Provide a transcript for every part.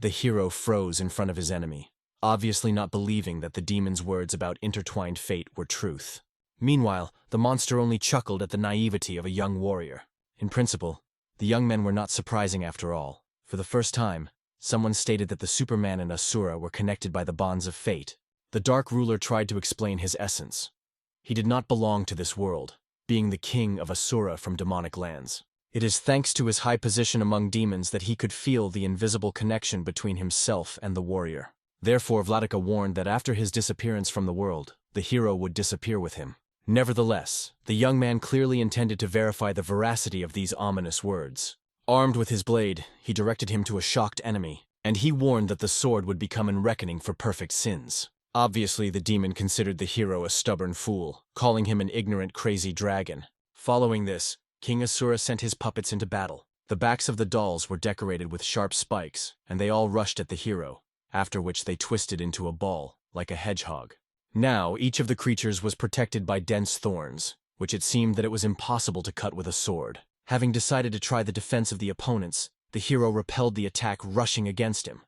The hero froze in front of his enemy, obviously not believing that the demon's words about intertwined fate were truth. Meanwhile, the monster only chuckled at the naivety of a young warrior. In principle, the young men were not surprising after all. For the first time, someone stated that the Superman and Asura were connected by the bonds of fate. The Dark Ruler tried to explain his essence. He did not belong to this world, being the king of Asura from demonic lands. It is thanks to his high position among demons that he could feel the invisible connection between himself and the warrior. Therefore, Vladika warned that after his disappearance from the world, the hero would disappear with him. Nevertheless, the young man clearly intended to verify the veracity of these ominous words. Armed with his blade, he directed him to a shocked enemy, and he warned that the sword would become in reckoning for perfect sins. Obviously, the demon considered the hero a stubborn fool, calling him an ignorant, crazy dragon. Following this, King Assura sent his puppets into battle. The backs of the dolls were decorated with sharp spikes, and they all rushed at the hero, after which they twisted into a ball, like a hedgehog. Now, each of the creatures was protected by dense thorns, which it seemed that it was impossible to cut with a sword. Having decided to try the defense of the opponents, the hero repelled the attack rushing against him.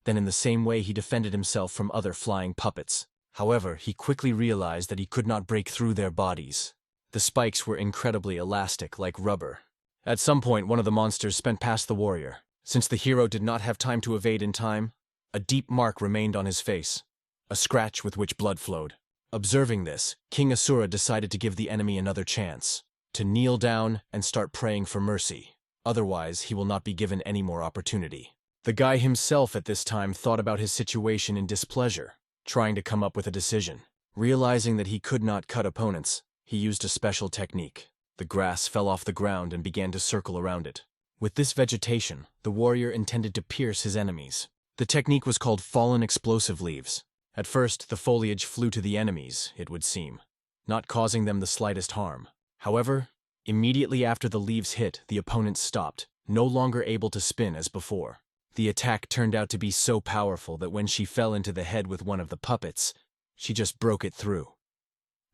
Then in the same way he defended himself from other flying puppets. However, he quickly realized that he could not break through their bodies. The spikes were incredibly elastic, like rubber. At some point, one of the monsters spent past the warrior. Since the hero did not have time to evade in time, a deep mark remained on his face, a scratch with which blood flowed. Observing this, King Assura decided to give the enemy another chance, to kneel down and start praying for mercy. Otherwise, he will not be given any more opportunity. The guy himself at this time thought about his situation in displeasure, trying to come up with a decision. Realizing that he could not cut opponents, he used a special technique. The grass fell off the ground and began to circle around it. With this vegetation, the warrior intended to pierce his enemies. The technique was called fallen explosive leaves. At first, the foliage flew to the enemies, it would seem, not causing them the slightest harm. However, immediately after the leaves hit, the opponents stopped, no longer able to spin as before. The attack turned out to be so powerful that when she fell into the head with one of the puppets, she just broke it through.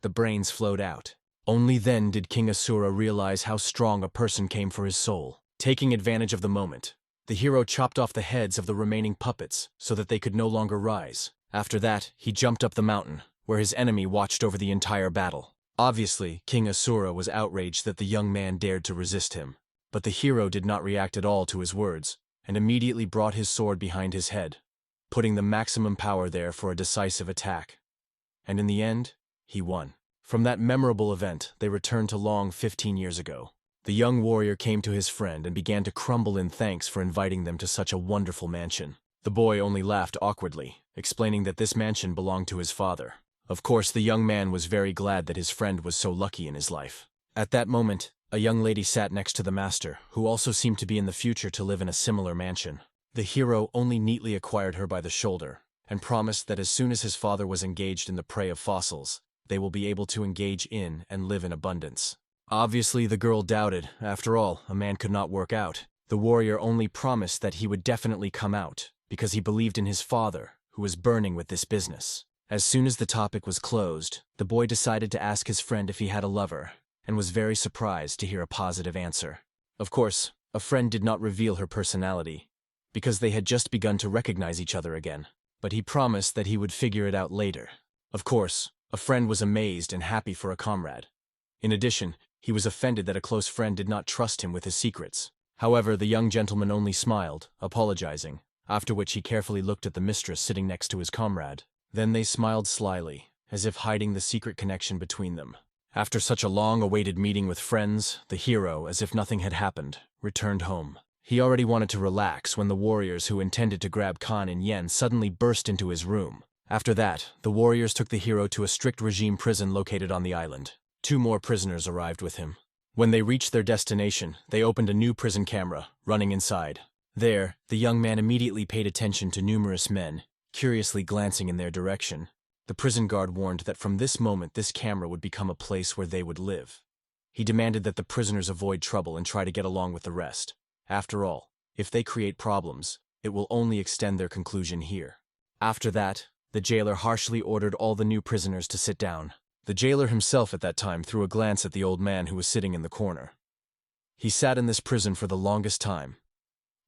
The brains flowed out. Only then did King Assura realize how strong a person came for his soul. Taking advantage of the moment, the hero chopped off the heads of the remaining puppets so that they could no longer rise. After that, he jumped up the mountain, where his enemy watched over the entire battle. Obviously, King Assura was outraged that the young man dared to resist him. But the hero did not react at all to his words, and immediately brought his sword behind his head, putting the maximum power there for a decisive attack. And in the end, he won. From that memorable event, they returned to Long 15 years ago. The young warrior came to his friend and began to crumble in thanks for inviting them to such a wonderful mansion. The boy only laughed awkwardly, explaining that this mansion belonged to his father. Of course, the young man was very glad that his friend was so lucky in his life. At that moment, a young lady sat next to the master, who also seemed to be in the future to live in a similar mansion. The hero only neatly acquired her by the shoulder, and promised that as soon as his father was engaged in the prey of fossils, they will be able to engage in and live in abundance. Obviously, the girl doubted. After all, a man could not work out. The warrior only promised that he would definitely come out, because he believed in his father, who was burning with this business. As soon as the topic was closed, the boy decided to ask his friend if he had a lover, and was very surprised to hear a positive answer. Of course, a friend did not reveal her personality, because they had just begun to recognize each other again, but he promised that he would figure it out later. Of course, a friend was amazed and happy for a comrade. In addition, he was offended that a close friend did not trust him with his secrets. However, the young gentleman only smiled, apologizing, after which he carefully looked at the mistress sitting next to his comrade. Then they smiled slyly, as if hiding the secret connection between them. After such a long-awaited meeting with friends, the hero, as if nothing had happened, returned home. He already wanted to relax when the warriors who intended to grab Khan and Yen suddenly burst into his room. After that, the warriors took the hero to a strict regime prison located on the island. 2 more prisoners arrived with him. When they reached their destination, they opened a new prison camera, running inside. There, the young man immediately paid attention to numerous men, curiously glancing in their direction. The prison guard warned that from this moment this camera would become a place where they would live. He demanded that the prisoners avoid trouble and try to get along with the rest. After all, if they create problems, it will only extend their conclusion here. After that, the jailer harshly ordered all the new prisoners to sit down. The jailer himself at that time threw a glance at the old man who was sitting in the corner. He sat in this prison for the longest time,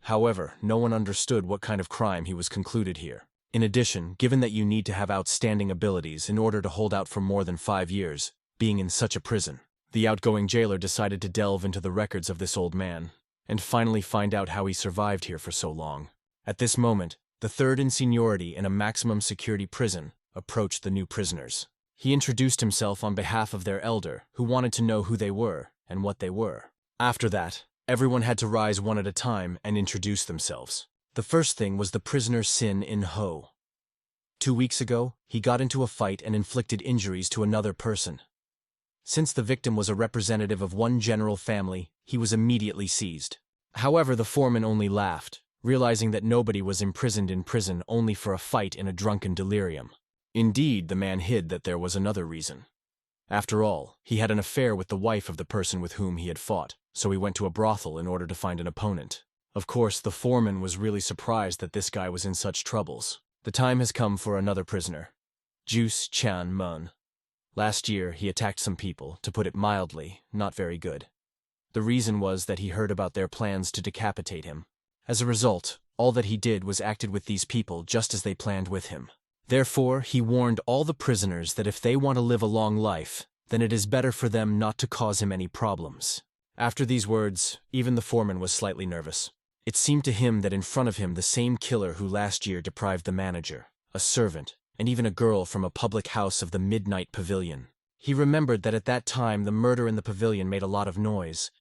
However, no one understood what kind of crime he was concluded here. In addition, given that you need to have outstanding abilities in order to hold out for more than 5 years, being in such a prison, the outgoing jailer decided to delve into the records of this old man, and finally find out how he survived here for so long. At this moment, the third in seniority in a maximum security prison approached the new prisoners. He introduced himself on behalf of their elder, who wanted to know who they were and what they were. After that, everyone had to rise one at a time and introduce themselves. The first thing was the prisoner Sin In Ho. 2 weeks ago, he got into a fight and inflicted injuries to another person. Since the victim was a representative of one general family, he was immediately seized. However, the foreman only laughed, realizing that nobody was imprisoned in prison only for a fight in a drunken delirium. Indeed, the man hid that there was another reason. After all, he had an affair with the wife of the person with whom he had fought, so he went to a brothel in order to find an opponent. Of course, the foreman was really surprised that this guy was in such troubles. The time has come for another prisoner, Juice Chan Mun. Last year, he attacked some people, to put it mildly, not very good. The reason was that he heard about their plans to decapitate him. As a result, all that he did was acted with these people just as they planned with him. Therefore, he warned all the prisoners that if they want to live a long life, then it is better for them not to cause him any problems. After these words, even the foreman was slightly nervous. It seemed to him that in front of him the same killer who last year deprived the manager, a servant, and even a girl from a public house of the Midnight Pavilion. He remembered that at that time the murder in the pavilion made a lot of noise,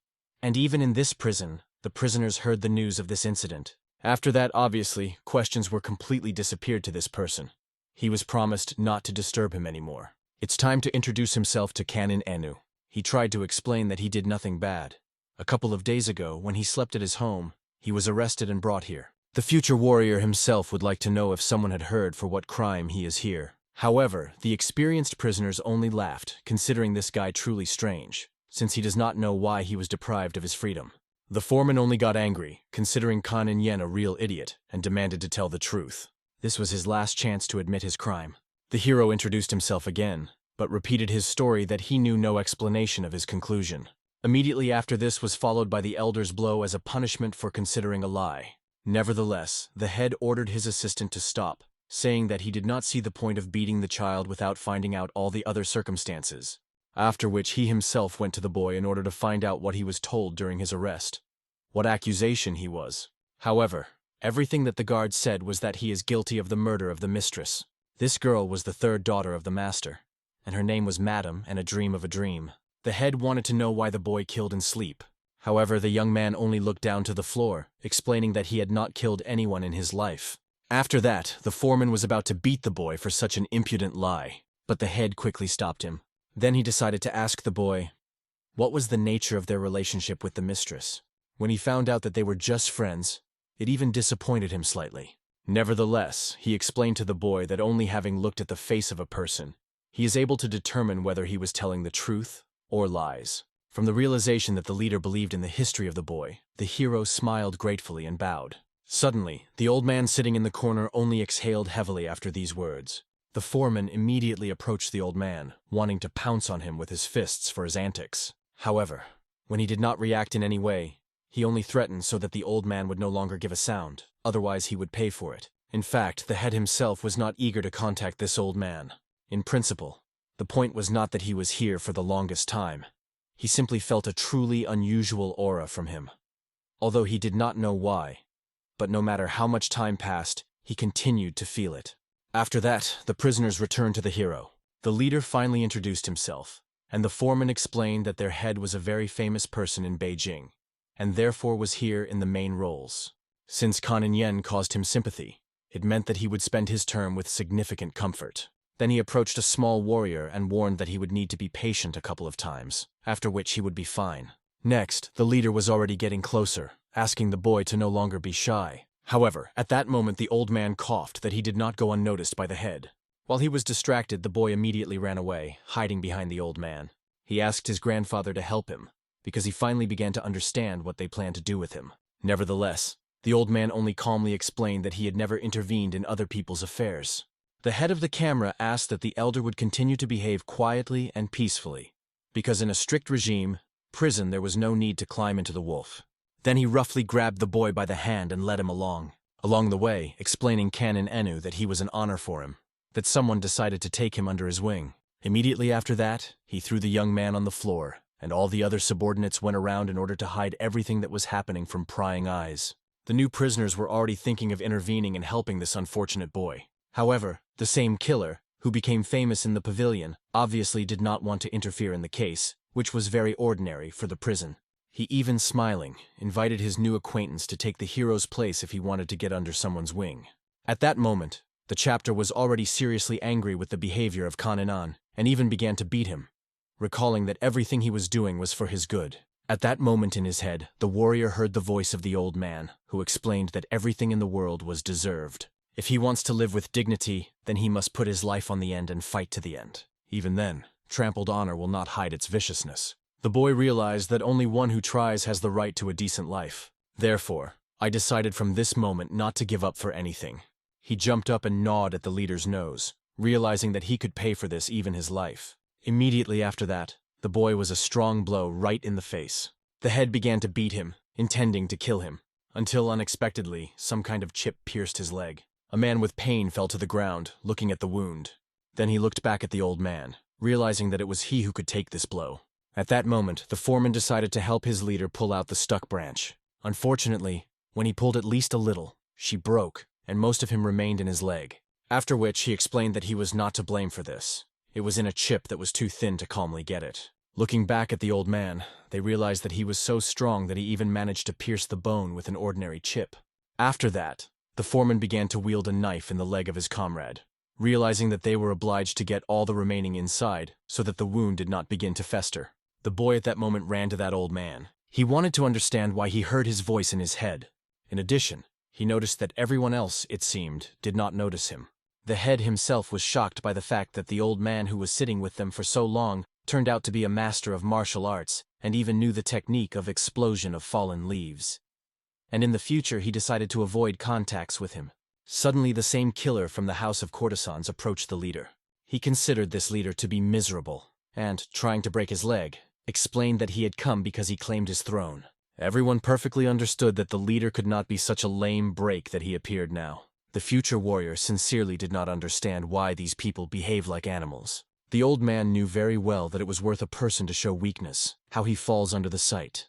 and even in this prison, the prisoners heard the news of this incident. After that, obviously, questions were completely disappeared to this person. He was promised not to disturb him anymore. It's time to introduce himself to Canon Enu. He tried to explain that he did nothing bad. A couple of days ago, when he slept at his home, he was arrested and brought here. The future warrior himself would like to know if someone had heard for what crime he is here. However, the experienced prisoners only laughed, considering this guy truly strange, since he does not know why he was deprived of his freedom. The foreman only got angry, considering Kanin Yen a real idiot, and demanded to tell the truth. This was his last chance to admit his crime. The hero introduced himself again, but repeated his story that he knew no explanation of his conclusion. Immediately after this was followed by the elder's blow as a punishment for considering a lie. Nevertheless, the head ordered his assistant to stop, saying that he did not see the point of beating the child without finding out all the other circumstances. After which he himself went to the boy in order to find out what he was told during his arrest. What accusation he was. However, everything that the guard said was that he is guilty of the murder of the mistress. This girl was the third daughter of the master, and her name was Madam and a dream of a dream. The head wanted to know why the boy killed in sleep. However, the young man only looked down to the floor, explaining that he had not killed anyone in his life. After that, the foreman was about to beat the boy for such an impudent lie, but the head quickly stopped him. Then he decided to ask the boy, what was the nature of their relationship with the mistress? When he found out that they were just friends, it even disappointed him slightly. Nevertheless, he explained to the boy that only having looked at the face of a person, he is able to determine whether he was telling the truth or lies. From the realization that the leader believed in the history of the boy, the hero smiled gratefully and bowed. Suddenly, the old man sitting in the corner only exhaled heavily after these words. The foreman immediately approached the old man, wanting to pounce on him with his fists for his antics. However, when he did not react in any way, he only threatened so that the old man would no longer give a sound, otherwise he would pay for it. In fact, the head himself was not eager to contact this old man. In principle, the point was not that he was here for the longest time. He simply felt a truly unusual aura from him. Although he did not know why, but no matter how much time passed, he continued to feel it. After that, the prisoners returned to the hero. The leader finally introduced himself, and the foreman explained that their head was a very famous person in Beijing, and therefore was here in the main roles. Since Kanin Yen caused him sympathy, it meant that he would spend his term with significant comfort. Then he approached a small warrior and warned that he would need to be patient a couple of times, after which he would be fine. Next, the leader was already getting closer, asking the boy to no longer be shy. However, at that moment the old man coughed that he did not go unnoticed by the head. While he was distracted, the boy immediately ran away, hiding behind the old man. He asked his grandfather to help him, because he finally began to understand what they planned to do with him. Nevertheless, the old man only calmly explained that he had never intervened in other people's affairs. The head of the camera asked that the elder would continue to behave quietly and peacefully, because in a strict regime, prison, there was no need to climb into the wolf. Then he roughly grabbed the boy by the hand and led him along. Along the way, explaining Canon Enu that he was an honor for him, that someone decided to take him under his wing. Immediately after that, he threw the young man on the floor, and all the other subordinates went around in order to hide everything that was happening from prying eyes. The new prisoners were already thinking of intervening and helping this unfortunate boy. However, the same killer, who became famous in the pavilion, obviously did not want to interfere in the case, which was very ordinary for the prison. He even smiling, invited his new acquaintance to take the hero's place if he wanted to get under someone's wing. At that moment, the chapter was already seriously angry with the behavior of Kananan, and even began to beat him, recalling that everything he was doing was for his good. At that moment in his head, the warrior heard the voice of the old man, who explained that everything in the world was deserved. If he wants to live with dignity, then he must put his life on the end and fight to the end. Even then, trampled honor will not hide its viciousness. The boy realized that only one who tries has the right to a decent life. Therefore, I decided from this moment not to give up for anything. He jumped up and gnawed at the leader's nose, realizing that he could pay for this even his life. Immediately after that, the boy was a strong blow right in the face. The head began to beat him, intending to kill him, until unexpectedly, some kind of chip pierced his leg. A man with pain fell to the ground, looking at the wound. Then he looked back at the old man, realizing that it was he who could take this blow. At that moment, the foreman decided to help his leader pull out the stuck branch. Unfortunately, when he pulled at least a little, she broke, and most of him remained in his leg. After which, he explained that he was not to blame for this. It was in a chip that was too thin to calmly get it. Looking back at the old man, they realized that he was so strong that he even managed to pierce the bone with an ordinary chip. After that, the foreman began to wield a knife in the leg of his comrade, realizing that they were obliged to get all the remaining inside so that the wound did not begin to fester. The boy at that moment ran to that old man. He wanted to understand why he heard his voice in his head. In addition, he noticed that everyone else, it seemed, did not notice him. The head himself was shocked by the fact that the old man who was sitting with them for so long turned out to be a master of martial arts and even knew the technique of explosion of fallen leaves. And in the future he decided to avoid contacts with him. Suddenly the same killer from the House of Courtesans approached the leader. He considered this leader to be miserable, and, trying to break his leg, explained that he had come because he claimed his throne. Everyone perfectly understood that the leader could not be such a lame break that he appeared now. The future warrior sincerely did not understand why these people behave like animals. The old man knew very well that it was worth a person to show weakness, how he falls under the sight.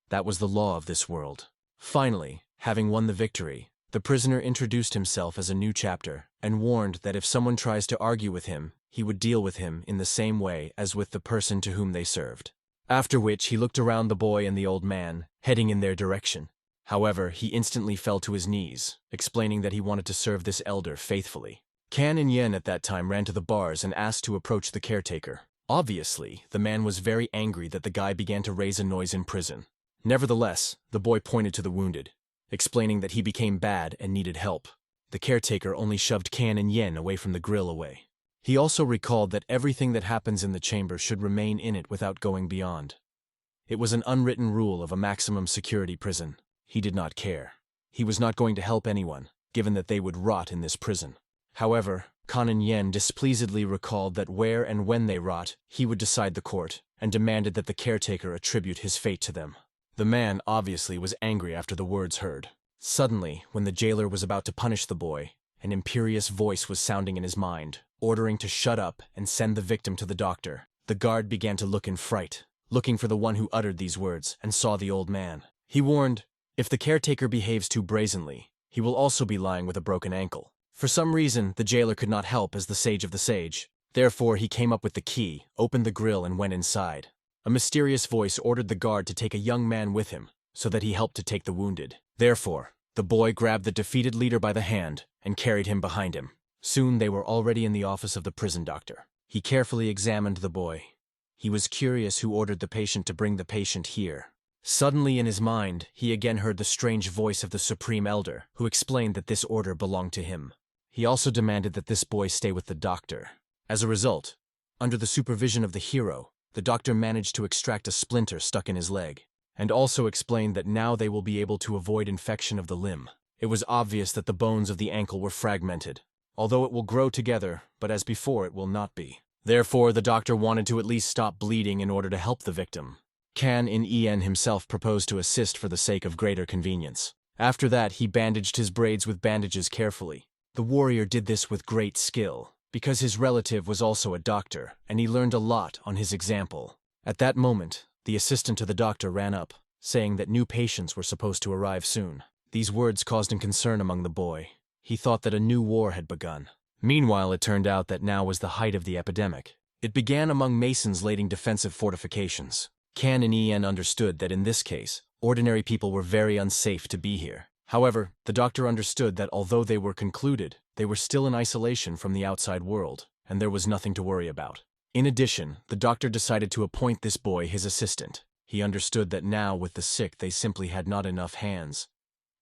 That was the law of this world. Finally, having won the victory, the prisoner introduced himself as a new chapter and warned that if someone tries to argue with him, he would deal with him in the same way as with the person to whom they served. After which he looked around the boy and the old man, heading in their direction. However, he instantly fell to his knees, explaining that he wanted to serve this elder faithfully. Kan and Yen at that time ran to the bars and asked to approach the caretaker. Obviously, the man was very angry that the guy began to raise a noise in prison. Nevertheless, the boy pointed to the wounded, explaining that he became bad and needed help. The caretaker only shoved Kan and Yen away from the grill away. He also recalled that everything that happens in the chamber should remain in it without going beyond. It was an unwritten rule of a maximum security prison. He did not care. He was not going to help anyone, given that they would rot in this prison. However, Kan Yen displeasedly recalled that where and when they rot, he would decide the court, and demanded that the caretaker attribute his fate to them. The man obviously was angry after the words heard. Suddenly, when the jailer was about to punish the boy, an imperious voice was sounding in his mind, ordering to shut up and send the victim to the doctor. The guard began to look in fright, looking for the one who uttered these words, and saw the old man. He warned, if the caretaker behaves too brazenly, he will also be lying with a broken ankle. For some reason, the jailer could not help as the sage of the sage. Therefore, he came up with the key, opened the grill, and went inside. A mysterious voice ordered the guard to take a young man with him, so that he helped to take the wounded. Therefore, the boy grabbed the defeated leader by the hand and carried him behind him. Soon they were already in the office of the prison doctor. He carefully examined the boy. He was curious who ordered the patient to bring the patient here. Suddenly in his mind, he again heard the strange voice of the Supreme Elder, who explained that this order belonged to him. He also demanded that this boy stay with the doctor. As a result, under the supervision of the hero, the doctor managed to extract a splinter stuck in his leg, and also explained that now they will be able to avoid infection of the limb. It was obvious that the bones of the ankle were fragmented, although it will grow together, but as before it will not be. Therefore, the doctor wanted to at least stop bleeding in order to help the victim. Kan In himself proposed to assist for the sake of greater convenience. After that, he bandaged his braids with bandages carefully. The warrior did this with great skill, because his relative was also a doctor, and he learned a lot on his example. At that moment, the assistant to the doctor ran up, saying that new patients were supposed to arrive soon. These words caused concern among the boy. He thought that a new war had begun. Meanwhile, it turned out that now was the height of the epidemic. It began among masons laying defensive fortifications. Kan In understood that in this case, ordinary people were very unsafe to be here. However, the doctor understood that although they were concluded, they were still in isolation from the outside world, and there was nothing to worry about. In addition, the doctor decided to appoint this boy his assistant. He understood that now, with the sick, they simply had not enough hands,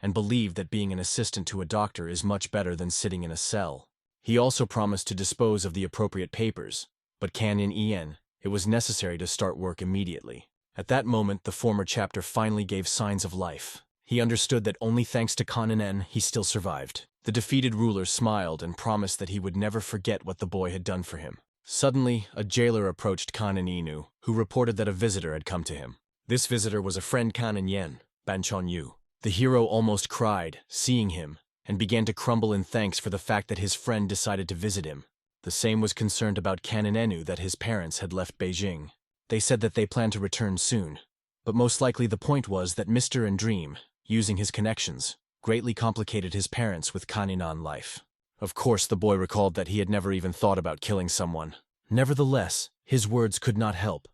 and believed that being an assistant to a doctor is much better than sitting in a cell. He also promised to dispose of the appropriate papers, but Kan In, it was necessary to start work immediately. At that moment, the former chapter finally gave signs of life. He understood that only thanks to Kan In he still survived. The defeated ruler smiled and promised that he would never forget what the boy had done for him. Suddenly, a jailer approached Kan Inu, who reported that a visitor had come to him. This visitor was a friend Kan Yen, Ban Chon Yu. The hero almost cried, seeing him, and began to crumble in thanks for the fact that his friend decided to visit him. The same was concerned about Kan Inu that his parents had left Beijing. They said that they planned to return soon, but most likely the point was that Mr. and Dream, using his connections, greatly complicated his parents with Kan Inan life. Of course, the boy recalled that he had never even thought about killing someone. Nevertheless, his words could not help.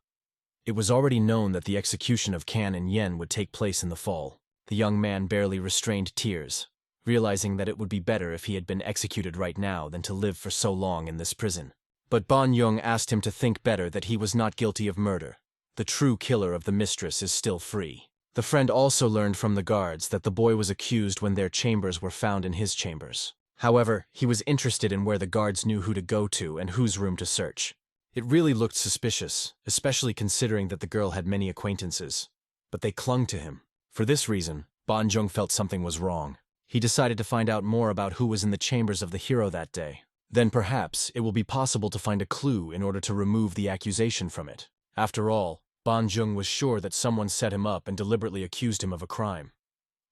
It was already known that the execution of Kan and Yen would take place in the fall. The young man barely restrained tears, realizing that it would be better if he had been executed right now than to live for so long in this prison. But Ban Yung asked him to think better, that he was not guilty of murder. The true killer of the mistress is still free. The friend also learned from the guards that the boy was accused when their chambers were found in his chambers. However, he was interested in where the guards knew who to go to and whose room to search. It really looked suspicious, especially considering that the girl had many acquaintances. But they clung to him. For this reason, Ban Jung felt something was wrong. He decided to find out more about who was in the chambers of the hero that day. Then perhaps it will be possible to find a clue in order to remove the accusation from it. After all, Ban Jung was sure that someone set him up and deliberately accused him of a crime.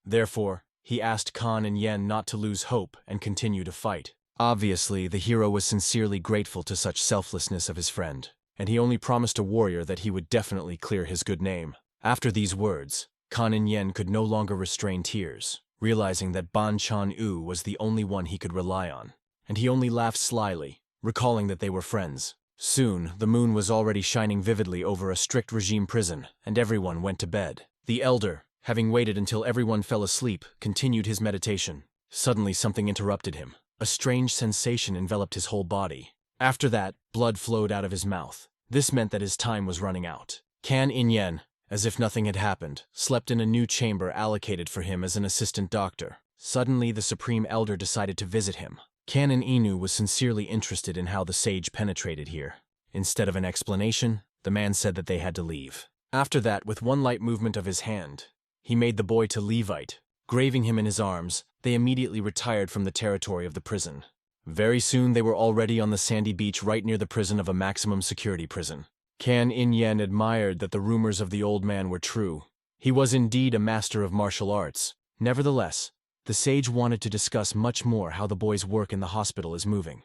Therefore, he asked Kan and Yen not to lose hope and continue to fight. Obviously, the hero was sincerely grateful to such selflessness of his friend, and he only promised a warrior that he would definitely clear his good name. After these words, Kan and Yen could no longer restrain tears, realizing that Ban Chan-u was the only one he could rely on, and he only laughed slyly, recalling that they were friends. Soon, the moon was already shining vividly over a strict regime prison, and everyone went to bed. The elder, having waited until everyone fell asleep, continued his meditation. Suddenly, something interrupted him. A strange sensation enveloped his whole body. After that, blood flowed out of his mouth. This meant that his time was running out. Kan In-yen, as if nothing had happened, slept in a new chamber allocated for him as an assistant doctor. Suddenly, the Supreme Elder decided to visit him. Canon Inu was sincerely interested in how the sage penetrated here. Instead of an explanation, the man said that they had to leave. After that, with one light movement of his hand, he made the boy to Levite. Graving him in his arms, they immediately retired from the territory of the prison. Very soon they were already on the sandy beach right near the prison of a maximum security prison. Kan In-yen admired that the rumors of the old man were true. He was indeed a master of martial arts. Nevertheless, the sage wanted to discuss much more how the boy's work in the hospital is moving.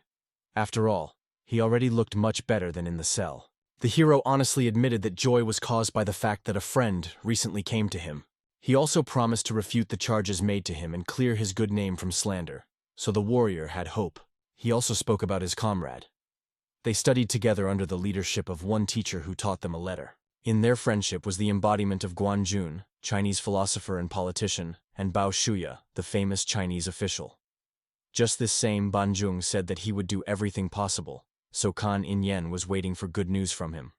After all, he already looked much better than in the cell. The hero honestly admitted that joy was caused by the fact that a friend recently came to him. He also promised to refute the charges made to him and clear his good name from slander. So the warrior had hope. He also spoke about his comrade. They studied together under the leadership of one teacher who taught them a letter. In their friendship was the embodiment of Guanjun, Chinese philosopher and politician, and Bao Shuya, the famous Chinese official. Just this same Banjung said that he would do everything possible, so Kan In-yen was waiting for good news from him.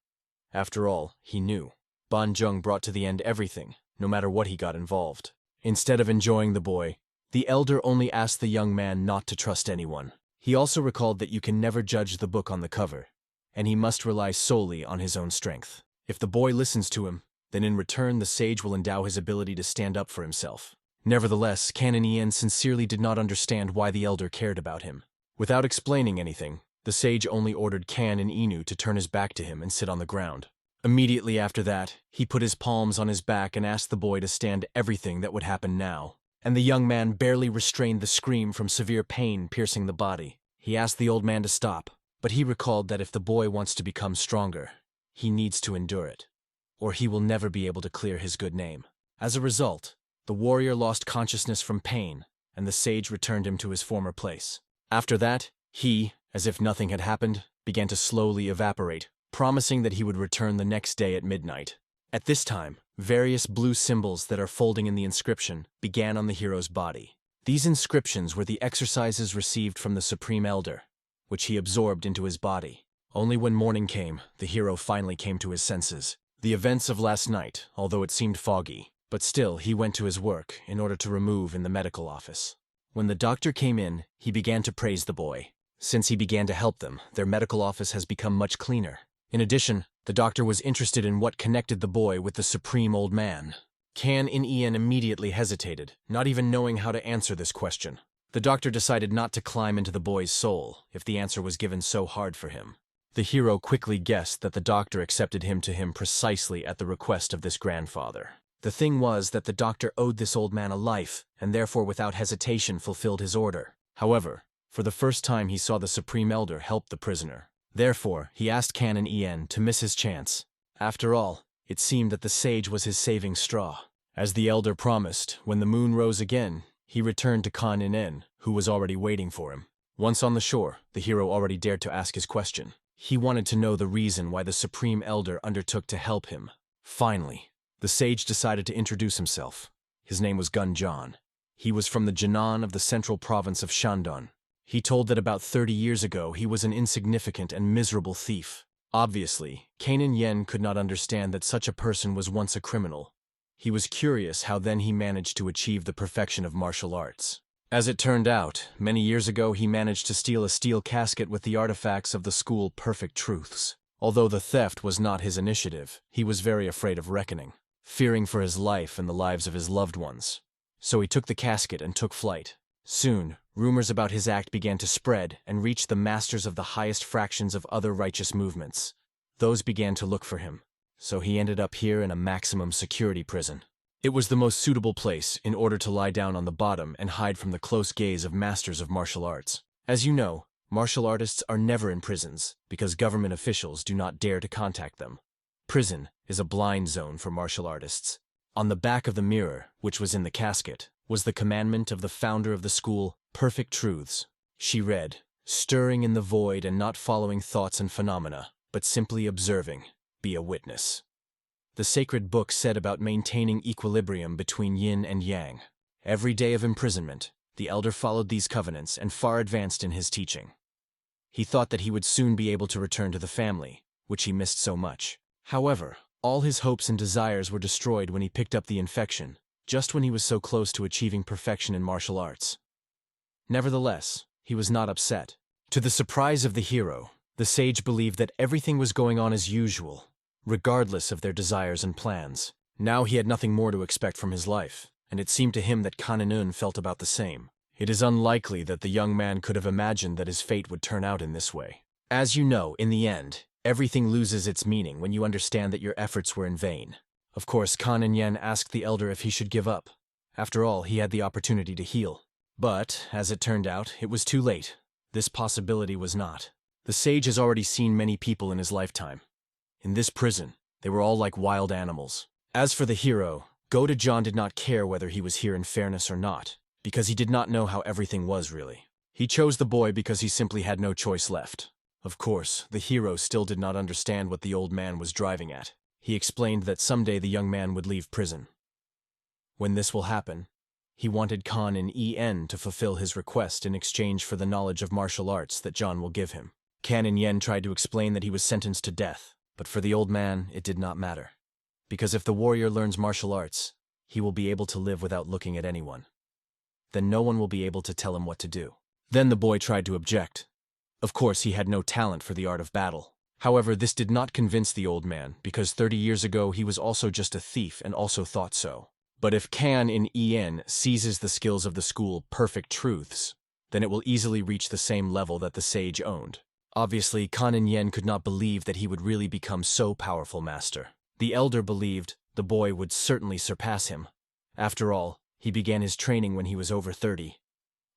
After all, he knew. Banjung brought to the end everything, no matter what he got involved. Instead of enjoying the boy, the elder only asked the young man not to trust anyone. He also recalled that you can never judge the book on the cover, and he must rely solely on his own strength. If the boy listens to him, then in return the sage will endow his ability to stand up for himself. Nevertheless, Canon Ien sincerely did not understand why the elder cared about him. Without explaining anything, the sage only ordered Kan and Inu to turn his back to him and sit on the ground. Immediately after that, he put his palms on his back and asked the boy to stand everything that would happen now. And the young man barely restrained the scream from severe pain piercing the body. He asked the old man to stop, but he recalled that if the boy wants to become stronger, he needs to endure it, or he will never be able to clear his good name. As a result, the warrior lost consciousness from pain, and the sage returned him to his former place. After that, he, as if nothing had happened, began to slowly evaporate, promising that he would return the next day at midnight. At this time, various blue symbols that are folding in the inscription began on the hero's body. These inscriptions were the exercises received from the Supreme Elder, which he absorbed into his body. Only when morning came, the hero finally came to his senses. The events of last night, although it seemed foggy, but still he went to his work in order to remove in the medical office. When the doctor came in, he began to praise the boy. Since he began to help them, their medical office has become much cleaner. In addition, the doctor was interested in what connected the boy with the supreme old man. Kan In Ian immediately hesitated, not even knowing how to answer this question. The doctor decided not to climb into the boy's soul if the answer was given so hard for him. The hero quickly guessed that the doctor accepted him to him precisely at the request of this grandfather. The thing was that the doctor owed this old man a life, and therefore without hesitation fulfilled his order. However, for the first time he saw the Supreme Elder help the prisoner. Therefore, he asked Kan In Ian to miss his chance. After all, it seemed that the sage was his saving straw. As the elder promised, when the moon rose again, he returned to Kan In Ian, who was already waiting for him. Once on the shore, the hero already dared to ask his question. He wanted to know the reason why the Supreme Elder undertook to help him. Finally, the sage decided to introduce himself. His name was Gun John. He was from the Jinan of the central province of Shandong. He told that about 30 years ago he was an insignificant and miserable thief. Obviously, Kan In Ian could not understand that such a person was once a criminal. He was curious how then he managed to achieve the perfection of martial arts. As it turned out, many years ago he managed to steal a steel casket with the artifacts of the school Perfect Truths. Although the theft was not his initiative, he was very afraid of reckoning, fearing for his life and the lives of his loved ones. So he took the casket and took flight. Soon, rumors about his act began to spread and reach the masters of the highest fractions of other righteous movements. Those began to look for him, so he ended up here in a maximum security prison. It was the most suitable place in order to lie down on the bottom and hide from the close gaze of masters of martial arts. As you know, martial artists are never in prisons because government officials do not dare to contact them. Prison is a blind zone for martial artists. On the back of the mirror, which was in the casket, was the commandment of the founder of the school, Perfect Truths. She read, "Stirring in the void and not following thoughts and phenomena, but simply observing, be a witness." The sacred book said about maintaining equilibrium between yin and yang. Every day of imprisonment, the elder followed these covenants and far advanced in his teaching. He thought that he would soon be able to return to the family, which he missed so much. However, all his hopes and desires were destroyed when he picked up the infection, just when he was so close to achieving perfection in martial arts. Nevertheless, he was not upset. To the surprise of the hero, the sage believed that everything was going on as usual, regardless of their desires and plans. Now he had nothing more to expect from his life, and it seemed to him that Kan In Ian felt about the same. It is unlikely that the young man could have imagined that his fate would turn out in this way. As you know, in the end, everything loses its meaning when you understand that your efforts were in vain. Of course, Kan In Ian asked the elder if he should give up. After all, he had the opportunity to heal. But, as it turned out, it was too late. This possibility was not. The sage has already seen many people in his lifetime. In this prison, they were all like wild animals. As for the hero, Goda John did not care whether he was here in fairness or not, because he did not know how everything was really. He chose the boy because he simply had no choice left. Of course, the hero still did not understand what the old man was driving at. He explained that someday the young man would leave prison. When this will happen, he wanted Kan In Ian to fulfill his request in exchange for the knowledge of martial arts that John will give him. Kan In Ian tried to explain that he was sentenced to death, but for the old man, it did not matter. Because if the warrior learns martial arts, he will be able to live without looking at anyone. Then no one will be able to tell him what to do. Then the boy tried to object. Of course, he had no talent for the art of battle. However, this did not convince the old man, because 30 years ago he was also just a thief and also thought so. But if Kan In Ian seizes the skills of the school Perfect Truths, then it will easily reach the same level that the sage owned. Obviously, Kan Yen could not believe that he would really become so powerful master. The elder believed the boy would certainly surpass him. After all, he began his training when he was over 30.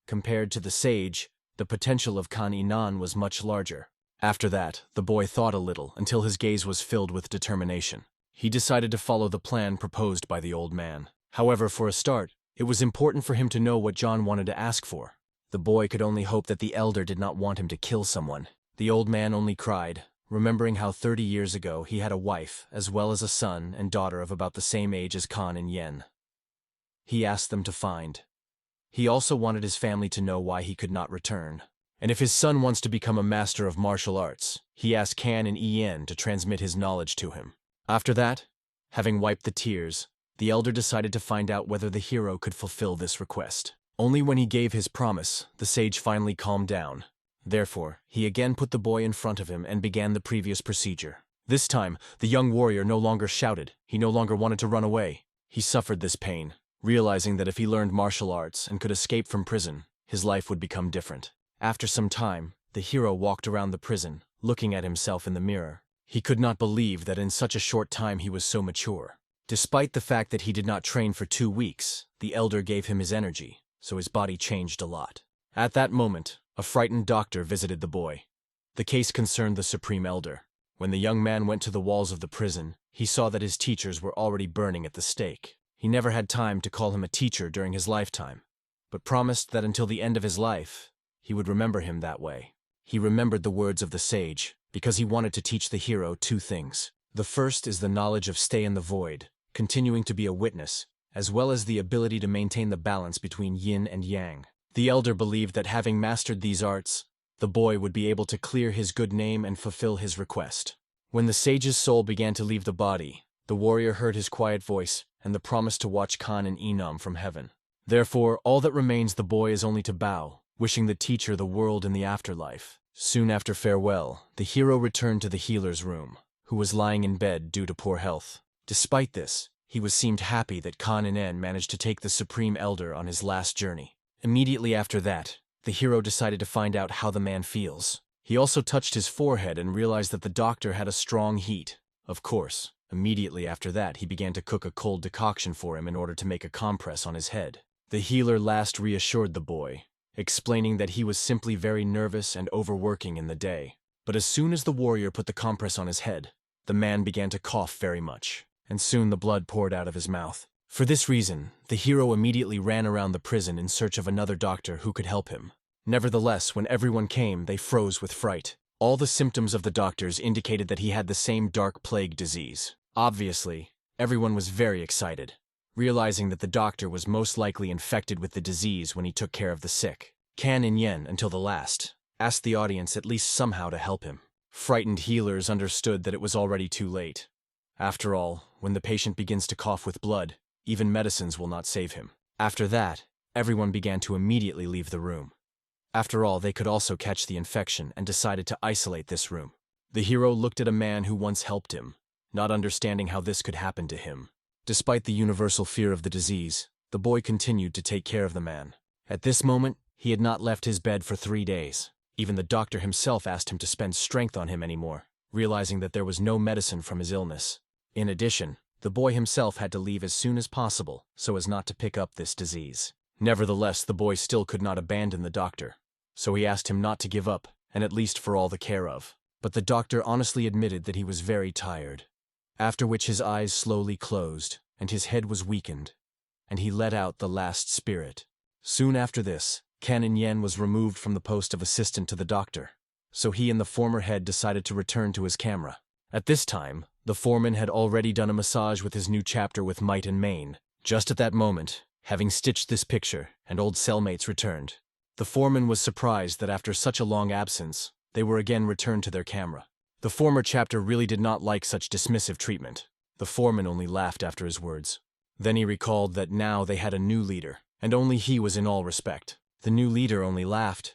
Compared to the sage, the potential of Kan Inan was much larger. After that, the boy thought a little until his gaze was filled with determination. He decided to follow the plan proposed by the old man. However, for a start, it was important for him to know what John wanted to ask for. The boy could only hope that the elder did not want him to kill someone. The old man only cried, remembering how 30 years ago he had a wife, as well as a son and daughter of about the same age as Kan and Yen. He asked them to find. He also wanted his family to know why he could not return. And if his son wants to become a master of martial arts, he asked Kan and Yen to transmit his knowledge to him. After that, having wiped the tears, the elder decided to find out whether the hero could fulfill this request. Only when he gave his promise, the sage finally calmed down. Therefore, he again put the boy in front of him and began the previous procedure. This time, the young warrior no longer shouted. He no longer wanted to run away. He suffered this pain, realizing that if he learned martial arts and could escape from prison, his life would become different. After some time, the hero walked around the prison, looking at himself in the mirror. He could not believe that in such a short time he was so mature. Despite the fact that he did not train for 2 weeks, the elder gave him his energy, so his body changed a lot. At that moment, a frightened doctor visited the boy. The case concerned the Supreme Elder. When the young man went to the walls of the prison, he saw that his teachers were already burning at the stake. He never had time to call him a teacher during his lifetime, but promised that until the end of his life, he would remember him that way. He remembered the words of the sage, because he wanted to teach the hero 2 things. The first is the knowledge of stay in the void, continuing to be a witness, as well as the ability to maintain the balance between yin and yang. The elder believed that having mastered these arts, the boy would be able to clear his good name and fulfill his request. When the sage's soul began to leave the body, the warrior heard his quiet voice and the promise to watch Kan and Enam from heaven. Therefore, all that remains the boy is only to bow, wishing the teacher the world in the afterlife. Soon after farewell, the hero returned to the healer's room, who was lying in bed due to poor health. Despite this, he seemed happy that Kan and En managed to take the Supreme Elder on his last journey. Immediately after that, the hero decided to find out how the man feels. He also touched his forehead and realized that the doctor had a strong heat. Of course, immediately after that he began to cook a cold decoction for him in order to make a compress on his head. The healer last reassured the boy, explaining that he was simply very nervous and overworking in the day. But as soon as the warrior put the compress on his head, the man began to cough very much, and soon the blood poured out of his mouth. For this reason, the hero immediately ran around the prison in search of another doctor who could help him. Nevertheless, when everyone came, they froze with fright. All the symptoms of the doctors indicated that he had the same dark plague disease. Obviously, everyone was very excited, realizing that the doctor was most likely infected with the disease when he took care of the sick. Kan and Yen, until the last, asked the audience at least somehow to help him. Frightened healers understood that it was already too late. After all, when the patient begins to cough with blood, even medicines will not save him. After that, everyone began to immediately leave the room. After all, they could also catch the infection and decided to isolate this room. The hero looked at a man who once helped him, not understanding how this could happen to him. Despite the universal fear of the disease, the boy continued to take care of the man. At this moment, he had not left his bed for 3 days. Even the doctor himself asked him to spend strength on him anymore, realizing that there was no medicine from his illness. In addition, the boy himself had to leave as soon as possible so as not to pick up this disease. Nevertheless, the boy still could not abandon the doctor, so he asked him not to give up, and at least for all the care of. But the doctor honestly admitted that he was very tired, after which his eyes slowly closed, and his head was weakened, and he let out the last spirit. Soon after this, Kan and Yen was removed from the post of assistant to the doctor, so he and the former head decided to return to his camera. At this time, the foreman had already done a massage with his new chapter with might and main. Just at that moment, having stitched this picture, and old cellmates returned. The foreman was surprised that after such a long absence, they were again returned to their camera. The former chapter really did not like such dismissive treatment. The foreman only laughed after his words. Then he recalled that now they had a new leader, and only he was in all respect. The new leader only laughed,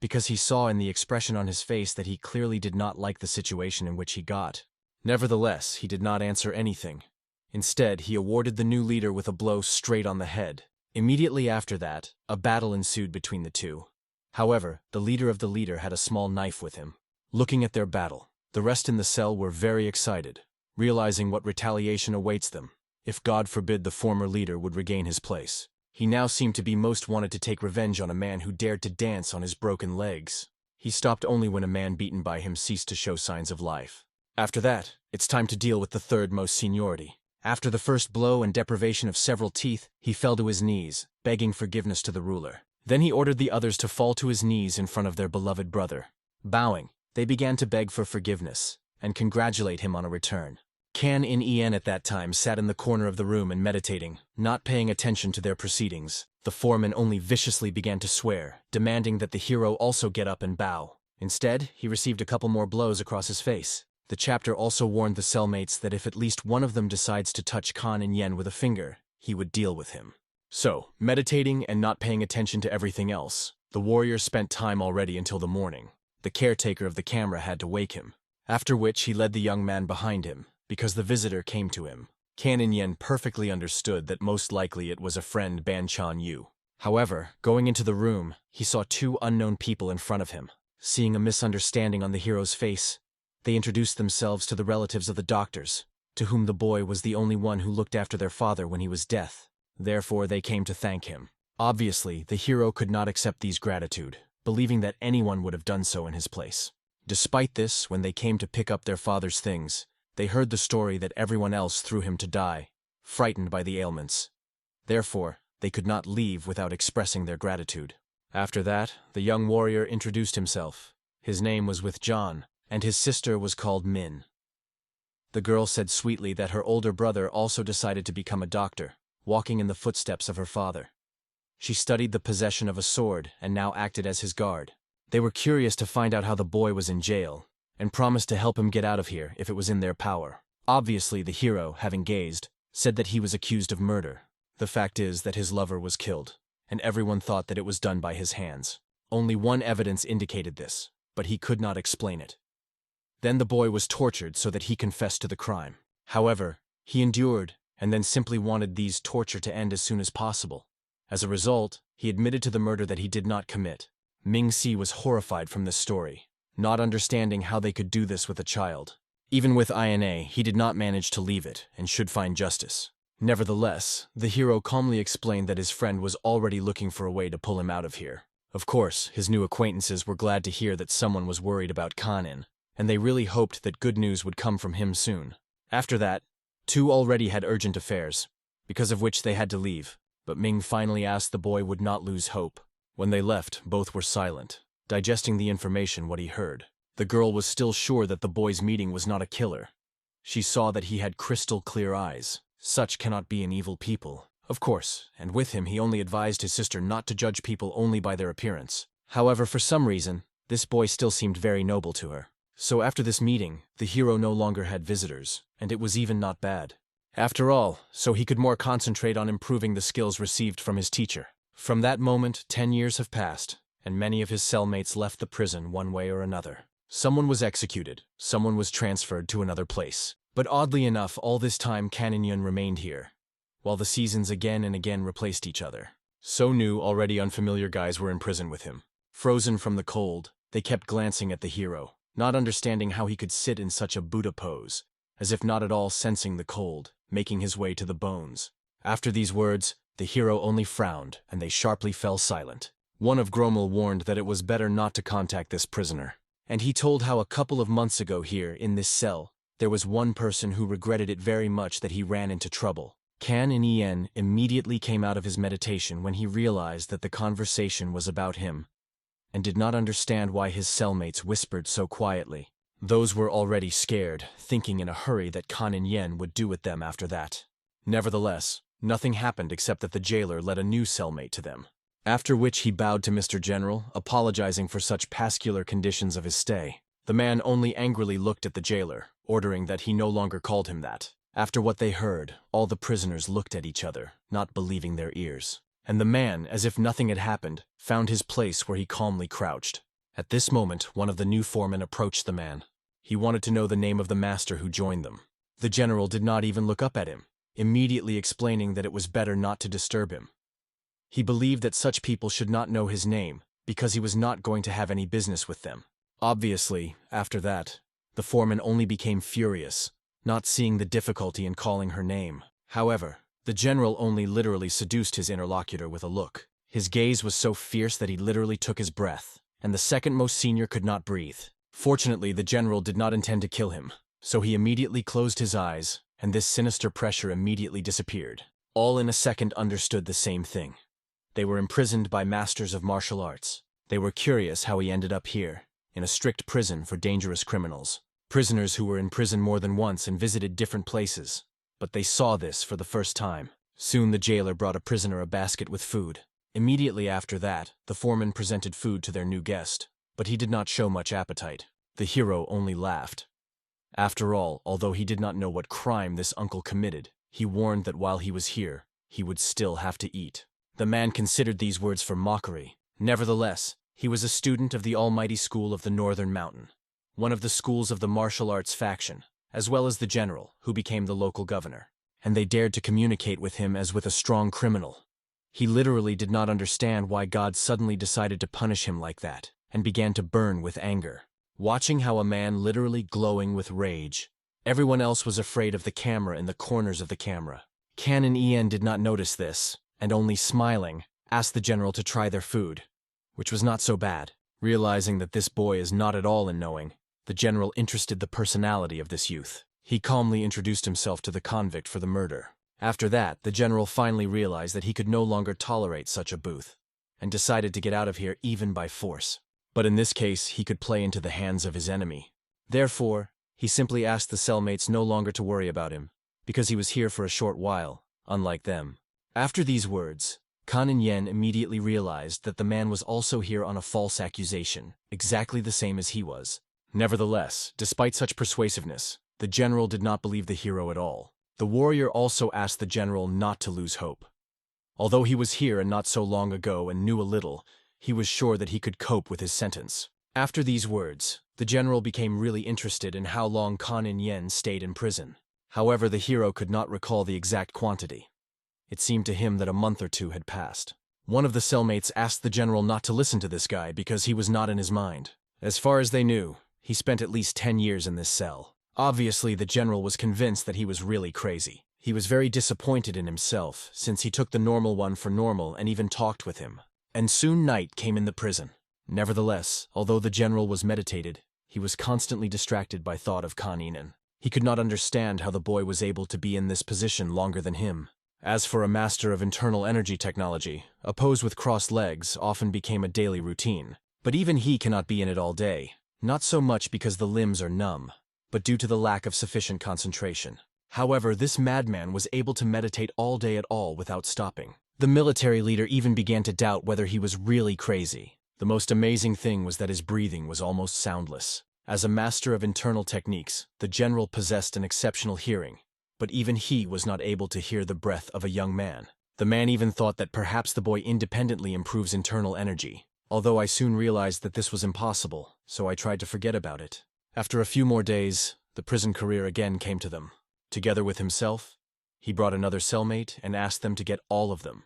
because he saw in the expression on his face that he clearly did not like the situation in which he got. Nevertheless, he did not answer anything. Instead, he awarded the new leader with a blow straight on the head. Immediately after that, a battle ensued between the two. However, the leader of the leader had a small knife with him. looking at their battle. The rest in the cell were very excited, realizing what retaliation awaits them, if God forbid the former leader would regain his place. He now seemed to be most wanted to take revenge on a man who dared to dance on his broken legs. He stopped only when a man beaten by him ceased to show signs of life. After that, it's time to deal with the third most seniority. After the first blow and deprivation of several teeth, he fell to his knees, begging forgiveness to the ruler. Then he ordered the others to fall to his knees in front of their beloved brother. Bowing, they began to beg for forgiveness and congratulate him on a return. Kan In at that time sat in the corner of the room and meditating, not paying attention to their proceedings. The foreman only viciously began to swear, demanding that the hero also get up and bow. Instead, he received a couple more blows across his face. The chapter also warned the cellmates that if at least one of them decides to touch Kan In with a finger, he would deal with him. So, meditating and not paying attention to everything else, the warrior spent time already until the morning. The caretaker of the camera had to wake him, after which he led the young man behind him, because the visitor came to him. Kan In perfectly understood that most likely it was a friend Ban Chan Yu. However, going into the room, he saw two unknown people in front of him. Seeing a misunderstanding on the hero's face, they introduced themselves to the relatives of the doctors, to whom the boy was the only one who looked after their father when he was dead. Therefore, they came to thank him. Obviously, the hero could not accept these gratitude, believing that anyone would have done so in his place. Despite this, when they came to pick up their father's things, they heard the story that everyone else threw him to die, frightened by the ailments. Therefore, they could not leave without expressing their gratitude. After that, the young warrior introduced himself. His name was with John, and his sister was called Min. The girl said sweetly that her older brother also decided to become a doctor, walking in the footsteps of her father. She studied the possession of a sword and now acted as his guard. They were curious to find out how the boy was in jail, and promised to help him get out of here if it was in their power. Obviously, the hero, having gazed, said that he was accused of murder. The fact is that his lover was killed, and everyone thought that it was done by his hands. Only one evidence indicated this, but he could not explain it. Then the boy was tortured so that he confessed to the crime. However, he endured, and then simply wanted these torture to end as soon as possible. As a result, he admitted to the murder that he did not commit. Ming-Si was horrified from this story, not understanding how they could do this with a child. Even with INA, he did not manage to leave it, and should find justice. Nevertheless, the hero calmly explained that his friend was already looking for a way to pull him out of here. Of course, his new acquaintances were glad to hear that someone was worried about Kanin, and they really hoped that good news would come from him soon. After that, two already had urgent affairs, because of which they had to leave, but Ming finally asked the boy would not lose hope. When they left, both were silent, digesting the information what he heard. The girl was still sure that the boy's meeting was not a killer. She saw that he had crystal clear eyes. Such cannot be an evil people, of course, and with him he only advised his sister not to judge people only by their appearance. However, for some reason, this boy still seemed very noble to her. So after this meeting, the hero no longer had visitors, and it was even not bad. After all, so he could more concentrate on improving the skills received from his teacher. From that moment, 10 years have passed, and many of his cellmates left the prison one way or another. Someone was executed, someone was transferred to another place. But oddly enough, all this time Kanin remained here, while the seasons again and again replaced each other. So new, already unfamiliar guys were in prison with him. Frozen from the cold, they kept glancing at the hero, not understanding how he could sit in such a Buddha pose, as if not at all sensing the cold, making his way to the bones. After these words, the hero only frowned, and they sharply fell silent. One of Gromel warned that it was better not to contact this prisoner, and he told how a couple of months ago here, in this cell, there was one person who regretted it very much that he ran into trouble. Kan immediately came out of his meditation when he realized that the conversation was about him, and did not understand why his cellmates whispered so quietly. Those were already scared, thinking in a hurry that Kanin would do with them after that. Nevertheless, nothing happened except that the jailer led a new cellmate to them. After which he bowed to Mr. General, apologizing for such pascular conditions of his stay. The man only angrily looked at the jailer, ordering that he no longer called him that. After what they heard, all the prisoners looked at each other, not believing their ears. And the man, as if nothing had happened, found his place where he calmly crouched. At this moment, one of the new foremen approached the man. He wanted to know the name of the master who joined them. The general did not even look up at him, immediately explaining that it was better not to disturb him. He believed that such people should not know his name, because he was not going to have any business with them. Obviously, after that, the foreman only became furious, not seeing the difficulty in calling her name. However, the general only literally seduced his interlocutor with a look. His gaze was so fierce that he literally took his breath, and the second most senior could not breathe. Fortunately, the general did not intend to kill him, so he immediately closed his eyes, and this sinister pressure immediately disappeared. All in a second understood the same thing. They were imprisoned by masters of martial arts. They were curious how he ended up here, in a strict prison for dangerous criminals. Prisoners who were in prison more than once and visited different places. But they saw this for the first time. Soon the jailer brought a prisoner a basket with food. Immediately after that, the foreman presented food to their new guest, but he did not show much appetite. The hero only laughed. After all, although he did not know what crime this uncle committed, he warned that while he was here, he would still have to eat. The man considered these words for mockery. Nevertheless, he was a student of the almighty school of the Northern Mountain, one of the schools of the martial arts faction, as well as the general, who became the local governor, and they dared to communicate with him as with a strong criminal. He literally did not understand why God suddenly decided to punish him like that, and began to burn with anger, watching how a man literally glowing with rage. Everyone else was afraid of the camera in the corners of the camera. Kan and En did not notice this, and only smiling, asked the general to try their food, which was not so bad. Realizing that this boy is not at all in knowing, the general interested the personality of this youth. He calmly introduced himself to the convict for the murder. After that, the general finally realized that he could no longer tolerate such a booth, and decided to get out of here even by force. But in this case, he could play into the hands of his enemy. Therefore, he simply asked the cellmates no longer to worry about him, because he was here for a short while, unlike them. After these words, Kan and Yen immediately realized that the man was also here on a false accusation, exactly the same as he was. Nevertheless, despite such persuasiveness, the general did not believe the hero at all. The warrior also asked the general not to lose hope. Although he was here and not so long ago and knew a little, he was sure that he could cope with his sentence. After these words, the general became really interested in how long Kan and Yen stayed in prison. However, the hero could not recall the exact quantity. It seemed to him that a month or two had passed. One of the cellmates asked the general not to listen to this guy because he was not in his mind. As far as they knew, he spent at least 10 years in this cell. Obviously, the general was convinced that he was really crazy. He was very disappointed in himself, since he took the normal one for normal and even talked with him. And soon night came in the prison. Nevertheless, although the general was meditated, he was constantly distracted by thought of Kan Inen. He could not understand how the boy was able to be in this position longer than him. As for a master of internal energy technology, a pose with crossed legs often became a daily routine. But even he cannot be in it all day, not so much because the limbs are numb, but due to the lack of sufficient concentration. However, this madman was able to meditate all day at all without stopping. The military leader even began to doubt whether he was really crazy. The most amazing thing was that his breathing was almost soundless. As a master of internal techniques, the general possessed an exceptional hearing, but even he was not able to hear the breath of a young man. The man even thought that perhaps the boy independently improves internal energy. Although I soon realized that this was impossible, so I tried to forget about it. After a few more days, the prison career again came to them. Together with himself, he brought another cellmate and asked them to get all of them,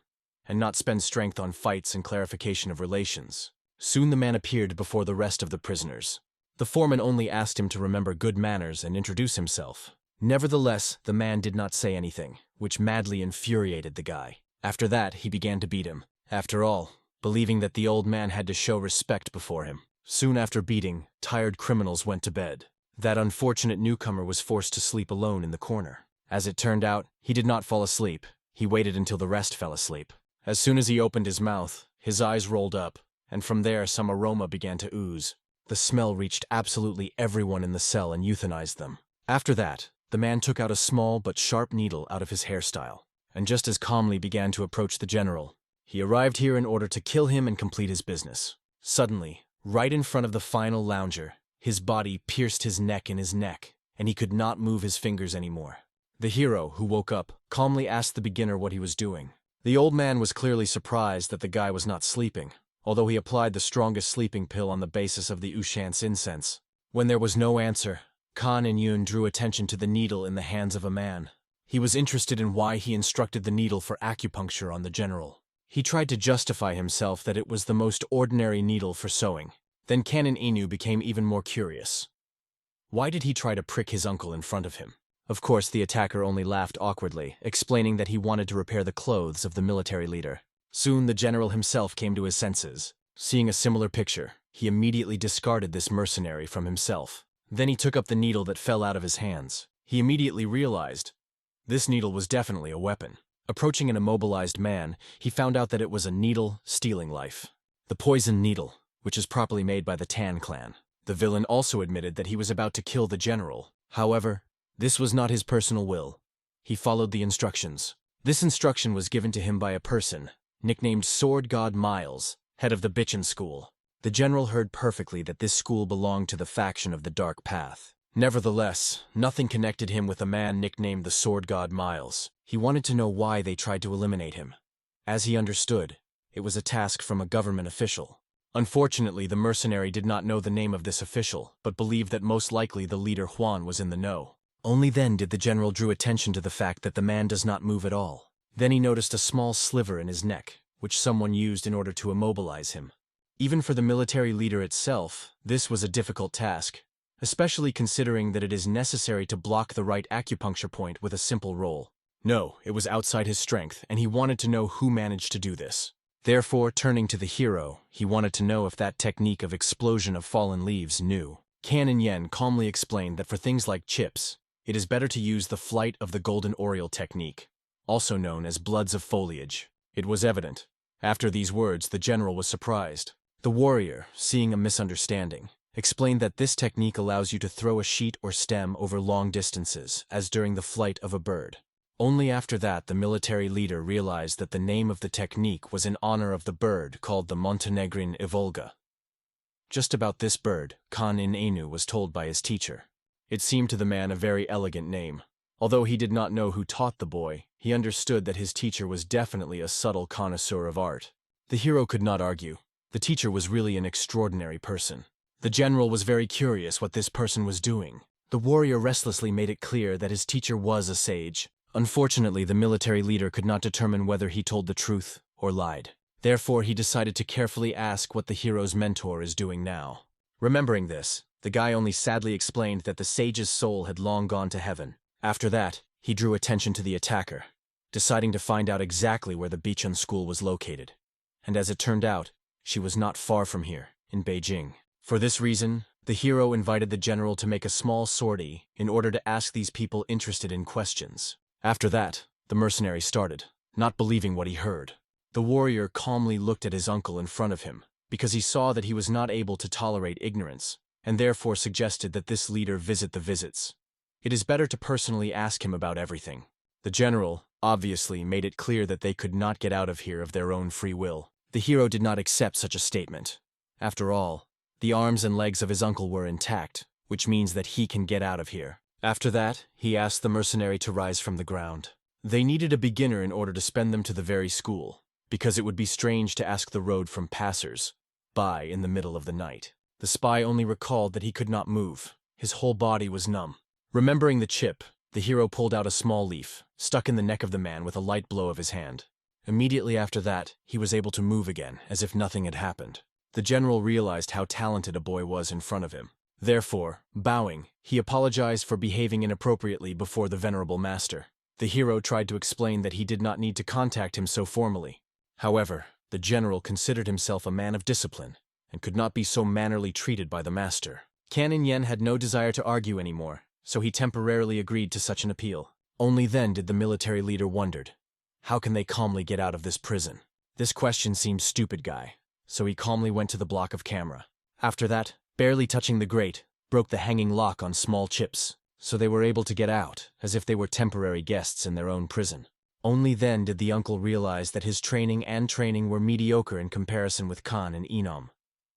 and not spend strength on fights and clarification of relations. Soon the man appeared before the rest of the prisoners. The foreman only asked him to remember good manners and introduce himself. Nevertheless, the man did not say anything, which madly infuriated the guy. After that, he began to beat him. After all, believing that the old man had to show respect before him. Soon after beating, tired criminals went to bed. That unfortunate newcomer was forced to sleep alone in the corner. As it turned out, he did not fall asleep. He waited until the rest fell asleep. As soon as he opened his mouth, his eyes rolled up, and from there some aroma began to ooze. The smell reached absolutely everyone in the cell and euthanized them. After that, the man took out a small but sharp needle out of his hairstyle, and just as calmly began to approach the general. He arrived here in order to kill him and complete his business. Suddenly, right in front of the final lounger, his body pierced his neck in his neck, and he could not move his fingers anymore. The hero, who woke up, calmly asked the beginner what he was doing. The old man was clearly surprised that the guy was not sleeping, although he applied the strongest sleeping pill on the basis of the Ushant's incense. When there was no answer, Kan and Yun drew attention to the needle in the hands of a man. He was interested in why he instructed the needle for acupuncture on the general. He tried to justify himself that it was the most ordinary needle for sewing. Then Canon Inu became even more curious. Why did he try to prick his uncle in front of him? Of course, the attacker only laughed awkwardly, explaining that he wanted to repair the clothes of the military leader. Soon the general himself came to his senses. Seeing a similar picture, he immediately discarded this mercenary from himself. Then he took up the needle that fell out of his hands. He immediately realized this needle was definitely a weapon. Approaching an immobilized man, he found out that it was a needle stealing life. The poison needle, which is properly made by the Tang clan. The villain also admitted that he was about to kill the general. However, this was not his personal will. He followed the instructions. This instruction was given to him by a person, nicknamed Sword God Miles, head of the Bishan school. The general heard perfectly that this school belonged to the faction of the Dark Path. Nevertheless, nothing connected him with a man nicknamed the Sword God Miles. He wanted to know why they tried to eliminate him. As he understood, it was a task from a government official. Unfortunately, the mercenary did not know the name of this official, but believed that most likely the leader Huan was in the know. Only then did the general drew attention to the fact that the man does not move at all. Then he noticed a small sliver in his neck, which someone used in order to immobilize him. Even for the military leader itself, this was a difficult task, especially considering that it is necessary to block the right acupuncture point with a simple roll. No, it was outside his strength, and he wanted to know who managed to do this. Therefore, turning to the hero, he wanted to know if that technique of explosion of fallen leaves knew. Canon Yen calmly explained that for things like chips, it is better to use the flight of the golden oriole technique, also known as bloods of foliage. It was evident. After these words, the general was surprised. The warrior, seeing a misunderstanding, explained that this technique allows you to throw a sheet or stem over long distances, as during the flight of a bird. Only after that the military leader realized that the name of the technique was in honor of the bird called the Montenegrin Ivolga. Just about this bird, Canon Inu was told by his teacher. It seemed to the man a very elegant name. Although he did not know who taught the boy, he understood that his teacher was definitely a subtle connoisseur of art. The hero could not argue. The teacher was really an extraordinary person. The general was very curious what this person was doing. The warrior restlessly made it clear that his teacher was a sage. Unfortunately, the military leader could not determine whether he told the truth or lied. Therefore, he decided to carefully ask what the hero's mentor is doing now. Remembering this, the guy only sadly explained that the sage's soul had long gone to heaven. After that, he drew attention to the attacker, deciding to find out exactly where the Bishan school was located. And as it turned out, she was not far from here, in Beijing. For this reason, the hero invited the general to make a small sortie in order to ask these people interested in questions. After that, the mercenary started, not believing what he heard. The warrior calmly looked at his uncle in front of him, because he saw that he was not able to tolerate ignorance, and therefore suggested that this leader visit the visits. It is better to personally ask him about everything. The general, obviously, made it clear that they could not get out of here of their own free will. The hero did not accept such a statement. After all, the arms and legs of his uncle were intact, which means that he can get out of here. After that, he asked the mercenary to rise from the ground. They needed a beginner in order to spend them to the very school, because it would be strange to ask the road from passers-by in the middle of the night. The spy only recalled that he could not move. His whole body was numb. Remembering the chip, the hero pulled out a small leaf, stuck in the neck of the man with a light blow of his hand. Immediately after that, he was able to move again, as if nothing had happened. The general realized how talented a boy was in front of him. Therefore, bowing, he apologized for behaving inappropriately before the venerable master. The hero tried to explain that he did not need to contact him so formally. However, the general considered himself a man of discipline, and could not be so mannerly treated by the master. Canon Yen had no desire to argue anymore, so he temporarily agreed to such an appeal. Only then did the military leader wondered, how can they calmly get out of this prison? This question seemed stupid, guy, so he calmly went to the block of camera. After that, barely touching the grate, broke the hanging lock on small chips, so they were able to get out, as if they were temporary guests in their own prison. Only then did the uncle realize that his training were mediocre in comparison with Khan and Inom.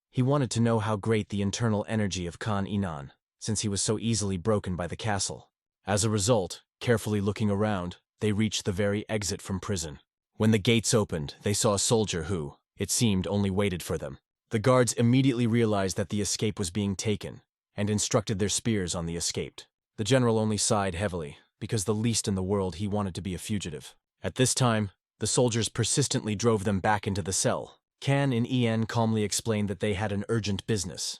He wanted to know how great the internal energy of Khan Inan, since he was so easily broken by the castle. As a result, carefully looking around, they reached the very exit from prison. When the gates opened, they saw a soldier who, it seemed, only waited for them. The guards immediately realized that the escape was being taken, and instructed their spears on the escaped. The general only sighed heavily, because the least in the world he wanted to be a fugitive. At this time, the soldiers persistently drove them back into the cell, Kan and En calmly explained that they had an urgent business.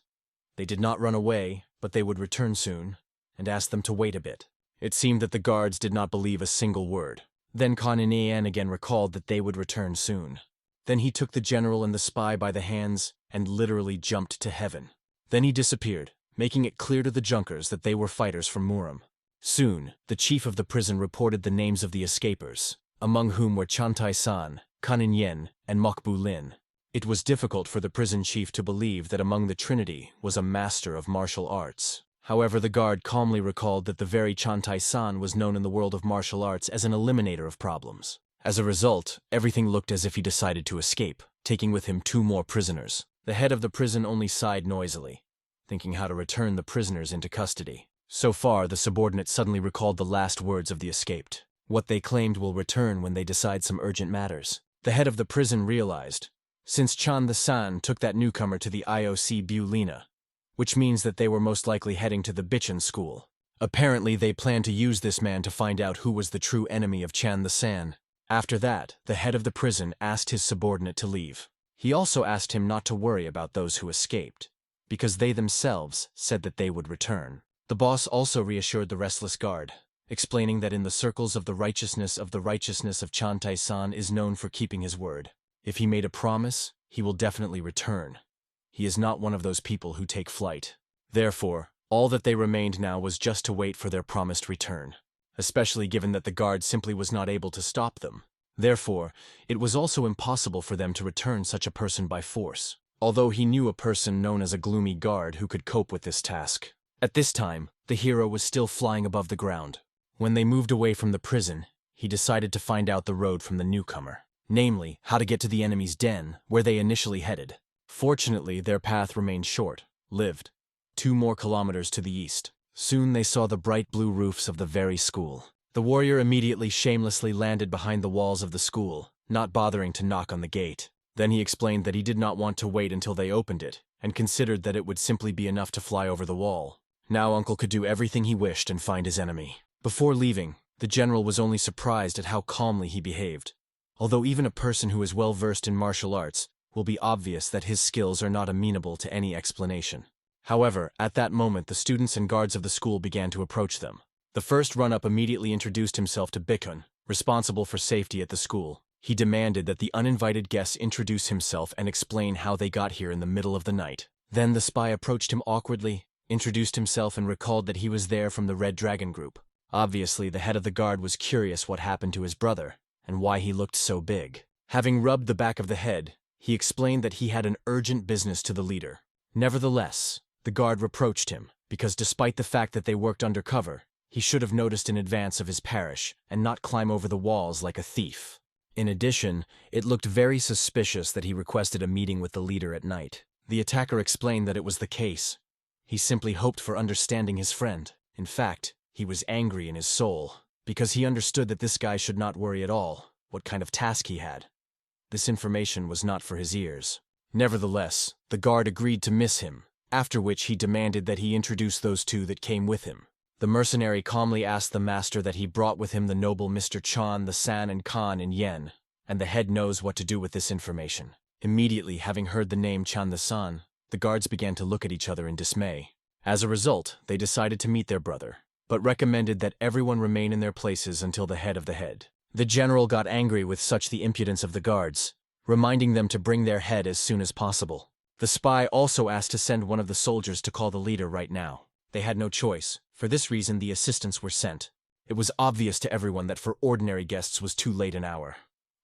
They did not run away, but they would return soon, and asked them to wait a bit. It seemed that the guards did not believe a single word. Then Kan and En again recalled that they would return soon. Then he took the general and the spy by the hands and literally jumped to heaven. Then he disappeared, making it clear to the Junkers that they were fighters from Murim. Soon, the chief of the prison reported the names of the escapers, among whom were Chantai-san, Kanin Yen, and Mokbu Lin. It was difficult for the prison chief to believe that among the Trinity was a master of martial arts. However, the guard calmly recalled that the very Chantai-san was known in the world of martial arts as an eliminator of problems. As a result, everything looked as if he decided to escape, taking with him 2 more prisoners. The head of the prison only sighed noisily, thinking how to return the prisoners into custody. So far, the subordinate suddenly recalled the last words of the escaped. What they claimed will return when they decide some urgent matters. The head of the prison realized, since Chan the San took that newcomer to the IOC Bulina, which means that they were most likely heading to the Bishan school. Apparently, they planned to use this man to find out who was the true enemy of Chan the San. After that, the head of the prison asked his subordinate to leave. He also asked him not to worry about those who escaped, because they themselves said that they would return. The boss also reassured the restless guard, explaining that in the circles of the righteousness of Chantai-san is known for keeping his word. If he made a promise, he will definitely return. He is not one of those people who take flight. Therefore, all that they remained now was just to wait for their promised return, especially given that the guard simply was not able to stop them. Therefore, it was also impossible for them to return such a person by force, although he knew a person known as a gloomy guard who could cope with this task. At this time, the hero was still flying above the ground. When they moved away from the prison, he decided to find out the road from the newcomer, namely, how to get to the enemy's den, where they initially headed. Fortunately, their path remained short-lived. 2 more kilometers to the east. Soon they saw the bright blue roofs of the very school. The warrior immediately shamelessly landed behind the walls of the school, not bothering to knock on the gate. Then he explained that he did not want to wait until they opened it, and considered that it would simply be enough to fly over the wall. Now Uncle could do everything he wished and find his enemy. Before leaving, the general was only surprised at how calmly he behaved. Although even a person who is well versed in martial arts will be obvious that his skills are not amenable to any explanation. However, at that moment the students and guards of the school began to approach them. The first run-up immediately introduced himself to Bishan, responsible for safety at the school. He demanded that the uninvited guests introduce himself and explain how they got here in the middle of the night. Then the spy approached him awkwardly, introduced himself and recalled that he was there from the Red Dragon group. Obviously, the head of the guard was curious what happened to his brother, and why he looked so big. Having rubbed the back of the head, he explained that he had an urgent business to the leader. Nevertheless, the guard reproached him, because despite the fact that they worked undercover, he should have noticed in advance of his parish and not climb over the walls like a thief. In addition, it looked very suspicious that he requested a meeting with the leader at night. The attacker explained that it was the case. He simply hoped for understanding his friend. In fact, he was angry in his soul, because he understood that this guy should not worry at all what kind of task he had. This information was not for his ears. Nevertheless, the guard agreed to miss him, after which he demanded that he introduce those 2 that came with him. The mercenary calmly asked the master that he brought with him the noble Mr. Chan, the San and Khan and Yen, and the head knows what to do with this information. Immediately, having heard the name Chan the San, the guards began to look at each other in dismay. As a result, they decided to meet their brother, but recommended that everyone remain in their places until the head of the head. The general got angry with such the impudence of the guards, reminding them to bring their head as soon as possible. The spy also asked to send one of the soldiers to call the leader right now. They had no choice. For this reason, the assistants were sent. It was obvious to everyone that for ordinary guests was too late an hour.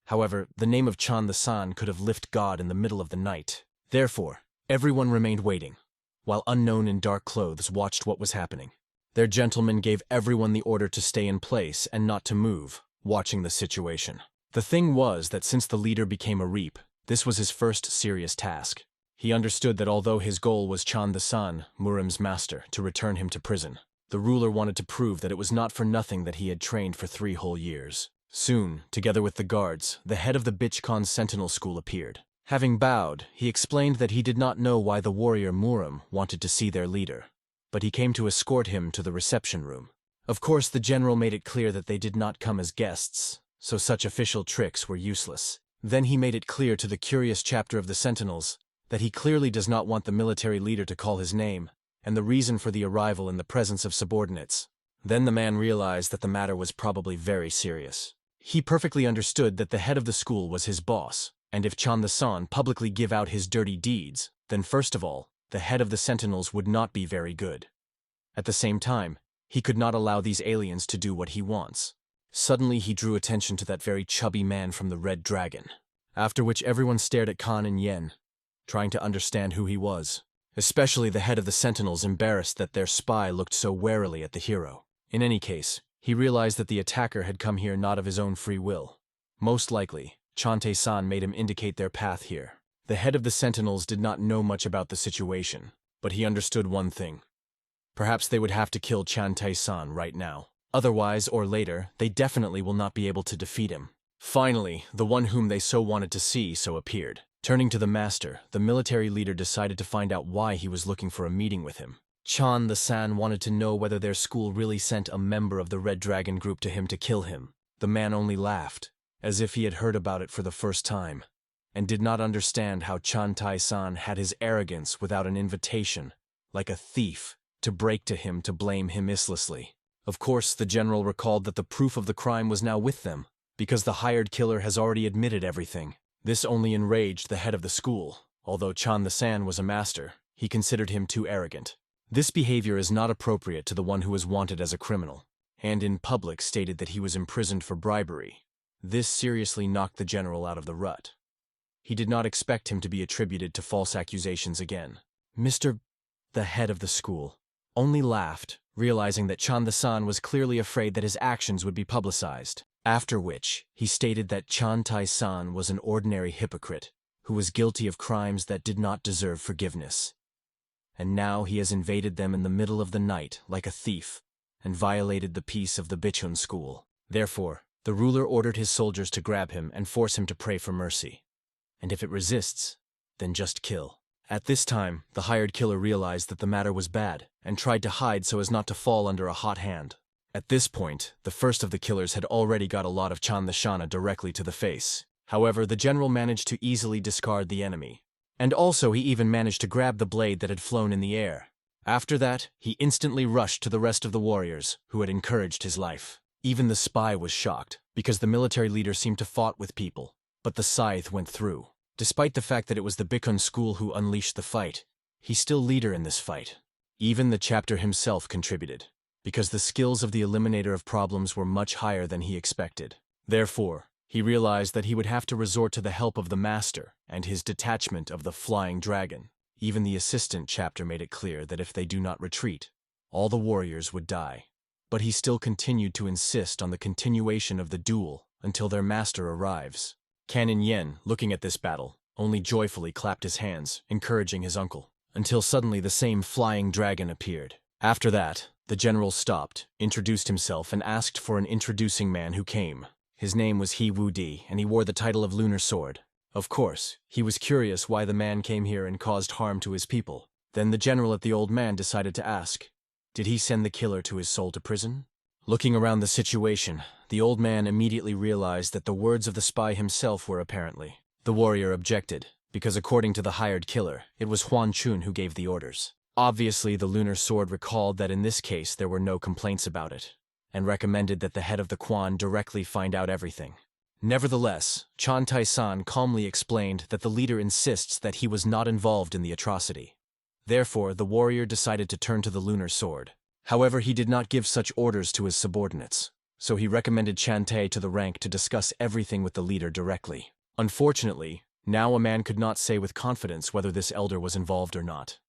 However, the name of Chan the San could have lifted God in the middle of the night. Therefore, everyone remained waiting, while unknown in dark clothes watched what was happening. Their gentleman gave everyone the order to stay in place and not to move, watching the situation. The thing was that since the leader became a reap, this was his first serious task. He understood that although his goal was Chan the San, Murim's master, to return him to prison, the ruler wanted to prove that it was not for nothing that he had trained for 3 whole years. Soon, together with the guards, the head of the Bichkon Sentinel School appeared. Having bowed, he explained that he did not know why the warrior Murim wanted to see their leader, but he came to escort him to the reception room. Of course, the general made it clear that they did not come as guests, so such official tricks were useless. Then he made it clear to the curious chapter of the Sentinels that he clearly does not want the military leader to call his name, and the reason for the arrival in the presence of subordinates. Then the man realized that the matter was probably very serious. He perfectly understood that the head of the school was his boss, and if Chan the San publicly give out his dirty deeds, then first of all, the head of the Sentinels would not be very good. At the same time, he could not allow these aliens to do what he wants. Suddenly he drew attention to that very chubby man from the Red Dragon, after which everyone stared at Kan and Yen, trying to understand who he was. Especially the head of the Sentinels, embarrassed that their spy looked so warily at the hero. In any case, he realized that the attacker had come here not of his own free will. Most likely, Chante-san made him indicate their path here. The head of the Sentinels did not know much about the situation, but he understood one thing. Perhaps they would have to kill Chante-san right now. Otherwise, or later, they definitely will not be able to defeat him. Finally, the one whom they so wanted to see appeared. Turning to the master, the military leader decided to find out why he was looking for a meeting with him. Chan the San wanted to know whether their school really sent a member of the Red Dragon group to him to kill him. The man only laughed, as if he had heard about it for the first time, and did not understand how Chan Tai-san had his arrogance without an invitation, like a thief, to break to him to blame him istlessly. Of course, the general recalled that the proof of the crime was now with them, because the hired killer has already admitted everything. This only enraged the head of the school. Although Chan the San was a master, he considered him too arrogant. This behavior is not appropriate to the one who was wanted as a criminal, and in public stated that he was imprisoned for bribery. This seriously knocked the general out of the rut. He did not expect him to be attributed to false accusations again. The head of the school, only laughed, realizing that Chan the San was clearly afraid that his actions would be publicized. After which, he stated that Chan Tai-san was an ordinary hypocrite who was guilty of crimes that did not deserve forgiveness. And now he has invaded them in the middle of the night like a thief and violated the peace of the Bichun school. Therefore, the ruler ordered his soldiers to grab him and force him to pray for mercy. And if it resists, then just kill. At this time, the hired killer realized that the matter was bad and tried to hide so as not to fall under a hot hand. At this point, the first of the killers had already got a lot of Chan the Shana directly to the face. However, the general managed to easily discard the enemy. And also he even managed to grab the blade that had flown in the air. After that, he instantly rushed to the rest of the warriors, who had encouraged his life. Even the spy was shocked, because the military leader seemed to fought with people, but the scythe went through. Despite the fact that it was the Bikun school who unleashed the fight, he's still leader in this fight. Even the chapter himself contributed, because the skills of the eliminator of problems were much higher than he expected. Therefore, he realized that he would have to resort to the help of the master and his detachment of the Flying Dragon. Even the assistant chapter made it clear that if they do not retreat, all the warriors would die. But he still continued to insist on the continuation of the duel until their master arrives. Canon Yen, looking at this battle, only joyfully clapped his hands, encouraging his uncle, until suddenly the same Flying Dragon appeared. After that, the general stopped, introduced himself, and asked for an introducing man who came. His name was He Wu-Di, and he wore the title of Lunar Sword. Of course, he was curious why the man came here and caused harm to his people. Then the general at the old man decided to ask, did he send the killer to his soul to prison? Looking around the situation, the old man immediately realized that the words of the spy himself were apparently. The warrior objected, because according to the hired killer, it was Huan Chun who gave the orders. Obviously, the Lunar Sword recalled that in this case there were no complaints about it, and recommended that the head of the Quan directly find out everything. Nevertheless, Chan Tai-san calmly explained that the leader insists that he was not involved in the atrocity. Therefore, the warrior decided to turn to the Lunar Sword. However, he did not give such orders to his subordinates, so he recommended Chan Tai to the rank to discuss everything with the leader directly. Unfortunately, now a man could not say with confidence whether this elder was involved or not.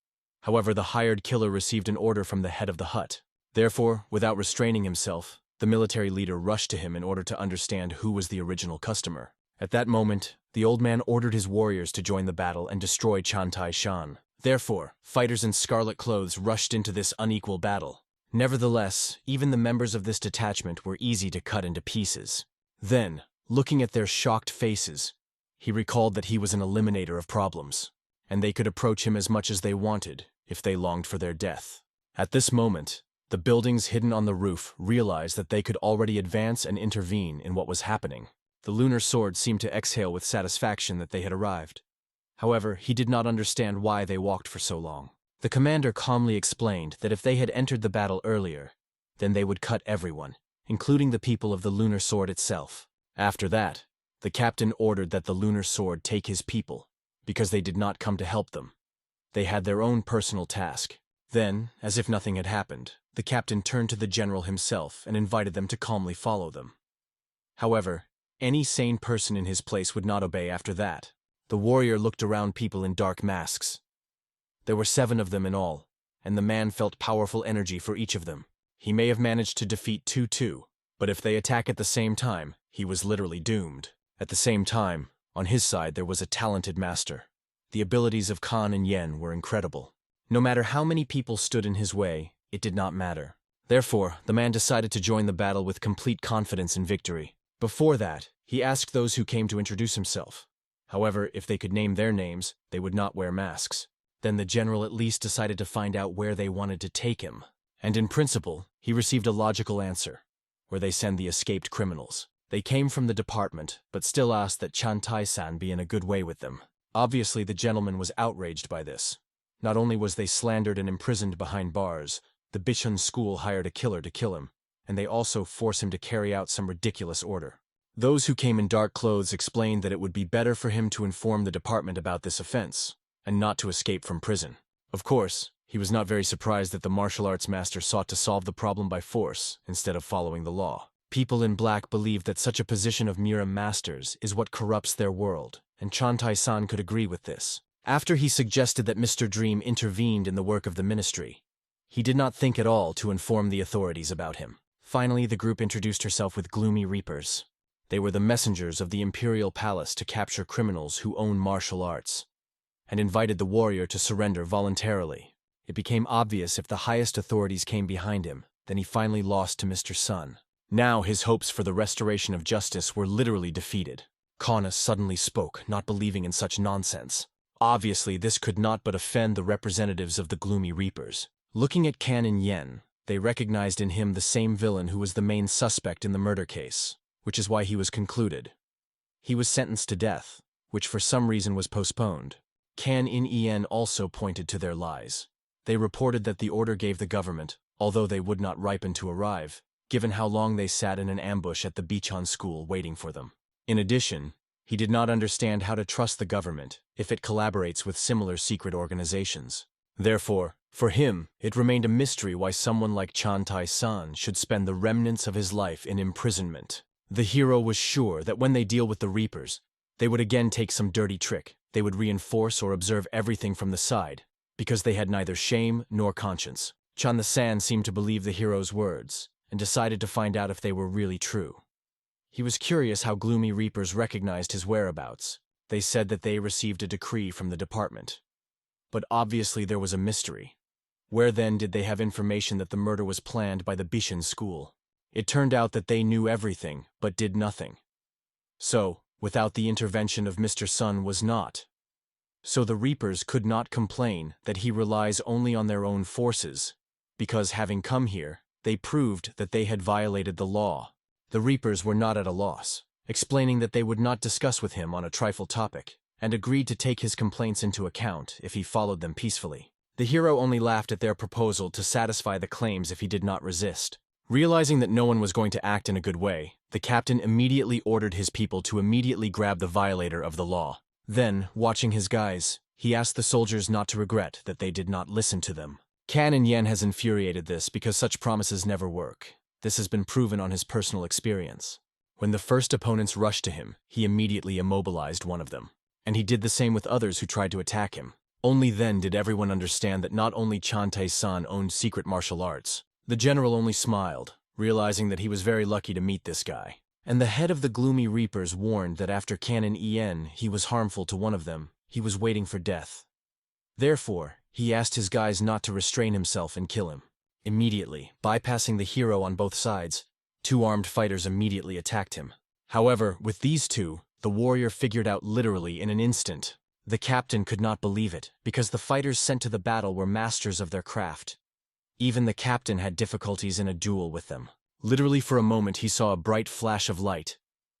However, the hired killer received an order from the head of the hut. Therefore, without restraining himself, the military leader rushed to him in order to understand who was the original customer. At that moment, the old man ordered his warriors to join the battle and destroy Chan Tai-shan. Therefore, fighters in scarlet clothes rushed into this unequal battle. Nevertheless, even the members of this detachment were easy to cut into pieces. Then, looking at their shocked faces, he recalled that he was an eliminator of problems, and they could approach him as much as they wanted if they longed for their death. At this moment, the buildings hidden on the roof realized that they could already advance and intervene in what was happening. The lunar sword seemed to exhale with satisfaction that they had arrived. However, he did not understand why they walked for so long. The commander calmly explained that if they had entered the battle earlier, then they would cut everyone, including the people of the lunar sword itself. After that, the captain ordered that the lunar sword take his people, because they did not come to help them. They had their own personal task. Then, as if nothing had happened, the captain turned to the general himself and invited them to calmly follow them. However, any sane person in his place would not obey after that. The warrior looked around people in dark masks. There were 7 of them in all, and the man felt powerful energy for each of them. He may have managed to defeat 2, but if they attack at the same time, he was literally doomed. At the same time, on his side there was a talented master. The abilities of Kan and Yen were incredible. No matter how many people stood in his way, it did not matter. Therefore, the man decided to join the battle with complete confidence in victory. Before that, he asked those who came to introduce himself. However, if they could name their names, they would not wear masks. Then the general at least decided to find out where they wanted to take him. And in principle, he received a logical answer, where they send the escaped criminals. They came from the department, but still asked that Chantai-san be in a good way with them. Obviously, the gentleman was outraged by this. Not only was they slandered and imprisoned behind bars, the Bishan school hired a killer to kill him, and they also forced him to carry out some ridiculous order. Those who came in dark clothes explained that it would be better for him to inform the department about this offense, and not to escape from prison. Of course, he was not very surprised that the martial arts master sought to solve the problem by force instead of following the law. People in black believed that such a position of Mira masters is what corrupts their world, and Chantai-san could agree with this. After he suggested that Mr. Dream intervened in the work of the ministry, he did not think at all to inform the authorities about him. Finally, the group introduced herself with gloomy reapers. They were the messengers of the imperial palace to capture criminals who own martial arts, and invited the warrior to surrender voluntarily. It became obvious if the highest authorities came behind him, then he finally lost to Mr. Sun. Now his hopes for the restoration of justice were literally defeated. Kana suddenly spoke, not believing in such nonsense. Obviously, this could not but offend the representatives of the gloomy reapers. Looking at Kan and Yen, they recognized in him the same villain who was the main suspect in the murder case, which is why he was concluded. He was sentenced to death, which for some reason was postponed. Kan and Yen also pointed to their lies. They reported that the order gave the government, although they would not ripen to arrive, given how long they sat in an ambush at the Bishan school waiting for them. In addition, he did not understand how to trust the government if it collaborates with similar secret organizations. Therefore, for him, it remained a mystery why someone like Chantai-san should spend the remnants of his life in imprisonment. The hero was sure that when they deal with the Reapers, they would again take some dirty trick. They would reinforce or observe everything from the side, because they had neither shame nor conscience. Chan-the-san seemed to believe the hero's words, and decided to find out if they were really true. He was curious how gloomy Reapers recognized his whereabouts. They said that they received a decree from the department. But obviously there was a mystery. Where then did they have information that the murder was planned by the Bishan school? It turned out that they knew everything, but did nothing. So, without the intervention of Mr. Sun was not. So the Reapers could not complain that he relies only on their own forces, because having come here, they proved that they had violated the law. The Reapers were not at a loss, explaining that they would not discuss with him on a trifle topic, and agreed to take his complaints into account if he followed them peacefully. The hero only laughed at their proposal to satisfy the claims if he did not resist. Realizing that no one was going to act in a good way, the captain immediately ordered his people to immediately grab the violator of the law. Then, watching his guys, he asked the soldiers not to regret that they did not listen to them. Kan and Yen has infuriated this because such promises never work. This has been proven on his personal experience. When the first opponents rushed to him, he immediately immobilized one of them. And he did the same with others who tried to attack him. Only then did everyone understand that not only Chantai-san owned secret martial arts. The general only smiled, realizing that he was very lucky to meet this guy. And the head of the gloomy Reapers warned that after Kan and Yen he was harmful to one of them, he was waiting for death. Therefore, he asked his guys not to restrain himself and kill him. Immediately, bypassing the hero on both sides, 2 armed fighters immediately attacked him. However, with these 2, the warrior figured out literally in an instant. The captain could not believe it, because the fighters sent to the battle were masters of their craft. Even the captain had difficulties in a duel with them. Literally for a moment he saw a bright flash of light,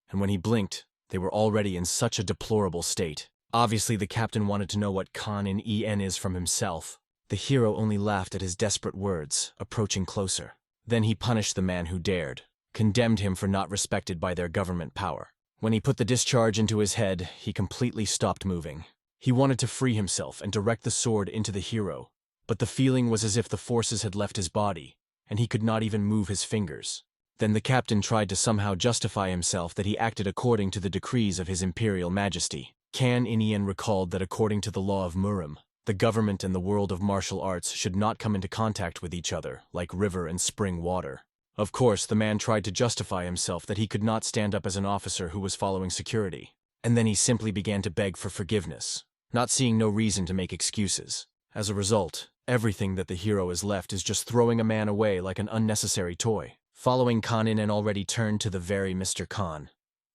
and when he blinked, they were already in such a deplorable state. Obviously, the captain wanted to know what Khan in En is from himself. The hero only laughed at his desperate words, approaching closer. Then he punished the man who dared, condemned him for not respected by their government power. When he put the discharge into his head, he completely stopped moving. He wanted to free himself and direct the sword into the hero, but the feeling was as if the forces had left his body, and he could not even move his fingers. Then the captain tried to somehow justify himself that he acted according to the decrees of His Imperial Majesty. Kan Inian recalled that according to the law of Murim, the government and the world of martial arts should not come into contact with each other, like river and spring water. Of course, the man tried to justify himself that he could not stand up as an officer who was following security. And then he simply began to beg for forgiveness, not seeing no reason to make excuses. As a result, everything that the hero is left is just throwing a man away like an unnecessary toy. Following Khan Inan already turned to the very Mr. Khan.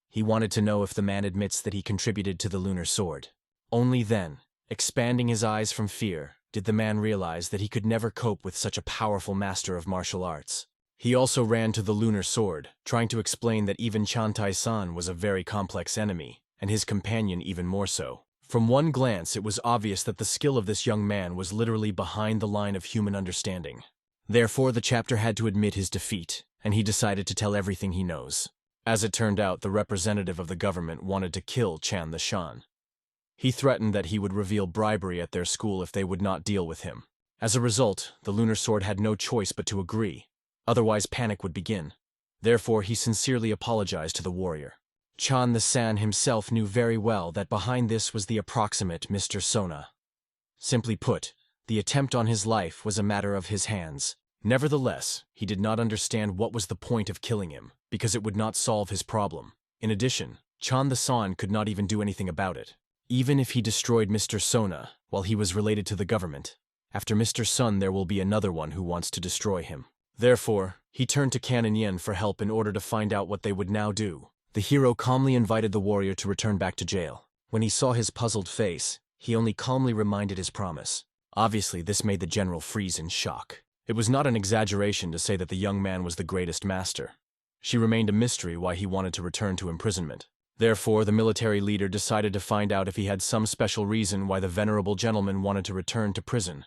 He wanted to know if the man admits that he contributed to the lunar sword. Only then, expanding his eyes from fear, did the man realize that he could never cope with such a powerful master of martial arts. He also ran to the lunar sword, trying to explain that even Chantai-san was a very complex enemy, and his companion even more so. From one glance, it was obvious that the skill of this young man was literally behind the line of human understanding. Therefore, the chapter had to admit his defeat, and he decided to tell everything he knows. As it turned out, the representative of the government wanted to kill Chan the Shan. He threatened that he would reveal bribery at their school if they would not deal with him. As a result, the lunar sword had no choice but to agree. Otherwise, panic would begin. Therefore, he sincerely apologized to the warrior. Chan the San himself knew very well that behind this was the approximate Mr. Sona. Simply put, the attempt on his life was a matter of his hands. Nevertheless, he did not understand what was the point of killing him, because it would not solve his problem. In addition, Chan the San could not even do anything about it. Even if he destroyed Mr. Sona while he was related to the government, after Mr. Sun there will be another one who wants to destroy him. Therefore, he turned to Canon Yen for help in order to find out what they would now do. The hero calmly invited the warrior to return back to jail. When he saw his puzzled face, he only calmly reminded his promise. Obviously, this made the general freeze in shock. It was not an exaggeration to say that the young man was the greatest master. She remained a mystery why he wanted to return to imprisonment. Therefore, the military leader decided to find out if he had some special reason why the venerable gentleman wanted to return to prison.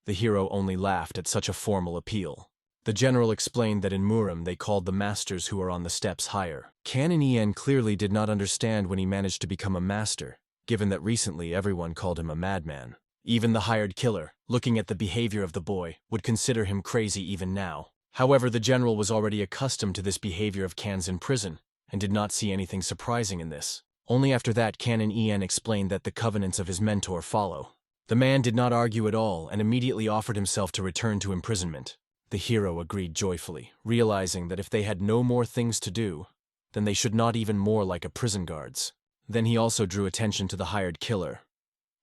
The hero only laughed at such a formal appeal. The general explained that in Murim they called the masters who are on the steps higher. Canon En clearly did not understand when he managed to become a master, given that recently everyone called him a madman. Even the hired killer, looking at the behavior of the boy, would consider him crazy even now. However, the general was already accustomed to this behavior of Can's in prison, and did not see anything surprising in this. Only after that Canon En explained that the covenants of his mentor follow. The man did not argue at all and immediately offered himself to return to imprisonment. The hero agreed joyfully, realizing that if they had no more things to do, then they should not even more like a prison guards. Then he also drew attention to the hired killer.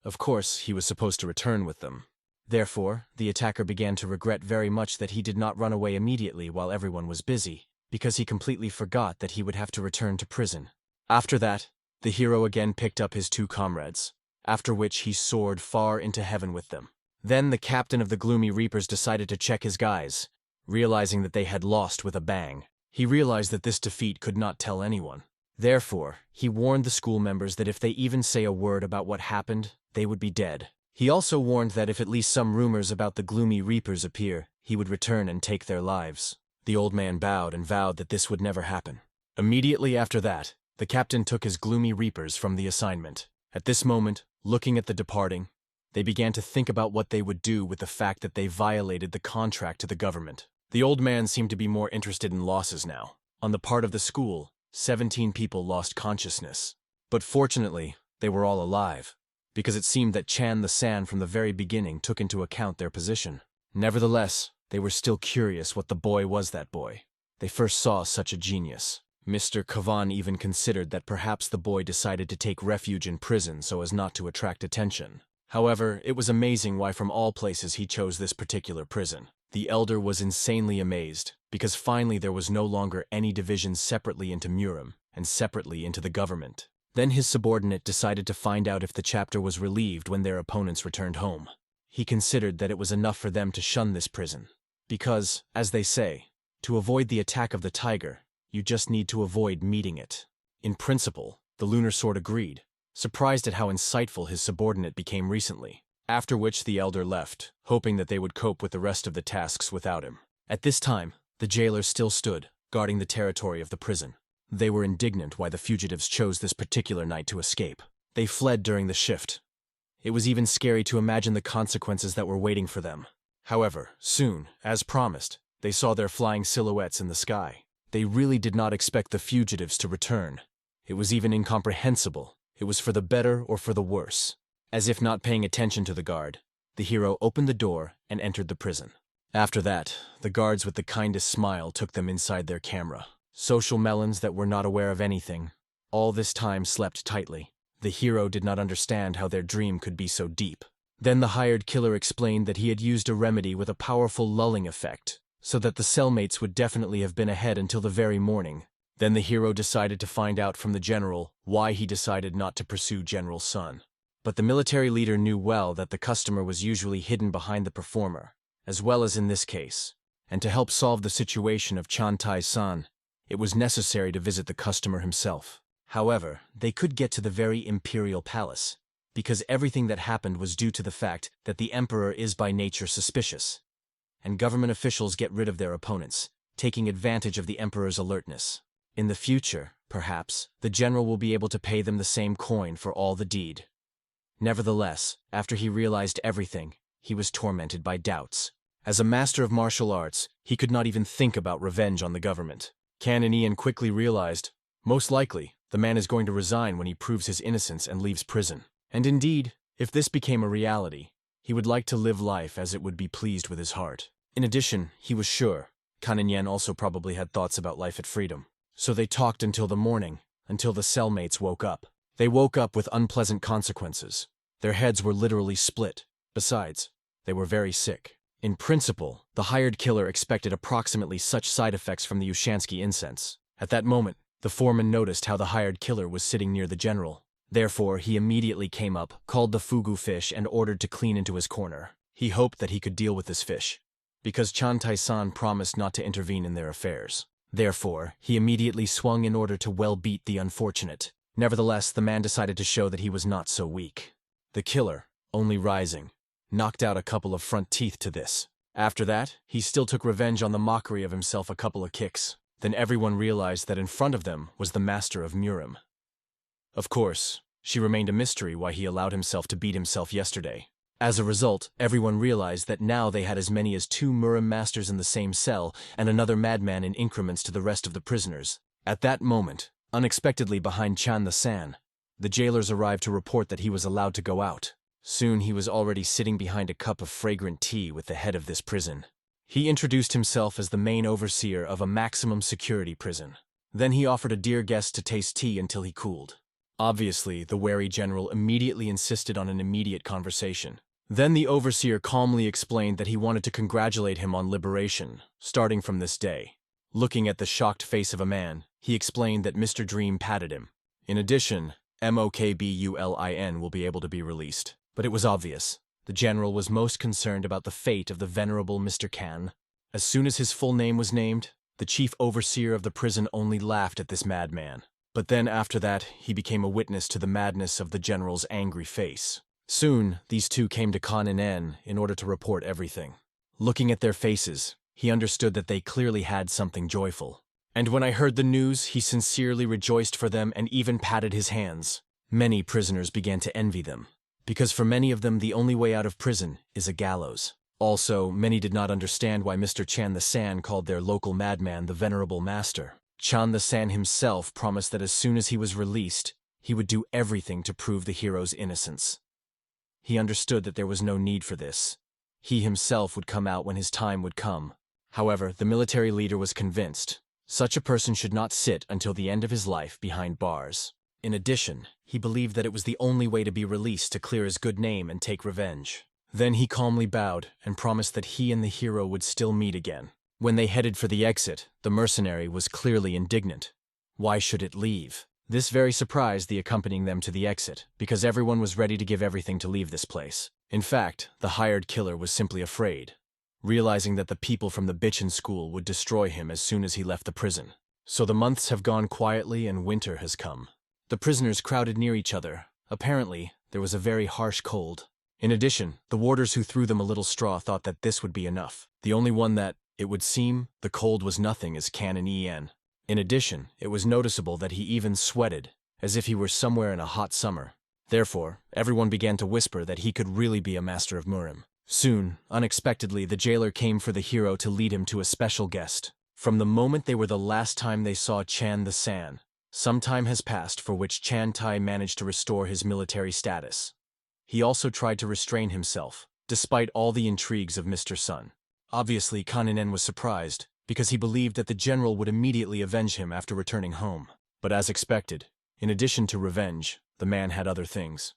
Of course, he was supposed to return with them. Therefore, the attacker began to regret very much that he did not run away immediately while everyone was busy, because he completely forgot that he would have to return to prison. After that, the hero again picked up his two comrades, after which he soared far into heaven with them. Then the captain of the Gloomy Reapers decided to check his guys, realizing that they had lost with a bang. He realized that this defeat could not tell anyone. Therefore, he warned the school members that if they even say a word about what happened, they would be dead. He also warned that if at least some rumors about the Gloomy Reapers appear, he would return and take their lives. The old man bowed and vowed that this would never happen. Immediately after that, the captain took his Gloomy Reapers from the assignment. At this moment, looking at the departing, they began to think about what they would do with the fact that they violated the contract to the government. The old man seemed to be more interested in losses now. On the part of the school, 17 people lost consciousness. But fortunately, they were all alive, because it seemed that Chan the San from the very beginning took into account their position. Nevertheless, they were still curious what the boy was that boy. They first saw such a genius. Mr. Kavan even considered that perhaps the boy decided to take refuge in prison so as not to attract attention. However, it was amazing why from all places he chose this particular prison. The elder was insanely amazed, because finally there was no longer any division separately into Murim and separately into the government. Then his subordinate decided to find out if the chapter was relieved when their opponents returned home. He considered that it was enough for them to shun this prison. Because, as they say, to avoid the attack of the tiger, you just need to avoid meeting it. In principle, the lunar sword agreed, surprised at how insightful his subordinate became recently, after which the elder left, hoping that they would cope with the rest of the tasks without him. At this time, the jailers still stood, guarding the territory of the prison. They were indignant why the fugitives chose this particular night to escape. They fled during the shift. It was even scary to imagine the consequences that were waiting for them. However, soon, as promised, they saw their flying silhouettes in the sky. They really did not expect the fugitives to return. It was even incomprehensible. It was for the better or for the worse. As if not paying attention to the guard, the hero opened the door and entered the prison. After that, the guards with the kindest smile took them inside their camera. Social melons that were not aware of anything, all this time slept tightly. The hero did not understand how their dream could be so deep. Then the hired killer explained that he had used a remedy with a powerful lulling effect, so that the cellmates would definitely have been ahead until the very morning. Then the hero decided to find out from the general why he decided not to pursue General Sun. But the military leader knew well that the customer was usually hidden behind the performer, as well as in this case. And to help solve the situation of Chantai-san, it was necessary to visit the customer himself. However, they could get to the very imperial palace, because everything that happened was due to the fact that the emperor is by nature suspicious, and government officials get rid of their opponents, taking advantage of the emperor's alertness. In the future, perhaps, the general will be able to pay them the same coin for all the deed. Nevertheless, after he realized everything, he was tormented by doubts. As a master of martial arts, he could not even think about revenge on the government. Canon Ian quickly realized, most likely, the man is going to resign when he proves his innocence and leaves prison. And indeed, if this became a reality, he would like to live life as it would be pleased with his heart. In addition, he was sure, Canon Yen also probably had thoughts about life at freedom. So they talked until the morning, until the cellmates woke up. They woke up with unpleasant consequences. Their heads were literally split. Besides, they were very sick. In principle, the hired killer expected approximately such side effects from the Ushansky incense. At that moment, the foreman noticed how the hired killer was sitting near the general. Therefore, he immediately came up, called the fugu fish and ordered to clean into his corner. He hoped that he could deal with this fish, because Chantai-san promised not to intervene in their affairs. Therefore, he immediately swung in order to well beat the unfortunate. Nevertheless, the man decided to show that he was not so weak. The killer, only rising, knocked out a couple of front teeth to this. After that, he still took revenge on the mockery of himself a couple of kicks. Then everyone realized that in front of them was the master of Murim. Of course, she remained a mystery why he allowed himself to beat himself yesterday. As a result, everyone realized that now they had as many as 2 Murim masters in the same cell and another madman in increments to the rest of the prisoners. At that moment, unexpectedly behind Chan the San, the jailers arrived to report that he was allowed to go out. Soon he was already sitting behind a cup of fragrant tea with the head of this prison. He introduced himself as the main overseer of a maximum security prison. Then he offered a dear guest to taste tea until he cooled. Obviously, the wary general immediately insisted on an immediate conversation. Then the overseer calmly explained that he wanted to congratulate him on liberation, starting from this day. Looking at the shocked face of a man, he explained that Mr. Dream patted him. In addition, MOKBULIN will be able to be released. But it was obvious. The general was most concerned about the fate of the venerable Mr. Kan. As soon as his full name was named, the chief overseer of the prison only laughed at this madman. But then after that, he became a witness to the madness of the general's angry face. Soon, these two came to Kanen in order to report everything. Looking at their faces, he understood that they clearly had something joyful. And when I heard the news, he sincerely rejoiced for them and even patted his hands. Many prisoners began to envy them, because for many of them the only way out of prison is a gallows. Also, many did not understand why Mr. Chan the San called their local madman the Venerable Master. Chan the San himself promised that as soon as he was released, he would do everything to prove the hero's innocence. He understood that there was no need for this. He himself would come out when his time would come. However, the military leader was convinced such a person should not sit until the end of his life behind bars. In addition, he believed that it was the only way to be released to clear his good name and take revenge. Then he calmly bowed and promised that he and the hero would still meet again. When they headed for the exit, the mercenary was clearly indignant. Why should it leave? This very surprised the accompanying them to the exit, because everyone was ready to give everything to leave this place. In fact, the hired killer was simply afraid, realizing that the people from the Bishan school would destroy him as soon as he left the prison. So the months have gone quietly and winter has come. The prisoners crowded near each other. Apparently, there was a very harsh cold. In addition, the warders who threw them a little straw thought that this would be enough. The only one that, it would seem, the cold was nothing is Canon En. In addition, it was noticeable that he even sweated, as if he were somewhere in a hot summer. Therefore, everyone began to whisper that he could really be a master of Murim. Soon, unexpectedly, the jailer came for the hero to lead him to a special guest. From the moment they were the last time they saw Chan the San, some time has passed for which Chan Tai managed to restore his military status. He also tried to restrain himself, despite all the intrigues of Mr. Sun. Obviously, Kaninen was surprised, because he believed that the general would immediately avenge him after returning home. But as expected, in addition to revenge, the man had other things.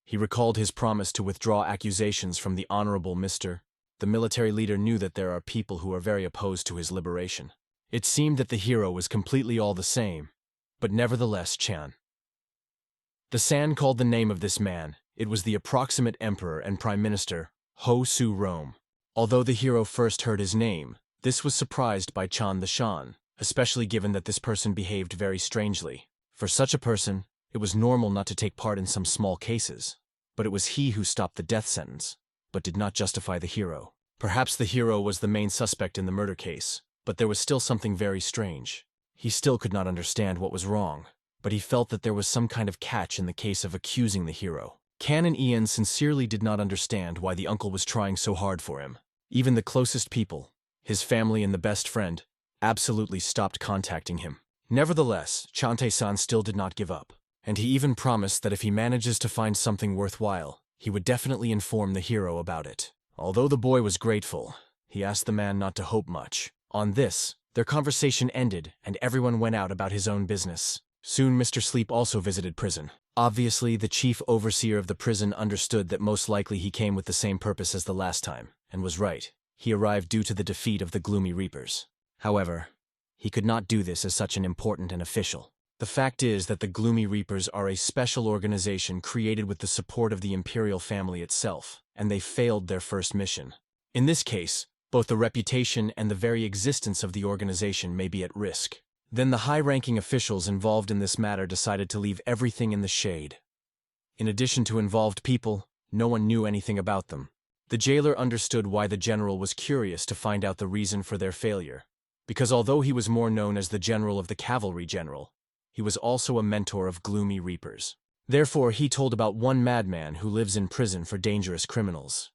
He recalled his promise to withdraw accusations from the Honorable Mr. The military leader knew that there are people who are very opposed to his liberation. It seemed that the hero was completely all the same, but nevertheless Chan. The San called the name of this man. It was the approximate emperor and prime minister, Ho Su Rome. Although the hero first heard his name, this was surprised by Chan the Shan, especially given that this person behaved very strangely. For such a person, it was normal not to take part in some small cases, but it was he who stopped the death sentence, but did not justify the hero. Perhaps the hero was the main suspect in the murder case, but there was still something very strange. He still could not understand what was wrong, but he felt that there was some kind of catch in the case of accusing the hero. Canon Ian sincerely did not understand why the uncle was trying so hard for him. Even the closest people, his family and the best friend, absolutely stopped contacting him. Nevertheless, Chante-san still did not give up, and he even promised that if he manages to find something worthwhile, he would definitely inform the hero about it. Although the boy was grateful, he asked the man not to hope much. On this, their conversation ended and everyone went out about his own business. Soon Mr. Sleep also visited prison. Obviously, the chief overseer of the prison understood that most likely he came with the same purpose as the last time, and was right. He arrived due to the defeat of the Gloomy Reapers. However, he could not do this as such an important and official. The fact is that the Gloomy Reapers are a special organization created with the support of the imperial family itself, and they failed their first mission. In this case, both the reputation and the very existence of the organization may be at risk. Then the high-ranking officials involved in this matter decided to leave everything in the shade. In addition to involved people, no one knew anything about them. The jailer understood why the general was curious to find out the reason for their failure, because although he was more known as the general of the cavalry general, he was also a mentor of Gloomy Reapers. Therefore, he told about one madman who lives in prison for dangerous criminals.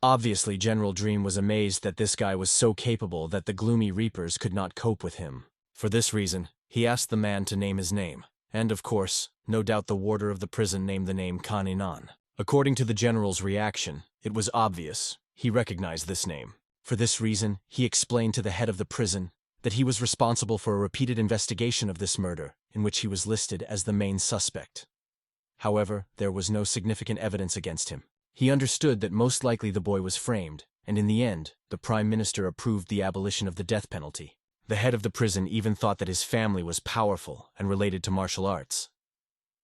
Obviously, General Dream was amazed that this guy was so capable that the Gloomy Reapers could not cope with him. For this reason, he asked the man to name his name, and of course, no doubt the warder of the prison named the name Kaninan. According to the general's reaction, it was obvious. He recognized this name. For this reason, he explained to the head of the prison that he was responsible for a repeated investigation of this murder, in which he was listed as the main suspect. However, there was no significant evidence against him. He understood that most likely the boy was framed, and in the end, the Prime Minister approved the abolition of the death penalty. The head of the prison even thought that his family was powerful and related to martial arts.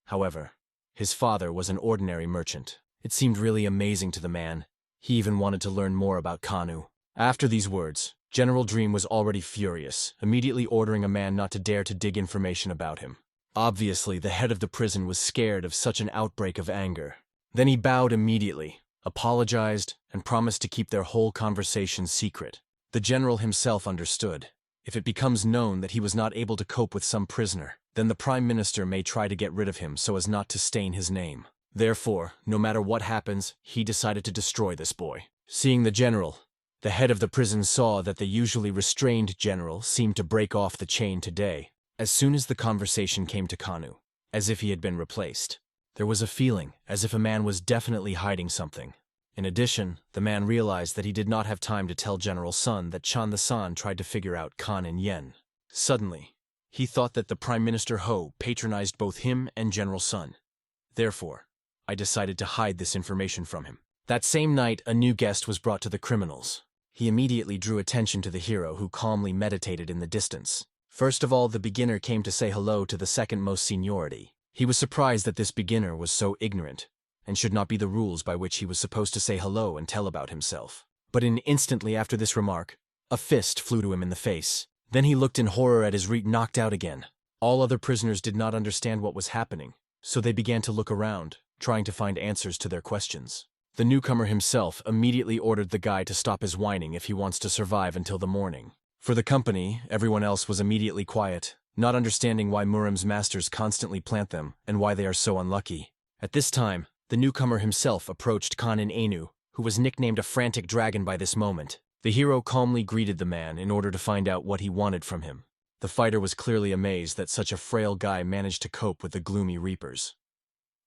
However, his father was an ordinary merchant. It seemed really amazing to the man. He even wanted to learn more about Kanu. After these words, General Dream was already furious, immediately ordering a man not to dare to dig information about him. Obviously, the head of the prison was scared of such an outbreak of anger. Then he bowed immediately, apologized, and promised to keep their whole conversation secret. The general himself understood. If it becomes known that he was not able to cope with some prisoner, then the Prime Minister may try to get rid of him so as not to stain his name. Therefore, no matter what happens, he decided to destroy this boy. Seeing the general, the head of the prison saw that the usually restrained general seemed to break off the chain today. As soon as the conversation came to Kanu, as if he had been replaced, there was a feeling as if a man was definitely hiding something. In addition, the man realized that he did not have time to tell General Sun that Chan the San tried to figure out Kan and Yen. Suddenly, he thought that the Prime Minister Ho patronized both him and General Sun. Therefore, I decided to hide this information from him. That same night, a new guest was brought to the criminals. He immediately drew attention to the hero who calmly meditated in the distance. First of all, the beginner came to say hello to the second most seniority. He was surprised that this beginner was so ignorant, and should not be the rules by which he was supposed to say hello and tell about himself. But instantly after this remark, a fist flew to him in the face. Then he looked in horror at his knocked out again. All other prisoners did not understand what was happening, so they began to look around, trying to find answers to their questions. The newcomer himself immediately ordered the guy to stop his whining if he wants to survive until the morning. For the company, everyone else was immediately quiet, not understanding why Murim's masters constantly plant them and why they are so unlucky. At this time, the newcomer himself approached Kanin Anu, who was nicknamed a frantic dragon by this moment. The hero calmly greeted the man in order to find out what he wanted from him. The fighter was clearly amazed that such a frail guy managed to cope with the gloomy reapers.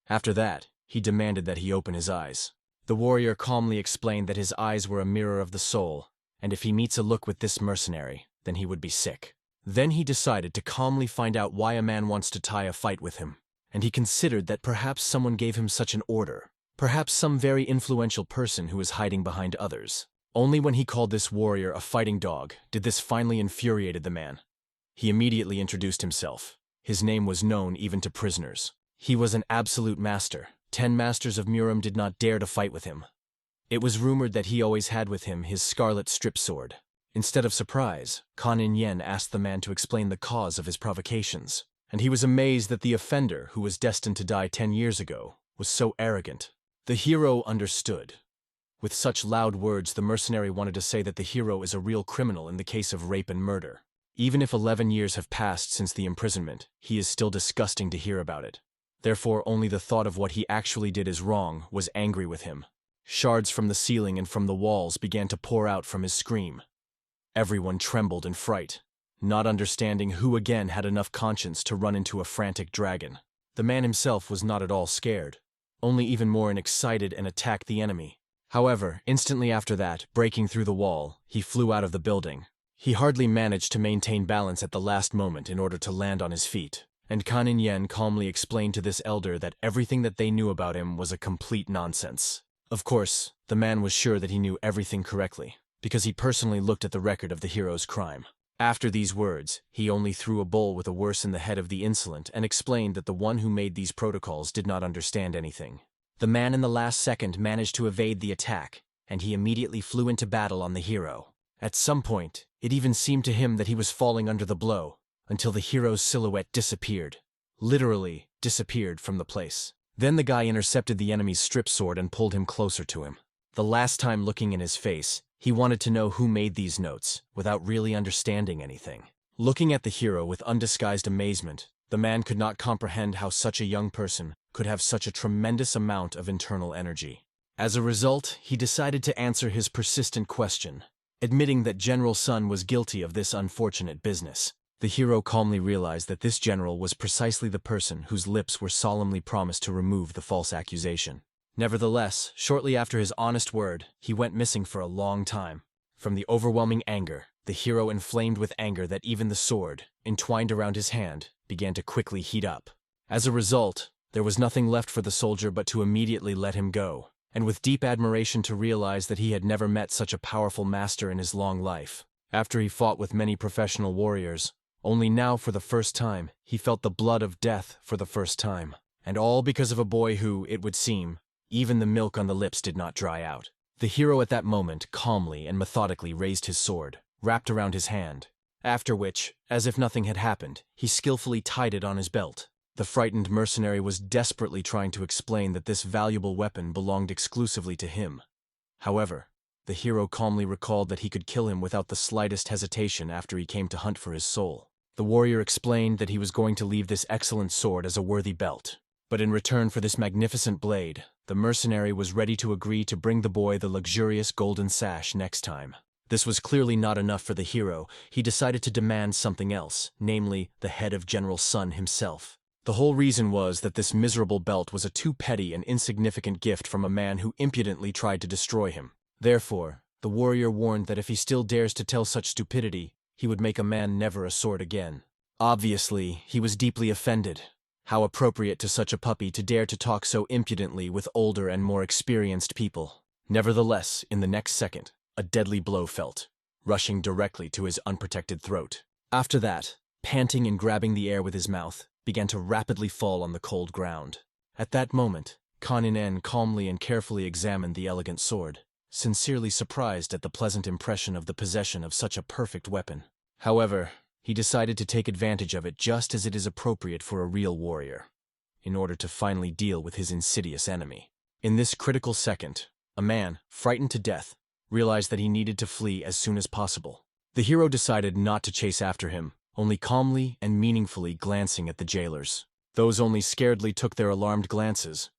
After that, he demanded that he open his eyes. The warrior calmly explained that his eyes were a mirror of the soul, and if he meets a look with this mercenary, then he would be sick. Then he decided to calmly find out why a man wants to tie a fight with him, and he considered that perhaps someone gave him such an order, perhaps some very influential person who is hiding behind others. Only when he called this warrior a fighting dog did this finally infuriated the man. He immediately introduced himself. His name was known even to prisoners. He was an absolute master. 10 masters of Murim did not dare to fight with him. It was rumored that he always had with him his scarlet strip sword. Instead of surprise, Kanin Yen asked the man to explain the cause of his provocations, and he was amazed that the offender, who was destined to die 10 years ago, was so arrogant. The hero understood. With such loud words, the mercenary wanted to say that the hero is a real criminal in the case of rape and murder. Even if 11 years have passed since the imprisonment, he is still disgusting to hear about it. Therefore, only the thought of what he actually did is wrong was angry with him. Shards from the ceiling and from the walls began to pour out from his scream. Everyone trembled in fright, not understanding who again had enough conscience to run into a frantic dragon. The man himself was not at all scared, only even more excited and attacked the enemy. However, instantly after that, breaking through the wall, he flew out of the building. He hardly managed to maintain balance at the last moment in order to land on his feet, and Kanin Yen calmly explained to this elder that everything that they knew about him was a complete nonsense. Of course, the man was sure that he knew everything correctly, because he personally looked at the record of the hero's crime. After these words, he only threw a bowl with a worse in the head of the insolent and explained that the one who made these protocols did not understand anything. The man in the last second managed to evade the attack, and he immediately flew into battle on the hero. At some point, it even seemed to him that he was falling under the blow, until the hero's silhouette disappeared. Literally disappeared from the place. Then the guy intercepted the enemy's strip sword and pulled him closer to him. The last time looking in his face, he wanted to know who made these notes, without really understanding anything. Looking at the hero with undisguised amazement, the man could not comprehend how such a young person could have such a tremendous amount of internal energy. As a result, he decided to answer his persistent question, admitting that General Sun was guilty of this unfortunate business. The hero calmly realized that this general was precisely the person whose lips were solemnly promised to remove the false accusation. Nevertheless, shortly after his honest word, he went missing for a long time. From the overwhelming anger, the hero inflamed with anger that even the sword, entwined around his hand, began to quickly heat up. As a result, there was nothing left for the soldier but to immediately let him go, and with deep admiration to realize that he had never met such a powerful master in his long life. After he fought with many professional warriors, only now for the first time, he felt the blood of death for the first time. And all because of a boy who, it would seem, even the milk on the lips did not dry out. The hero at that moment calmly and methodically raised his sword, wrapped around his hand, after which, as if nothing had happened, he skillfully tied it on his belt. The frightened mercenary was desperately trying to explain that this valuable weapon belonged exclusively to him. However, the hero calmly recalled that he could kill him without the slightest hesitation after he came to hunt for his soul. The warrior explained that he was going to leave this excellent sword as a worthy belt, but in return for this magnificent blade, the mercenary was ready to agree to bring the boy the luxurious golden sash next time. This was clearly not enough for the hero. He decided to demand something else, namely, the head of General Sun himself. The whole reason was that this miserable belt was a too petty and insignificant gift from a man who impudently tried to destroy him. Therefore, the warrior warned that if he still dares to tell such stupidity, he would make a man never a sword again. Obviously, he was deeply offended. How appropriate to such a puppy to dare to talk so impudently with older and more experienced people. Nevertheless, in the next second, a deadly blow felt, rushing directly to his unprotected throat. After that, panting and grabbing the air with his mouth, began to rapidly fall on the cold ground. At that moment, Kanin calmly and carefully examined the elegant sword, sincerely surprised at the pleasant impression of the possession of such a perfect weapon. However, he decided to take advantage of it just as it is appropriate for a real warrior, in order to finally deal with his insidious enemy. In this critical second, a man, frightened to death, realized that he needed to flee as soon as possible. The hero decided not to chase after him, only calmly and meaningfully glancing at the jailers. Those only scaredly took their alarmed glances,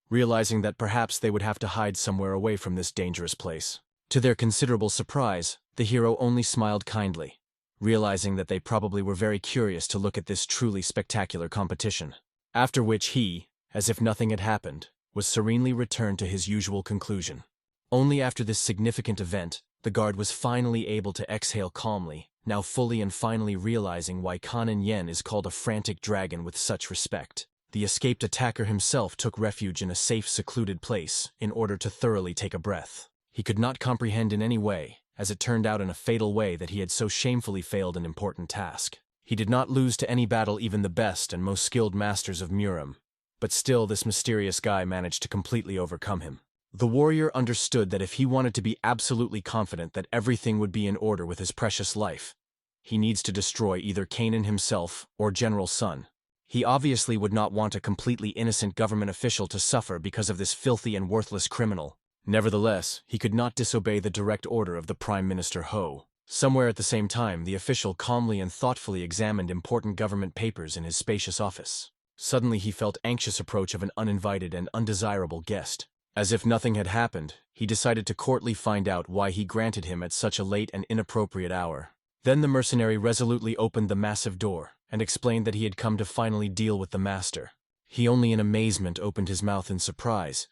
realizing that perhaps they would have to hide somewhere away from this dangerous place. To their considerable surprise, the hero only smiled kindly, realizing that they probably were very curious to look at this truly spectacular competition. After which he, as if nothing had happened, was serenely returned to his usual conclusion. Only after this significant event, the guard was finally able to exhale calmly, now fully and finally realizing why Kanan Yen is called a frantic dragon with such respect. The escaped attacker himself took refuge in a safe, secluded place in order to thoroughly take a breath. He could not comprehend in any way, as it turned out in a fatal way, that he had so shamefully failed an important task. He did not lose to any battle, even the best and most skilled masters of Muram, but still this mysterious guy managed to completely overcome him. The warrior understood that if he wanted to be absolutely confident that everything would be in order with his precious life, he needs to destroy either Kanan himself or General Sun. He obviously would not want a completely innocent government official to suffer because of this filthy and worthless criminal. Nevertheless, he could not disobey the direct order of the Prime Minister Ho. Somewhere at the same time, the official calmly and thoughtfully examined important government papers in his spacious office. Suddenly he felt anxious approach of an uninvited and undesirable guest. As if nothing had happened, he decided to courtly find out why he granted him at such a late and inappropriate hour. Then the mercenary resolutely opened the massive door and explained that he had come to finally deal with the master. He only in amazement opened his mouth in surprise,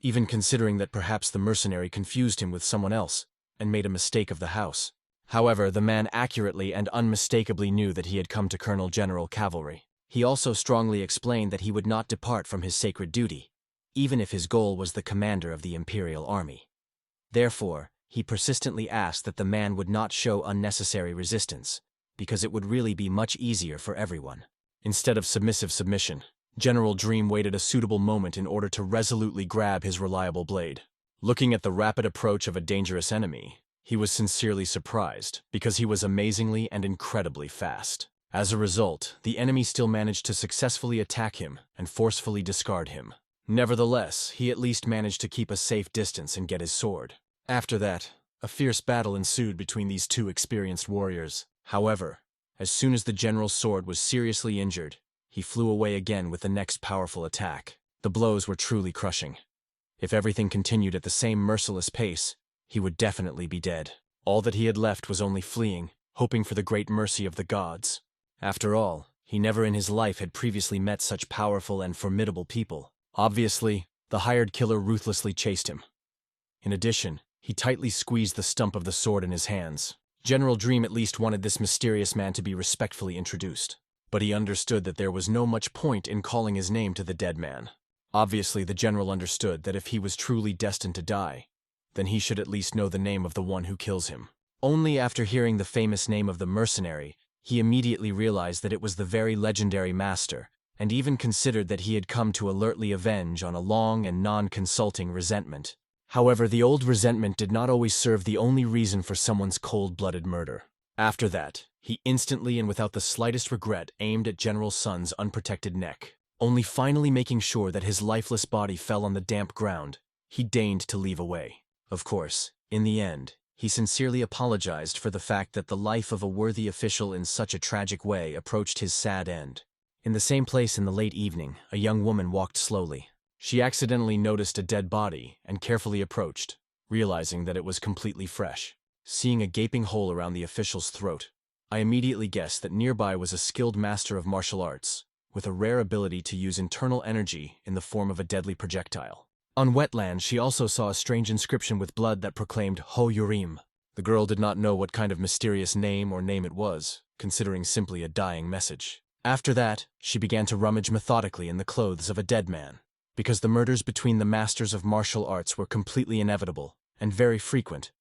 even considering that perhaps the mercenary confused him with someone else and made a mistake of the house. However, the man accurately and unmistakably knew that he had come to Colonel General Cavalry. He also strongly explained that he would not depart from his sacred duty, even if his goal was the commander of the Imperial Army. Therefore, he persistently asked that the man would not show unnecessary resistance, because it would really be much easier for everyone. Instead of submissive submission, General Dream waited a suitable moment in order to resolutely grab his reliable blade. Looking at the rapid approach of a dangerous enemy, he was sincerely surprised, because he was amazingly and incredibly fast. As a result, the enemy still managed to successfully attack him and forcefully discard him. Nevertheless, he at least managed to keep a safe distance and get his sword. After that, a fierce battle ensued between these two experienced warriors. However, as soon as the general's sword was seriously injured, he flew away again with the next powerful attack. The blows were truly crushing. If everything continued at the same merciless pace, he would definitely be dead. All that he had left was only fleeing, hoping for the great mercy of the gods. After all, he never in his life had previously met such powerful and formidable people. Obviously, the hired killer ruthlessly chased him. In addition, he tightly squeezed the stump of the sword in his hands. General Dream at least wanted this mysterious man to be respectfully introduced, but he understood that there was no much point in calling his name to the dead man. Obviously, the general understood that if he was truly destined to die, then he should at least know the name of the one who kills him. Only after hearing the famous name of the mercenary, he immediately realized that it was the very legendary master, and even considered that he had come to alertly avenge on a long and non-consulting resentment. However, the old resentment did not always serve the only reason for someone's cold-blooded murder. After that, he instantly and without the slightest regret aimed at General Sun's unprotected neck. Only finally making sure that his lifeless body fell on the damp ground, he deigned to leave away. Of course, in the end, he sincerely apologized for the fact that the life of a worthy official in such a tragic way approached his sad end. In the same place in the late evening, a young woman walked slowly. She accidentally noticed a dead body and carefully approached, realizing that it was completely fresh. Seeing a gaping hole around the official's throat, I immediately guessed that nearby was a skilled master of martial arts, with a rare ability to use internal energy in the form of a deadly projectile. On wetland, she also saw a strange inscription with blood that proclaimed Ho Yurim. The girl did not know what kind of mysterious name it was, considering simply a dying message. After that, she began to rummage methodically in the clothes of a dead man, because the murders between the masters of martial arts were completely inevitable and very frequent,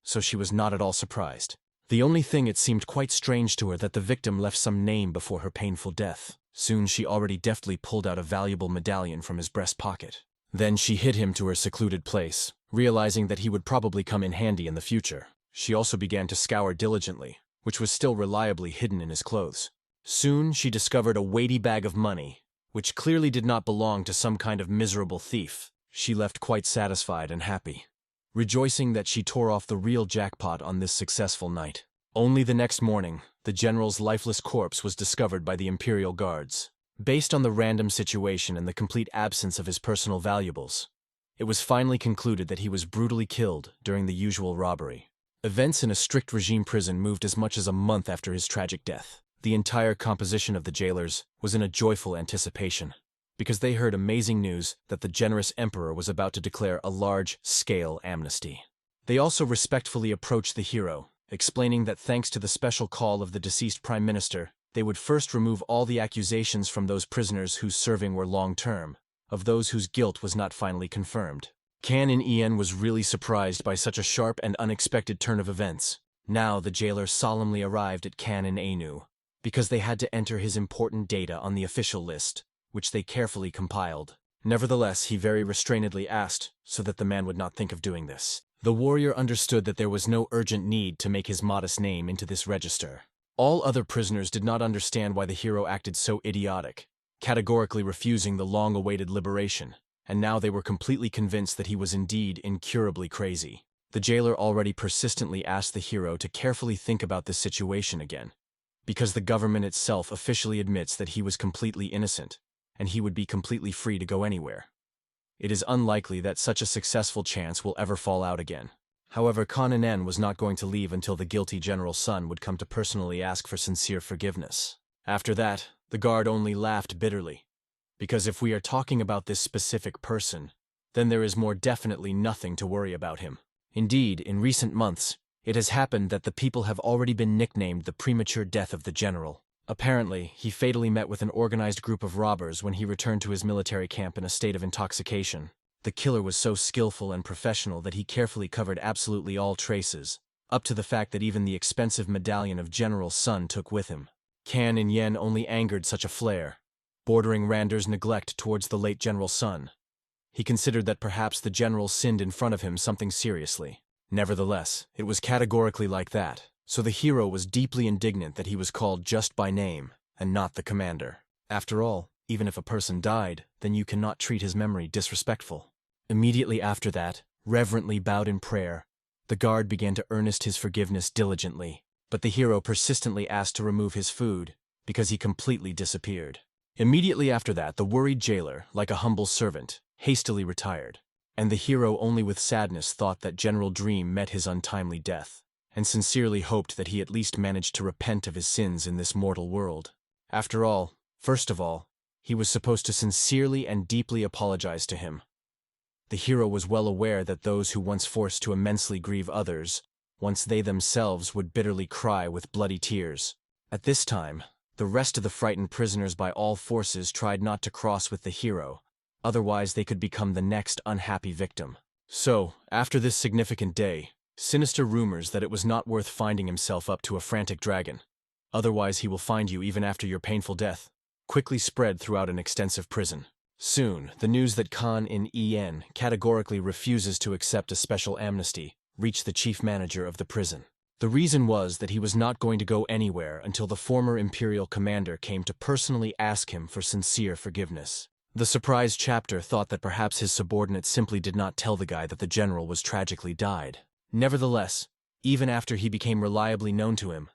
so she was not at all surprised. The only thing it seemed quite strange to her that the victim left some name before her painful death. Soon she already deftly pulled out a valuable medallion from his breast pocket. Then she hid him to her secluded place, realizing that he would probably come in handy in the future. She also began to scour diligently, which was still reliably hidden in his clothes. Soon she discovered a weighty bag of money, which clearly did not belong to some kind of miserable thief. She left quite satisfied and happy, rejoicing that she tore off the real jackpot on this successful night. Only the next morning, the general's lifeless corpse was discovered by the Imperial Guards. Based on the random situation and the complete absence of his personal valuables, it was finally concluded that he was brutally killed during the usual robbery. Events in a strict regime prison moved as much as a month after his tragic death. The entire composition of the jailers was in a joyful anticipation, because they heard amazing news that the generous emperor was about to declare a large-scale amnesty. They also respectfully approached the hero, explaining that thanks to the special call of the deceased prime minister, they would first remove all the accusations from those prisoners whose serving were long-term, of those whose guilt was not finally confirmed. Kan in En was really surprised by such a sharp and unexpected turn of events. Now the jailer solemnly arrived at Kan in Anu, because they had to enter his important data on the official list, which they carefully compiled. Nevertheless, he very restrainedly asked, so that the man would not think of doing this. The warrior understood that there was no urgent need to make his modest name into this register. All other prisoners did not understand why the hero acted so idiotic, categorically refusing the long-awaited liberation, and now they were completely convinced that he was indeed incurably crazy. The jailer already persistently asked the hero to carefully think about this situation again, because the government itself officially admits that he was completely innocent, and he would be completely free to go anywhere. It is unlikely that such a successful chance will ever fall out again. However, Kan in En was not going to leave until the guilty general's son would come to personally ask for sincere forgiveness. After that, the guard only laughed bitterly, because if we are talking about this specific person, then there is more definitely nothing to worry about him. Indeed, in recent months, it has happened that the people have already been nicknamed the premature death of the general. Apparently, he fatally met with an organized group of robbers when he returned to his military camp in a state of intoxication. The killer was so skillful and professional that he carefully covered absolutely all traces, up to the fact that even the expensive medallion of General's son took with him. Kan in En only angered such a flare, bordering Rander's neglect towards the late general's son. He considered that perhaps the general sinned in front of him something seriously. Nevertheless, it was categorically like that, so the hero was deeply indignant that he was called just by name, and not the commander. After all, even if a person died, then you cannot treat his memory disrespectful. Immediately after that, reverently bowed in prayer, the guard began to earnest his forgiveness diligently, but the hero persistently asked to remove his food, because he completely disappeared. Immediately after that, the worried jailer, like a humble servant, hastily retired, and the hero only with sadness thought that General Dream met his untimely death, and sincerely hoped that he at least managed to repent of his sins in this mortal world. After all, first of all, he was supposed to sincerely and deeply apologize to him. The hero was well aware that those who once forced to immensely grieve others, once they themselves would bitterly cry with bloody tears. At this time, the rest of the frightened prisoners by all forces tried not to cross with the hero, otherwise they could become the next unhappy victim. So, after this significant day, sinister rumors that it was not worth finding himself up to a frantic dragon, otherwise he will find you even after your painful death, quickly spread throughout an extensive prison. Soon, the news that Kan in En categorically refuses to accept a special amnesty reached the chief manager of the prison. The reason was that he was not going to go anywhere until the former imperial commander came to personally ask him for sincere forgiveness. The surprised chapter thought that perhaps his subordinate simply did not tell the guy that the general was tragically died. Nevertheless, even after he became reliably known to him,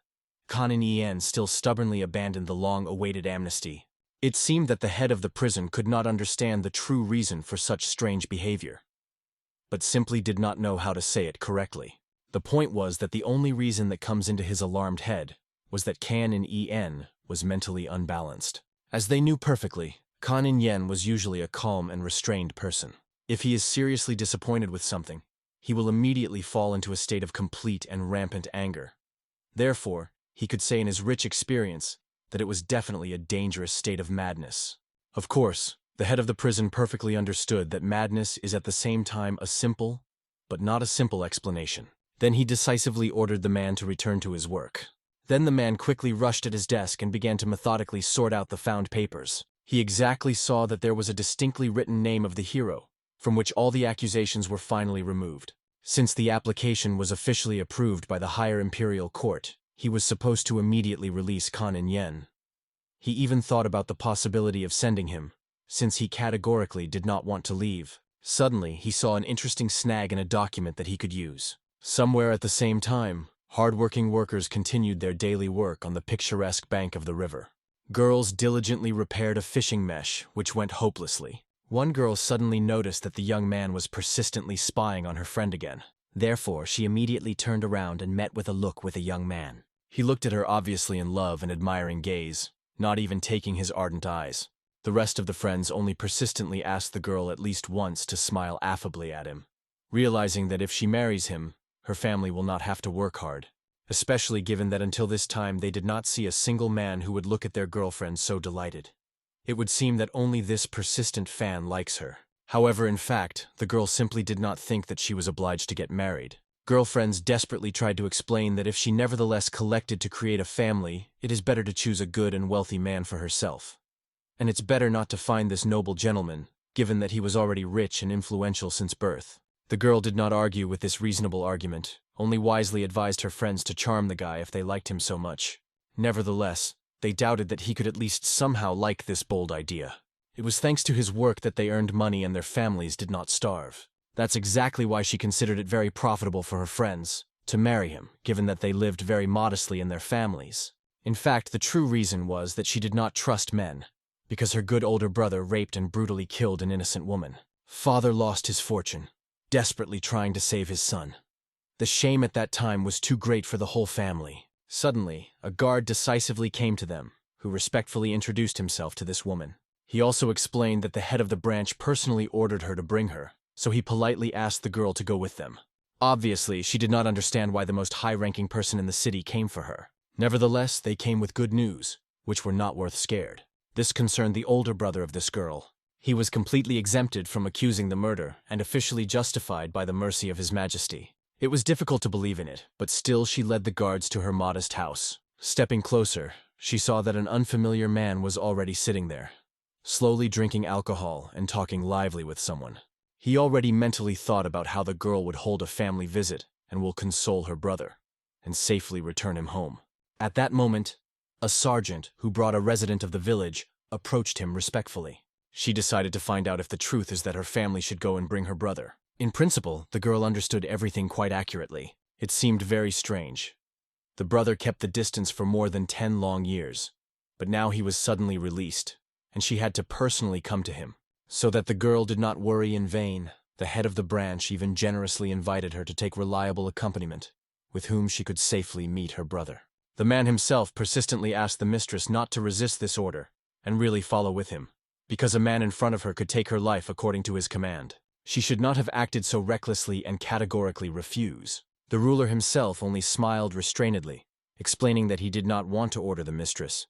Kan in En still stubbornly abandoned the long-awaited amnesty. It seemed that the head of the prison could not understand the true reason for such strange behavior, but simply did not know how to say it correctly. The point was that the only reason that comes into his alarmed head was that Kan in En was mentally unbalanced. As they knew perfectly, Kan in En was usually a calm and restrained person. If he is seriously disappointed with something, he will immediately fall into a state of complete and rampant anger. Therefore, he could say in his rich experience that it was definitely a dangerous state of madness. Of course, the head of the prison perfectly understood that madness is at the same time a simple, but not a simple explanation. Then he decisively ordered the man to return to his work. Then the man quickly rushed at his desk and began to methodically sort out the found papers. He exactly saw that there was a distinctly written name of the hero, from which all the accusations were finally removed. Since the application was officially approved by the higher imperial court, he was supposed to immediately release Kan and Yen. He even thought about the possibility of sending him, since he categorically did not want to leave. Suddenly, he saw an interesting snag in a document that he could use. Somewhere at the same time, hard-working workers continued their daily work on the picturesque bank of the river. Girls diligently repaired a fishing mesh, which went hopelessly. One girl suddenly noticed that the young man was persistently spying on her friend again. Therefore, she immediately turned around and met with a young man. He looked at her obviously in love and admiring gaze, not even taking his ardent eyes. The rest of the friends only persistently asked the girl at least once to smile affably at him, realizing that if she marries him, her family will not have to work hard, especially given that until this time they did not see a single man who would look at their girlfriend so delighted. It would seem that only this persistent fan likes her. However, in fact, the girl simply did not think that she was obliged to get married. Girlfriends desperately tried to explain that if she nevertheless collected to create a family, it is better to choose a good and wealthy man for herself. And it's better not to find this noble gentleman, given that he was already rich and influential since birth. The girl did not argue with this reasonable argument, only wisely advised her friends to charm the guy if they liked him so much. Nevertheless, they doubted that he could at least somehow like this bold idea. It was thanks to his work that they earned money and their families did not starve. That's exactly why she considered it very profitable for her friends to marry him, given that they lived very modestly in their families. In fact, the true reason was that she did not trust men, because her good older brother raped and brutally killed an innocent woman. Father lost his fortune, desperately trying to save his son. The shame at that time was too great for the whole family. Suddenly, a guard decisively came to them, who respectfully introduced himself to this woman. He also explained that the head of the branch personally ordered her to bring her, so he politely asked the girl to go with them. Obviously, she did not understand why the most high-ranking person in the city came for her. Nevertheless, they came with good news, which were not worth scared. This concerned the older brother of this girl. He was completely exempted from accusing the murder and officially justified by the mercy of His Majesty. It was difficult to believe in it, but still she led the guards to her modest house. Stepping closer, she saw that an unfamiliar man was already sitting there, slowly drinking alcohol and talking lively with someone. He already mentally thought about how the girl would hold a family visit and will console her brother, and safely return him home. At that moment, a sergeant, who brought a resident of the village, approached him respectfully. She decided to find out if the truth is that her family should go and bring her brother. In principle, the girl understood everything quite accurately. It seemed very strange. The brother kept the distance for more than 10 long years, but now he was suddenly released, and she had to personally come to him. So that the girl did not worry in vain, the head of the branch even generously invited her to take reliable accompaniment, with whom she could safely meet her brother. The man himself persistently asked the mistress not to resist this order, and really follow with him, because a man in front of her could take her life according to his command. She should not have acted so recklessly and categorically refuse. The ruler himself only smiled restrainedly, explaining that he did not want to order the mistress.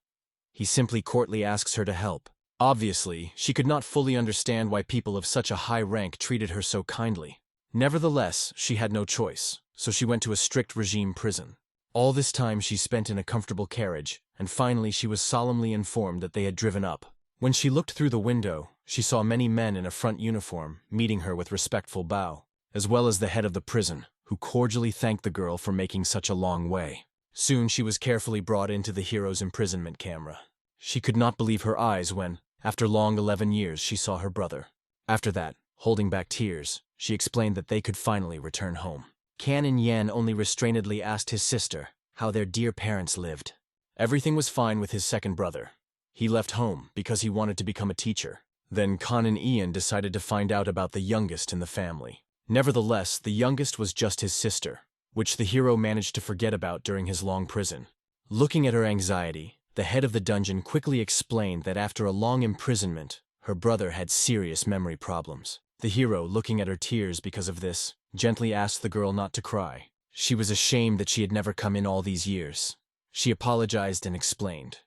He simply courtly asks her to help. Obviously, she could not fully understand why people of such a high rank treated her so kindly. Nevertheless, she had no choice, so she went to a strict regime prison. All this time she spent in a comfortable carriage, and finally she was solemnly informed that they had driven up. When she looked through the window, she saw many men in a front uniform meeting her with respectful bow, as well as the head of the prison, who cordially thanked the girl for making such a long way. Soon she was carefully brought into the hero's imprisonment camera. She could not believe her eyes when, after long 11 years, she saw her brother. After that, holding back tears, she explained that they could finally return home. Kan and Yen only restrainedly asked his sister how their dear parents lived. Everything was fine with his second brother. He left home because he wanted to become a teacher. Then Kan and Ian decided to find out about the youngest in the family. Nevertheless, the youngest was just his sister, which the hero managed to forget about during his long prison. Looking at her anxiety, the head of the dungeon quickly explained that after a long imprisonment, her brother had serious memory problems. The hero, looking at her tears because of this, gently asked the girl not to cry. She was ashamed that she had never come in all these years. She apologized and explained.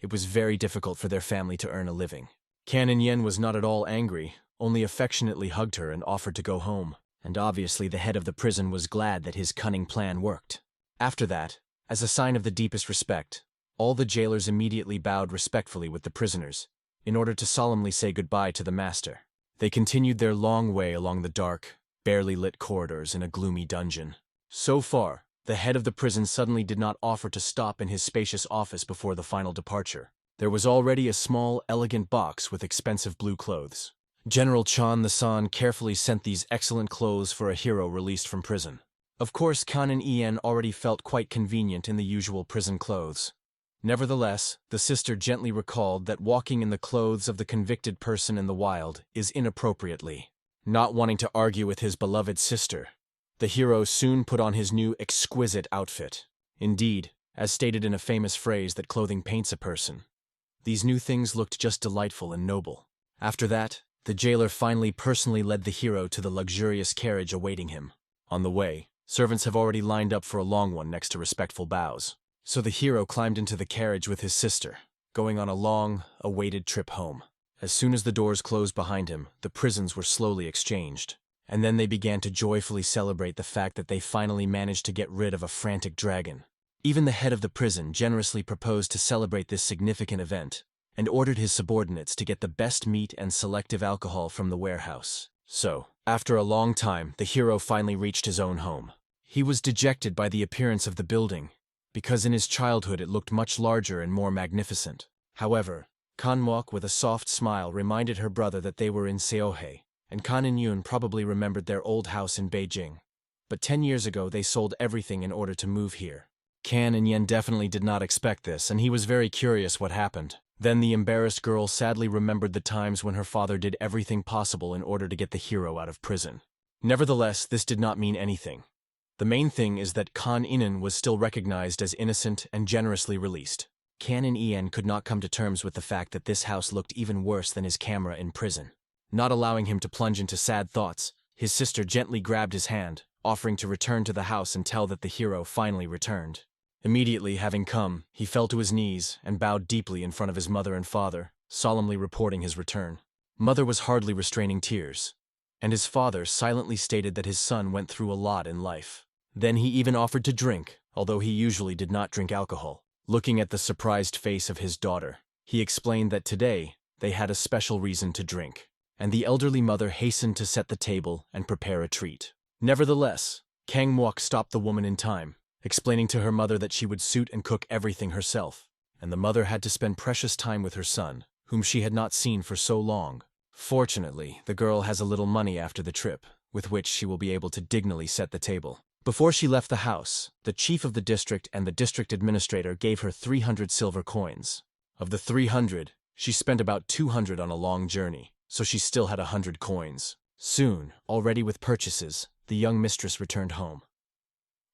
It was very difficult for their family to earn a living. Kan and Yen was not at all angry, only affectionately hugged her and offered to go home. And obviously the head of the prison was glad that his cunning plan worked. After that, as a sign of the deepest respect, all the jailers immediately bowed respectfully with the prisoners, in order to solemnly say goodbye to the master. They continued their long way along the dark, barely lit corridors in a gloomy dungeon. So far, The head of the prison suddenly did not offer to stop in his spacious office before the final departure. There was already a small, elegant box with expensive blue clothes. General Chan the San carefully sent these excellent clothes for a hero released from prison. Of course, Kan and Ian already felt quite convenient in the usual prison clothes. Nevertheless, the sister gently recalled that walking in the clothes of the convicted person in the wild is inappropriately. Not wanting to argue with his beloved sister, the hero soon put on his new exquisite outfit. Indeed, as stated in a famous phrase that clothing paints a person, these new things looked just delightful and noble. After that, the jailer finally personally led the hero to the luxurious carriage awaiting him. On the way, servants have already lined up for a long one next to respectful bows. So the hero climbed into the carriage with his sister, going on a long, awaited trip home. As soon as the doors closed behind him, the prisons were slowly exchanged. And then they began to joyfully celebrate the fact that they finally managed to get rid of a frantic dragon. Even the head of the prison generously proposed to celebrate this significant event, and ordered his subordinates to get the best meat and selective alcohol from the warehouse. So, after a long time, the hero finally reached his own home. He was dejected by the appearance of the building, because in his childhood it looked much larger and more magnificent. However, Kanmok with a soft smile reminded her brother that they were in Seohe, and Kan and Yoon probably remembered their old house in Beijing. But 10 years ago they sold everything in order to move here. Kan and Yen definitely did not expect this, and he was very curious what happened. Then the embarrassed girl sadly remembered the times when her father did everything possible in order to get the hero out of prison. Nevertheless, this did not mean anything. The main thing is that Kan Inan was still recognized as innocent and generously released. Kan and Ian could not come to terms with the fact that this house looked even worse than his camera in prison. Not allowing him to plunge into sad thoughts, his sister gently grabbed his hand, offering to return to the house and tell that the hero finally returned. Immediately having come, he fell to his knees and bowed deeply in front of his mother and father, solemnly reporting his return. Mother was hardly restraining tears, and his father silently stated that his son went through a lot in life. Then he even offered to drink, although he usually did not drink alcohol. Looking at the surprised face of his daughter, he explained that today they had a special reason to drink, and the elderly mother hastened to set the table and prepare a treat. Nevertheless, Kang Mook stopped the woman in time, explaining to her mother that she would suit and cook everything herself, and the mother had to spend precious time with her son, whom she had not seen for so long. Fortunately, the girl has a little money after the trip, with which she will be able to dignily set the table. Before she left the house, the chief of the district and the district administrator gave her 300 silver coins. Of the 300, she spent about 200 on a long journey, so she still had 100 coins. Soon, already with purchases, the young mistress returned home.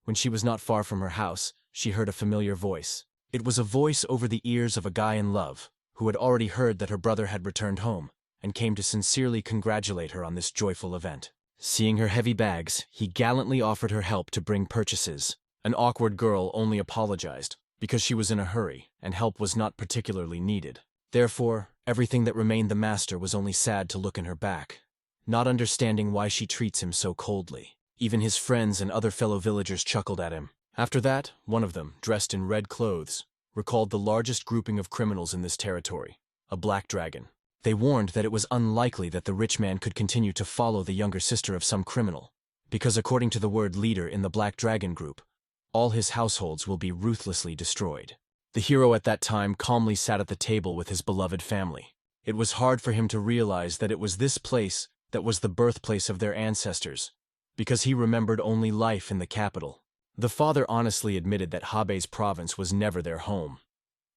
When she was not far from her house, she heard a familiar voice. It was a voice over the ears of a guy in love, who had already heard that her brother had returned home, and came to sincerely congratulate her on this joyful event. Seeing her heavy bags, he gallantly offered her help to bring purchases. An awkward girl only apologized, because she was in a hurry, and help was not particularly needed. Therefore, everything that remained the master was only sad to look in her back, not understanding why she treats him so coldly. Even his friends and other fellow villagers chuckled at him. After that, one of them, dressed in red clothes, recalled the largest grouping of criminals in this territory, a black dragon. They warned that it was unlikely that the rich man could continue to follow the younger sister of some criminal, because according to the word leader in the Black Dragon group, all his households will be ruthlessly destroyed. The hero at that time calmly sat at the table with his beloved family. It was hard for him to realize that it was this place that was the birthplace of their ancestors, because he remembered only life in the capital. The father honestly admitted that Hebei's province was never their home.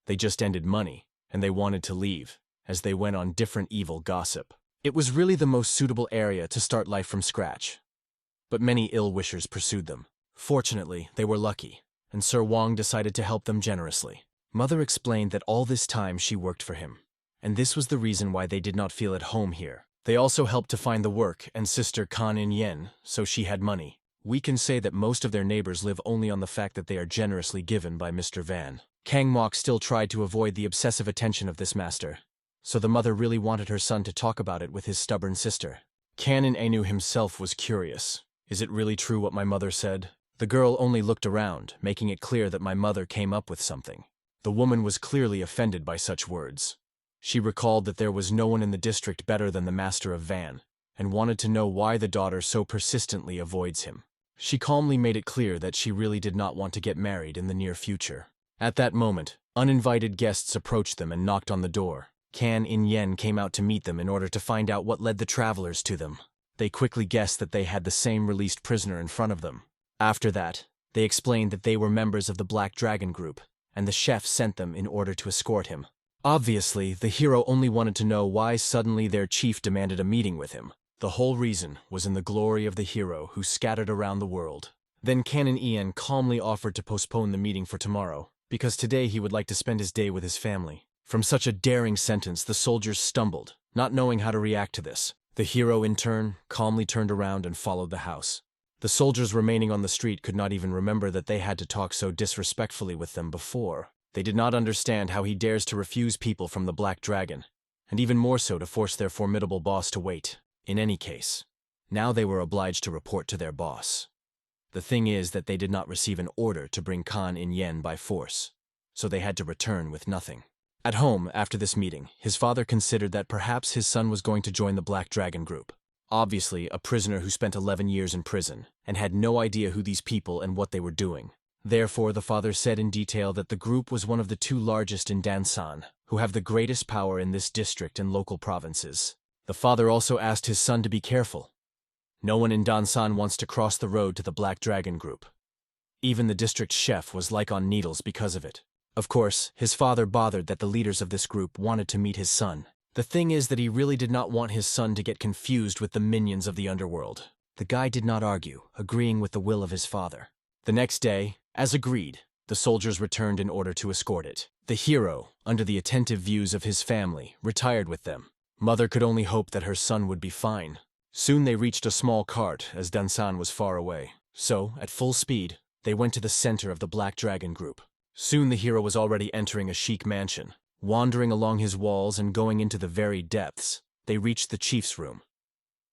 They just ended money, and they wanted to leave, as they went on different evil gossip. It was really the most suitable area to start life from scratch. But many ill-wishers pursued them. Fortunately, they were lucky, and Sir Wang decided to help them generously. Mother explained that all this time she worked for him, and this was the reason why they did not feel at home here. They also helped to find the work and sister Kan In Yen, so she had money. We can say that most of their neighbors live only on the fact that they are generously given by Mr. Van. Kang Mok still tried to avoid the obsessive attention of this master, so the mother really wanted her son to talk about it with his stubborn sister. Canon Anu himself was curious. Is it really true what my mother said? The girl only looked around, making it clear that my mother came up with something. The woman was clearly offended by such words. She recalled that there was no one in the district better than the master of Van, and wanted to know why the daughter so persistently avoids him. She calmly made it clear that she really did not want to get married in the near future. At that moment, uninvited guests approached them and knocked on the door. Kan In-yen came out to meet them in order to find out what led the travelers to them. They quickly guessed that they had the same released prisoner in front of them. After that, they explained that they were members of the Black Dragon group, and the chef sent them in order to escort him. Obviously, the hero only wanted to know why suddenly their chief demanded a meeting with him. The whole reason was in the glory of the hero who scattered around the world. Then Kan In-yen calmly offered to postpone the meeting for tomorrow, because today he would like to spend his day with his family. From such a daring sentence, the soldiers stumbled, not knowing how to react to this. The hero, in turn, calmly turned around and followed the house. The soldiers remaining on the street could not even remember that they had to talk so disrespectfully with them before. They did not understand how he dares to refuse people from the Black Dragon, and even more so to force their formidable boss to wait. In any case, now they were obliged to report to their boss. The thing is that they did not receive an order to bring Kan In-yen by force, so they had to return with nothing. At home, after this meeting, his father considered that perhaps his son was going to join the Black Dragon group. Obviously, a prisoner who spent 11 years in prison and had no idea who these people and what they were doing. Therefore, the father said in detail that the group was one of the two largest in Dansan, who have the greatest power in this district and local provinces. The father also asked his son to be careful. No one in Dansan wants to cross the road to the Black Dragon group. Even the district chef was like on needles because of it. Of course, his father bothered that the leaders of this group wanted to meet his son. The thing is that he really did not want his son to get confused with the minions of the underworld. The guy did not argue, agreeing with the will of his father. The next day, as agreed, the soldiers returned in order to escort it. The hero, under the attentive views of his family, retired with them. Mother could only hope that her son would be fine. Soon they reached a small cart, as Dansan was far away. So, at full speed, they went to the center of the Black Dragon group. Soon the hero was already entering a chic mansion. Wandering along his walls and going into the very depths, they reached the chief's room.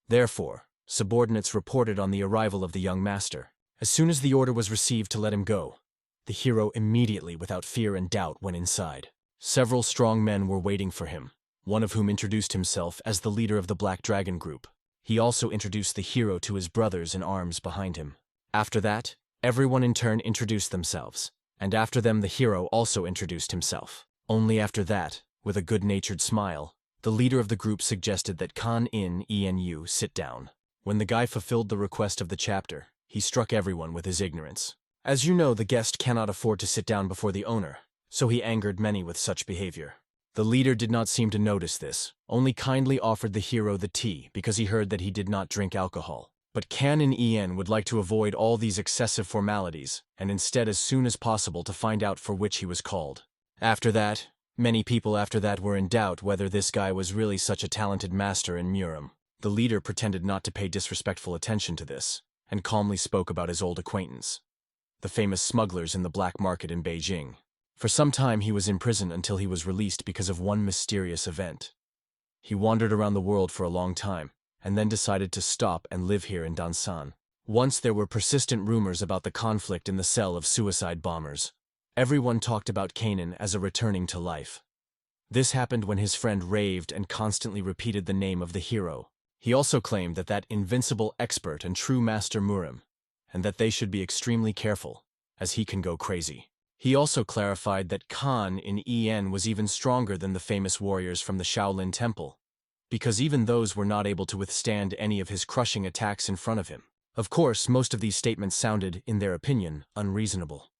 Therefore, subordinates reported on the arrival of the young master. As soon as the order was received to let him go, the hero immediately, without fear and doubt, went inside. Several strong men were waiting for him, one of whom introduced himself as the leader of the Black Dragon group. He also introduced the hero to his brothers in arms behind him. After that, everyone in turn introduced themselves, and after them the hero also introduced himself. Only after that, with a good-natured smile, the leader of the group suggested that Kan In-yen sit down. When the guy fulfilled the request of the chapter, he struck everyone with his ignorance. As you know, the guest cannot afford to sit down before the owner, so he angered many with such behavior. The leader did not seem to notice this, only kindly offered the hero the tea because he heard that he did not drink alcohol. But Kan In-yen would like to avoid all these excessive formalities, and instead as soon as possible to find out for which he was called. After that, many people after that were in doubt whether this guy was really such a talented master in Murim. The leader pretended not to pay disrespectful attention to this, and calmly spoke about his old acquaintance, the famous smugglers in the black market in Beijing. For some time he was in prison until he was released because of one mysterious event. He wandered around the world for a long time, and then decided to stop and live here in Dansan. Once there were persistent rumors about the conflict in the cell of suicide bombers. Everyone talked about Kanan as a returning to life. This happened when his friend raved and constantly repeated the name of the hero. He also claimed that invincible expert and true master Murim, and that they should be extremely careful, as he can go crazy. He also clarified that Kan In-yen was even stronger than the famous warriors from the Shaolin Temple, because even those were not able to withstand any of his crushing attacks in front of him. Of course, most of these statements sounded, in their opinion, unreasonable.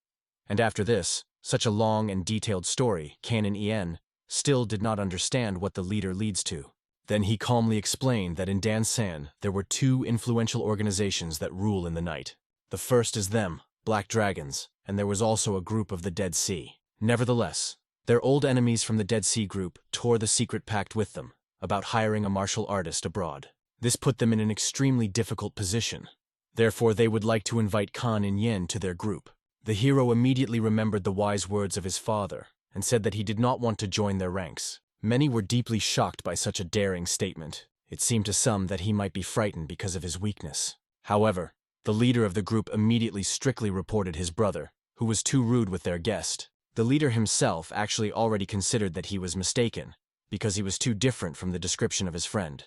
And after this, such a long and detailed story, Kan In-yen still did not understand what the leader leads to. Then he calmly explained that in Dansan there were two influential organizations that rule in the night. The first is them, Black Dragons, and there was also a group of the Dead Sea. Nevertheless, their old enemies from the Dead Sea group tore the secret pact with them about hiring a martial artist abroad. This put them in an extremely difficult position. Therefore, they would like to invite Kan In-yen to their group. The hero immediately remembered the wise words of his father and said that he did not want to join their ranks. Many were deeply shocked by such a daring statement. It seemed to some that he might be frightened because of his weakness. However, the leader of the group immediately strictly reported his brother, who was too rude with their guest. The leader himself actually already considered that he was mistaken, because he was too different from the description of his friend.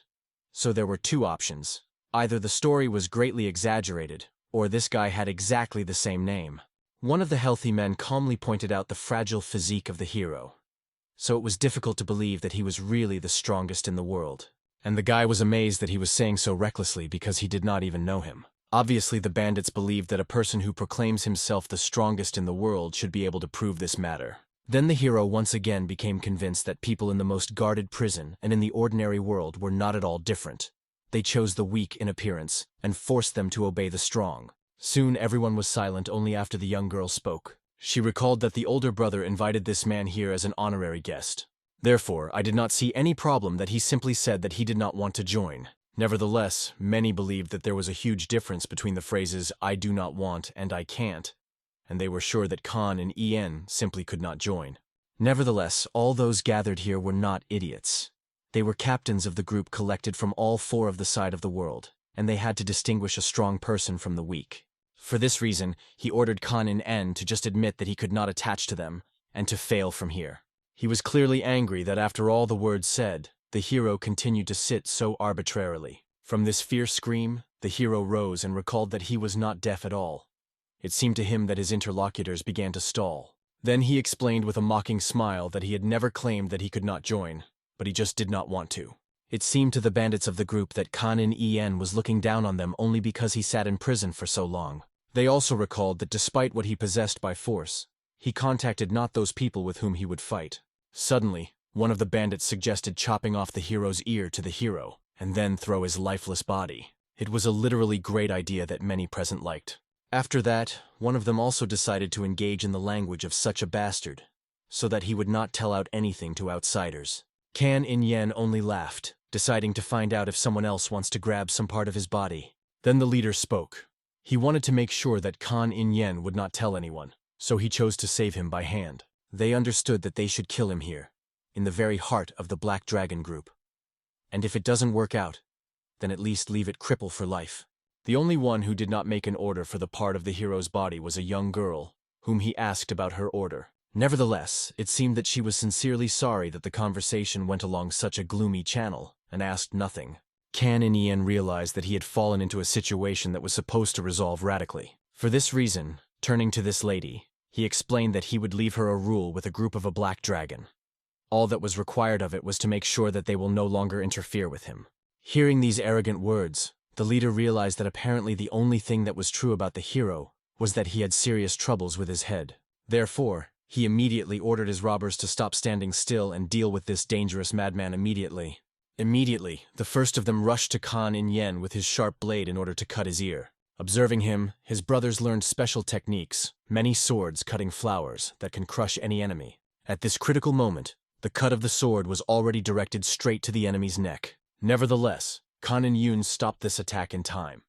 So there were two options. Either the story was greatly exaggerated, or this guy had exactly the same name. One of the healthy men calmly pointed out the fragile physique of the hero, so it was difficult to believe that he was really the strongest in the world. And the guy was amazed that he was saying so recklessly because he did not even know him. Obviously, the bandits believed that a person who proclaims himself the strongest in the world should be able to prove this matter. Then the hero once again became convinced that people in the most guarded prison and in the ordinary world were not at all different. They chose the weak in appearance and forced them to obey the strong. Soon everyone was silent only after the young girl spoke. She recalled that the older brother invited this man here as an honorary guest. Therefore, I did not see any problem that he simply said that he did not want to join. Nevertheless, many believed that there was a huge difference between the phrases "I do not want" and "I can't," and they were sure that Khan and En simply could not join. Nevertheless, all those gathered here were not idiots. They were captains of the group collected from all four of the side of the world, and they had to distinguish a strong person from the weak. For this reason, he ordered Khan and En to just admit that he could not attach to them, and to fail from here. He was clearly angry that after all the words said, the hero continued to sit so arbitrarily. From this fierce scream, the hero rose and recalled that he was not deaf at all. It seemed to him that his interlocutors began to stall. Then he explained with a mocking smile that he had never claimed that he could not join, but he just did not want to. It seemed to the bandits of the group that Khan and En was looking down on them only because he sat in prison for so long. They also recalled that despite what he possessed by force, he contacted not those people with whom he would fight. Suddenly, one of the bandits suggested chopping off the hero's ear to the hero, and then throw his lifeless body. It was a literally great idea that many present liked. After that, one of them also decided to engage in the language of such a bastard, so that he would not tell out anything to outsiders. Khan and En only laughed, deciding to find out if someone else wants to grab some part of his body. Then the leader spoke. He wanted to make sure that Khan and En would not tell anyone, so he chose to save him by hand. They understood that they should kill him here, in the very heart of the Black Dragon group. And if it doesn't work out, then at least leave it cripple for life. The only one who did not make an order for the part of the hero's body was a young girl, whom he asked about her order. Nevertheless, it seemed that she was sincerely sorry that the conversation went along such a gloomy channel, and asked nothing. Khan and En realized that he had fallen into a situation that was supposed to resolve radically. For this reason, turning to this lady, he explained that he would leave her a rule with a group of a black dragon. All that was required of it was to make sure that they will no longer interfere with him. Hearing these arrogant words, the leader realized that apparently the only thing that was true about the hero was that he had serious troubles with his head. Therefore, he immediately ordered his robbers to stop standing still and deal with this dangerous madman immediately. Immediately, the first of them rushed to Khan and En with his sharp blade in order to cut his ear. Observing him, his brothers learned special techniques, many swords cutting flowers that can crush any enemy. At this critical moment, the cut of the sword was already directed straight to the enemy's neck. Nevertheless, Khan and En stopped this attack in time,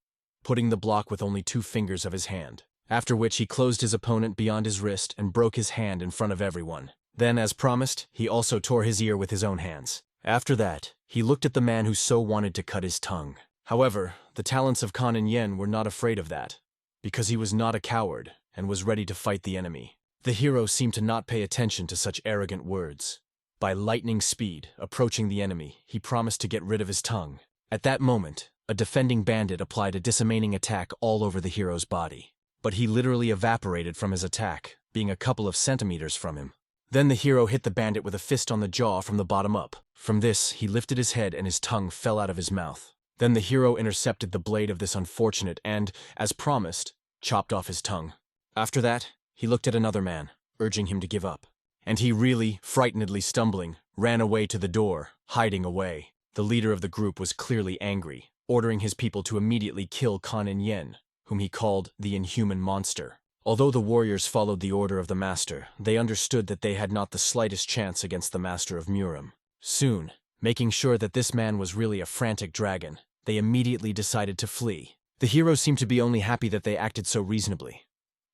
putting the block with only 2 fingers of his hand, after which he closed his opponent beyond his wrist and broke his hand in front of everyone. Then, as promised, he also tore his ear with his own hands. After that, he looked at the man who so wanted to cut his tongue. However, the talents of Khan and En were not afraid of that, because he was not a coward and was ready to fight the enemy. The hero seemed to not pay attention to such arrogant words. By lightning speed, approaching the enemy, he promised to get rid of his tongue. At that moment, a defending bandit applied a disseminating attack all over the hero's body. But he literally evaporated from his attack, being a couple of centimeters from him. Then the hero hit the bandit with a fist on the jaw from the bottom up. From this, he lifted his head and his tongue fell out of his mouth. Then the hero intercepted the blade of this unfortunate and, as promised, chopped off his tongue. After that, he looked at another man, urging him to give up. And he really, frightenedly stumbling, ran away to the door, hiding away. The leader of the group was clearly angry, ordering his people to immediately kill Khan and En, whom he called the inhuman monster. Although the warriors followed the order of the master, they understood that they had not the slightest chance against the master of Murim. Soon, making sure that this man was really a frantic dragon, they immediately decided to flee. The hero seemed to be only happy that they acted so reasonably.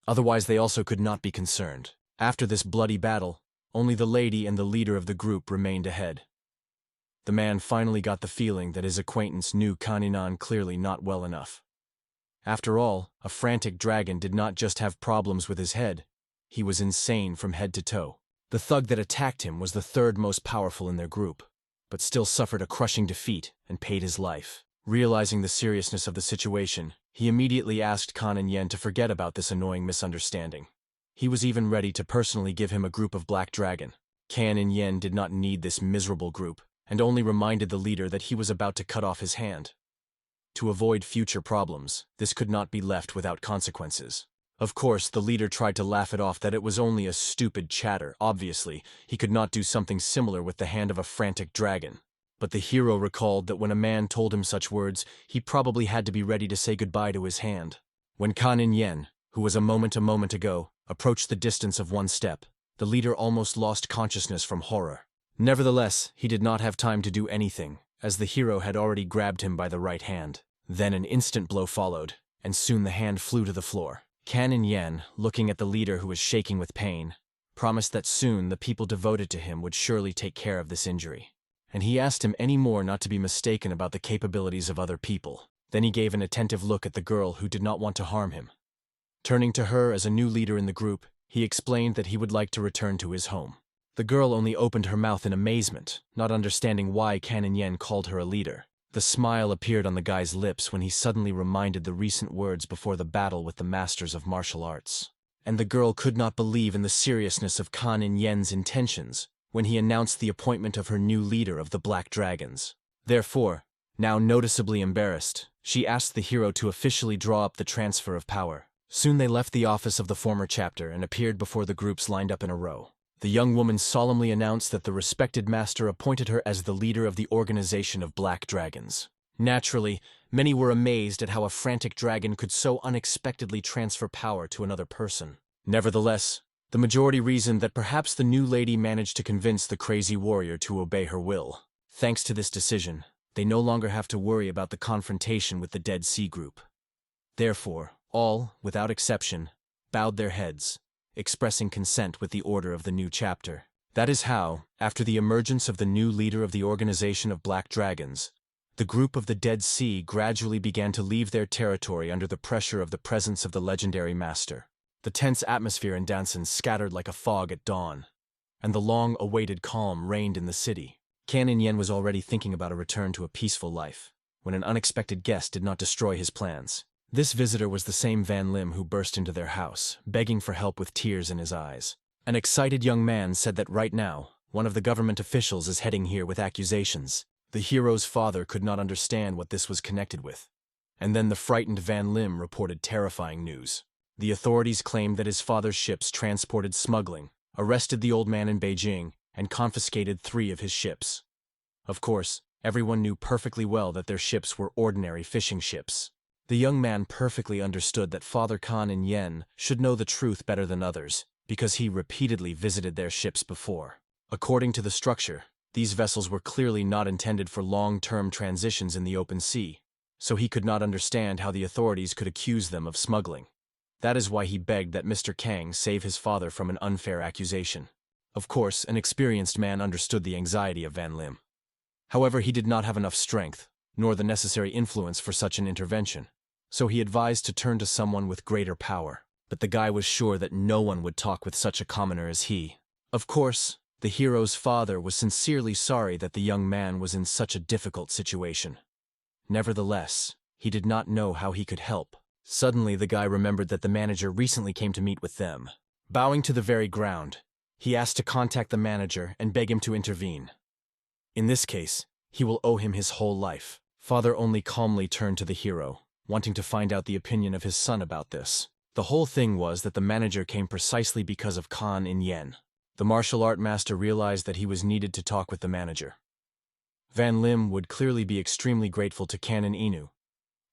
Otherwise they also could not be concerned. After this bloody battle, only the lady and the leader of the group remained ahead. The man finally got the feeling that his acquaintance knew Kaninan clearly not well enough. After all, a frantic dragon did not just have problems with his head, he was insane from head to toe. The thug that attacked him was the third most powerful in their group, but still suffered a crushing defeat and paid his life. Realizing the seriousness of the situation, He immediately asked Kan and Yen to forget about this annoying misunderstanding. He was even ready to personally give him a group of Black Dragon. Kan and Yen did not need this miserable group, and only reminded the leader that he was about to cut off his hand. To avoid future problems, this could not be left without consequences. Of course, the leader tried to laugh it off that it was only a stupid chatter. Obviously, he could not do something similar with the hand of a frantic dragon. But the hero recalled that when a man told him such words, he probably had to be ready to say goodbye to his hand. When Kan and Yen, who was a moment ago, approached the distance of one step, the leader almost lost consciousness from horror. Nevertheless, he did not have time to do anything, as the hero had already grabbed him by the right hand. Then an instant blow followed, and soon the hand flew to the floor. Kan and Yen, looking at the leader who was shaking with pain, promised that soon the people devoted to him would surely take care of this injury. And he asked him any more not to be mistaken about the capabilities of other people. Then he gave an attentive look at the girl who did not want to harm him. Turning to her as a new leader in the group, he explained that he would like to return to his home. The girl only opened her mouth in amazement, not understanding why Kan and Yen called her a leader. The smile appeared on the guy's lips when he suddenly reminded the recent words before the battle with the masters of martial arts. And the girl could not believe in the seriousness of Kan and Yen's intentions when he announced the appointment of her new leader of the Black Dragons. Therefore, now noticeably embarrassed, she asked the hero to officially draw up the transfer of power. Soon they left the office of the former chapter and appeared before the groups lined up in a row. The young woman solemnly announced that the respected master appointed her as the leader of the organization of Black Dragons. Naturally, many were amazed at how a frantic dragon could so unexpectedly transfer power to another person. Nevertheless, the majority reasoned that perhaps the new lady managed to convince the crazy warrior to obey her will. Thanks to this decision, they no longer have to worry about the confrontation with the Dead Sea group. Therefore, all, without exception, bowed their heads, expressing consent with the order of the new chapter. That is how, after the emergence of the new leader of the organization of Black Dragons, the group of the Dead Sea gradually began to leave their territory under the pressure of the presence of the legendary master. The tense atmosphere in Danson scattered like a fog at dawn, and the long-awaited calm reigned in the city. Kan and Yen was already thinking about a return to a peaceful life, when an unexpected guest did not destroy his plans. This visitor was the same Van Lim who burst into their house, begging for help with tears in his eyes. An excited young man said that right now, one of the government officials is heading here with accusations. The hero's father could not understand what this was connected with. And then the frightened Van Lim reported terrifying news. The authorities claimed that his father's ships transported smuggling, arrested the old man in Beijing, and confiscated 3 of his ships. Of course, everyone knew perfectly well that their ships were ordinary fishing ships. The young man perfectly understood that Father Kan and Yen should know the truth better than others, because he repeatedly visited their ships before. According to the structure, these vessels were clearly not intended for long-term transitions in the open sea, so he could not understand how the authorities could accuse them of smuggling. That is why he begged that Mr. Kang save his father from an unfair accusation. Of course, an experienced man understood the anxiety of Van Lim. However, he did not have enough strength, nor the necessary influence for such an intervention. So he advised to turn to someone with greater power. But the guy was sure that no one would talk with such a commoner as he. Of course, the hero's father was sincerely sorry that the young man was in such a difficult situation. Nevertheless, he did not know how he could help. Suddenly the guy remembered that the manager recently came to meet with them. Bowing to the very ground, he asked to contact the manager and beg him to intervene. In this case, he will owe him his whole life. Father only calmly turned to the hero, wanting to find out the opinion of his son about this. The whole thing was that the manager came precisely because of Kan and Yen. The martial art master realized that he was needed to talk with the manager. Van Lim would clearly be extremely grateful to Kan and Inu,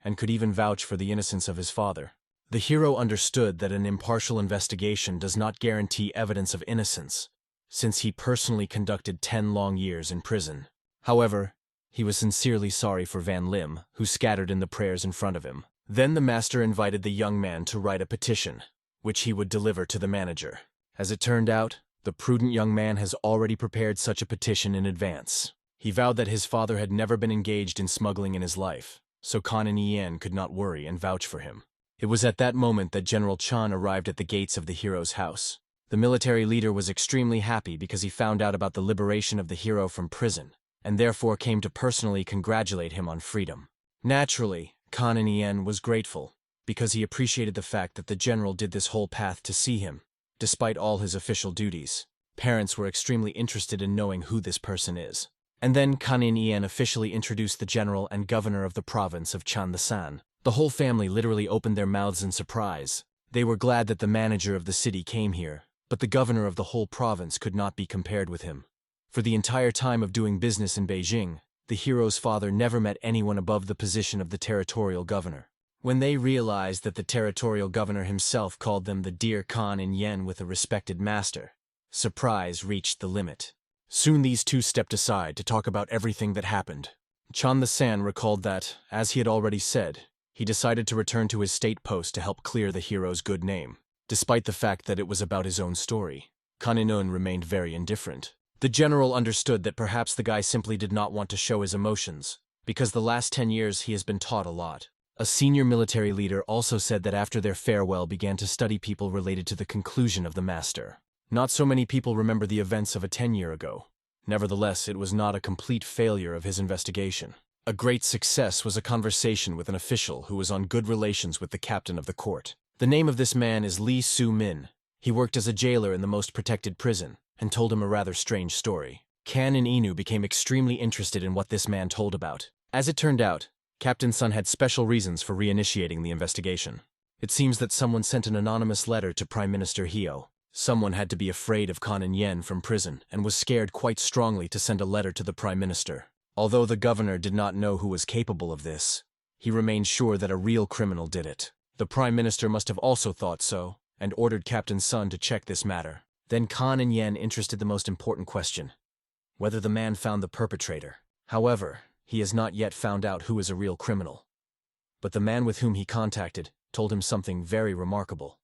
and could even vouch for the innocence of his father. The hero understood that an impartial investigation does not guarantee evidence of innocence, since he personally conducted 10 long years in prison. However, he was sincerely sorry for Van Lim, who scattered in the prayers in front of him. Then the master invited the young man to write a petition, which he would deliver to the manager. As it turned out, the prudent young man has already prepared such a petition in advance. He vowed that his father had never been engaged in smuggling in his life, so Kan and Yen could not worry and vouch for him. It was at that moment that General Chan arrived at the gates of the hero's house. The military leader was extremely happy because he found out about the liberation of the hero from prison, and therefore came to personally congratulate him on freedom. Naturally, Khan in Yen was grateful, because he appreciated the fact that the general did this whole path to see him, despite all his official duties. Parents were extremely interested in knowing who this person is. And then Khan in Yen officially introduced the general and governor of the province of Chan-the-san. The whole family literally opened their mouths in surprise. They were glad that the manager of the city came here, but the governor of the whole province could not be compared with him. For the entire time of doing business in Beijing, the hero's father never met anyone above the position of the territorial governor. When they realized that the territorial governor himself called them the dear Khan in Yen with a respected master, surprise reached the limit. Soon these two stepped aside to talk about everything that happened. Chan-the-san recalled that, as he had already said, he decided to return to his state post to help clear the hero's good name. Despite the fact that it was about his own story, Khan in-un remained very indifferent. The general understood that perhaps the guy simply did not want to show his emotions, because the last 10 years he has been taught a lot. A senior military leader also said that after their farewell began to study people related to the conclusion of the master. Not so many people remember the events of a 10-year ago. Nevertheless, it was not a complete failure of his investigation. A great success was a conversation with an official who was on good relations with the captain of the court. The name of this man is Lee Soo-min. He worked as a jailer in the most protected prison, and told him a rather strange story. Kan and Inu became extremely interested in what this man told about. As it turned out, Captain Sun had special reasons for reinitiating the investigation. It seems that someone sent an anonymous letter to Prime Minister Hyo. Someone had to be afraid of Khan in Yen from prison and was scared quite strongly to send a letter to the Prime Minister. Although the governor did not know who was capable of this, he remained sure that a real criminal did it. The Prime Minister must have also thought so, and ordered Captain Sun to check this matter. Then Khan in Yen interested the most important question: whether the man found the perpetrator. However, he has not yet found out who is a real criminal. But the man with whom he contacted told him something very remarkable.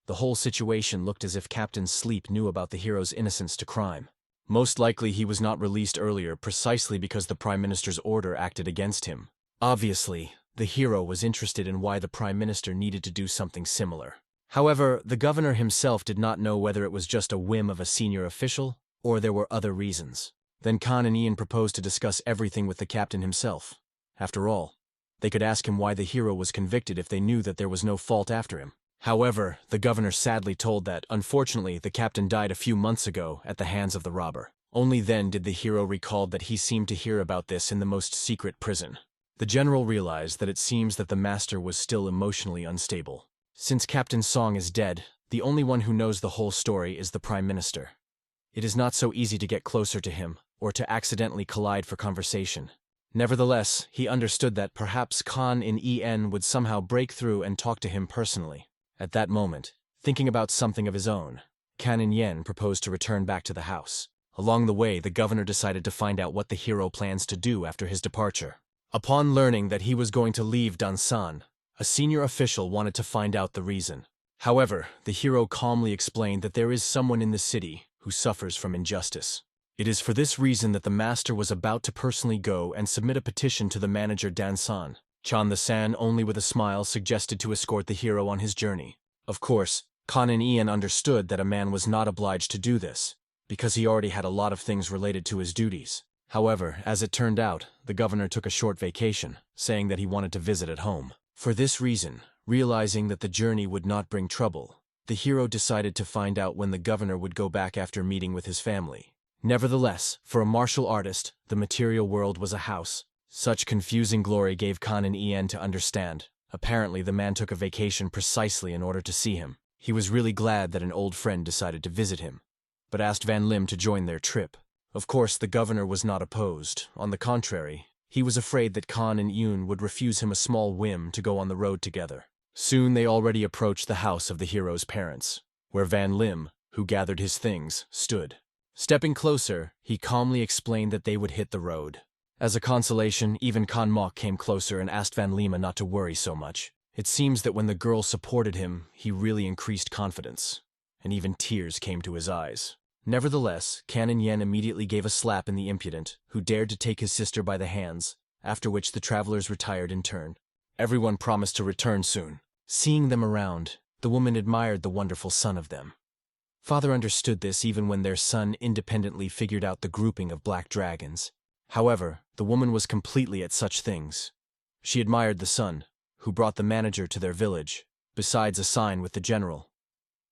The whole situation looked as if Captain Sleep knew about the hero's innocence to crime. Most likely he was not released earlier precisely because the Prime Minister's order acted against him. Obviously, the hero was interested in why the Prime Minister needed to do something similar. However, the governor himself did not know whether it was just a whim of a senior official or there were other reasons. Then Khan and Ian proposed to discuss everything with the captain himself. After all, they could ask him why the hero was convicted if they knew that there was no fault after him. However, the governor sadly told that, unfortunately, the captain died a few months ago at the hands of the robber. Only then did the hero recall that he seemed to hear about this in the most secret prison. The general realized that it seems that the master was still emotionally unstable. Since Captain Song is dead, the only one who knows the whole story is the Prime Minister. It is not so easy to get closer to him, or to accidentally collide for conversation. Nevertheless, he understood that perhaps Khan in En would somehow break through and talk to him personally. At that moment, thinking about something of his own, Khan in Yen proposed to return back to the house. Along the way, the governor decided to find out what the hero plans to do after his departure. Upon learning that he was going to leave Dansan, a senior official wanted to find out the reason. However, the hero calmly explained that there is someone in the city who suffers from injustice. It is for this reason that the master was about to personally go and submit a petition to the manager Dansan. Chan-the-san, only with a smile, suggested to escort the hero on his journey. Of course, Khan and Ian understood that a man was not obliged to do this, because he already had a lot of things related to his duties. However, as it turned out, the governor took a short vacation, saying that he wanted to visit at home. For this reason, realizing that the journey would not bring trouble, the hero decided to find out when the governor would go back after meeting with his family. Nevertheless, for a martial artist, the material world was a house. Such confusing glory gave Khan and En to understand. Apparently, the man took a vacation precisely in order to see him. He was really glad that an old friend decided to visit him, but asked Van Lim to join their trip. Of course, the governor was not opposed. On the contrary, he was afraid that Khan and Yoon would refuse him a small whim to go on the road together. Soon they already approached the house of the hero's parents, where Van Lim, who gathered his things, stood. Stepping closer, he calmly explained that they would hit the road. As a consolation, even Khan Mok came closer and asked Van Lima not to worry so much. It seems that when the girl supported him, he really increased confidence, and even tears came to his eyes. Nevertheless, Canon Yen immediately gave a slap in the impudent, who dared to take his sister by the hands, after which the travelers retired in turn. Everyone promised to return soon. Seeing them around, the woman admired the wonderful son of them. Father understood this even when their son independently figured out the grouping of black dragons. However, the woman was completely at such things. She admired the son, who brought the manager to their village, besides a sign with the general.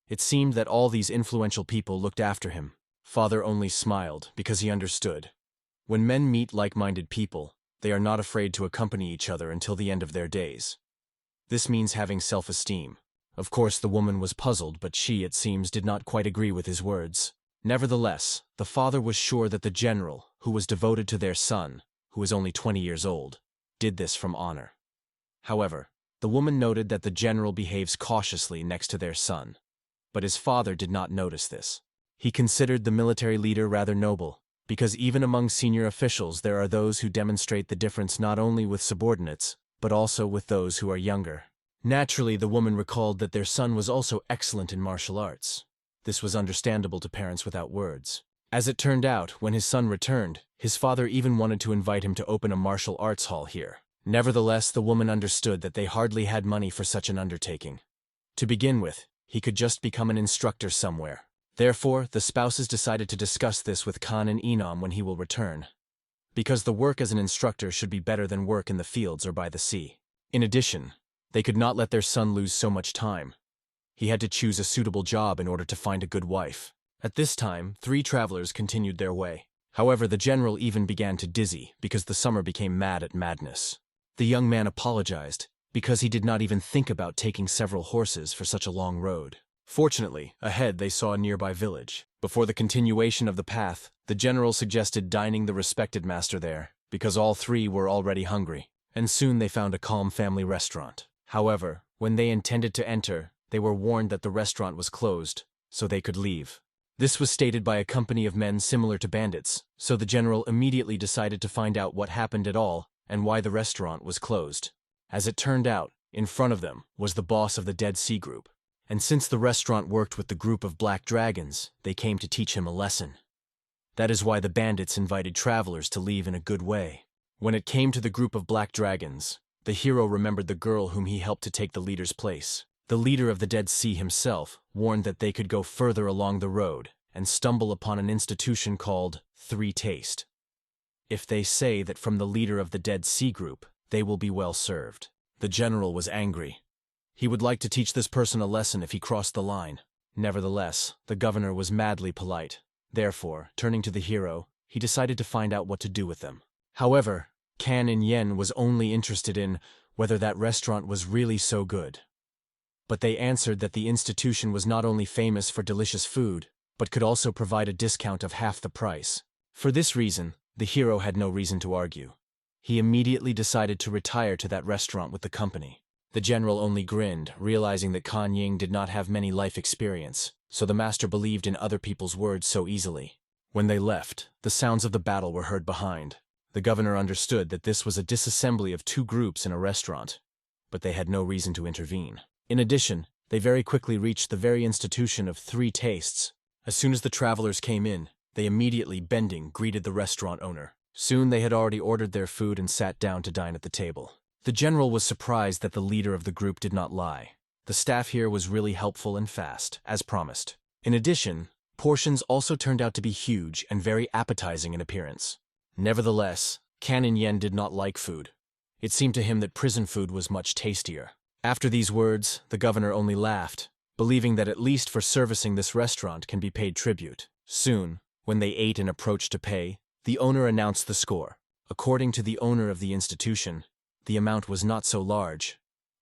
It seemed that all these influential people looked after him. Father only smiled because he understood. When men meet like-minded people, they are not afraid to accompany each other until the end of their days. This means having self-esteem. Of course, the woman was puzzled, but she, it seems, did not quite agree with his words. Nevertheless, the father was sure that the general, who was devoted to their son, who was only 20 years old, did this from honor. However, the woman noted that the general behaves cautiously next to their son. But his father did not notice this. He considered the military leader rather noble, because even among senior officials there are those who demonstrate the difference not only with subordinates, but also with those who are younger. Naturally, the woman recalled that their son was also excellent in martial arts. This was understandable to parents without words. As it turned out, when his son returned, his father even wanted to invite him to open a martial arts hall here. Nevertheless, the woman understood that they hardly had money for such an undertaking. To begin with, he could just become an instructor somewhere. Therefore, the spouses decided to discuss this with Khan and Enam when he will return. Because the work as an instructor should be better than work in the fields or by the sea. In addition, they could not let their son lose so much time. He had to choose a suitable job in order to find a good wife. At this time, 3 travelers continued their way. However, the general even began to dizzy because the summer became mad at madness. The young man apologized because he did not even think about taking several horses for such a long road. Fortunately, ahead they saw a nearby village. Before the continuation of the path, the general suggested dining the respected master there, because all 3 were already hungry, and soon they found a calm family restaurant. However, when they intended to enter, they were warned that the restaurant was closed, so they could leave. This was stated by a company of men similar to bandits, so the general immediately decided to find out what happened at all and why the restaurant was closed. As it turned out, in front of them was the boss of the Dead Sea Group. And since the restaurant worked with the group of black dragons, they came to teach him a lesson. That is why the bandits invited travelers to leave in a good way. When it came to the group of black dragons, the hero remembered the girl whom he helped to take the leader's place. The leader of the Dead Sea himself warned that they could go further along the road and stumble upon an institution called 3 Taste. If they say that from the leader of the Dead Sea Group, they will be well served. The general was angry. He would like to teach this person a lesson if he crossed the line. Nevertheless, the governor was madly polite. Therefore, turning to the hero, he decided to find out what to do with them. However, Kan and Yen was only interested in whether that restaurant was really so good. But they answered that the institution was not only famous for delicious food, but could also provide a discount of half the price. For this reason, the hero had no reason to argue. He immediately decided to retire to that restaurant with the company. The general only grinned, realizing that Kan Ying did not have many life experience, so the master believed in other people's words so easily. When they left, the sounds of the battle were heard behind. The governor understood that this was a disassembly of 2 groups in a restaurant, but they had no reason to intervene. In addition, they very quickly reached the very institution of 3 Tastes. As soon as the travelers came in, they immediately, bending, greeted the restaurant owner. Soon they had already ordered their food and sat down to dine at the table. The general was surprised that the leader of the group did not lie. The staff here was really helpful and fast, as promised. In addition, portions also turned out to be huge and very appetizing in appearance. Nevertheless, Kan and Yen did not like food. It seemed to him that prison food was much tastier. After these words, the governor only laughed, believing that at least for servicing this restaurant can be paid tribute. Soon, when they ate and approached to pay, the owner announced the score. According to the owner of the institution, the amount was not so large.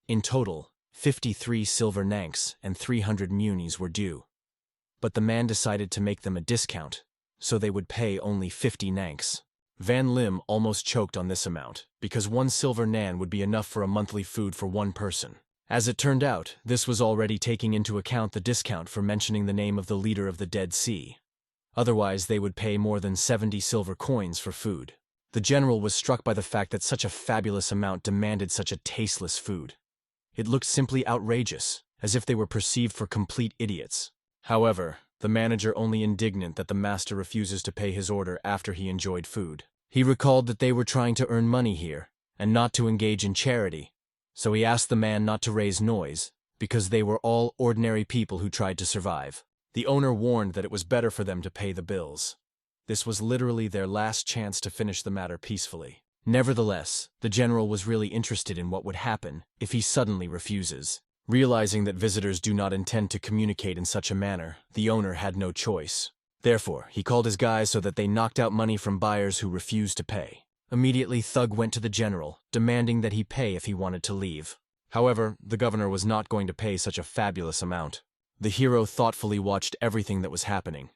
In total, 53 silver nanks and 300 munis were due. But the man decided to make them a discount, so they would pay only 50 nanks. Van Lim almost choked on this amount, because 1 silver nan would be enough for a monthly food for 1 person. As it turned out, this was already taking into account the discount for mentioning the name of the leader of the Dead Sea. Otherwise, they would pay more than 70 silver coins for food. The general was struck by the fact that such a fabulous amount demanded such a tasteless food. It looked simply outrageous, as if they were perceived for complete idiots. However, the manager only indignant that the master refuses to pay his order after he enjoyed food. He recalled that they were trying to earn money here, and not to engage in charity, so he asked the man not to raise noise, because they were all ordinary people who tried to survive. The owner warned that it was better for them to pay the bills. This was literally their last chance to finish the matter peacefully. Nevertheless, the general was really interested in what would happen if he suddenly refuses. Realizing that visitors do not intend to communicate in such a manner, the owner had no choice. Therefore, he called his guys so that they knocked out money from buyers who refused to pay. Immediately, Thug went to the general, demanding that he pay if he wanted to leave. However, the governor was not going to pay such a fabulous amount. The hero thoughtfully watched everything that was happening.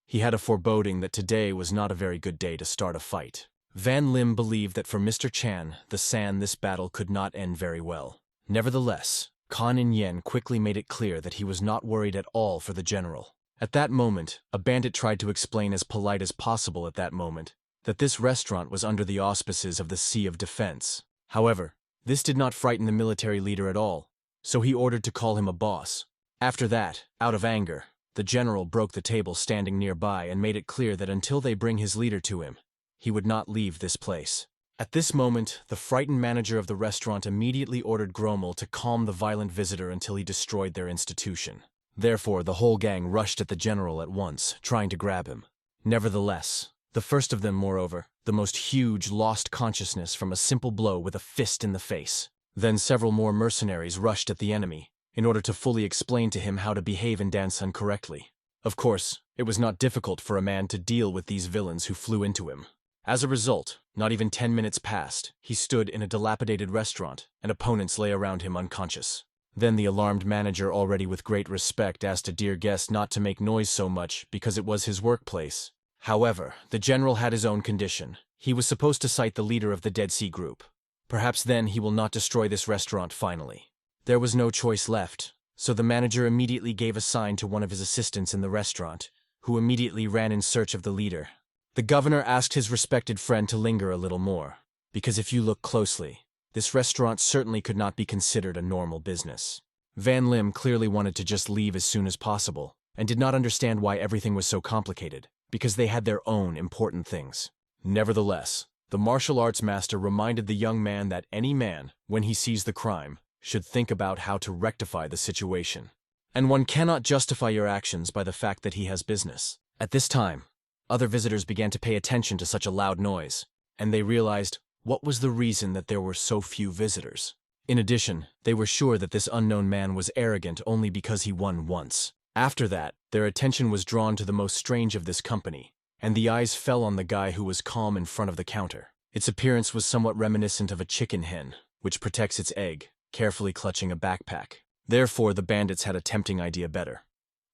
He had a foreboding that today was not a very good day to start a fight. Van Lim believed that for Mr. Chan, the San, this battle could not end very well. Nevertheless, Kan In Yen quickly made it clear that he was not worried at all for the general. At that moment, a bandit tried to explain as polite as possible at that moment that this restaurant was under the auspices of the Sea of Defense. However, this did not frighten the military leader at all, so he ordered to call him a boss. After that, out of anger, the general broke the table standing nearby and made it clear that until they bring his leader to him, he would not leave this place. At this moment, the frightened manager of the restaurant immediately ordered Gromel to calm the violent visitor until he destroyed their institution. Therefore, the whole gang rushed at the general at once, trying to grab him. Nevertheless, the first of them, moreover, the most huge, lost consciousness from a simple blow with a fist in the face. Then several more mercenaries rushed at the enemy, in order to fully explain to him how to behave in Dansun correctly. Of course, it was not difficult for a man to deal with these villains who flew into him. As a result, not even 10 minutes passed, he stood in a dilapidated restaurant, and opponents lay around him unconscious. Then the alarmed manager, already with great respect, asked a dear guest not to make noise so much because it was his workplace. However, the general had his own condition. He was supposed to cite the leader of the Dead Sea Group. Perhaps then he will not destroy this restaurant finally. There was no choice left, so the manager immediately gave a sign to one of his assistants in the restaurant, who immediately ran in search of the leader. The governor asked his respected friend to linger a little more, because if you look closely, this restaurant certainly could not be considered a normal business. Van Lim clearly wanted to just leave as soon as possible, and did not understand why everything was so complicated, because they had their own important things. Nevertheless, the martial arts master reminded the young man that any man, when he sees the crime, should think about how to rectify the situation. And one cannot justify your actions by the fact that he has business. At this time, other visitors began to pay attention to such a loud noise, and they realized what was the reason that there were so few visitors. In addition, they were sure that this unknown man was arrogant only because he won once. After that, their attention was drawn to the most strange of this company, and the eyes fell on the guy who was calm in front of the counter. Its appearance was somewhat reminiscent of a chicken hen, which protects its egg, carefully clutching a backpack. Therefore, the bandits had a tempting idea better.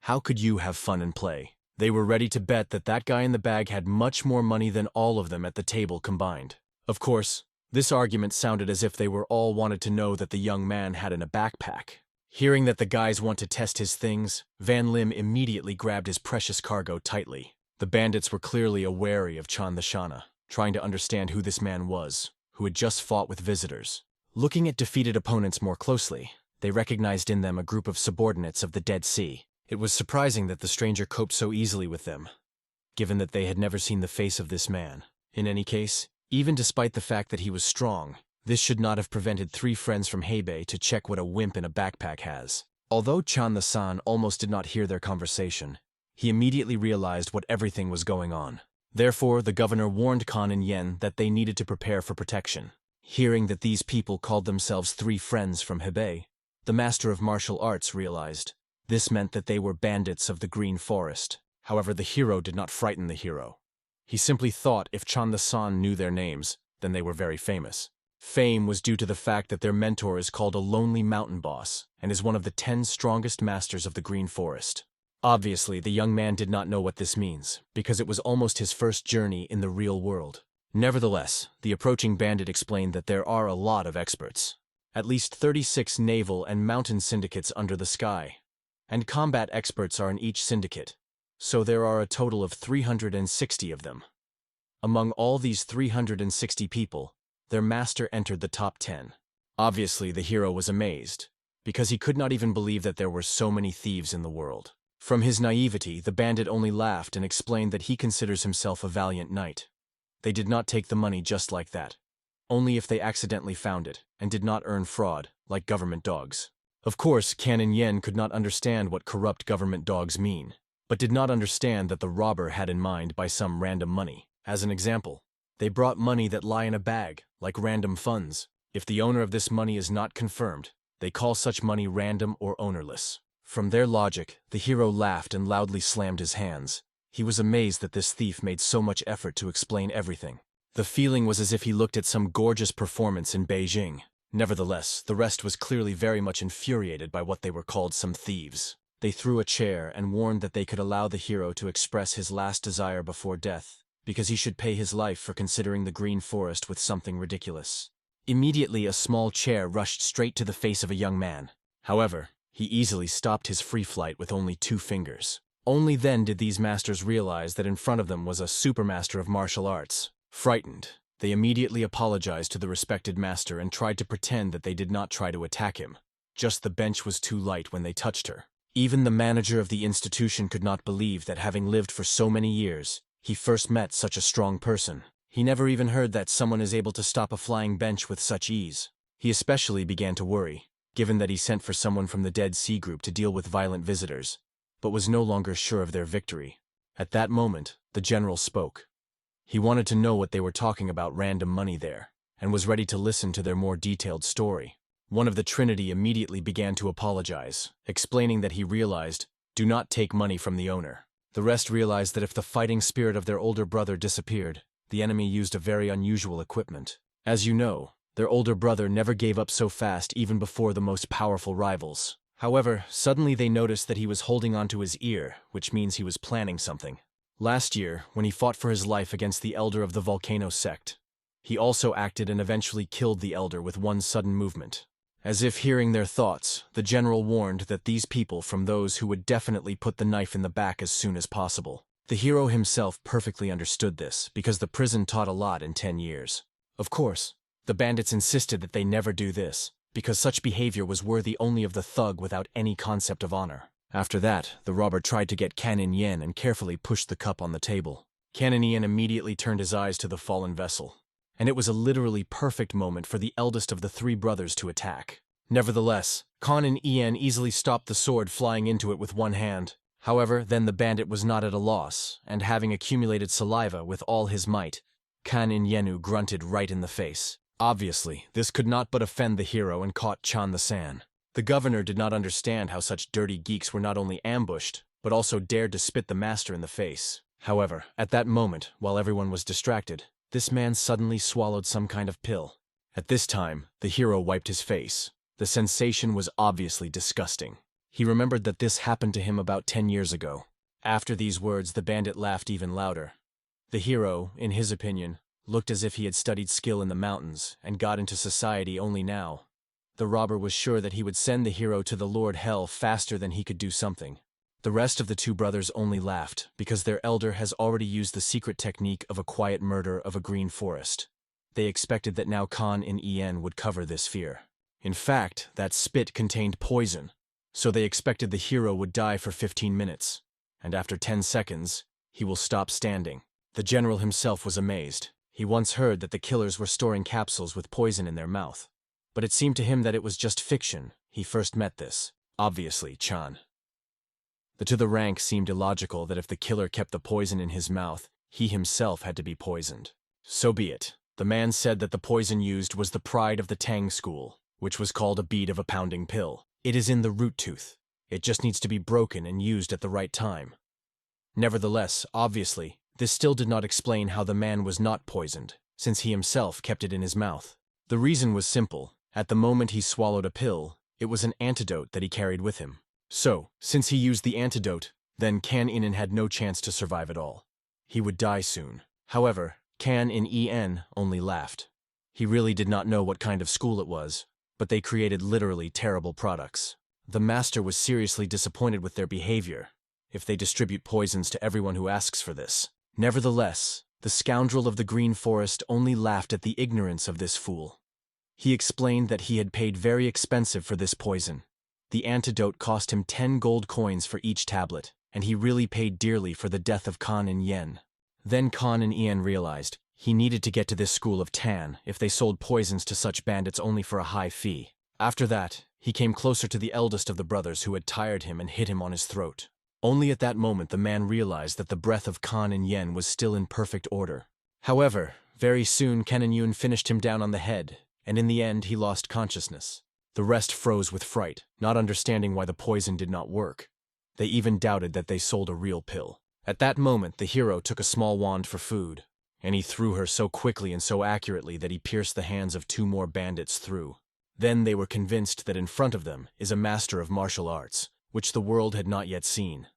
How could you have fun and play? They were ready to bet that that guy in the bag had much more money than all of them at the table combined. Of course, this argument sounded as if they were all wanted to know that the young man had in a backpack. Hearing that the guys want to test his things, Van Lim immediately grabbed his precious cargo tightly. The bandits were clearly wary of Chan the Shana, trying to understand who this man was, who had just fought with visitors. Looking at defeated opponents more closely, they recognized in them a group of subordinates of the Dead Sea. It was surprising that the stranger coped so easily with them, given that they had never seen the face of this man. In any case, even despite the fact that he was strong, this should not have prevented three friends from Hebei to check what a wimp in a backpack has. Although Chan the San almost did not hear their conversation, he immediately realized what everything was going on. Therefore, the governor warned Kan and Yen that they needed to prepare for protection. Hearing that these people called themselves three friends from Hebei, the master of martial arts realized this meant that they were bandits of the Green Forest. However, the hero did not frighten the hero. He simply thought if Chan the San knew their names, then they were very famous. Fame was due to the fact that their mentor is called a lonely mountain boss and is one of the 10 strongest masters of the Green Forest. Obviously, the young man did not know what this means, because it was almost his first journey in the real world. Nevertheless, the approaching bandit explained that there are a lot of experts. At least 36 naval and mountain syndicates under the sky, and combat experts are in each syndicate, so there are a total of 360 of them. Among all these 360 people, their master entered the top 10. Obviously, the hero was amazed, because he could not even believe that there were so many thieves in the world. From his naivety, the bandit only laughed and explained that he considers himself a valiant knight. They did not take the money just like that, only if they accidentally found it, and did not earn fraud, like government dogs. Of course, Canon Yen could not understand what corrupt government dogs mean, but did not understand that the robber had in mind by some random money. As an example, They brought money that lie in a bag, like random funds. If the owner of this money is not confirmed, they call such money random or ownerless. From their logic, the hero laughed and loudly slammed his hands. He was amazed that this thief made so much effort to explain everything. The feeling was as if he looked at some gorgeous performance in Beijing. Nevertheless, the rest was clearly very much infuriated by what they were called some thieves. They threw a chair and warned that they could allow the hero to express his last desire before death, because he should pay his life for considering the green forest with something ridiculous. Immediately, a small chair rushed straight to the face of a young man. However, he easily stopped his free flight with only 2 fingers. Only then did these masters realize that in front of them was a supermaster of martial arts. Frightened, they immediately apologized to the respected master and tried to pretend that they did not try to attack him. Just the bench was too light when they touched her. Even the manager of the institution could not believe that, having lived for so many years, he first met such a strong person. He never even heard that someone is able to stop a flying bench with such ease. He especially began to worry, given that he sent for someone from the Dead Sea group to deal with violent visitors, but was no longer sure of their victory. At that moment, the general spoke. He wanted to know what they were talking about random money there, and was ready to listen to their more detailed story. One of the Trinity immediately began to apologize, explaining that he realized, do not take money from the owner. The rest realized that if the fighting spirit of their older brother disappeared, the enemy used a very unusual equipment. As you know, their older brother never gave up so fast even before the most powerful rivals. However, suddenly they noticed that he was holding onto his ear, which means he was planning something. Last year, when he fought for his life against the elder of the volcano sect, he also acted and eventually killed the elder with one sudden movement. As if hearing their thoughts, the general warned that these people from those who would definitely put the knife in the back as soon as possible. The hero himself perfectly understood this, because the prison taught a lot in 10 years. Of course, the bandits insisted that they never do this, because such behavior was worthy only of the thug without any concept of honor. After that, the robber tried to get Canon Yen and carefully pushed the cup on the table. Canon Yen immediately turned his eyes to the fallen vessel, and it was a literally perfect moment for the eldest of the 3 brothers to attack. Nevertheless, Canon Yen easily stopped the sword flying into it with one hand. However, then the bandit was not at a loss, and having accumulated saliva with all his might, Canon Yenu grunted right in the face. Obviously, this could not but offend the hero and caught Chan the San. The governor did not understand how such dirty geeks were not only ambushed, but also dared to spit the master in the face. However, at that moment, while everyone was distracted, this man suddenly swallowed some kind of pill. At this time, the hero wiped his face. The sensation was obviously disgusting. He remembered that this happened to him about 10 years ago. After these words, the bandit laughed even louder. The hero, in his opinion, looked as if he had studied skill in the mountains and got into society only now. The robber was sure that he would send the hero to the Lord Hell faster than he could do something. The rest of the 2 brothers only laughed, because their elder has already used the secret technique of a quiet murder of a green forest. They expected that now Khan in En would cover this fear. In fact, that spit contained poison, so they expected the hero would die for 15 minutes, and after 10 seconds, he will stop standing. The general himself was amazed. He once heard that the killers were storing capsules with poison in their mouth. But it seemed to him that it was just fiction. He first met this. Obviously, Chan. To the rank seemed illogical that if the killer kept the poison in his mouth, he himself had to be poisoned. So be it. The man said that the poison used was the pride of the Tang school, which was called a bead of a pounding pill. It is in the root tooth. It just needs to be broken and used at the right time. Nevertheless, obviously, this still did not explain how the man was not poisoned, since he himself kept it in his mouth. The reason was simple. At the moment he swallowed a pill, it was an antidote that he carried with him. So, since he used the antidote, then Kan Inen had no chance to survive at all. He would die soon. However, Kan in En only laughed. He really did not know what kind of school it was, but they created literally terrible products. The master was seriously disappointed with their behavior, if they distribute poisons to everyone who asks for this. Nevertheless, the scoundrel of the green forest only laughed at the ignorance of this fool. He explained that he had paid very expensive for this poison. The antidote cost him 10 gold coins for each tablet, and he really paid dearly for the death of Khan and Yen. Then Khan and Ian realized he needed to get to this school of Tan if they sold poisons to such bandits only for a high fee. After that, he came closer to the eldest of the brothers who had tired him and hit him on his throat. Only at that moment the man realized that the breath of Khan and Yen was still in perfect order. However, Very soon, Ken and Yoon finished him down on the head, and in the end, he lost consciousness. The rest froze with fright, not understanding why the poison did not work. They even doubted that they sold a real pill. At that moment, the hero took a small wand for food, and he threw her so quickly and so accurately that he pierced the hands of 2 more bandits through. Then they were convinced that in front of them is a master of martial arts, which the world had not yet seen.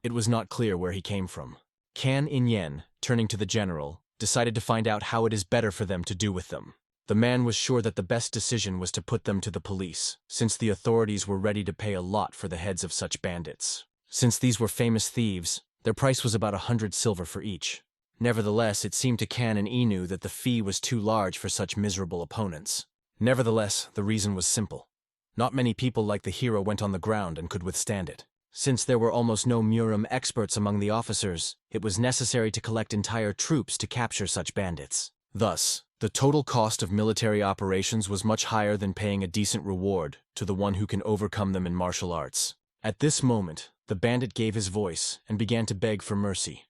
It was not clear where he came from. Kan In-yen, turning to the general, decided to find out how it is better for them to do with them. The man was sure that the best decision was to put them to the police, since the authorities were ready to pay a lot for the heads of such bandits. Since these were famous thieves, their price was about 100 silver for each. Nevertheless, it seemed to Kan and Inu that the fee was too large for such miserable opponents. Nevertheless, the reason was simple. Not many people like the hero went on the ground and could withstand it. Since there were almost no Murim experts among the officers, it was necessary to collect entire troops to capture such bandits. Thus, the total cost of military operations was much higher than paying a decent reward to the one who can overcome them in martial arts. At this moment, the bandit gave his voice and began to beg for mercy.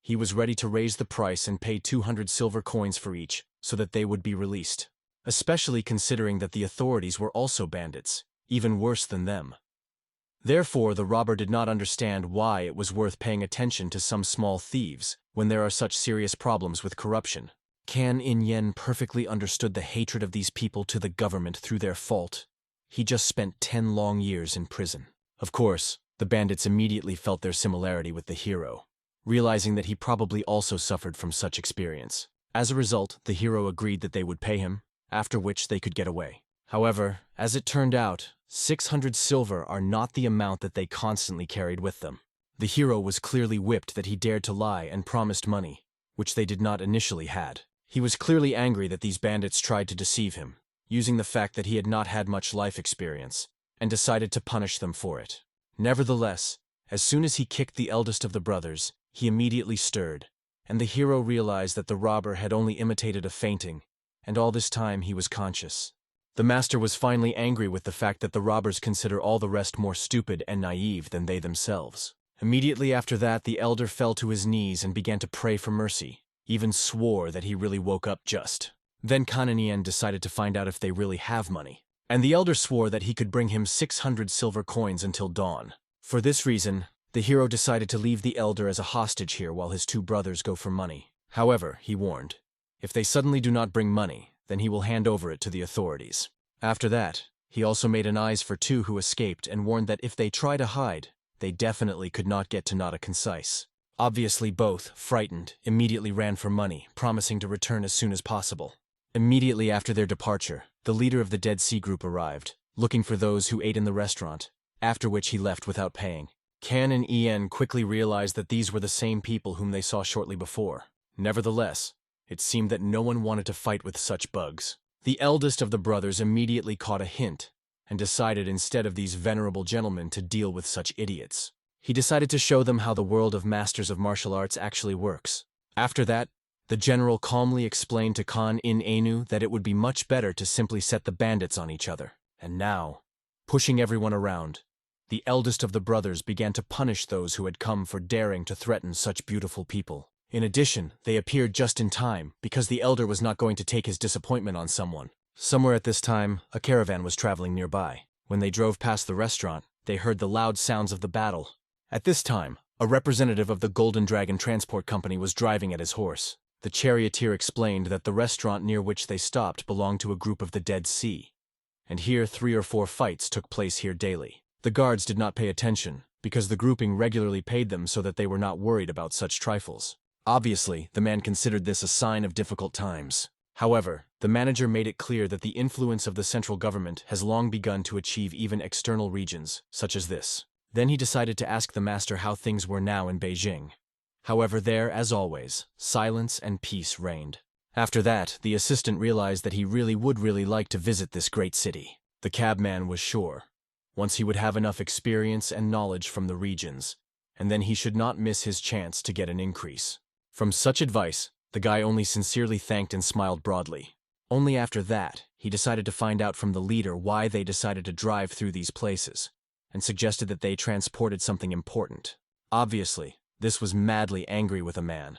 He was ready to raise the price and pay 200 silver coins for each so that they would be released, especially considering that the authorities were also bandits, even worse than them. Therefore, the robber did not understand why it was worth paying attention to some small thieves when there are such serious problems with corruption. Kan In-yen perfectly understood the hatred of these people to the government through their fault. He just spent 10 long years in prison. Of course, the bandits immediately felt their similarity with the hero, realizing that he probably also suffered from such experience. As a result, the hero agreed that they would pay him, after which they could get away. However, as it turned out, 600 silver are not the amount that they constantly carried with them. The hero was clearly whipped that he dared to lie and promised money, which they did not initially had. He was clearly angry that these bandits tried to deceive him, using the fact that he had not had much life experience, and decided to punish them for it. Nevertheless, as soon as he kicked the eldest of the brothers, he immediately stirred, and the hero realized that the robber had only imitated a fainting, and all this time he was conscious. The master was finally angry with the fact that the robbers consider all the rest more stupid and naive than they themselves. Immediately after that, the elder fell to his knees and began to pray for mercy, even swore that he really woke up just. Then Kan In-yen decided to find out if they really have money, and the elder swore that he could bring him 600 silver coins until dawn. For this reason, the hero decided to leave the elder as a hostage here while his 2 brothers go for money. However, he warned, if they suddenly do not bring money, then he will hand over it to the authorities. After that, he also made an eyes for 2 who escaped and warned that if they try to hide, they definitely could not get to Nada Concise. Obviously both, frightened, immediately ran for money, promising to return as soon as possible. Immediately after their departure, the leader of the Dead Sea group arrived, looking for those who ate in the restaurant, after which he left without paying. Kan and En quickly realized that these were the same people whom they saw shortly before. Nevertheless, it seemed that no one wanted to fight with such bugs. The eldest of the brothers immediately caught a hint and decided instead of these venerable gentlemen to deal with such idiots. He decided to show them how the world of masters of martial arts actually works. After that, the general calmly explained to Kan In-enu that it would be much better to simply set the bandits on each other. And now, pushing everyone around, the eldest of the brothers began to punish those who had come for daring to threaten such beautiful people. In addition, they appeared just in time because the elder was not going to take his disappointment on someone. Somewhere at this time, a caravan was traveling nearby. When they drove past the restaurant, they heard the loud sounds of the battle. At this time, a representative of the Golden Dragon Transport Company was driving at his horse. The charioteer explained that the restaurant near which they stopped belonged to a group of the Dead Sea, and here 3 or 4 fights took place here daily. The guards did not pay attention, because the grouping regularly paid them so that they were not worried about such trifles. Obviously, the man considered this a sign of difficult times. However, the manager made it clear that the influence of the central government has long begun to achieve even external regions, such as this. Then he decided to ask the master how things were now in Beijing. However, there, as always, silence and peace reigned. After that, the assistant realized that he would really like to visit this great city. The cabman was sure, once he would have enough experience and knowledge from the regions, and then he should not miss his chance to get an increase. From such advice, the guy only sincerely thanked and smiled broadly. Only after that, he decided to find out from the leader why they decided to drive through these places, and suggested that they transported something important. Obviously, this was madly angry with a man.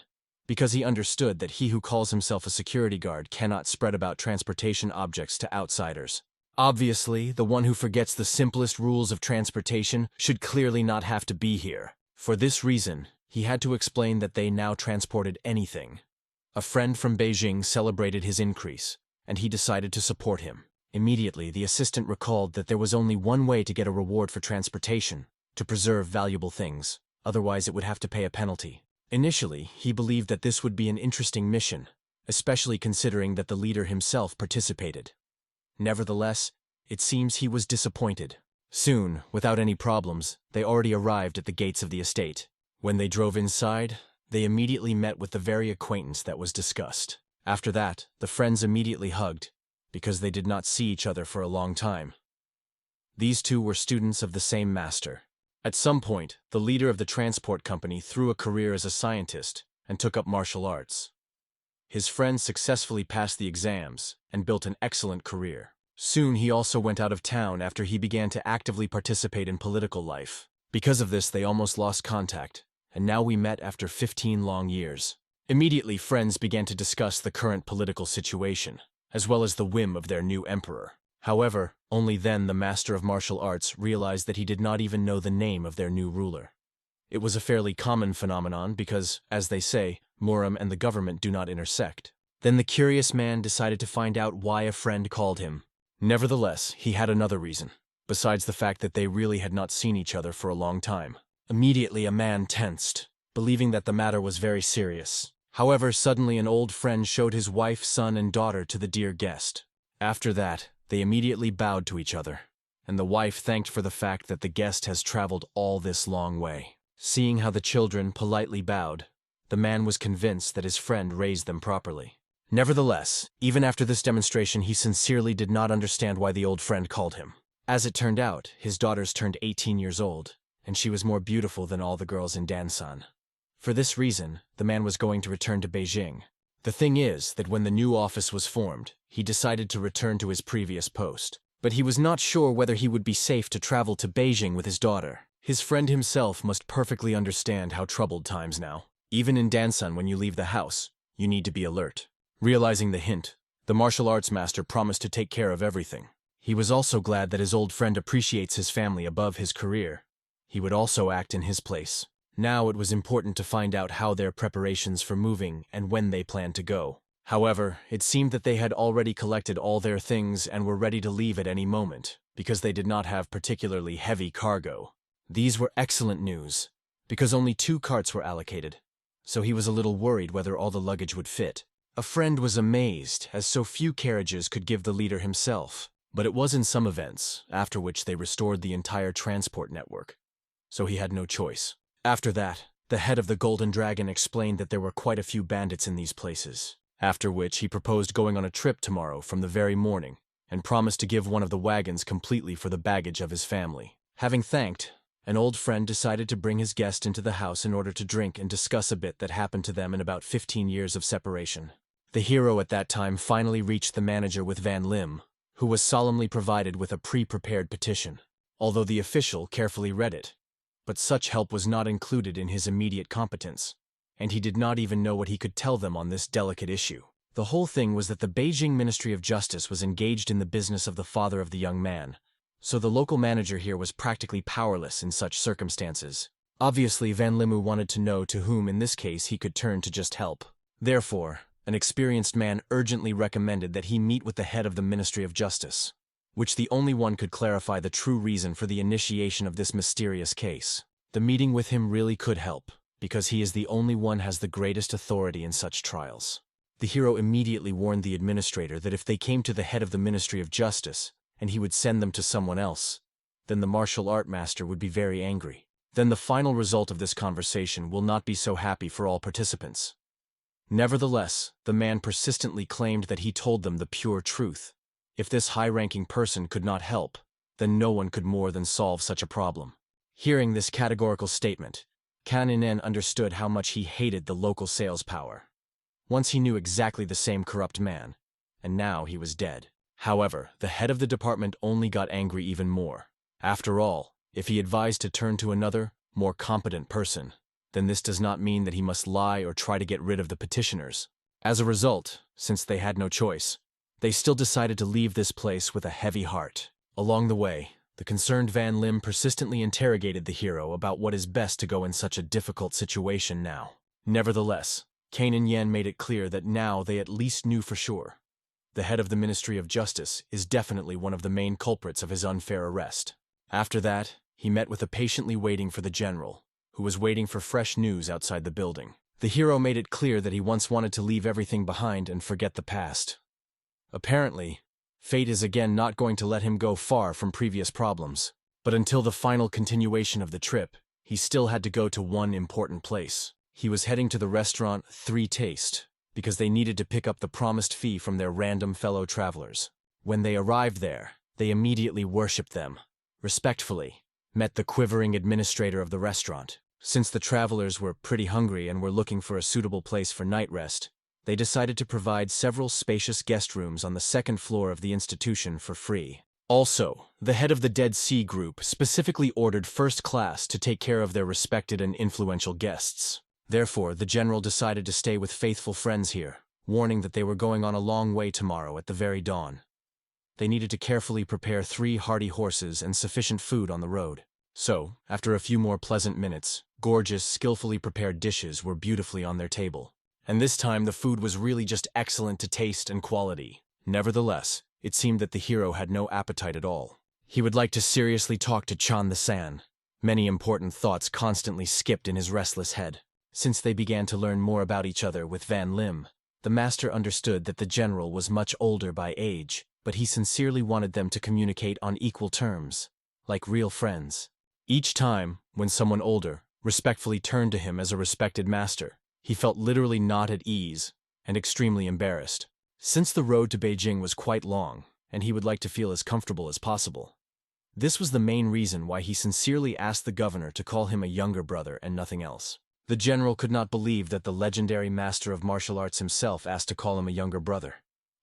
because he understood that he who calls himself a security guard cannot spread about transportation objects to outsiders. Obviously, the one who forgets the simplest rules of transportation should clearly not have to be here. For this reason, he had to explain that they now transported anything. A friend from Beijing celebrated his increase, and he decided to support him. Immediately, the assistant recalled that there was only one way to get a reward for transportation: to preserve valuable things. Otherwise, it would have to pay a penalty. Initially, he believed that this would be an interesting mission, especially considering that the leader himself participated. Nevertheless, it seems he was disappointed. Soon, without any problems, they already arrived at the gates of the estate. When they drove inside, they immediately met with the very acquaintance that was discussed. After that, the friends immediately hugged, because they did not see each other for a long time. These two were students of the same master. At some point, the leader of the transport company threw a career as a scientist and took up martial arts. His friend successfully passed the exams and built an excellent career. Soon he also went out of town after he began to actively participate in political life. Because of this, they almost lost contact, and now we met after 15 long years. Immediately, friends began to discuss the current political situation, as well as the whim of their new emperor. However, only then the master of martial arts realized that he did not even know the name of their new ruler. It was a fairly common phenomenon because, as they say, Muram and the government do not intersect. Then the curious man decided to find out why a friend called him. Nevertheless, he had another reason, besides the fact that they really had not seen each other for a long time. Immediately a man tensed, believing that the matter was very serious. However, suddenly an old friend showed his wife, son, and daughter to the dear guest. After that, they immediately bowed to each other, and the wife thanked for the fact that the guest has traveled all this long way. Seeing how the children politely bowed, the man was convinced that his friend raised them properly. Nevertheless, even after this demonstration, he sincerely did not understand why the old friend called him. As it turned out, his daughters turned 18 years old, and she was more beautiful than all the girls in Dansan. For this reason, the man was going to return to Beijing. The thing is that when the new office was formed, he decided to return to his previous post. But he was not sure whether he would be safe to travel to Beijing with his daughter. His friend himself must perfectly understand how troubled times now. Even in Dansan, when you leave the house, you need to be alert. Realizing the hint, the martial arts master promised to take care of everything. He was also glad that his old friend appreciates his family above his career. He would also act in his place. Now it was important to find out how their preparations for moving and when they planned to go. However, it seemed that they had already collected all their things and were ready to leave at any moment, because they did not have particularly heavy cargo. These were excellent news, because only 2 carts were allocated, so he was a little worried whether all the luggage would fit. A friend was amazed, as so few carriages could give the leader himself, but it was in some events, after which they restored the entire transport network, so he had no choice. After that, the head of the Golden Dragon explained that there were quite a few bandits in these places, after which he proposed going on a trip tomorrow from the very morning, and promised to give one of the wagons completely for the baggage of his family. Having thanked, an old friend decided to bring his guest into the house in order to drink and discuss a bit that happened to them in about 15 years of separation. The hero at that time finally reached the manager with Van Lim, who was solemnly provided with a pre-prepared petition, although the official carefully read it. But such help was not included in his immediate competence, and he did not even know what he could tell them on this delicate issue. The whole thing was that the Beijing Ministry of Justice was engaged in the business of the father of the young man, so the local manager here was practically powerless in such circumstances. Obviously, Van Limu wanted to know to whom in this case he could turn to just help. Therefore, an experienced man urgently recommended that he meet with the head of the Ministry of Justice, which the only one could clarify the true reason for the initiation of this mysterious case. The meeting with him really could help, because he is the only one has the greatest authority in such trials. The hero immediately warned the administrator that if they came to the head of the Ministry of Justice, and he would send them to someone else, then the martial art master would be very angry. Then the final result of this conversation will not be so happy for all participants. Nevertheless, the man persistently claimed that he told them the pure truth. If this high-ranking person could not help, then no one could more than solve such a problem. Hearing this categorical statement, Kaninen understood how much he hated the local sales power. Once he knew exactly the same corrupt man, and now he was dead. However, the head of the department only got angry even more. After all, if he advised to turn to another, more competent person, then this does not mean that he must lie or try to get rid of the petitioners. As a result, since they had no choice, they still decided to leave this place with a heavy heart. Along the way, the concerned Van Lim persistently interrogated the hero about what is best to go in such a difficult situation now. Nevertheless, Kane and Yen made it clear that now they at least knew for sure. The head of the Ministry of Justice is definitely one of the main culprits of his unfair arrest. After that, he met with a patiently waiting for the general, who was waiting for fresh news outside the building. The hero made it clear that he once wanted to leave everything behind and forget the past. Apparently, fate is again not going to let him go far from previous problems. But until the final continuation of the trip, he still had to go to one important place. He was heading to the restaurant Three Taste, because they needed to pick up the promised fee from their random fellow travelers. When they arrived there, they immediately worshipped them. Respectfully, met the quivering administrator of the restaurant. Since the travelers were pretty hungry and were looking for a suitable place for night rest, they decided to provide several spacious guest rooms on the second floor of the institution for free. Also, the head of the Dead Sea Group specifically ordered first class to take care of their respected and influential guests. Therefore, the general decided to stay with faithful friends here, warning that they were going on a long way tomorrow at the very dawn. They needed to carefully prepare 3 hardy horses and sufficient food on the road. So, after a few more pleasant minutes, gorgeous, skillfully prepared dishes were beautifully on their table. And this time the food was really just excellent to taste and quality. Nevertheless, it seemed that the hero had no appetite at all. He would like to seriously talk to Chan the San. Many important thoughts constantly skipped in his restless head. Since they began to learn more about each other with Van Lim, the master understood that the general was much older by age, but he sincerely wanted them to communicate on equal terms, like real friends. Each time, when someone older respectfully turned to him as a respected master, he felt literally not at ease and extremely embarrassed. Since the road to Beijing was quite long, and he would like to feel as comfortable as possible. This was the main reason why he sincerely asked the governor to call him a younger brother and nothing else. The general could not believe that the legendary master of martial arts himself asked to call him a younger brother.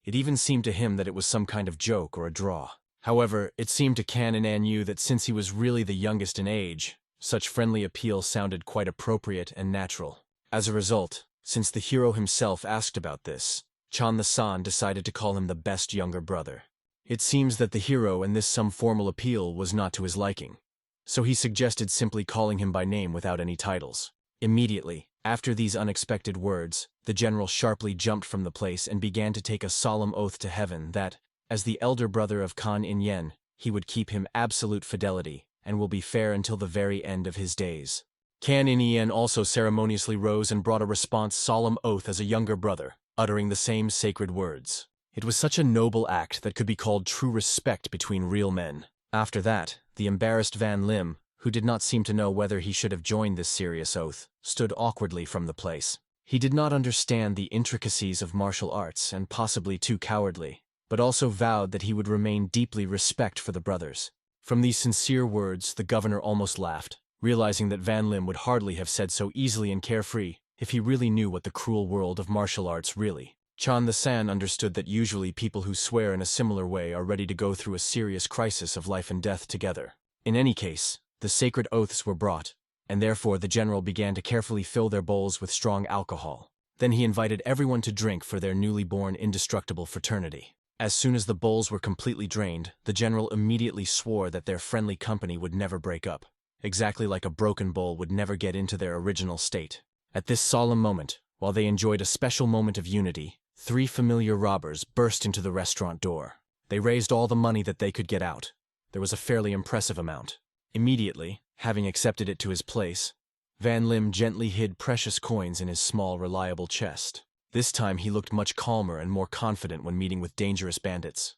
It even seemed to him that it was some kind of joke or a draw. However, it seemed to Kan and Anyu that since he was really the youngest in age, such friendly appeal sounded quite appropriate and natural. As a result, since the hero himself asked about this, Chan the San decided to call him the best younger brother. It seems that the hero and this some formal appeal was not to his liking, so he suggested simply calling him by name without any titles. Immediately, after these unexpected words, the general sharply jumped from the place and began to take a solemn oath to heaven that, as the elder brother of Kan In Yen, he would keep him absolute fidelity and will be fair until the very end of his days. Kan In Yen also ceremoniously rose and brought a response solemn oath as a younger brother, uttering the same sacred words. It was such a noble act that could be called true respect between real men. After that, the embarrassed Van Lim, who did not seem to know whether he should have joined this serious oath, stood awkwardly from the place. He did not understand the intricacies of martial arts and possibly too cowardly, but also vowed that he would remain deeply respect for the brothers. From these sincere words, the governor almost laughed, realizing that Van Lim would hardly have said so easily and carefree if he really knew what the cruel world of martial arts really. Chan the San understood that usually people who swear in a similar way are ready to go through a serious crisis of life and death together. In any case, the sacred oaths were brought, and therefore the general began to carefully fill their bowls with strong alcohol. Then he invited everyone to drink for their newly born indestructible fraternity. As soon as the bowls were completely drained, the general immediately swore that their friendly company would never break up, exactly like a broken bowl would never get into their original state. At this solemn moment, while they enjoyed a special moment of unity, 3 familiar robbers burst into the restaurant door. They raised all the money that they could get out. There was a fairly impressive amount. Immediately, having accepted it to his place, Van Lim gently hid precious coins in his small, reliable chest. This time he looked much calmer and more confident when meeting with dangerous bandits.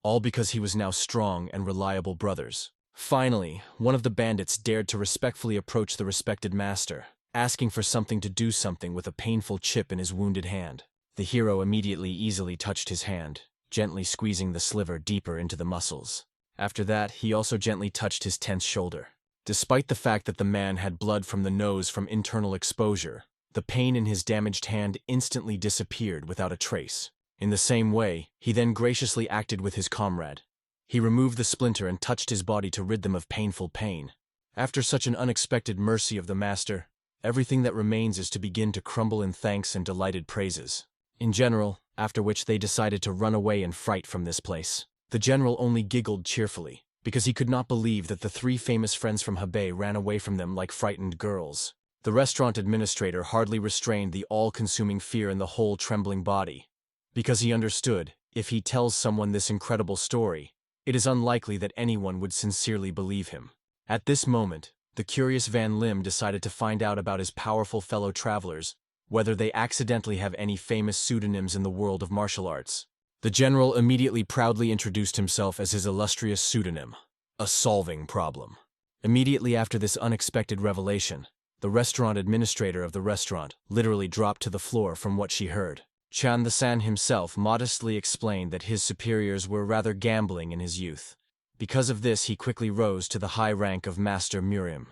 All because he was now strong and reliable brothers. Finally, one of the bandits dared to respectfully approach the respected master, asking for something to do something with a painful chip in his wounded hand. The hero immediately easily touched his hand, gently squeezing the sliver deeper into the muscles. After that, he also gently touched his tense shoulder. Despite the fact that the man had blood from the nose from internal exposure, the pain in his damaged hand instantly disappeared without a trace. In the same way, he then graciously acted with his comrade. He removed the splinter and touched his body to rid them of painful pain. After such an unexpected mercy of the master, everything that remains is to begin to crumble in thanks and delighted praises. In general, after which they decided to run away in fright from this place. The general only giggled cheerfully, because he could not believe that the three famous friends from Hebei ran away from them like frightened girls. The restaurant administrator hardly restrained the all-consuming fear in the whole trembling body, because he understood, if he tells someone this incredible story, it is unlikely that anyone would sincerely believe him. At this moment, the curious Van Lim decided to find out about his powerful fellow travelers, whether they accidentally have any famous pseudonyms in the world of martial arts. The general immediately proudly introduced himself as his illustrious pseudonym, a solving problem. Immediately after this unexpected revelation, the restaurant administrator of the restaurant literally dropped to the floor from what she heard. Chan the San himself modestly explained that his superiors were rather gambling in his youth. Because of this, he quickly rose to the high rank of Master Murim.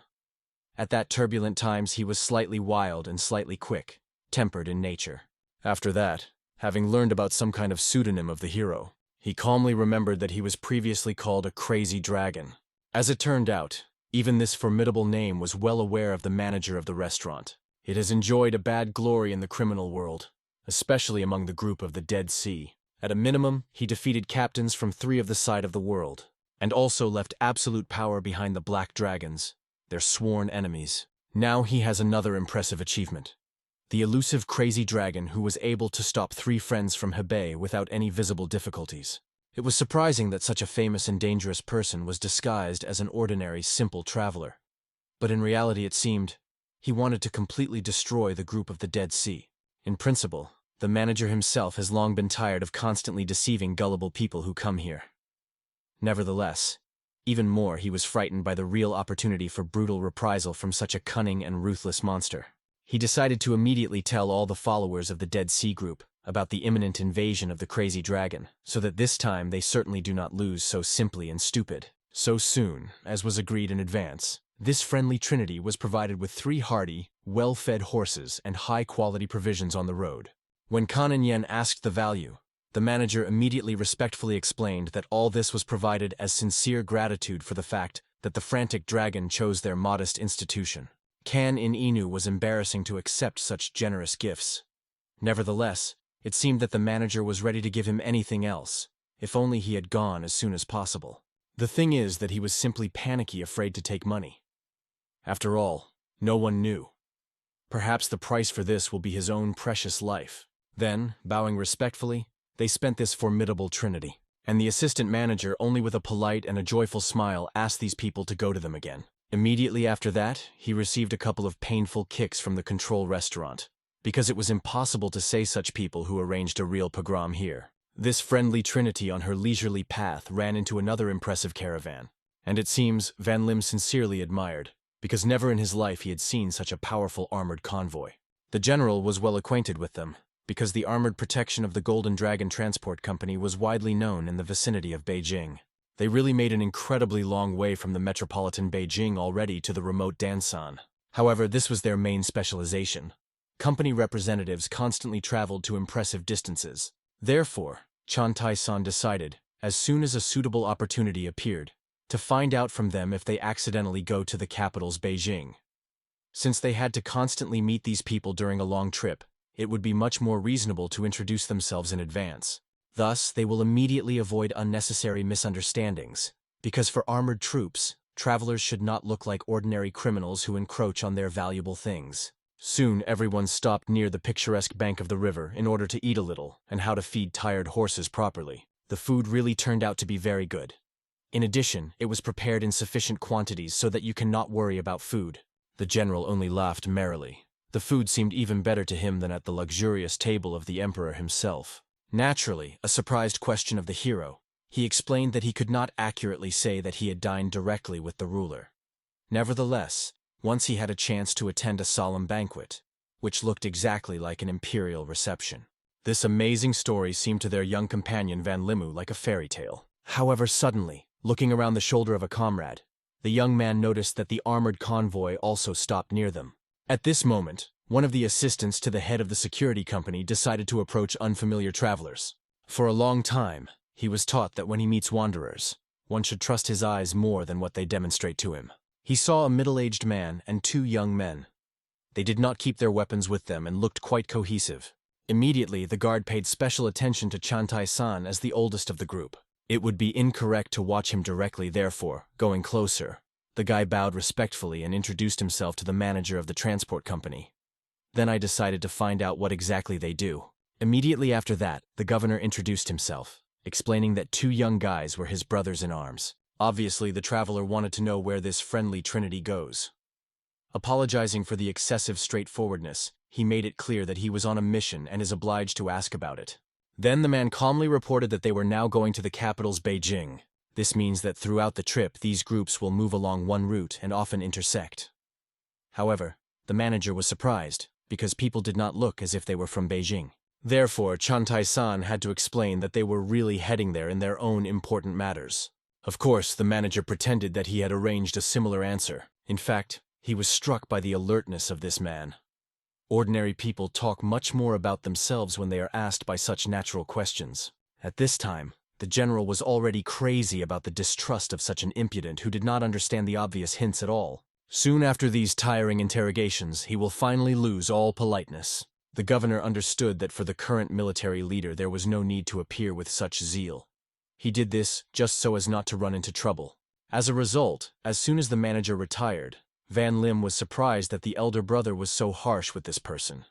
At that turbulent times he was slightly wild and slightly quick, tempered in nature. After that, having learned about some kind of pseudonym of the hero, he calmly remembered that he was previously called a crazy dragon. As it turned out, even this formidable name was well aware of the manager of the restaurant. It has enjoyed a bad glory in the criminal world, especially among the group of the Dead Sea. At a minimum, he defeated captains from 3 of the side of the world, and also left absolute power behind the Black Dragons, their sworn enemies. Now he has another impressive achievement. The elusive crazy dragon who was able to stop 3 friends from Hebei without any visible difficulties. It was surprising that such a famous and dangerous person was disguised as an ordinary, simple traveler. But in reality it seemed, he wanted to completely destroy the group of the Dead Sea. In principle, the manager himself has long been tired of constantly deceiving gullible people who come here. Nevertheless, even more he was frightened by the real opportunity for brutal reprisal from such a cunning and ruthless monster. He decided to immediately tell all the followers of the Dead Sea group about the imminent invasion of the crazy dragon, so that this time they certainly do not lose so simply and stupid. So soon, as was agreed in advance, this friendly trinity was provided with 3 hardy, well-fed horses and high-quality provisions on the road. When Kan and Yen asked the value, the manager immediately respectfully explained that all this was provided as sincere gratitude for the fact that the frantic dragon chose their modest institution. Kan in Inu was embarrassing to accept such generous gifts. Nevertheless, it seemed that the manager was ready to give him anything else, if only he had gone as soon as possible. The thing is that he was simply panicky, afraid to take money. After all, no one knew. Perhaps the price for this will be his own precious life. Then, bowing respectfully, they spent this formidable trinity, and the assistant manager, only with a polite and a joyful smile, asked these people to go to them again. Immediately after that, he received a couple of painful kicks from the control restaurant, because it was impossible to say such people who arranged a real pogrom here. This friendly trinity on her leisurely path ran into another impressive caravan, and it seems Van Lim sincerely admired, because never in his life he had seen such a powerful armored convoy. The general was well acquainted with them, because the armored protection of the Golden Dragon Transport Company was widely known in the vicinity of Beijing. They really made an incredibly long way from the metropolitan Beijing already to the remote Dansan. However, this was their main specialization. Company representatives constantly traveled to impressive distances. Therefore, Chan Tai-san decided, as soon as a suitable opportunity appeared, to find out from them if they accidentally go to the capital's Beijing. Since they had to constantly meet these people during a long trip, it would be much more reasonable to introduce themselves in advance. Thus, they will immediately avoid unnecessary misunderstandings, because for armored troops, travelers should not look like ordinary criminals who encroach on their valuable things. Soon everyone stopped near the picturesque bank of the river in order to eat a little and how to feed tired horses properly. The food really turned out to be very good. In addition, it was prepared in sufficient quantities so that you cannot worry about food. The general only laughed merrily. The food seemed even better to him than at the luxurious table of the emperor himself. Naturally, a surprised question of the hero, he explained that he could not accurately say that he had dined directly with the ruler. Nevertheless, once he had a chance to attend a solemn banquet, which looked exactly like an imperial reception. This amazing story seemed to their young companion Van Limu like a fairy tale. However, suddenly, looking around the shoulder of a comrade, the young man noticed that the armored convoy also stopped near them. At this moment, one of the assistants to the head of the security company decided to approach unfamiliar travelers. For a long time, he was taught that when he meets wanderers, one should trust his eyes more than what they demonstrate to him. He saw a middle-aged man and 2 young men. They did not keep their weapons with them and looked quite cohesive. Immediately, the guard paid special attention to Chantai-san as the oldest of the group. It would be incorrect to watch him directly, therefore, going closer. The guy bowed respectfully and introduced himself to the manager of the transport company. Then I decided to find out what exactly they do. Immediately after that, the governor introduced himself, explaining that 2 young guys were his brothers in arms. Obviously, the traveler wanted to know where this friendly trinity goes. Apologizing for the excessive straightforwardness, he made it clear that he was on a mission and is obliged to ask about it. Then the man calmly reported that they were now going to the capital's Beijing. This means that throughout the trip, these groups will move along one route and often intersect. However, the manager was surprised, because people did not look as if they were from Beijing. Therefore, Chantai-san had to explain that they were really heading there in their own important matters. Of course, the manager pretended that he had arranged a similar answer. In fact, he was struck by the alertness of this man. Ordinary people talk much more about themselves when they are asked by such natural questions. At this time, the general was already crazy about the distrust of such an impudent who did not understand the obvious hints at all. Soon after these tiring interrogations, he will finally lose all politeness. The governor understood that for the current military leader there was no need to appear with such zeal. He did this just so as not to run into trouble. As a result, as soon as the manager retired, Van Lim was surprised that the elder brother was so harsh with this person.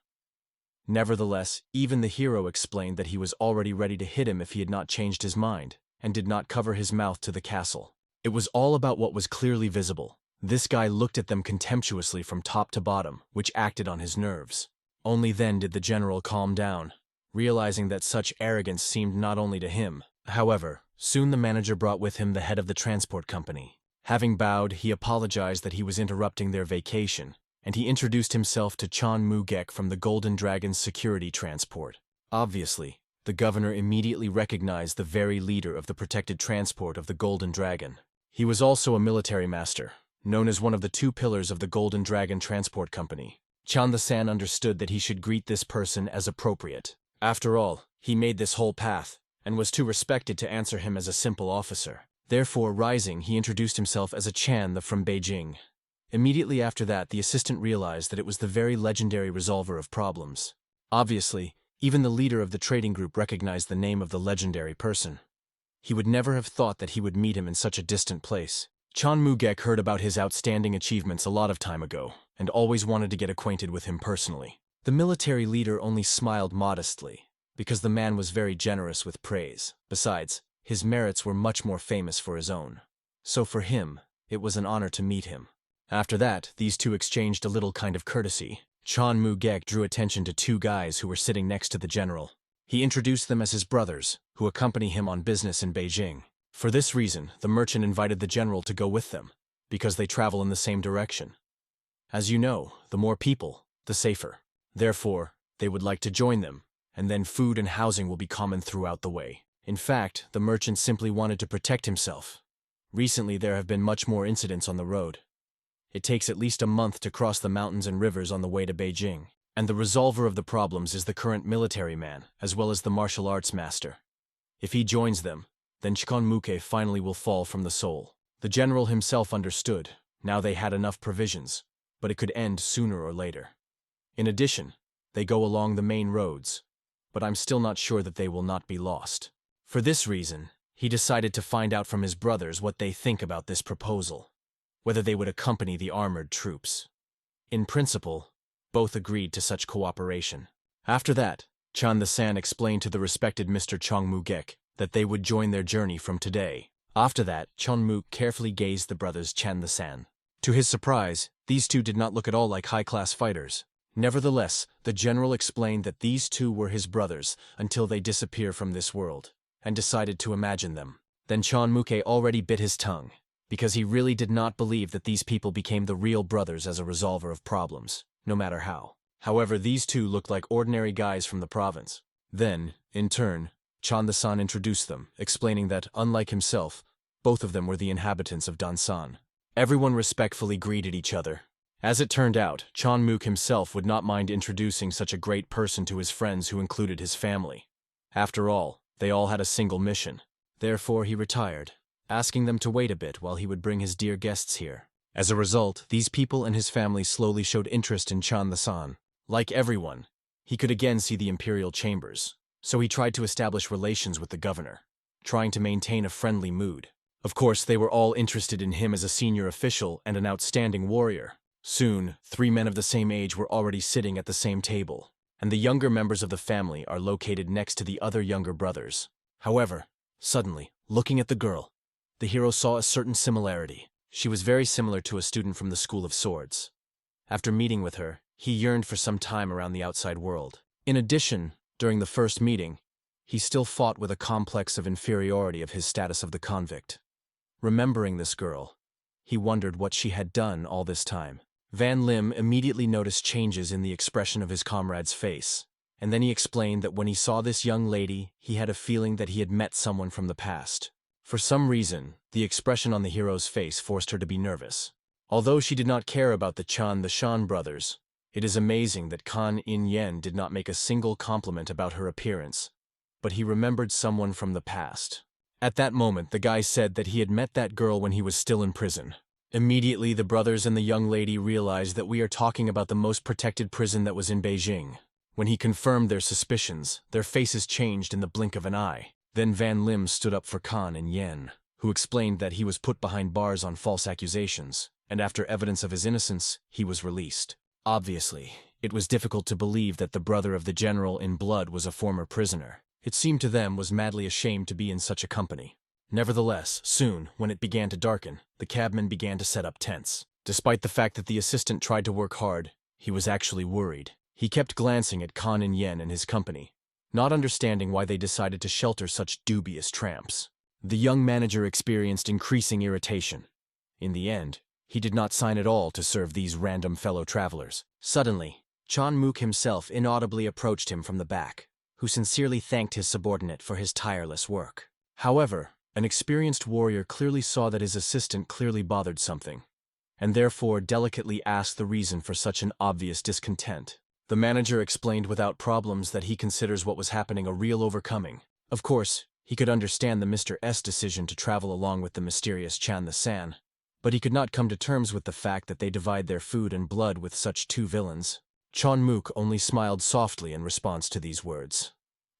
Nevertheless, even the hero explained that he was already ready to hit him if he had not changed his mind, and did not cover his mouth to the castle. It was all about what was clearly visible. This guy looked at them contemptuously from top to bottom, which acted on his nerves. Only then did the general calm down, realizing that such arrogance seemed not only to him. However, soon the manager brought with him the head of the transport company. Having bowed, he apologized that he was interrupting their vacation, and he introduced himself to Chan Mu-gek from the Golden Dragon's security transport. Obviously, the governor immediately recognized the very leader of the protected transport of the Golden Dragon. He was also a military master, known as one of the 2 pillars of the Golden Dragon Transport Company. Chan-the-san understood that he should greet this person as appropriate. After all, he made this whole path, and was too respected to answer him as a simple officer. Therefore, rising, he introduced himself as a Chan from Beijing. Immediately after that, the assistant realized that it was the very legendary resolver of problems. Obviously, even the leader of the trading group recognized the name of the legendary person. He would never have thought that he would meet him in such a distant place. Chan Mu-gek heard about his outstanding achievements a lot of time ago, and always wanted to get acquainted with him personally. The military leader only smiled modestly, because the man was very generous with praise. Besides, his merits were much more famous for his own. So for him, it was an honor to meet him. After that, these 2 exchanged a little kind of courtesy. Chan Mu-gek drew attention to 2 guys who were sitting next to the general. He introduced them as his brothers, who accompany him on business in Beijing. For this reason, the merchant invited the general to go with them, because they travel in the same direction. As you know, the more people, the safer. Therefore, they would like to join them, and then food and housing will be common throughout the way. In fact, the merchant simply wanted to protect himself. Recently, there have been much more incidents on the road. It takes at least a month to cross the mountains and rivers on the way to Beijing, and the resolver of the problems is the current military man, as well as the martial arts master. If he joins them, then Chikanmuke finally will fall from the soul. The general himself understood. Now they had enough provisions, but it could end sooner or later. In addition, they go along the main roads, but I'm still not sure that they will not be lost. For this reason, he decided to find out from his brothers what they think about this proposal, whether they would accompany the armored troops. In principle, both agreed to such cooperation. After that, Chan-the-san explained to the respected Mr. Chong Mu-gek that they would join their journey from today. After that, Chon-mu carefully gazed the brothers Chan-the-san. To his surprise, these 2 did not look at all like high-class fighters. Nevertheless, the general explained that these 2 were his brothers until they disappear from this world, and decided to imagine them. Then Chan-muke already bit his tongue, because he really did not believe that these people became the real brothers as a resolver of problems, no matter how. However, these 2 looked like ordinary guys from the province. Then, in turn, Chan-the-san introduced them, explaining that, unlike himself, both of them were the inhabitants of Dansan. Everyone respectfully greeted each other. As it turned out, Chan-mook himself would not mind introducing such a great person to his friends who included his family. After all, they all had a single mission. Therefore he retired, asking them to wait a bit while he would bring his dear guests here. As a result, these people and his family slowly showed interest in Chan the San. Like everyone, he could again see the imperial chambers, so he tried to establish relations with the governor, trying to maintain a friendly mood. Of course, they were all interested in him as a senior official and an outstanding warrior. Soon, 3 men of the same age were already sitting at the same table, and the younger members of the family are located next to the other younger brothers. However, suddenly, looking at the girl, the hero saw a certain similarity. She was very similar to a student from the School of Swords. After meeting with her, he yearned for some time around the outside world. In addition, during the first meeting, he still fought with a complex of inferiority of his status of the convict. Remembering this girl, he wondered what she had done all this time. Van Lim immediately noticed changes in the expression of his comrade's face, and then he explained that when he saw this young lady, he had a feeling that he had met someone from the past. For some reason, the expression on the hero's face forced her to be nervous. Although she did not care about the Shan brothers, it is amazing that Kan In Yen did not make a single compliment about her appearance, but he remembered someone from the past. At that moment, the guy said that he had met that girl when he was still in prison. Immediately, the brothers and the young lady realized that we are talking about the most protected prison that was in Beijing. When he confirmed their suspicions, their faces changed in the blink of an eye. Then Van Lim stood up for Kan and Yen, who explained that he was put behind bars on false accusations, and after evidence of his innocence, he was released. Obviously, it was difficult to believe that the brother of the general in blood was a former prisoner. It seemed to them was madly ashamed to be in such a company. Nevertheless, soon, when it began to darken, the cabmen began to set up tents. Despite the fact that the assistant tried to work hard, he was actually worried. He kept glancing at Kan and Yen and his company, not understanding why they decided to shelter such dubious tramps. The young manager experienced increasing irritation. In the end, he did not sign at all to serve these random fellow travelers. Suddenly, Chan Mook himself inaudibly approached him from the back, who sincerely thanked his subordinate for his tireless work. However, an experienced warrior clearly saw that his assistant clearly bothered something, and therefore delicately asked the reason for such an obvious discontent. The manager explained without problems that he considers what was happening a real overcoming. Of course, he could understand the Mr. S decision to travel along with the mysterious Chan the San, but he could not come to terms with the fact that they divide their food and blood with such two villains. Chan Mook only smiled softly in response to these words,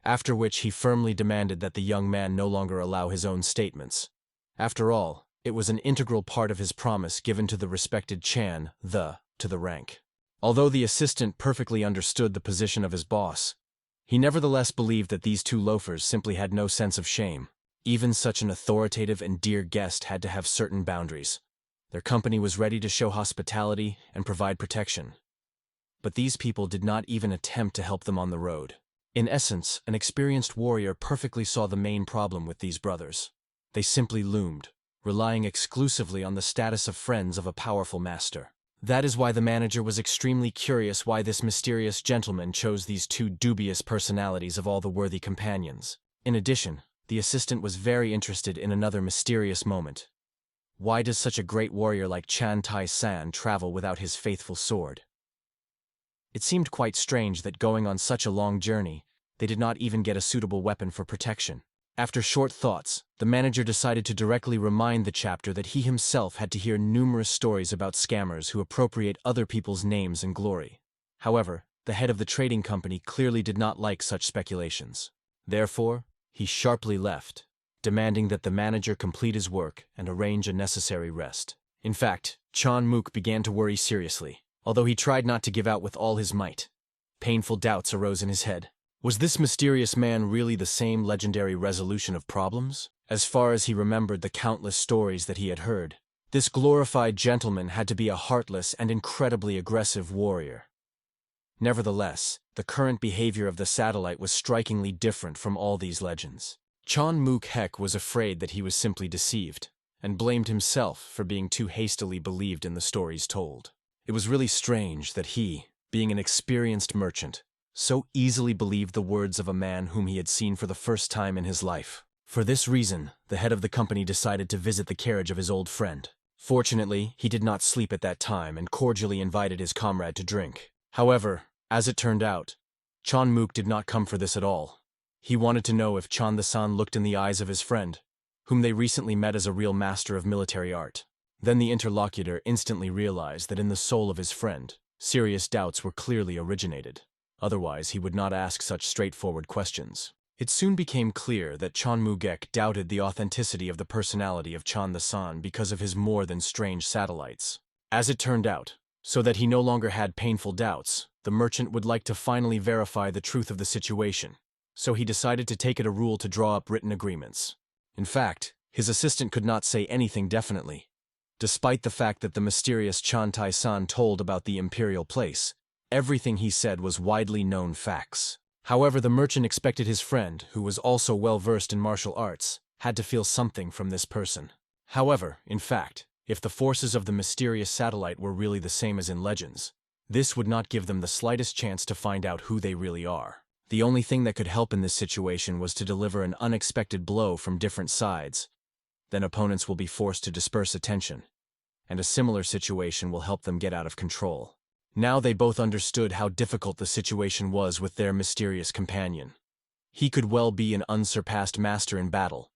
after which he firmly demanded that the young man no longer allow his own statements. After all, it was an integral part of his promise given to the respected Chan, to the rank. Although the assistant perfectly understood the position of his boss, he nevertheless believed that these two loafers simply had no sense of shame. Even such an authoritative and dear guest had to have certain boundaries. Their company was ready to show hospitality and provide protection, but these people did not even attempt to help them on the road. In essence, an experienced warrior perfectly saw the main problem with these brothers. They simply loomed, relying exclusively on the status of friends of a powerful master. That is why the manager was extremely curious why this mysterious gentleman chose these two dubious personalities of all the worthy companions. In addition, the assistant was very interested in another mysterious moment. Why does such a great warrior like Chan Tai San travel without his faithful sword? It seemed quite strange that going on such a long journey, they did not even get a suitable weapon for protection. After short thoughts, the manager decided to directly remind the chapter that he himself had to hear numerous stories about scammers who appropriate other people's names and glory. However, the head of the trading company clearly did not like such speculations. Therefore, he sharply left, demanding that the manager complete his work and arrange a necessary rest. In fact, Chan Mook began to worry seriously, although he tried not to give out with all his might. Painful doubts arose in his head. Was this mysterious man really the same legendary resolution of problems? As far as he remembered the countless stories that he had heard, this glorified gentleman had to be a heartless and incredibly aggressive warrior. Nevertheless, the current behavior of the satellite was strikingly different from all these legends. Chan Mook Hek was afraid that he was simply deceived, and blamed himself for being too hastily believed in the stories told. It was really strange that he, being an experienced merchant, so easily believed the words of a man whom he had seen for the first time in his life. For this reason, the head of the company decided to visit the carriage of his old friend. Fortunately, he did not sleep at that time and cordially invited his comrade to drink. However, as it turned out, Chan Mook did not come for this at all. He wanted to know if Chan the San looked in the eyes of his friend, whom they recently met as a real master of military art. Then the interlocutor instantly realized that in the soul of his friend, serious doubts were clearly originated. Otherwise, he would not ask such straightforward questions. It soon became clear that Chan Mugek doubted the authenticity of the personality of Chan the San because of his more than strange satellites. As it turned out, so that he no longer had painful doubts, the merchant would like to finally verify the truth of the situation, so he decided to take it a rule to draw up written agreements. In fact, his assistant could not say anything definitely. Despite the fact that the mysterious Chan Tai-san told about the imperial place, everything he said was widely known facts. However, the merchant expected his friend, who was also well-versed in martial arts, had to feel something from this person. However, in fact, if the forces of the mysterious satellite were really the same as in Legends, this would not give them the slightest chance to find out who they really are. The only thing that could help in this situation was to deliver an unexpected blow from different sides. Then opponents will be forced to disperse attention, and a similar situation will help them get out of control. Now they both understood how difficult the situation was with their mysterious companion. He could well be an unsurpassed master in battle,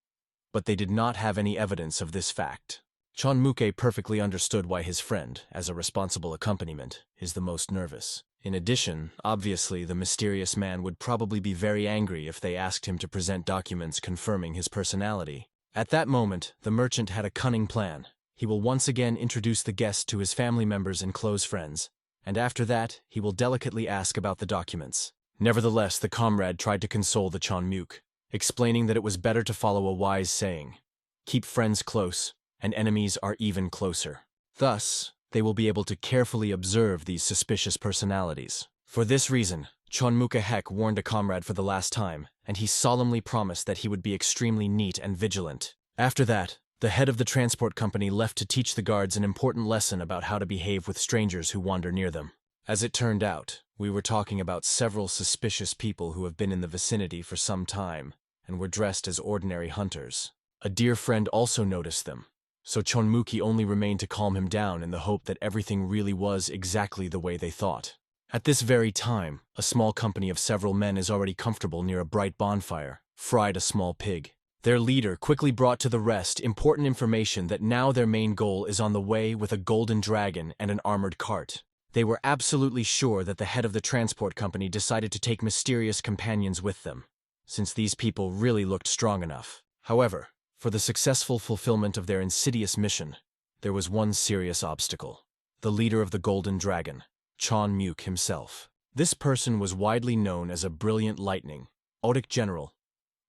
but they did not have any evidence of this fact. Chan Muke perfectly understood why his friend, as a responsible accompaniment, is the most nervous. In addition, obviously the mysterious man would probably be very angry if they asked him to present documents confirming his personality. At that moment, the merchant had a cunning plan. He will once again introduce the guest to his family members and close friends, and after that, he will delicately ask about the documents. Nevertheless, the comrade tried to console the Chan Muk, explaining that it was better to follow a wise saying, "Keep friends close, and enemies are even closer." Thus, they will be able to carefully observe these suspicious personalities. For this reason, Chan Muka Hek warned a comrade for the last time, and he solemnly promised that he would be extremely neat and vigilant. After that, the head of the transport company left to teach the guards an important lesson about how to behave with strangers who wander near them. As it turned out, we were talking about several suspicious people who have been in the vicinity for some time and were dressed as ordinary hunters. A dear friend also noticed them, so Chonmuki only remained to calm him down in the hope that everything really was exactly the way they thought. At this very time, a small company of several men is already comfortable near a bright bonfire, fried a small pig. Their leader quickly brought to the rest important information that now their main goal is on the way with a golden dragon and an armored cart. They were absolutely sure that the head of the transport company decided to take mysterious companions with them, since these people really looked strong enough. However, for the successful fulfillment of their insidious mission, there was one serious obstacle: the leader of the golden dragon, Chan Muk himself. This person was widely known as a brilliant lightning, Odic general,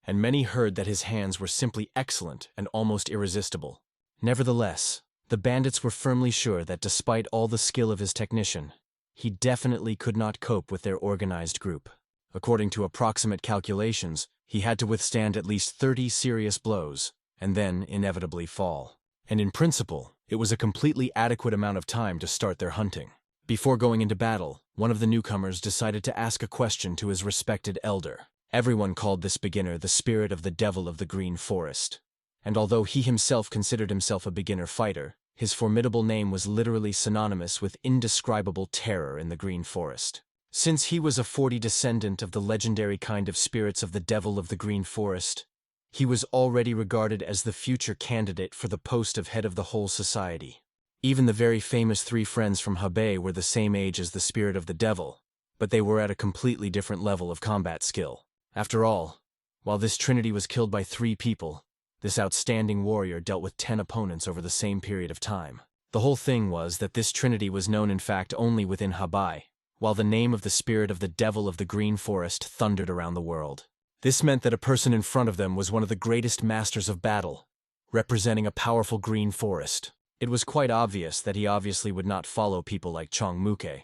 and many heard that his hands were simply excellent and almost irresistible. Nevertheless, the bandits were firmly sure that despite all the skill of his technician, he definitely could not cope with their organized group. According to approximate calculations, he had to withstand at least 30 serious blows, and then inevitably fall. And in principle, it was a completely adequate amount of time to start their hunting. Before going into battle, one of the newcomers decided to ask a question to his respected elder. Everyone called this beginner the spirit of the devil of the green forest. And although he himself considered himself a beginner fighter, his formidable name was literally synonymous with indescribable terror in the green forest. Since he was a 40 descendant of the legendary kind of spirits of the devil of the green forest, he was already regarded as the future candidate for the post of head of the whole society. Even the very famous three friends from Hebei were the same age as the spirit of the devil, but they were at a completely different level of combat skill. After all, while this trinity was killed by 3 people, this outstanding warrior dealt with 10 opponents over the same period of time. The whole thing was that this trinity was known in fact only within Hebei, while the name of the spirit of the devil of the green forest thundered around the world. This meant that a person in front of them was one of the greatest masters of battle, representing a powerful green forest. It was quite obvious that he obviously would not follow people like Chong Muke,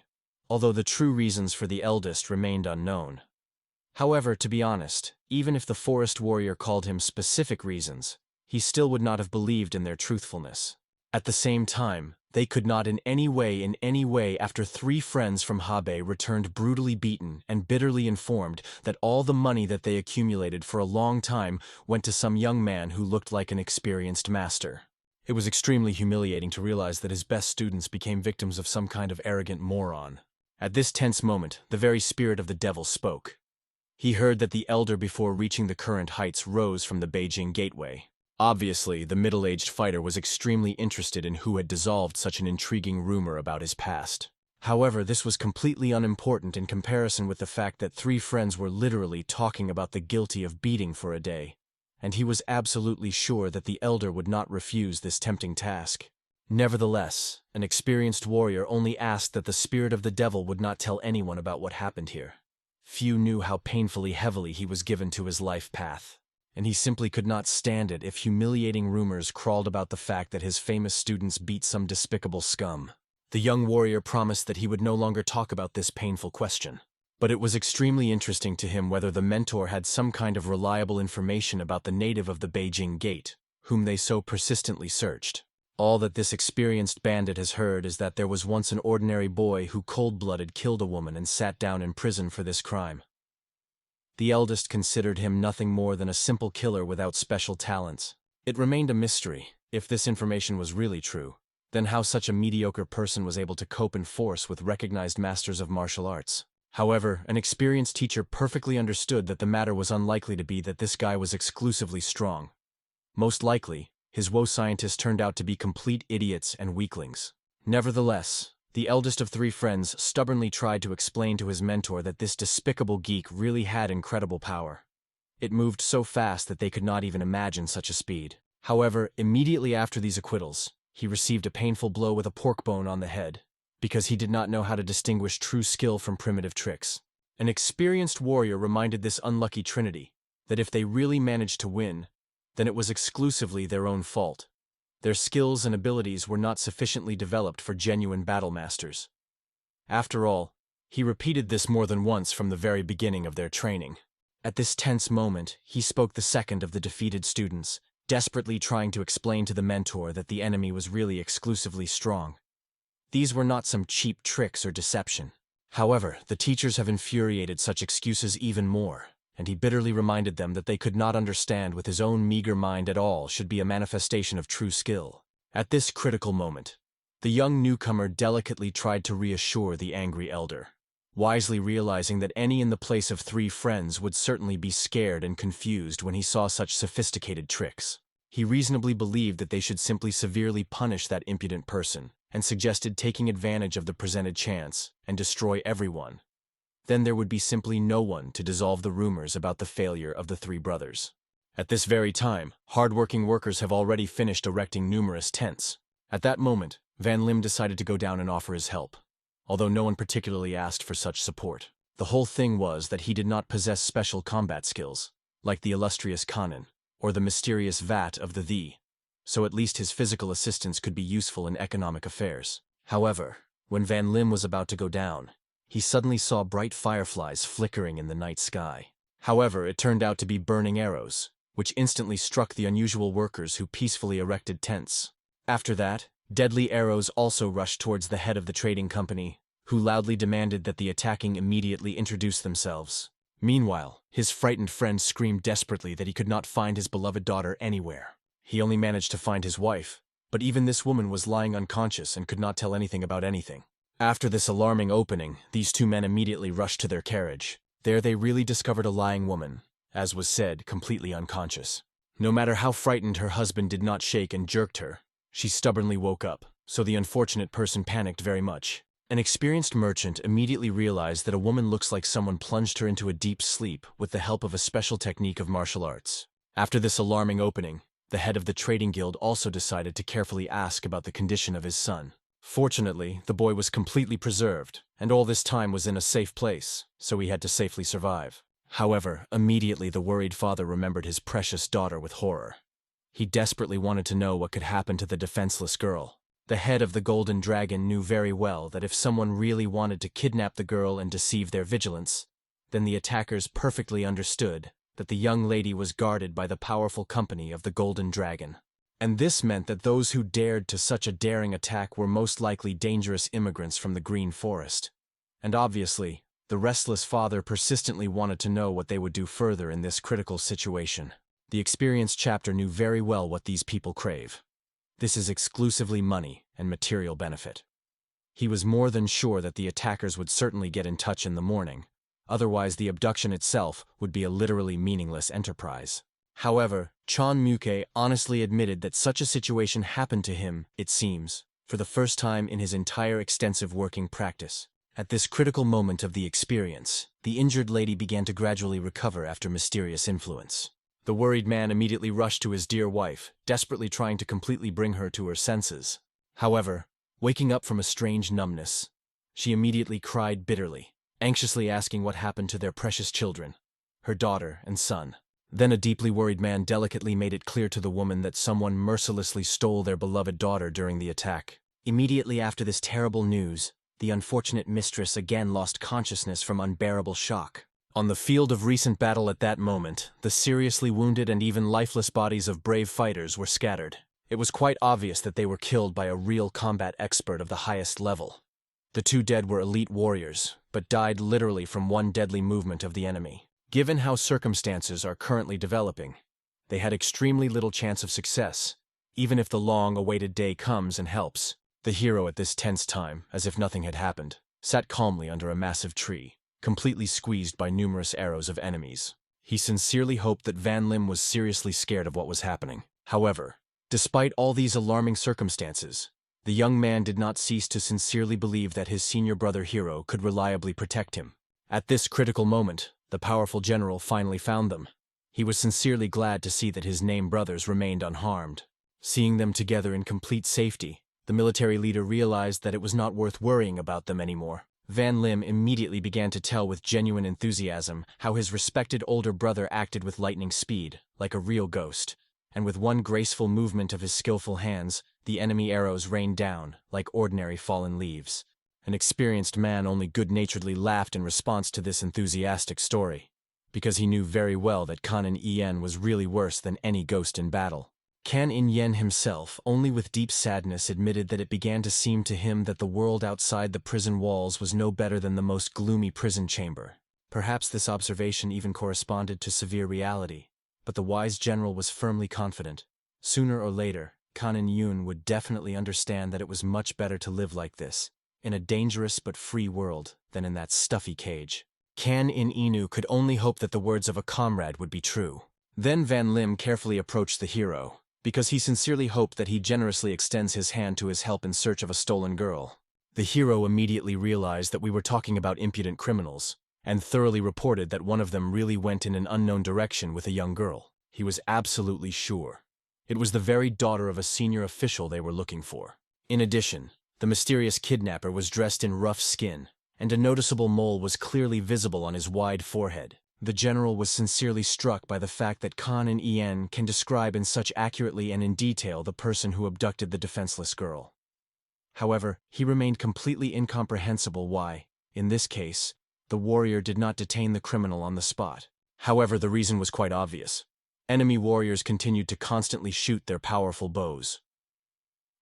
although the true reasons for the eldest remained unknown. However, to be honest, even if the forest warrior called him specific reasons, he still would not have believed in their truthfulness. At the same time, they could not in any way after 3 friends from Hebei returned brutally beaten and bitterly informed that all the money that they accumulated for a long time went to some young man who looked like an experienced master. It was extremely humiliating to realize that his best students became victims of some kind of arrogant moron. At this tense moment, the very spirit of the devil spoke. He heard that the elder before reaching the current heights rose from the Beijing gateway. Obviously, the middle-aged fighter was extremely interested in who had dissolved such an intriguing rumor about his past. However, this was completely unimportant in comparison with the fact that three friends were literally talking about the guilty of beating for a day, and he was absolutely sure that the elder would not refuse this tempting task. Nevertheless, an experienced warrior only asked that the spirit of the devil would not tell anyone about what happened here. Few knew how painfully heavily he was given to his life path, and he simply could not stand it if humiliating rumors crawled about the fact that his famous students beat some despicable scum. The young warrior promised that he would no longer talk about this painful question. But it was extremely interesting to him whether the mentor had some kind of reliable information about the native of the Beijing gate, whom they so persistently searched. All that this experienced bandit has heard is that there was once an ordinary boy who cold-blooded killed a woman and sat down in prison for this crime. The eldest considered him nothing more than a simple killer without special talents. It remained a mystery, if this information was really true, then how such a mediocre person was able to cope in force with recognized masters of martial arts. However, an experienced teacher perfectly understood that the matter was unlikely to be that this guy was exclusively strong. Most likely, his woe scientists turned out to be complete idiots and weaklings. Nevertheless, the eldest of three friends stubbornly tried to explain to his mentor that this despicable geek really had incredible power. It moved so fast that they could not even imagine such a speed. However, immediately after these acquittals, he received a painful blow with a pork bone on the head, because he did not know how to distinguish true skill from primitive tricks. An experienced warrior reminded this unlucky trinity that if they really managed to win, then it was exclusively their own fault. Their skills and abilities were not sufficiently developed for genuine battle masters. After all, he repeated this more than once from the very beginning of their training. At this tense moment, he spoke the second of the defeated students, desperately trying to explain to the mentor that the enemy was really exclusively strong. These were not some cheap tricks or deception. However, the teachers have infuriated such excuses even more, and he bitterly reminded them that they could not understand with his own meager mind at all should be a manifestation of true skill. At this critical moment, the young newcomer delicately tried to reassure the angry elder, wisely realizing that any in the place of three friends would certainly be scared and confused when he saw such sophisticated tricks. He reasonably believed that they should simply severely punish that impudent person, and suggested taking advantage of the presented chance and destroy everyone. Then there would be simply no one to dissolve the rumors about the failure of the three brothers. At this very time, hard-working workers have already finished erecting numerous tents. At that moment, Van Lim decided to go down and offer his help, although no one particularly asked for such support. The whole thing was that he did not possess special combat skills, like the illustrious Kanin, or the mysterious Vat of the so at least his physical assistance could be useful in economic affairs. However, when Van Lim was about to go down, he suddenly saw bright fireflies flickering in the night sky. However, it turned out to be burning arrows, which instantly struck the unusual workers who peacefully erected tents. After that, deadly arrows also rushed towards the head of the trading company, who loudly demanded that the attacking immediately introduce themselves. Meanwhile, his frightened friend screamed desperately that he could not find his beloved daughter anywhere. He only managed to find his wife, but even this woman was lying unconscious and could not tell anything about anything. After this alarming opening, these two men immediately rushed to their carriage. There they really discovered a lying woman, as was said, completely unconscious. No matter how frightened her husband did not shake and jerked her, she stubbornly woke up, so the unfortunate person panicked very much. An experienced merchant immediately realized that a woman looks like someone plunged her into a deep sleep with the help of a special technique of martial arts. After this alarming opening, the head of the trading guild also decided to carefully ask about the condition of his son. Fortunately, the boy was completely preserved, and all this time was in a safe place, so he had to safely survive. However, immediately the worried father remembered his precious daughter with horror. He desperately wanted to know what could happen to the defenseless girl. The head of the Golden Dragon knew very well that if someone really wanted to kidnap the girl and deceive their vigilance, then the attackers perfectly understood that the young lady was guarded by the powerful company of the Golden Dragon. And this meant that those who dared to such a daring attack were most likely dangerous immigrants from the Green Forest. And obviously, the restless father persistently wanted to know what they would do further in this critical situation. The experienced chapter knew very well what these people crave. This is exclusively money and material benefit. He was more than sure that the attackers would certainly get in touch in the morning. Otherwise, the abduction itself would be a literally meaningless enterprise. However, Chon Muke honestly admitted that such a situation happened to him, it seems, for the first time in his entire extensive working practice. At this critical moment of the experience, the injured lady began to gradually recover after mysterious influence. The worried man immediately rushed to his dear wife, desperately trying to completely bring her to her senses. However, waking up from a strange numbness, she immediately cried bitterly, anxiously asking what happened to their precious children, her daughter and son. Then a deeply worried man delicately made it clear to the woman that someone mercilessly stole their beloved daughter during the attack. Immediately after this terrible news, the unfortunate mistress again lost consciousness from unbearable shock. On the field of recent battle at that moment, the seriously wounded and even lifeless bodies of brave fighters were scattered. It was quite obvious that they were killed by a real combat expert of the highest level. The two dead were elite warriors, but died literally from one deadly movement of the enemy. Given how circumstances are currently developing, they had extremely little chance of success, even if the long-awaited day comes and helps. The hero at this tense time, as if nothing had happened, sat calmly under a massive tree, completely squeezed by numerous arrows of enemies. He sincerely hoped that Van Lim was seriously scared of what was happening. However, despite all these alarming circumstances, the young man did not cease to sincerely believe that his senior brother hero could reliably protect him. At this critical moment, the powerful general finally found them. He was sincerely glad to see that his named brothers remained unharmed. Seeing them together in complete safety, the military leader realized that it was not worth worrying about them anymore. Van Lim immediately began to tell with genuine enthusiasm how his respected older brother acted with lightning speed, like a real ghost, and with one graceful movement of his skillful hands, the enemy arrows rained down, like ordinary fallen leaves. An experienced man only good-naturedly laughed in response to this enthusiastic story, because he knew very well that Kan Yen was really worse than any ghost in battle. Kan Yen himself, only with deep sadness, admitted that it began to seem to him that the world outside the prison walls was no better than the most gloomy prison chamber. Perhaps this observation even corresponded to severe reality, but the wise general was firmly confident. Sooner or later, Kan Yun would definitely understand that it was much better to live like this, in a dangerous but free world, than in that stuffy cage. Kan Inu could only hope that the words of a comrade would be true. Then Van Lim carefully approached the hero, because he sincerely hoped that he generously extends his hand to his help in search of a stolen girl. The hero immediately realized that we were talking about impudent criminals, and thoroughly reported that one of them really went in an unknown direction with a young girl. He was absolutely sure. It was the very daughter of a senior official they were looking for. In addition, the mysterious kidnapper was dressed in rough skin, and a noticeable mole was clearly visible on his wide forehead. The general was sincerely struck by the fact that Kan Yen can describe in such accurately and in detail the person who abducted the defenseless girl. However, he remained completely incomprehensible why, in this case, the warrior did not detain the criminal on the spot. However, the reason was quite obvious. Enemy warriors continued to constantly shoot their powerful bows.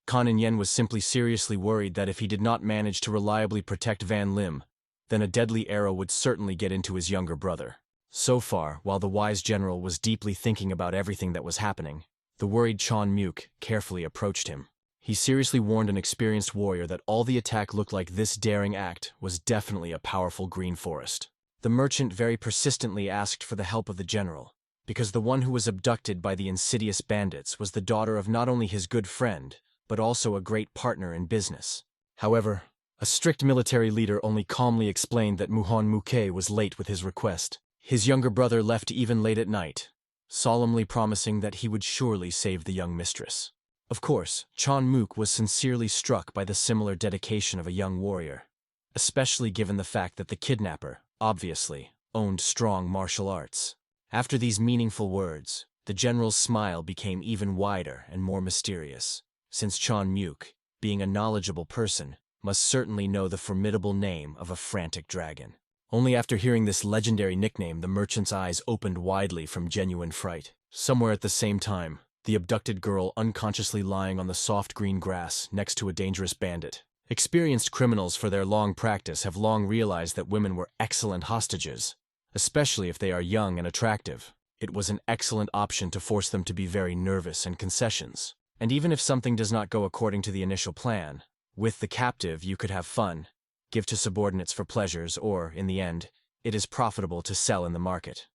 Kan Yen was simply seriously worried that if he did not manage to reliably protect Van Lim, then a deadly arrow would certainly get into his younger brother. So far, while the wise general was deeply thinking about everything that was happening, the worried Chon Muk carefully approached him. He seriously warned an experienced warrior that all the attack looked like this daring act was definitely a powerful green forest. The merchant very persistently asked for the help of the general, because the one who was abducted by the insidious bandits was the daughter of not only his good friend, but also a great partner in business. However, a strict military leader only calmly explained that Muhon Muke was late with his request. His younger brother left even late at night, solemnly promising that he would surely save the young mistress. Of course, Chon Mook was sincerely struck by the similar dedication of a young warrior, especially given the fact that the kidnapper, obviously, owned strong martial arts. After these meaningful words, the general's smile became even wider and more mysterious, since Chon Mook, being a knowledgeable person, must certainly know the formidable name of a frantic dragon. Only after hearing this legendary nickname, the merchant's eyes opened widely from genuine fright. Somewhere at the same time, the abducted girl unconsciously lying on the soft green grass next to a dangerous bandit. Experienced criminals for their long practice have long realized that women were excellent hostages, especially if they are young and attractive. It was an excellent option to force them to be very nervous and concessions. And even if something does not go according to the initial plan, with the captive you could have fun, give to subordinates for pleasures, or, in the end, it is profitable to sell in the market.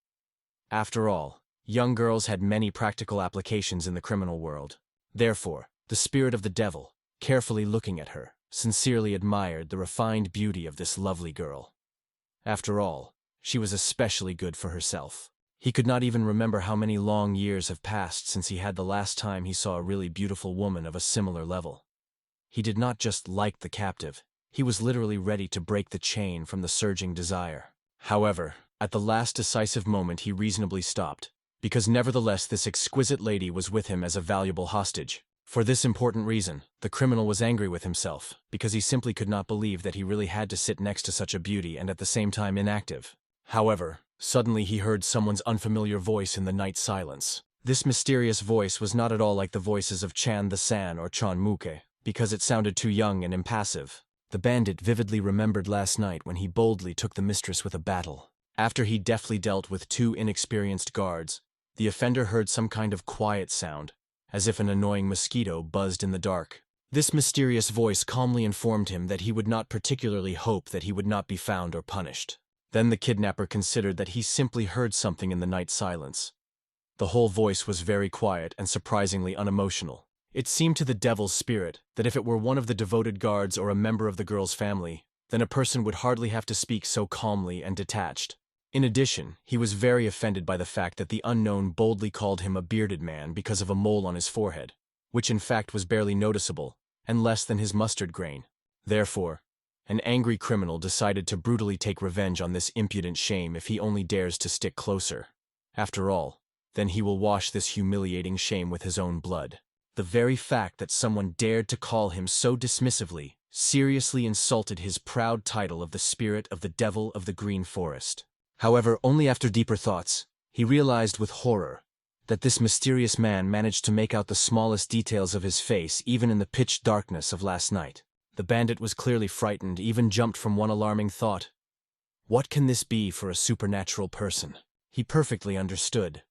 After all, Young girls had many practical applications in the criminal world. Therefore, the spirit of the devil, carefully looking at her, sincerely admired the refined beauty of this lovely girl. After all, she was especially good for herself. He could not even remember how many long years have passed since he had the last time he saw a really beautiful woman of a similar level. He did not just like the captive, he was literally ready to break the chain from the surging desire. However, at the last decisive moment he reasonably stopped, because nevertheless this exquisite lady was with him as a valuable hostage. For this important reason, the criminal was angry with himself, because he simply could not believe that he really had to sit next to such a beauty and at the same time inactive. However, suddenly he heard someone's unfamiliar voice in the night silence. This mysterious voice was not at all like the voices of Chan the San or Chan Muke, because it sounded too young and impassive. The bandit vividly remembered last night when he boldly took the mistress with a battle. After he deftly dealt with 2 inexperienced guards, the offender heard some kind of quiet sound, as if an annoying mosquito buzzed in the dark. This mysterious voice calmly informed him that he would not particularly hope that he would not be found or punished. Then the kidnapper considered that he simply heard something in the night silence. The whole voice was very quiet and surprisingly unemotional. It seemed to the devil's spirit that if it were one of the devoted guards or a member of the girl's family, then a person would hardly have to speak so calmly and detached. In addition, he was very offended by the fact that the unknown boldly called him a bearded man because of a mole on his forehead, which in fact was barely noticeable, and less than his mustard grain. Therefore, an angry criminal decided to brutally take revenge on this impudent shame if he only dares to stick closer. After all, then he will wash this humiliating shame with his own blood. The very fact that someone dared to call him so dismissively seriously insulted his proud title of the spirit of the devil of the green forest. However, only after deeper thoughts, he realized with horror that this mysterious man managed to make out the smallest details of his face even in the pitch darkness of last night. The bandit was clearly frightened, even jumped from one alarming thought. What can this be for a supernatural person? He perfectly understood.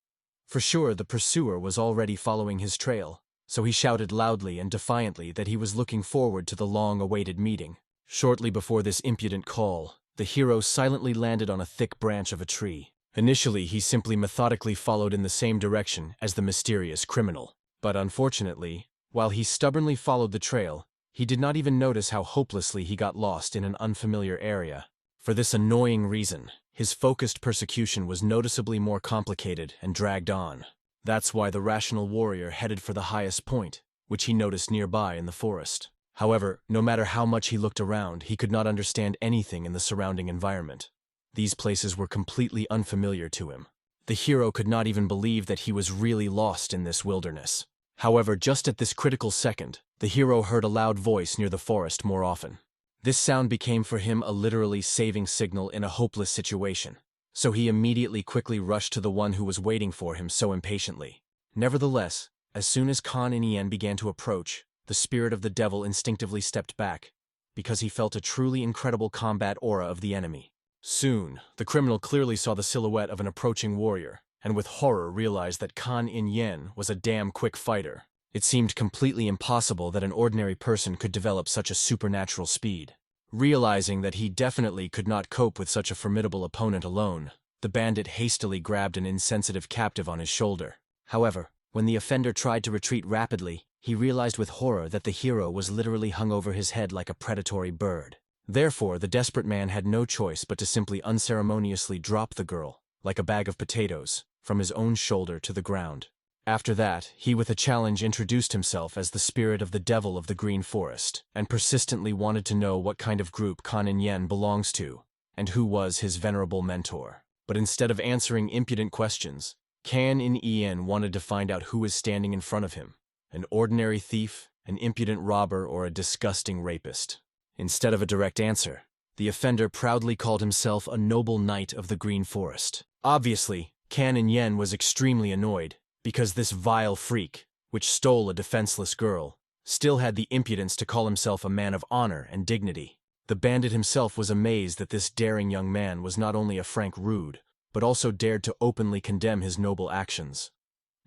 For sure, the pursuer was already following his trail, so he shouted loudly and defiantly that he was looking forward to the long-awaited meeting. Shortly before this impudent call, the hero silently landed on a thick branch of a tree. Initially, he simply methodically followed in the same direction as the mysterious criminal. But unfortunately, while he stubbornly followed the trail, he did not even notice how hopelessly he got lost in an unfamiliar area. For this annoying reason, his focused persecution was noticeably more complicated and dragged on. That's why the rational warrior headed for the highest point, which he noticed nearby in the forest. However, no matter how much he looked around, he could not understand anything in the surrounding environment. These places were completely unfamiliar to him. The hero could not even believe that he was really lost in this wilderness. However, just at this critical second, the hero heard a loud voice near the forest more often. This sound became for him a literally saving signal in a hopeless situation. So he immediately quickly rushed to the one who was waiting for him so impatiently. Nevertheless, as soon as Khan In began to approach, the spirit of the devil instinctively stepped back, because he felt a truly incredible combat aura of the enemy. Soon, the criminal clearly saw the silhouette of an approaching warrior, and with horror realized that Khan In was a damn quick fighter. It seemed completely impossible that an ordinary person could develop such a supernatural speed. Realizing that he definitely could not cope with such a formidable opponent alone, the bandit hastily grabbed an insensitive captive on his shoulder. However, when the offender tried to retreat rapidly, he realized with horror that the hero was literally hung over his head like a predatory bird. Therefore, the desperate man had no choice but to simply unceremoniously drop the girl, like a bag of potatoes, from his own shoulder to the ground. After that, he with a challenge introduced himself as the spirit of the devil of the green forest, and persistently wanted to know what kind of group Khan In belongs to, and who was his venerable mentor. But instead of answering impudent questions, Khan In wanted to find out who was standing in front of him, an ordinary thief, an impudent robber, or a disgusting rapist. Instead of a direct answer, the offender proudly called himself a noble knight of the green forest. Obviously, Khan In was extremely annoyed, because this vile freak, which stole a defenseless girl, still had the impudence to call himself a man of honor and dignity. The bandit himself was amazed that this daring young man was not only a frank rude, but also dared to openly condemn his noble actions.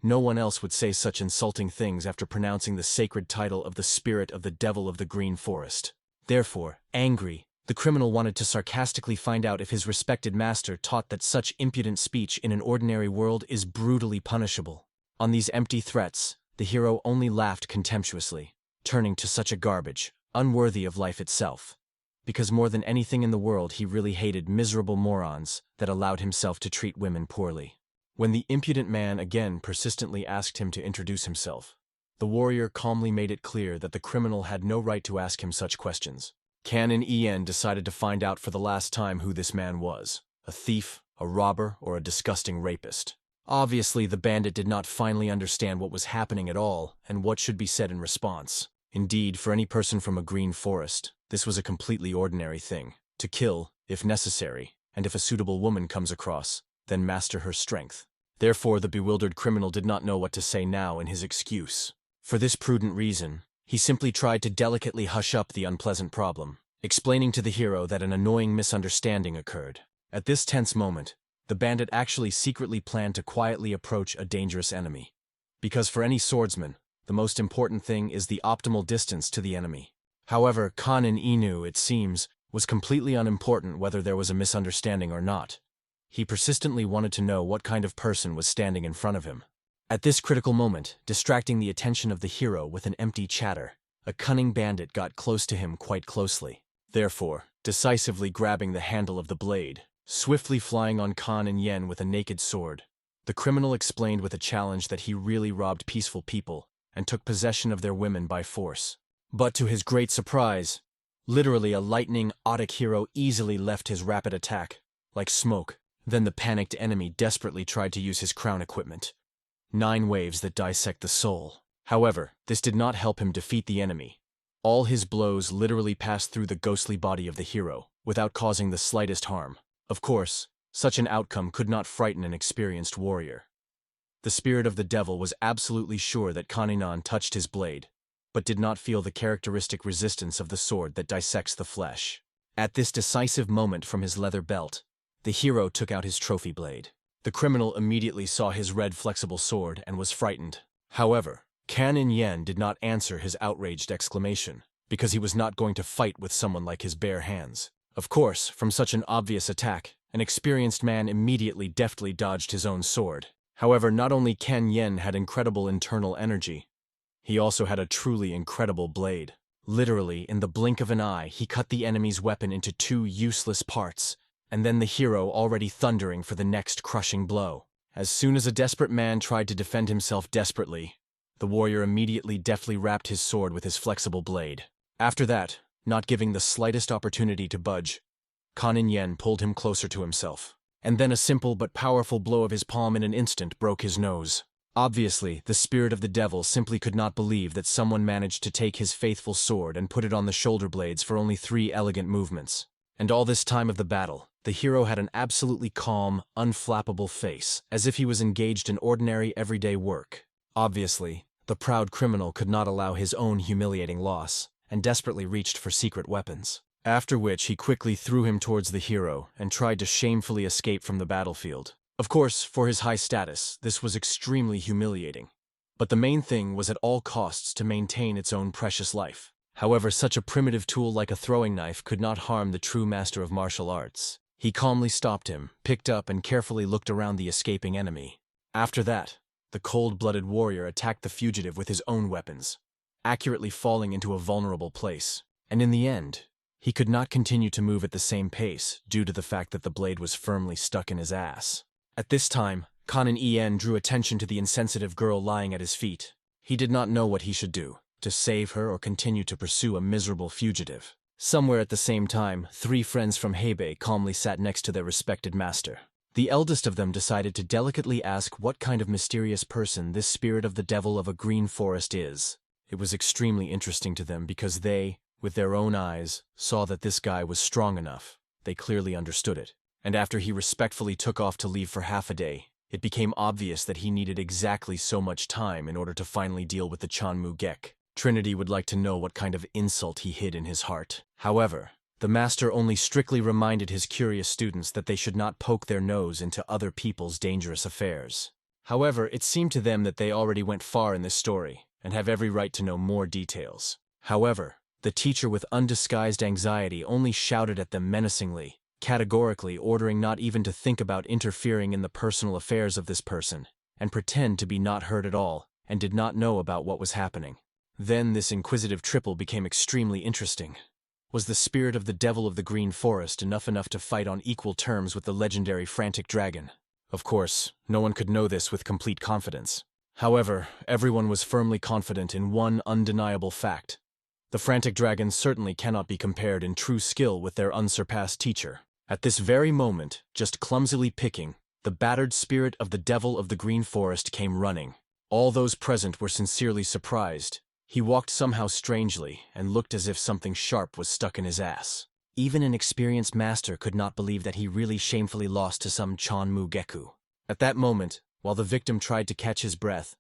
No one else would say such insulting things after pronouncing the sacred title of the spirit of the devil of the green forest. Therefore, angry, The criminal wanted to sarcastically find out if his respected master taught that such impudent speech in an ordinary world is brutally punishable. On these empty threats, the hero only laughed contemptuously, turning to such a garbage, unworthy of life itself. Because more than anything in the world he really hated miserable morons that allowed himself to treat women poorly. When the impudent man again persistently asked him to introduce himself, the warrior calmly made it clear that the criminal had no right to ask him such questions. Canon En decided to find out for the last time who this man was, a thief, a robber, or a disgusting rapist. Obviously, the bandit did not finally understand what was happening at all and what should be said in response. Indeed, for any person from a green forest, this was a completely ordinary thing. To kill, if necessary, and if a suitable woman comes across, then master her strength. Therefore, the bewildered criminal did not know what to say now in his excuse. For this prudent reason, he simply tried to delicately hush up the unpleasant problem, explaining to the hero that an annoying misunderstanding occurred. At this tense moment, the bandit actually secretly planned to quietly approach a dangerous enemy. Because for any swordsman, the most important thing is the optimal distance to the enemy. However, Kanin Inu, it seems, was completely unimportant whether there was a misunderstanding or not. He persistently wanted to know what kind of person was standing in front of him. At this critical moment, distracting the attention of the hero with an empty chatter, a cunning bandit got close to him quite closely. Therefore, decisively grabbing the handle of the blade, swiftly flying on Kan and Yen with a naked sword, the criminal explained with a challenge that he really robbed peaceful people and took possession of their women by force. But to his great surprise, literally a lightning Audic hero easily left his rapid attack, like smoke. Then the panicked enemy desperately tried to use his crown equipment. 9 waves that dissect the soul. However, this did not help him defeat the enemy. All his blows literally passed through the ghostly body of the hero, without causing the slightest harm. Of course, such an outcome could not frighten an experienced warrior. The spirit of the devil was absolutely sure that Kaninan touched his blade, but did not feel the characteristic resistance of the sword that dissects the flesh. At this decisive moment from his leather belt, the hero took out his trophy blade. The criminal immediately saw his red flexible sword and was frightened. However, Kanin Yen did not answer his outraged exclamation, because he was not going to fight with someone like his bare hands. Of course, from such an obvious attack, an experienced man immediately deftly dodged his own sword. However, not only Ken Yen had incredible internal energy, he also had a truly incredible blade. Literally, in the blink of an eye, he cut the enemy's weapon into 2 useless parts, and then the hero already thundering for the next crushing blow. As soon as a desperate man tried to defend himself desperately, the warrior immediately deftly wrapped his sword with his flexible blade. After that, not giving the slightest opportunity to budge, Kanin Yen pulled him closer to himself, and then a simple but powerful blow of his palm in an instant broke his nose. Obviously, the spirit of the devil simply could not believe that someone managed to take his faithful sword and put it on the shoulder blades for only 3 elegant movements. And all this time of the battle, the hero had an absolutely calm, unflappable face, as if he was engaged in ordinary everyday work. Obviously, the proud criminal could not allow his own humiliating loss, and desperately reached for secret weapons. After which he quickly threw him towards the hero and tried to shamefully escape from the battlefield. Of course, for his high status, this was extremely humiliating. But the main thing was at all costs to maintain its own precious life. However, such a primitive tool like a throwing knife could not harm the true master of martial arts. He calmly stopped him, picked up and carefully looked around the escaping enemy. After that, the cold-blooded warrior attacked the fugitive with his own weapons, accurately falling into a vulnerable place. And in the end, he could not continue to move at the same pace due to the fact that the blade was firmly stuck in his ass. At this time, Kanin En drew attention to the insensitive girl lying at his feet. He did not know what he should do, to save her or continue to pursue a miserable fugitive. Somewhere at the same time, 3 friends from Hebei calmly sat next to their respected master. The eldest of them decided to delicately ask what kind of mysterious person this spirit of the devil of a green forest is. It was extremely interesting to them because they, with their own eyes, saw that this guy was strong enough. They clearly understood it. And after he respectfully took off to leave for half a day, it became obvious that he needed exactly so much time in order to finally deal with the Chanmu Gek. Trinity would like to know what kind of insult he hid in his heart. However, the master only strictly reminded his curious students that they should not poke their nose into other people's dangerous affairs. However, it seemed to them that they already went far in this story, and have every right to know more details. However, The teacher with undisguised anxiety only shouted at them menacingly, categorically ordering not even to think about interfering in the personal affairs of this person, and pretend to be not heard at all, and did not know about what was happening. Then this inquisitive triple became extremely interesting. Was the spirit of the devil of the Green Forest enough to fight on equal terms with the legendary frantic dragon? Of course, no one could know this with complete confidence. However, everyone was firmly confident in one undeniable fact. The frantic dragon certainly cannot be compared in true skill with their unsurpassed teacher. At this very moment, just clumsily picking, the battered spirit of the devil of the Green Forest came running. All those present were sincerely surprised. He walked somehow strangely and looked as if something sharp was stuck in his ass. Even an experienced master could not believe that he really shamefully lost to some Chonmu Geku. At that moment, while the victim tried to catch his breath,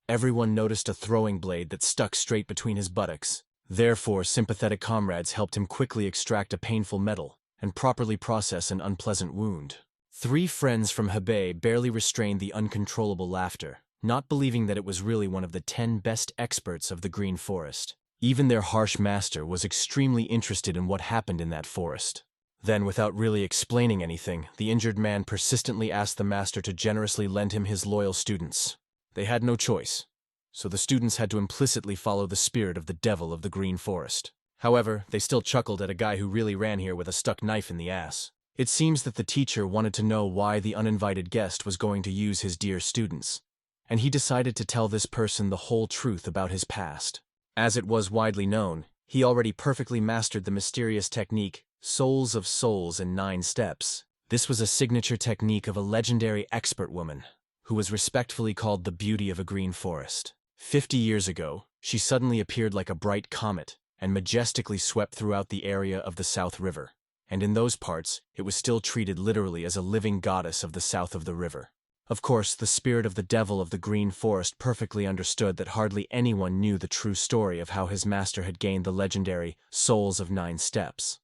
everyone noticed a throwing blade that stuck straight between his buttocks. Therefore, sympathetic comrades helped him quickly extract a painful metal and properly process an unpleasant wound. 3 friends from Hebei barely restrained the uncontrollable laughter, not believing that it was really one of the 10 best experts of the Green Forest. Even their harsh master was extremely interested in what happened in that forest. Then, without really explaining anything, the injured man persistently asked the master to generously lend him his loyal students. They had no choice, so the students had to implicitly follow the spirit of the devil of the Green Forest. However, they still chuckled at a guy who really ran here with a stuck knife in the ass. It seems that the teacher wanted to know why the uninvited guest was going to use his dear students, and he decided to tell this person the whole truth about his past. As it was widely known, he already perfectly mastered the mysterious technique, Souls of Souls in 9 steps. This was a signature technique of a legendary expert woman, who was respectfully called the Beauty of a Green Forest. 50 years ago, she suddenly appeared like a bright comet, and majestically swept throughout the area of the South River. And in those parts, it was still treated literally as a living goddess of the south of the river. Of course, the spirit of the devil of the Green Forest perfectly understood that hardly anyone knew the true story of how his master had gained the legendary Souls of 9 steps.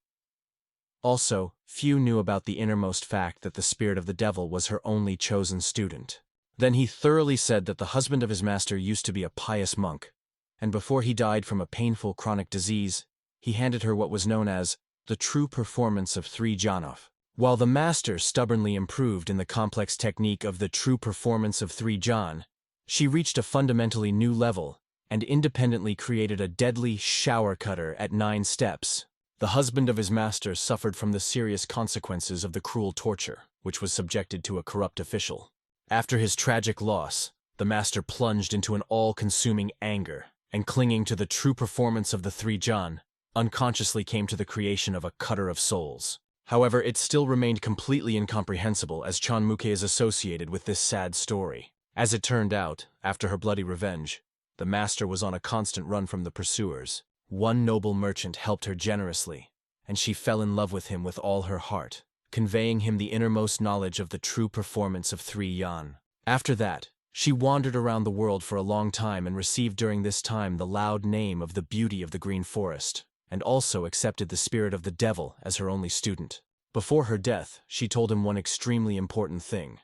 Also, few knew about the innermost fact that the spirit of the devil was her only chosen student. Then he thoroughly said that the husband of his master used to be a pious monk, and before he died from a painful chronic disease, he handed her what was known as the true performance of 3 jhana. While the master stubbornly improved in the complex technique of the true performance of 3 jhana, she reached a fundamentally new level and independently created a deadly shower cutter at 9 steps. The husband of his master suffered from the serious consequences of the cruel torture, which was subjected to a corrupt official. After his tragic loss, the master plunged into an all-consuming anger, and clinging to the true performance of the 3 jhana, unconsciously came to the creation of a cutter of souls. However, it still remained completely incomprehensible as Chanmuke is associated with this sad story. As it turned out, after her bloody revenge, the master was on a constant run from the pursuers. One noble merchant helped her generously, and she fell in love with him with all her heart, conveying him the innermost knowledge of the true performance of 3 yan. After that, she wandered around the world for a long time and received during this time the loud name of the Beauty of the Green Forest, and also accepted the spirit of the devil as her only student. Before her death, she told him one extremely important thing.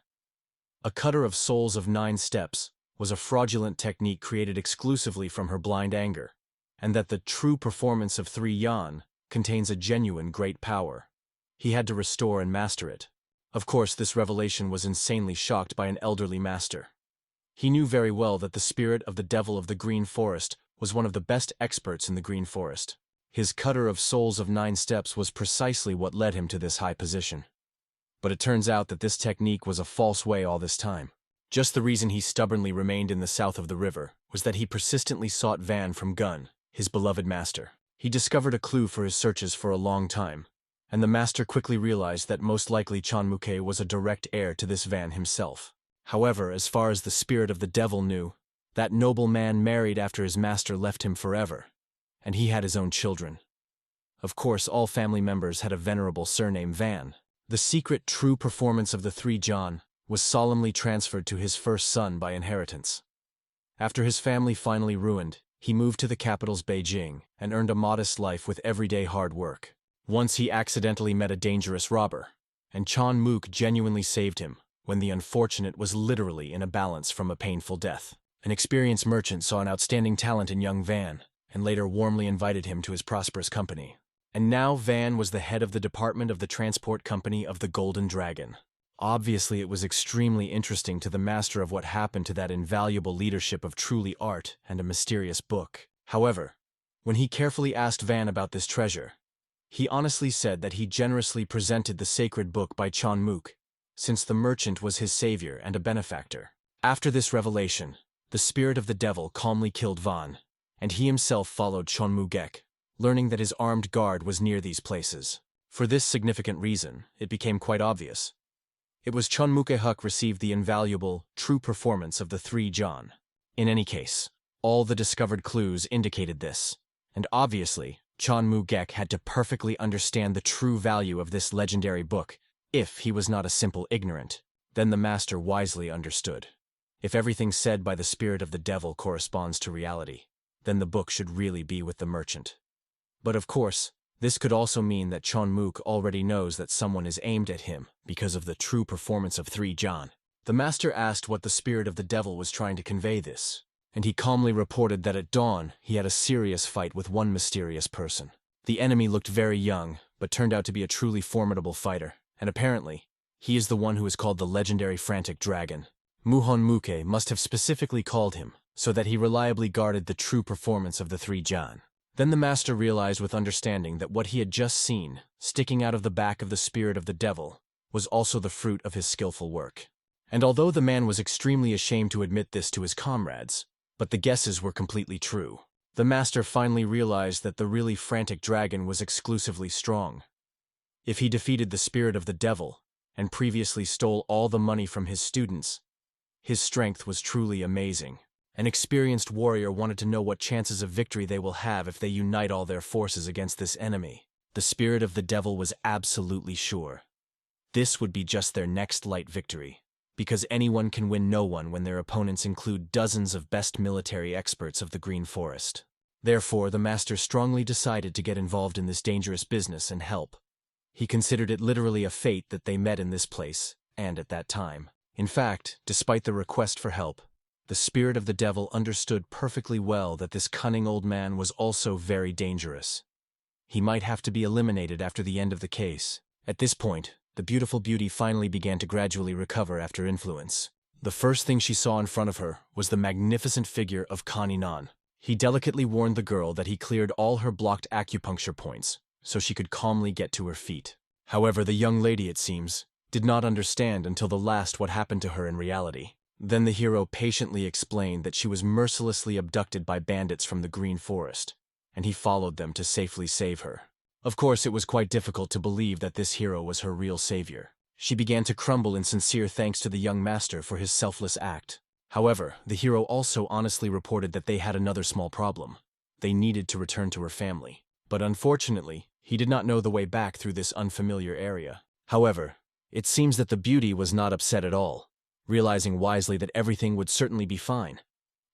A cutter of souls of 9 steps was a fraudulent technique created exclusively from her blind anger, and that the true performance of 3 yan contains a genuine great power. He had to restore and master it. Of course, this revelation was insanely shocked by an elderly master. He knew very well that the spirit of the devil of the Green Forest was one of the best experts in the Green Forest. His cutter of souls of 9 steps was precisely what led him to this high position. But it turns out that this technique was a false way all this time. Just the reason he stubbornly remained in the south of the river was that he persistently sought Van from Gun, his beloved master. He discovered a clue for his searches for a long time, and the master quickly realized that most likely Chanmuke was a direct heir to this Van himself. However, as far as the spirit of the devil knew, that noble man married after his master left him forever, and he had his own children. Of course, all family members had a venerable surname Van. The secret true performance of the 3 jhana was solemnly transferred to his first son by inheritance. After his family finally ruined, he moved to the capital's Beijing and earned a modest life with everyday hard work. Once he accidentally met a dangerous robber, and Chan Mook genuinely saved him when the unfortunate was literally in a balance from a painful death. An experienced merchant saw an outstanding talent in young Van and later warmly invited him to his prosperous company. And now Van was the head of the department of the transport company of the Golden Dragon. Obviously, it was extremely interesting to the master of what happened to that invaluable leadership of truly art and a mysterious book. However, when he carefully asked Van about this treasure, he honestly said that he generously presented the sacred book by Chon Mook, since the merchant was his savior and a benefactor. After this revelation, the spirit of the devil calmly killed Van, and he himself followed Chon Moogek, learning that his armed guard was near these places. For this significant reason, it became quite obvious. It was Chon Mookehuk received the invaluable, true performance of the 3 John. In any case, all the discovered clues indicated this, and obviously, Chon Moogek had to perfectly understand the true value of this legendary book, if he was not a simple ignorant. Then the master wisely understood. If everything said by the spirit of the devil corresponds to reality, then the book should really be with the merchant. But of course, this could also mean that Chon Mook already knows that someone is aimed at him because of the true performance of 3 John. The master asked what the spirit of the devil was trying to convey this, and he calmly reported that at dawn he had a serious fight with one mysterious person. The enemy looked very young, but turned out to be a truly formidable fighter, and apparently, he is the one who is called the legendary Frantic Dragon. Muhon Muke must have specifically called him, so that he reliably guarded the true performance of the 3 John. Then the master realized with understanding that what he had just seen, sticking out of the back of the spirit of the devil, was also the fruit of his skillful work. And although the man was extremely ashamed to admit this to his comrades, but the guesses were completely true, the master finally realized that the really frantic dragon was exclusively strong. If he defeated the spirit of the devil, and previously stole all the money from his students, his strength was truly amazing. An experienced warrior wanted to know what chances of victory they will have if they unite all their forces against this enemy. The spirit of the devil was absolutely sure. This would be just their next light victory, because anyone can win no one when their opponents include dozens of best military experts of the Green Forest. Therefore, the master strongly decided to get involved in this dangerous business and help. He considered it literally a fate that they met in this place, and at that time. In fact, despite the request for help, the spirit of the devil understood perfectly well that this cunning old man was also very dangerous. He might have to be eliminated after the end of the case. At this point, the beautiful beauty finally began to gradually recover after influence. The first thing she saw in front of her was the magnificent figure of Kaninan. He delicately warned the girl that he cleared all her blocked acupuncture points, so she could calmly get to her feet. However, the young lady, it seems, did not understand until the last what happened to her in reality. Then the hero patiently explained that she was mercilessly abducted by bandits from the Green Forest, and he followed them to safely save her. Of course, it was quite difficult to believe that this hero was her real savior. She began to crumble in sincere thanks to the young master for his selfless act. However, the hero also honestly reported that they had another small problem. They needed to return to her family. But unfortunately, he did not know the way back through this unfamiliar area. However, it seems that the beauty was not upset at all, realizing wisely that everything would certainly be fine,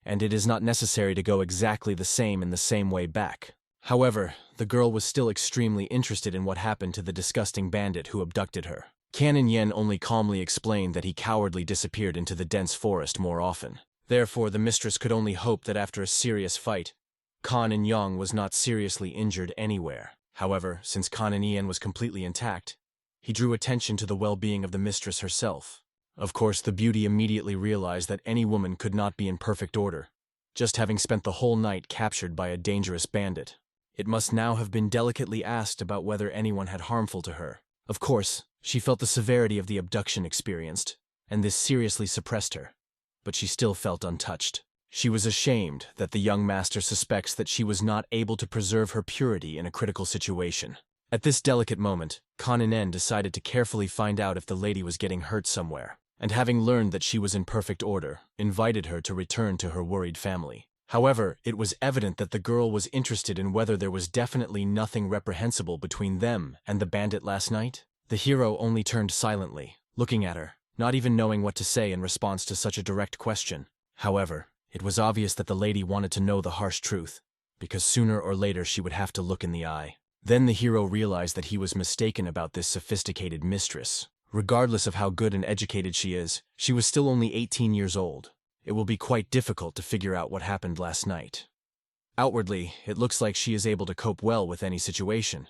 and it is not necessary to go exactly the same in the same way back. However, the girl was still extremely interested in what happened to the disgusting bandit who abducted her. Canon Yen only calmly explained that he cowardly disappeared into the dense forest more often. Therefore, the mistress could only hope that after a serious fight, Kanan Yang was not seriously injured anywhere. However, since Kanan Yen was completely intact, he drew attention to the well-being of the mistress herself. Of course, the beauty immediately realized that any woman could not be in perfect order, just having spent the whole night captured by a dangerous bandit. It must now have been delicately asked about whether anyone had harmful to her. Of course, she felt the severity of the abduction experienced, and this seriously suppressed her, but she still felt untouched. She was ashamed that the young master suspects that she was not able to preserve her purity in a critical situation. At this delicate moment, Kaninen decided to carefully find out if the lady was getting hurt somewhere, and having learned that she was in perfect order, invited her to return to her worried family. However, it was evident that the girl was interested in whether there was definitely nothing reprehensible between them and the bandit last night. The hero only turned silently, looking at her, not even knowing what to say in response to such a direct question. However, it was obvious that the lady wanted to know the harsh truth, because sooner or later she would have to look in the eye. Then the hero realized that he was mistaken about this sophisticated mistress. Regardless of how good and educated she is, she was still only 18 years old. It will be quite difficult to figure out what happened last night. Outwardly, it looks like she is able to cope well with any situation,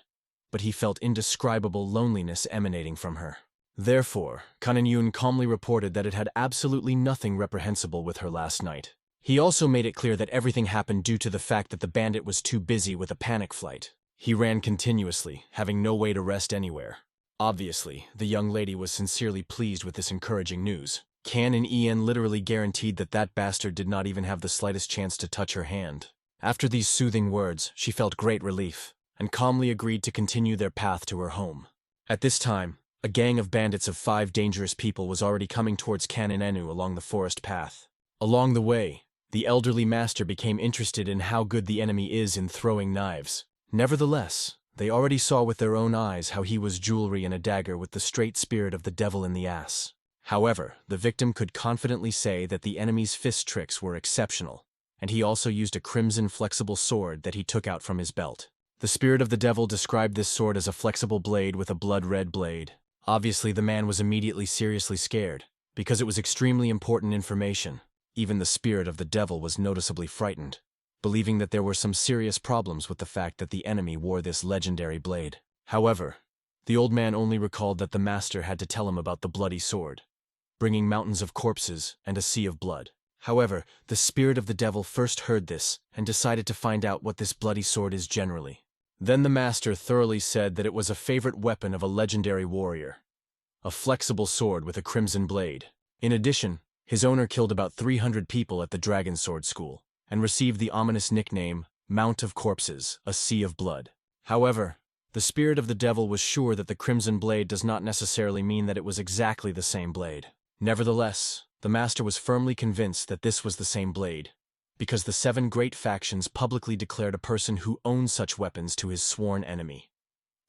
but he felt indescribable loneliness emanating from her. Therefore, Kanin calmly reported that it had absolutely nothing reprehensible with her last night. He also made it clear that everything happened due to the fact that the bandit was too busy with a panic flight. He ran continuously, having no way to rest anywhere. Obviously, the young lady was sincerely pleased with this encouraging news. Kan and Ian literally guaranteed that that bastard did not even have the slightest chance to touch her hand. After these soothing words, she felt great relief, and calmly agreed to continue their path to her home. At this time, a gang of bandits of 5 dangerous people was already coming towards Kan and Enu along the forest path. Along the way, the elderly master became interested in how good the enemy is in throwing knives. Nevertheless, they already saw with their own eyes how he was jewelry and a dagger with the straight spirit of the devil in the ass. However, the victim could confidently say that the enemy's fist tricks were exceptional, and he also used a crimson flexible sword that he took out from his belt. The spirit of the devil described this sword as a flexible blade with a blood-red blade. Obviously, the man was immediately seriously scared, because it was extremely important information. Even the spirit of the devil was noticeably frightened, believing that there were some serious problems with the fact that the enemy wore this legendary blade. However, the old man only recalled that the master had to tell him about the bloody sword, bringing mountains of corpses and a sea of blood. However, the spirit of the devil first heard this and decided to find out what this bloody sword is generally. Then the master thoroughly said that it was a favorite weapon of a legendary warrior, a flexible sword with a crimson blade. In addition, his owner killed about 300 people at the Dragon Sword School, and received the ominous nickname, Mount of Corpses, a Sea of Blood. However, the spirit of the devil was sure that the crimson blade does not necessarily mean that it was exactly the same blade. Nevertheless, the master was firmly convinced that this was the same blade, because the 7 great factions publicly declared a person who owned such weapons to his sworn enemy.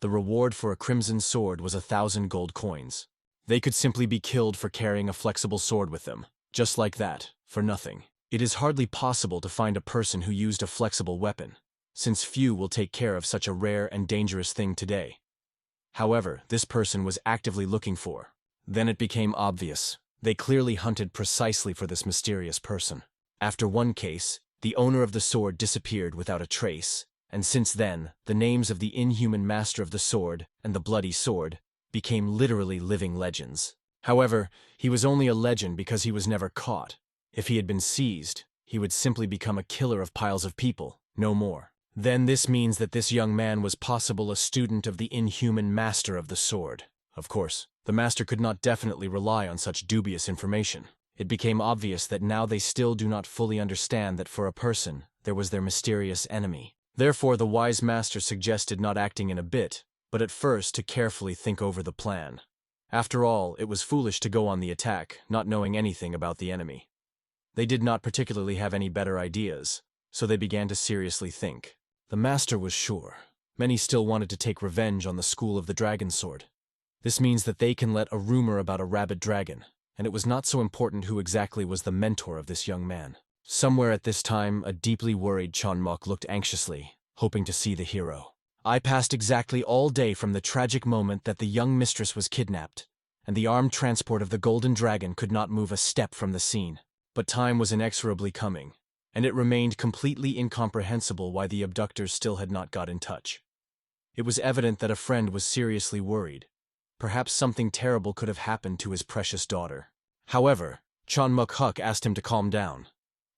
The reward for a crimson sword was 1,000 gold coins. They could simply be killed for carrying a flexible sword with them, just like that, for nothing. It is hardly possible to find a person who used a flexible weapon, since few will take care of such a rare and dangerous thing today. However, this person was actively looking for. Then it became obvious. They clearly hunted precisely for this mysterious person. After one case, the owner of the sword disappeared without a trace, and since then, the names of the inhuman master of the sword and the bloody sword became literally living legends. However, he was only a legend because he was never caught. If he had been seized, he would simply become a killer of piles of people, no more. Then this means that this young man was possibly a student of the inhuman master of the sword. Of course, the master could not definitely rely on such dubious information. It became obvious that now they still do not fully understand that for a person, there was their mysterious enemy. Therefore, the wise master suggested not acting in a bit, but at first to carefully think over the plan. After all, it was foolish to go on the attack, not knowing anything about the enemy. They did not particularly have any better ideas, so they began to seriously think. The master was sure. Many still wanted to take revenge on the school of the dragon sword. This means that they can let a rumor about a rabid dragon, and it was not so important who exactly was the mentor of this young man. Somewhere at this time, a deeply worried Chonmok looked anxiously, hoping to see the hero. I passed exactly all day from the tragic moment that the young mistress was kidnapped, and the armed transport of the Golden Dragon could not move a step from the scene. But time was inexorably coming, and it remained completely incomprehensible why the abductors still had not got in touch. It was evident that a friend was seriously worried. Perhaps something terrible could have happened to his precious daughter. However, Chonmok asked him to calm down.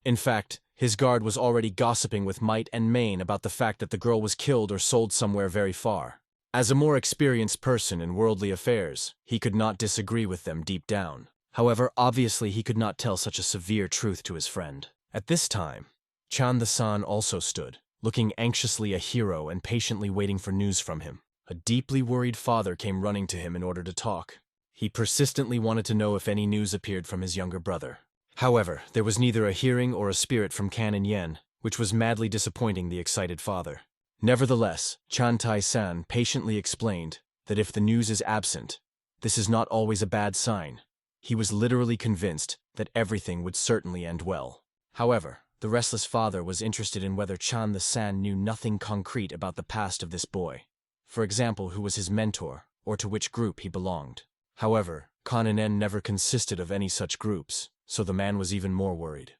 In fact, his guard was already gossiping with might and main about the fact that the girl was killed or sold somewhere very far. As a more experienced person in worldly affairs, he could not disagree with them deep down. However, obviously he could not tell such a severe truth to his friend. At this time, Chan the San also stood, looking anxiously a hero and patiently waiting for news from him. A deeply worried father came running to him in order to talk. He persistently wanted to know if any news appeared from his younger brother. However, there was neither a hearing or a spirit from Kan and Yen, which was madly disappointing the excited father. Nevertheless, Chan Tai-san patiently explained that if the news is absent, this is not always a bad sign. He was literally convinced that everything would certainly end well. However, the restless father was interested in whether Chan the San knew nothing concrete about the past of this boy. For example, who was his mentor, or to which group he belonged. However, Kan and En never consisted of any such groups, so the man was even more worried.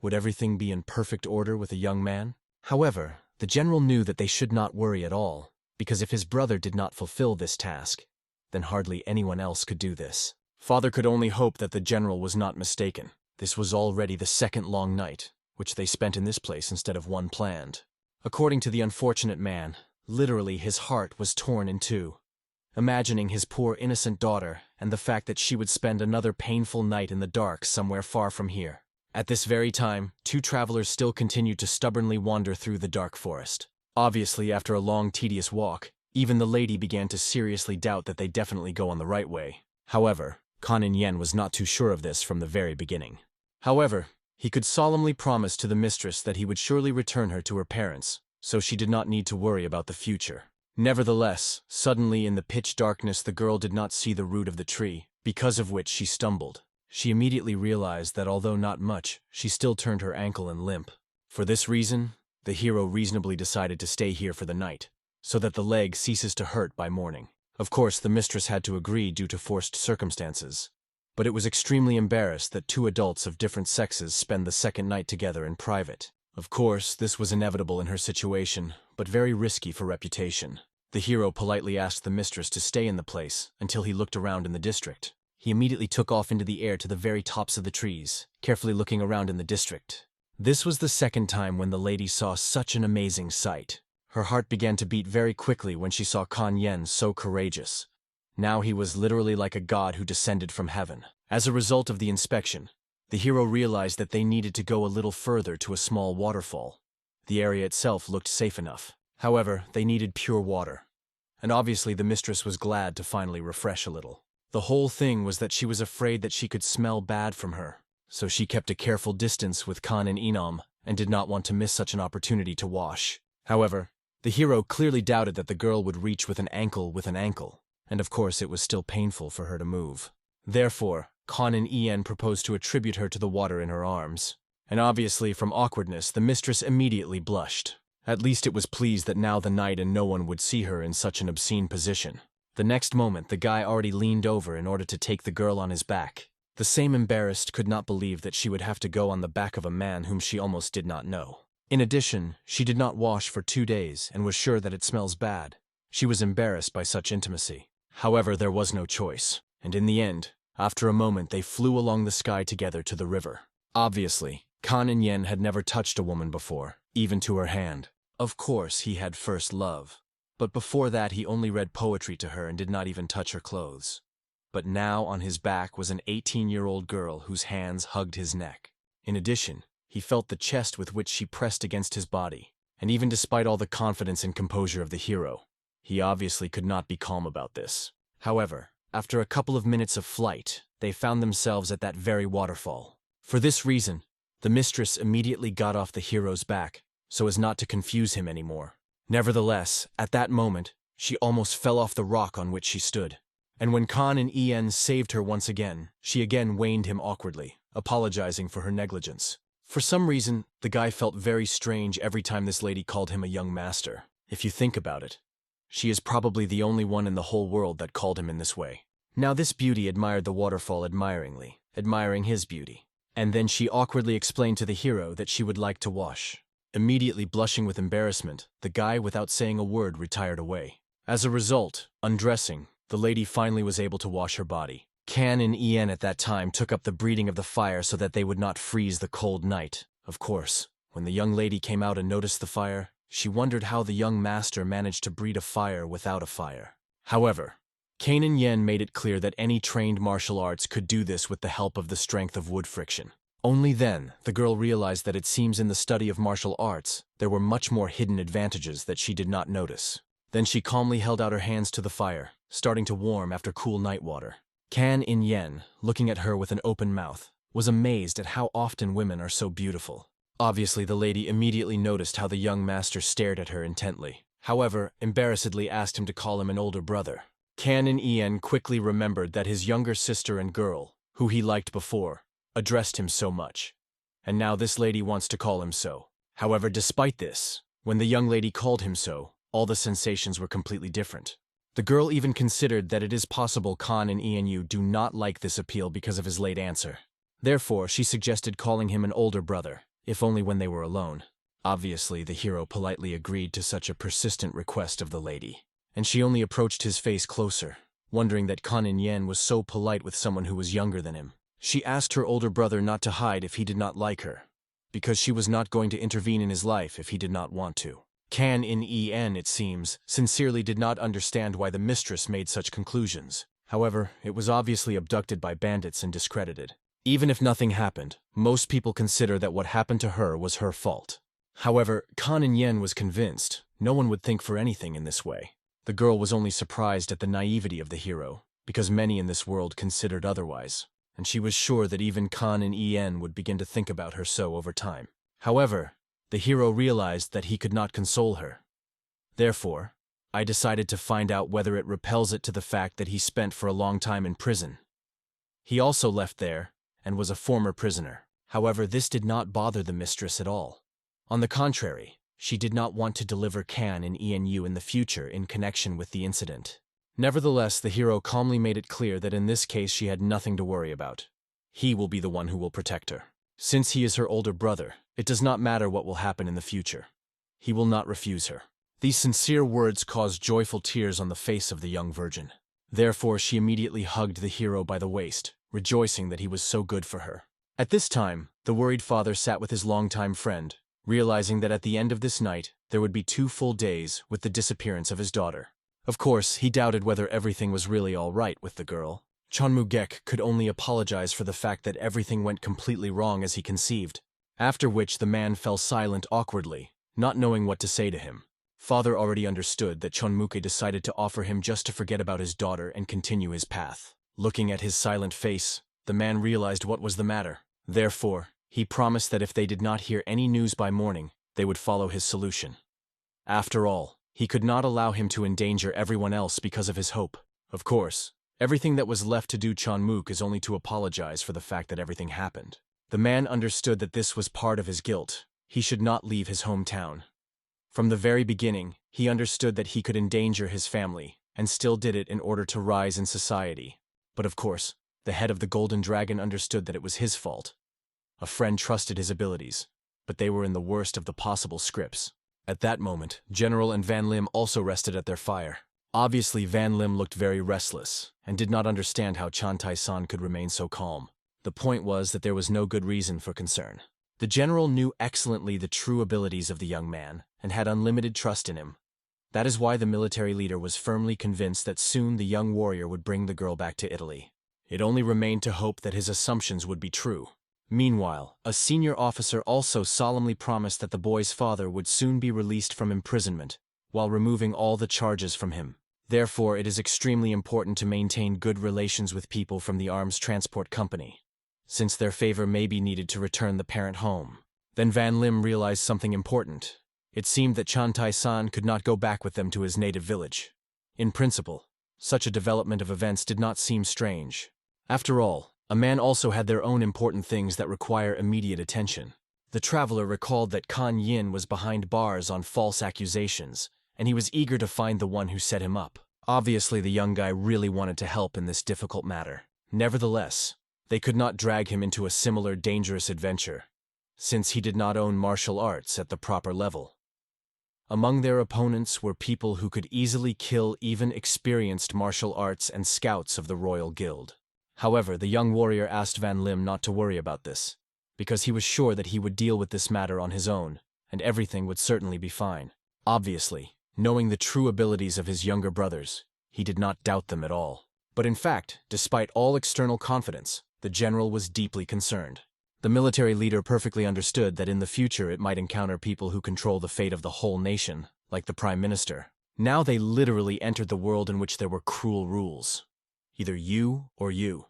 Would everything be in perfect order with a young man? However, the general knew that they should not worry at all, because if his brother did not fulfill this task, then hardly anyone else could do this. Father could only hope that the general was not mistaken. This was already the second long night, which they spent in this place instead of one planned. According to the unfortunate man, literally his heart was torn in two, imagining his poor innocent daughter and the fact that she would spend another painful night in the dark somewhere far from here. At this very time, two travelers still continued to stubbornly wander through the dark forest. Obviously, after a long, tedious walk, even the lady began to seriously doubt that they definitely go on the right way. However, Kanin Yen was not too sure of this from the very beginning. However, he could solemnly promise to the mistress that he would surely return her to her parents, so she did not need to worry about the future. Nevertheless, suddenly in the pitch darkness the girl did not see the root of the tree, because of which she stumbled. She immediately realized that although not much, she still turned her ankle and limp. For this reason, the hero reasonably decided to stay here for the night, so that the leg ceases to hurt by morning. Of course, the mistress had to agree due to forced circumstances, but it was extremely embarrassed that two adults of different sexes spend the second night together in private. Of course, this was inevitable in her situation, but very risky for reputation. The hero politely asked the mistress to stay in the place until he looked around in the district. He immediately took off into the air to the very tops of the trees, carefully looking around in the district. This was the second time when the lady saw such an amazing sight. Her heart began to beat very quickly when she saw Kan Yen so courageous. Now he was literally like a god who descended from heaven. As a result of the inspection, the hero realized that they needed to go a little further to a small waterfall. The area itself looked safe enough. However, they needed pure water. And obviously the mistress was glad to finally refresh a little. The whole thing was that she was afraid that she could smell bad from her, so she kept a careful distance with Kan and Inam and did not want to miss such an opportunity to wash. However, the hero clearly doubted that the girl would reach with an ankle, and of course it was still painful for her to move. Therefore, Kan and Ien proposed to attribute her to the water in her arms. And obviously, from awkwardness, the mistress immediately blushed. At least it was pleased that now the night and no one would see her in such an obscene position. The next moment, the guy already leaned over in order to take the girl on his back. The same embarrassed could not believe that she would have to go on the back of a man whom she almost did not know. In addition, she did not wash for 2 days and was sure that it smells bad. She was embarrassed by such intimacy. However, there was no choice, and in the end, after a moment they flew along the sky together to the river. Obviously, Kan and Yen had never touched a woman before, even to her hand. Of course, he had first love. But before that he only read poetry to her and did not even touch her clothes. But now on his back was an 18-year-old girl whose hands hugged his neck. In addition, he felt the chest with which she pressed against his body, and even despite all the confidence and composure of the hero, he obviously could not be calm about this. However, after a couple of minutes of flight, they found themselves at that very waterfall. For this reason, the mistress immediately got off the hero's back, so as not to confuse him anymore. Nevertheless, at that moment, she almost fell off the rock on which she stood. And when Kan and Ien saved her once again, she again waned him awkwardly, apologizing for her negligence. For some reason, the guy felt very strange every time this lady called him a young master. If you think about it, she is probably the only one in the whole world that called him in this way. Now this beauty admired the waterfall admiringly, admiring his beauty. And then she awkwardly explained to the hero that she would like to wash. Immediately blushing with embarrassment, the guy, without saying a word, retired away. As a result, undressing, the lady finally was able to wash her body. Kan and Ien at that time took up the breeding of the fire so that they would not freeze the cold night. Of course, when the young lady came out and noticed the fire, she wondered how the young master managed to breed a fire without a fire. However, Kan and Yen made it clear that any trained martial arts could do this with the help of the strength of wood friction. Only then, the girl realized that it seems in the study of martial arts, there were much more hidden advantages that she did not notice. Then she calmly held out her hands to the fire, starting to warm after cool night water. Kan In Yen, looking at her with an open mouth, was amazed at how often women are so beautiful. Obviously, the lady immediately noticed how the young master stared at her intently. However, embarrassedly asked him to call him an older brother. Kan In Yen quickly remembered that his younger sister and girl, who he liked before, addressed him so much, and now this lady wants to call him so. However, despite this, when the young lady called him so, all the sensations were completely different. The girl even considered that it is possible Kan and Enu do not like this appeal because of his late answer. Therefore, she suggested calling him an older brother, if only when they were alone. Obviously, the hero politely agreed to such a persistent request of the lady, and she only approached his face closer, wondering that Kanin Yen was so polite with someone who was younger than him. She asked her older brother not to hide if he did not like her, because she was not going to intervene in his life if he did not want to. Kanin Yen, it seems, sincerely did not understand why the mistress made such conclusions. However, it was obviously abducted by bandits and discredited. Even if nothing happened, most people consider that what happened to her was her fault. However, Kanin Yen was convinced no one would think for anything in this way. The girl was only surprised at the naivety of the hero, because many in this world considered otherwise, and she was sure that even Kanin Yen would begin to think about her so over time. However, the hero realized that he could not console her. Therefore, I decided to find out whether it repels it to the fact that he spent for a long time in prison. He also left there and was a former prisoner. However, this did not bother the mistress at all. On the contrary, she did not want to deliver Kan and Enu in the future in connection with the incident. Nevertheless, the hero calmly made it clear that in this case she had nothing to worry about. He will be the one who will protect her. Since he is her older brother, it does not matter what will happen in the future. He will not refuse her. These sincere words caused joyful tears on the face of the young virgin. Therefore, she immediately hugged the hero by the waist, rejoicing that he was so good for her. At this time, the worried father sat with his longtime friend, realizing that at the end of this night, there would be 2 full days with the disappearance of his daughter. Of course, he doubted whether everything was really all right with the girl. Chonmugek could only apologize for the fact that everything went completely wrong as he conceived, after which the man fell silent awkwardly, not knowing what to say to him. Father already understood that Chonmuke decided to offer him just to forget about his daughter and continue his path. Looking at his silent face, the man realized what was the matter. Therefore, he promised that if they did not hear any news by morning, they would follow his solution. After all, he could not allow him to endanger everyone else because of his hope. Of course, everything that was left to do Chonmuk is only to apologize for the fact that everything happened. The man understood that this was part of his guilt. He should not leave his hometown. From the very beginning, he understood that he could endanger his family, and still did it in order to rise in society. But of course, the head of the Golden Dragon understood that it was his fault. A friend trusted his abilities, but they were in the worst of the possible scripts. At that moment, General and Van Lim also rested at their fire. Obviously, Van Lim looked very restless, and did not understand how Chantai-san could remain so calm. The point was that there was no good reason for concern. The general knew excellently the true abilities of the young man, and had unlimited trust in him. That is why the military leader was firmly convinced that soon the young warrior would bring the girl back to Italy. It only remained to hope that his assumptions would be true. Meanwhile, a senior officer also solemnly promised that the boy's father would soon be released from imprisonment, while removing all the charges from him. Therefore, it is extremely important to maintain good relations with people from the arms transport company, since their favor may be needed to return the parent home. Then Van Lim realized something important. It seemed that Chantai-san could not go back with them to his native village. In principle, such a development of events did not seem strange. After all, a man also had their own important things that require immediate attention. The traveler recalled that Kan Yin was behind bars on false accusations, and he was eager to find the one who set him up. Obviously, the young guy really wanted to help in this difficult matter. Nevertheless, they could not drag him into a similar dangerous adventure, since he did not own martial arts at the proper level. Among their opponents were people who could easily kill even experienced martial arts and scouts of the Royal Guild. However, the young warrior asked Van Lim not to worry about this, because he was sure that he would deal with this matter on his own, and everything would certainly be fine. Obviously, knowing the true abilities of his younger brothers, he did not doubt them at all. But in fact, despite all external confidence, the general was deeply concerned. The military leader perfectly understood that in the future it might encounter people who control the fate of the whole nation, like the Prime Minister. Now they literally entered the world in which there were cruel rules. Either you or you.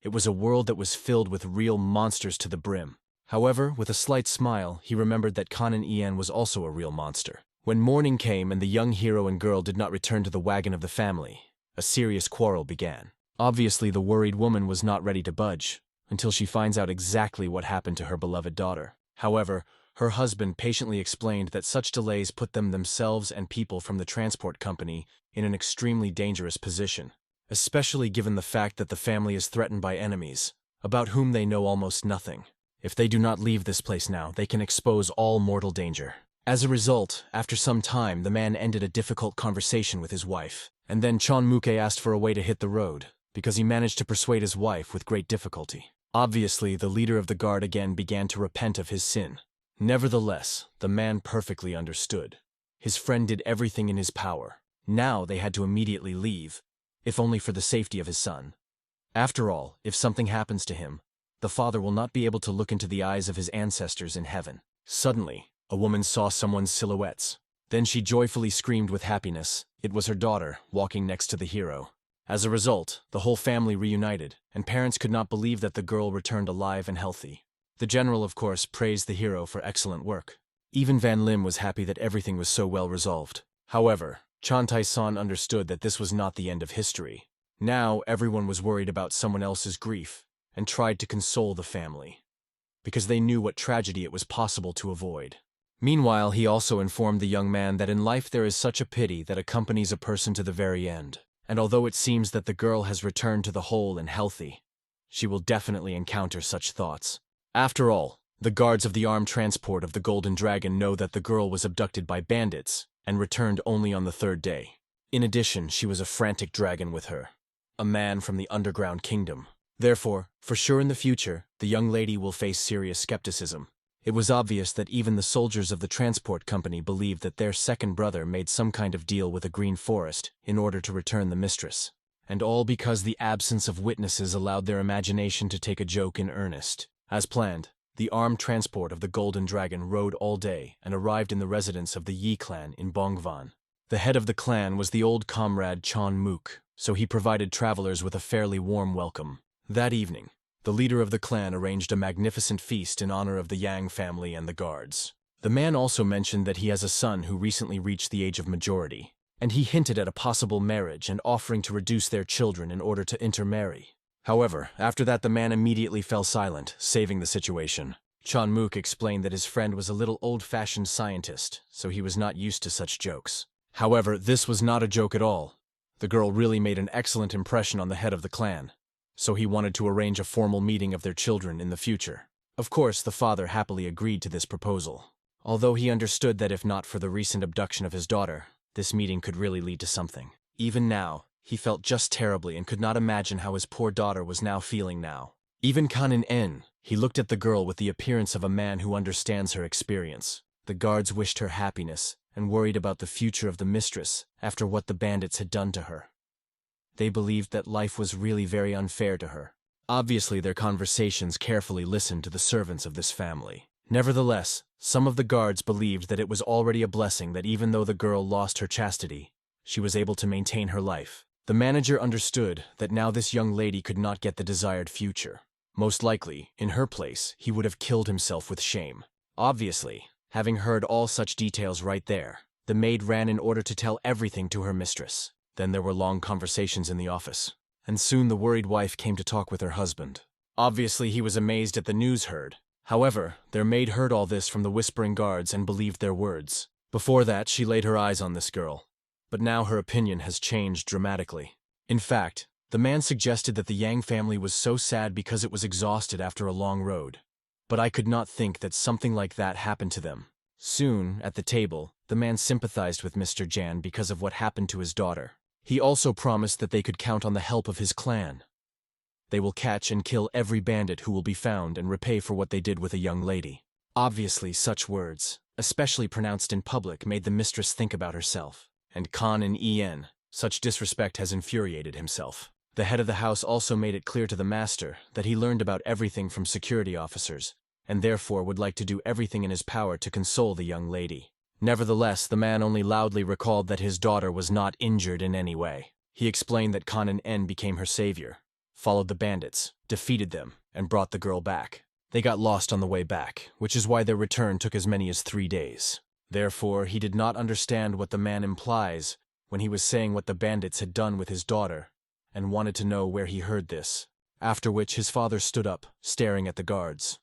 It was a world that was filled with real monsters to the brim. However, with a slight smile, he remembered that Kanin Ian was also a real monster. When morning came and the young hero and girl did not return to the wagon of the family, a serious quarrel began. Obviously, the worried woman was not ready to budge, until she finds out exactly what happened to her beloved daughter. However, her husband patiently explained that such delays put themselves and people from the transport company in an extremely dangerous position, especially given the fact that the family is threatened by enemies, about whom they know almost nothing. If they do not leave this place now, they can expose all mortal danger. As a result, after some time, the man ended a difficult conversation with his wife. And then Chon Muke asked for a way to hit the road, because he managed to persuade his wife with great difficulty. Obviously, the leader of the guard again began to repent of his sin. Nevertheless, the man perfectly understood. His friend did everything in his power. Now they had to immediately leave, if only for the safety of his son. After all, if something happens to him, the father will not be able to look into the eyes of his ancestors in heaven. Suddenly, a woman saw someone's silhouettes. Then she joyfully screamed with happiness. It was her daughter, walking next to the hero. As a result, the whole family reunited, and parents could not believe that the girl returned alive and healthy. The general, of course, praised the hero for excellent work. Even Van Lim was happy that everything was so well resolved. However, Chan Tai-san understood that this was not the end of history. Now everyone was worried about someone else's grief, and tried to console the family, because they knew what tragedy it was possible to avoid. Meanwhile, he also informed the young man that in life there is such a pity that accompanies a person to the very end, and although it seems that the girl has returned to the whole and healthy, she will definitely encounter such thoughts. After all, the guards of the armed transport of the Golden Dragon know that the girl was abducted by bandits and returned only on the third day. In addition, she was a frantic dragon with her, a man from the underground kingdom. Therefore, for sure in the future, the young lady will face serious skepticism. It was obvious that even the soldiers of the transport company believed that their second brother made some kind of deal with a green forest in order to return the mistress. And all because the absence of witnesses allowed their imagination to take a joke in earnest. As planned, the armed transport of the Golden Dragon rode all day and arrived in the residence of the Yi clan in Bongvan. The head of the clan was the old comrade Chon Mook, so he provided travelers with a fairly warm welcome. That evening, the leader of the clan arranged a magnificent feast in honor of the Yang family and the guards. The man also mentioned that he has a son who recently reached the age of majority, and he hinted at a possible marriage and offering to reduce their children in order to intermarry. However, after that the man immediately fell silent, saving the situation. Chon Mook explained that his friend was a little old-fashioned scientist, so he was not used to such jokes. However, this was not a joke at all. The girl really made an excellent impression on the head of the clan, so he wanted to arrange a formal meeting of their children in the future. Of course, the father happily agreed to this proposal, although he understood that if not for the recent abduction of his daughter, this meeting could really lead to something. Even now, he felt just terribly and could not imagine how his poor daughter was now feeling now. Even Kanin En, he looked at the girl with the appearance of a man who understands her experience. The guards wished her happiness and worried about the future of the mistress after what the bandits had done to her. They believed that life was really very unfair to her. Obviously, their conversations carefully listened to the servants of this family. Nevertheless, some of the guards believed that it was already a blessing that even though the girl lost her chastity, she was able to maintain her life. The manager understood that now this young lady could not get the desired future. Most likely, in her place, he would have killed himself with shame. Obviously, having heard all such details right there, the maid ran in order to tell everything to her mistress. Then there were long conversations in the office, and soon the worried wife came to talk with her husband. Obviously, he was amazed at the news heard. However, their maid heard all this from the whispering guards and believed their words. Before that, she laid her eyes on this girl, but now her opinion has changed dramatically. In fact, the man suggested that the Yang family was so sad because it was exhausted after a long road. But I could not think that something like that happened to them. Soon, at the table, the man sympathized with Mr. Jan because of what happened to his daughter. He also promised that they could count on the help of his clan. They will catch and kill every bandit who will be found and repay for what they did with a young lady. Obviously, such words, especially pronounced in public, made the mistress think about herself. And Khan and En, such disrespect has infuriated himself. The head of the house also made it clear to the master that he learned about everything from security officers, and therefore would like to do everything in his power to console the young lady. Nevertheless, the man only loudly recalled that his daughter was not injured in any way. He explained that Khan and En became her savior, followed the bandits, defeated them, and brought the girl back. They got lost on the way back, which is why their return took as many as 3 days. Therefore, he did not understand what the man implies when he was saying what the bandits had done with his daughter, and wanted to know where he heard this. After which his father stood up, staring at the guards.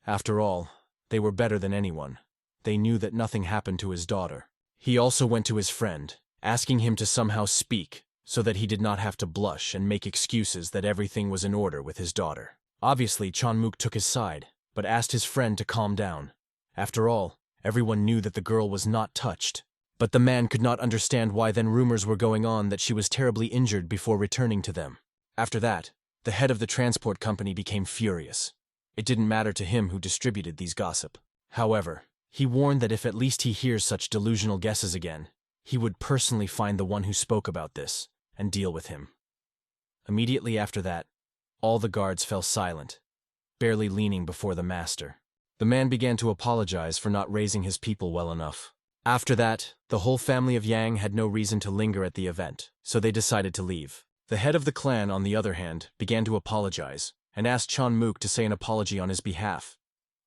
After all, they were better than anyone. They knew that nothing happened to his daughter. He also went to his friend, asking him to somehow speak, so that he did not have to blush and make excuses that everything was in order with his daughter. Obviously, Chanmuk took his side, but asked his friend to calm down. After all, everyone knew that the girl was not touched. But the man could not understand why then rumors were going on that she was terribly injured before returning to them. After that, the head of the transport company became furious. It didn't matter to him who distributed these gossip. However, he warned that if at least he hears such delusional guesses again, he would personally find the one who spoke about this and deal with him. Immediately after that, all the guards fell silent, barely leaning before the master. The man began to apologize for not raising his people well enough. After that, the whole family of Yang had no reason to linger at the event, so they decided to leave. The head of the clan, on the other hand, began to apologize, and asked Chanmuk to say an apology on his behalf.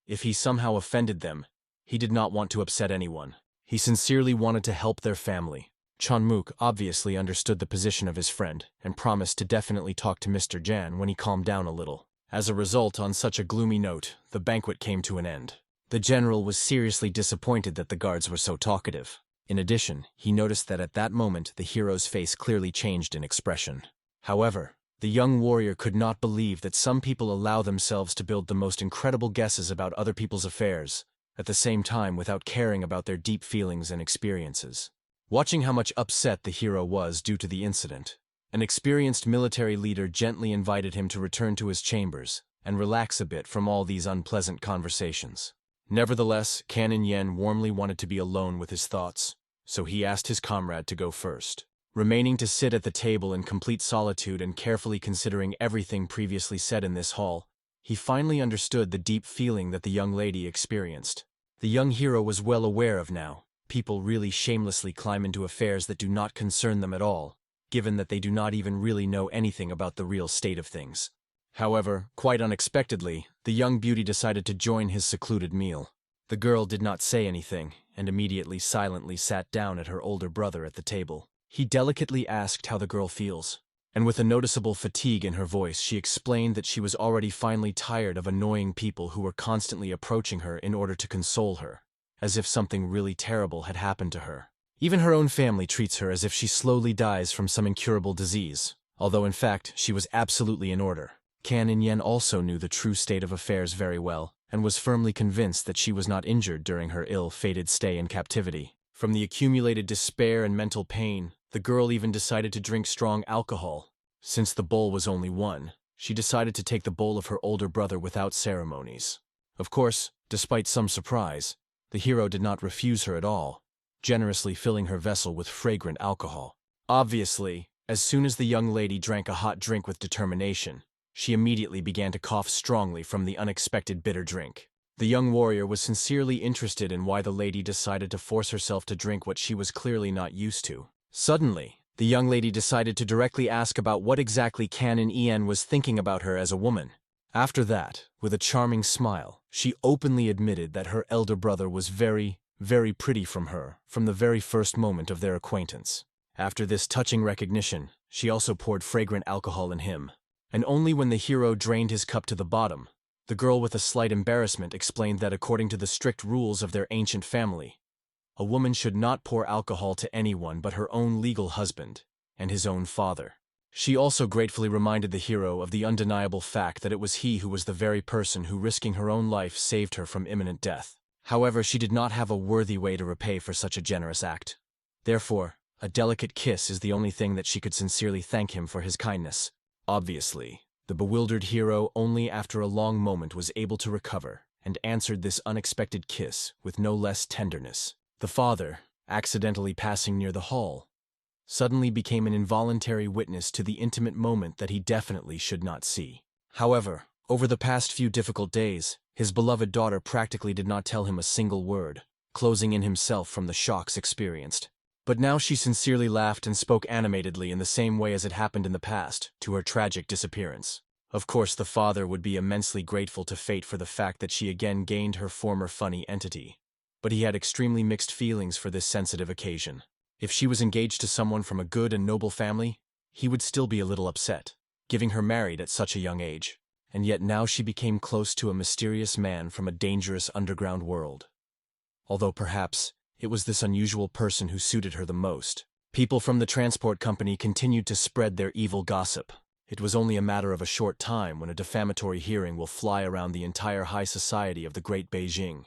If he somehow offended them, he did not want to upset anyone. He sincerely wanted to help their family. Chanmuk obviously understood the position of his friend, and promised to definitely talk to Mr. Jan when he calmed down a little. As a result, on such a gloomy note, the banquet came to an end. The general was seriously disappointed that the guards were so talkative. In addition, he noticed that at that moment the hero's face clearly changed in expression. However, the young warrior could not believe that some people allow themselves to build the most incredible guesses about other people's affairs, at the same time without caring about their deep feelings and experiences. Watching how much upset the hero was due to the incident, an experienced military leader gently invited him to return to his chambers and relax a bit from all these unpleasant conversations. Nevertheless, Canon Yen warmly wanted to be alone with his thoughts, so he asked his comrade to go first. Remaining to sit at the table in complete solitude and carefully considering everything previously said in this hall, he finally understood the deep feeling that the young lady experienced. The young hero was well aware of now. People really shamelessly climb into affairs that do not concern them at all, given that they do not even really know anything about the real state of things. However, quite unexpectedly, the young beauty decided to join his secluded meal. The girl did not say anything, and immediately silently sat down at her older brother at the table. He delicately asked how the girl feels, and with a noticeable fatigue in her voice, she explained that she was already finally tired of annoying people who were constantly approaching her in order to console her, as if something really terrible had happened to her. Even her own family treats her as if she slowly dies from some incurable disease, although in fact she was absolutely in order. Canon Yen also knew the true state of affairs very well, and was firmly convinced that she was not injured during her ill-fated stay in captivity. From the accumulated despair and mental pain, the girl even decided to drink strong alcohol. Since the bowl was only one, she decided to take the bowl of her older brother without ceremonies. Of course, despite some surprise, the hero did not refuse her at all, generously filling her vessel with fragrant alcohol. Obviously, as soon as the young lady drank a hot drink with determination, she immediately began to cough strongly from the unexpected bitter drink. The young warrior was sincerely interested in why the lady decided to force herself to drink what she was clearly not used to. Suddenly, the young lady decided to directly ask about what exactly Canon Yen was thinking about her as a woman. After that, with a charming smile, she openly admitted that her elder brother was very, very pretty from the very first moment of their acquaintance. After this touching recognition, she also poured fragrant alcohol in him. And only when the hero drained his cup to the bottom, the girl with a slight embarrassment explained that according to the strict rules of their ancient family, a woman should not pour alcohol to anyone but her own legal husband and his own father. She also gratefully reminded the hero of the undeniable fact that it was he who was the very person who, risking her own life, saved her from imminent death. However, she did not have a worthy way to repay for such a generous act. Therefore, a delicate kiss is the only thing that she could sincerely thank him for his kindness. Obviously, the bewildered hero only after a long moment was able to recover and answered this unexpected kiss with no less tenderness. The father, accidentally passing near the hall, suddenly became an involuntary witness to the intimate moment that he definitely should not see. However, over the past few difficult days, his beloved daughter practically did not tell him a single word, closing in himself from the shocks experienced. But now she sincerely laughed and spoke animatedly in the same way as it happened in the past, to her tragic disappearance. Of course, the father would be immensely grateful to fate for the fact that she again gained her former funny entity. But he had extremely mixed feelings for this sensitive occasion. If she was engaged to someone from a good and noble family, he would still be a little upset, giving her married at such a young age. And yet now she became close to a mysterious man from a dangerous underground world. Although perhaps it was this unusual person who suited her the most. People from the transport company continued to spread their evil gossip. It was only a matter of a short time when a defamatory hearing will fly around the entire high society of the great Beijing,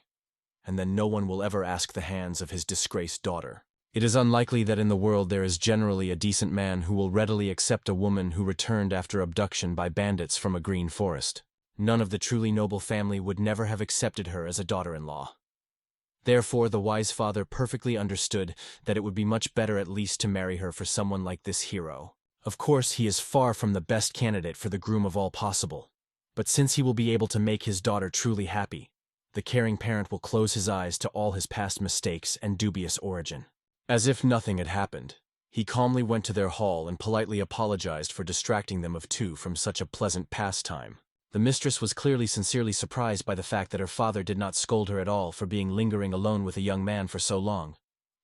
and then no one will ever ask the hands of his disgraced daughter. It is unlikely that in the world there is generally a decent man who will readily accept a woman who returned after abduction by bandits from a green forest. None of the truly noble family would never have accepted her as a daughter-in-law. Therefore, the wise father perfectly understood that it would be much better at least to marry her for someone like this hero. Of course, he is far from the best candidate for the groom of all possible, but since he will be able to make his daughter truly happy, the caring parent will close his eyes to all his past mistakes and dubious origin. As if nothing had happened, he calmly went to their hall and politely apologized for distracting them of two from such a pleasant pastime. The mistress was clearly sincerely surprised by the fact that her father did not scold her at all for being lingering alone with a young man for so long,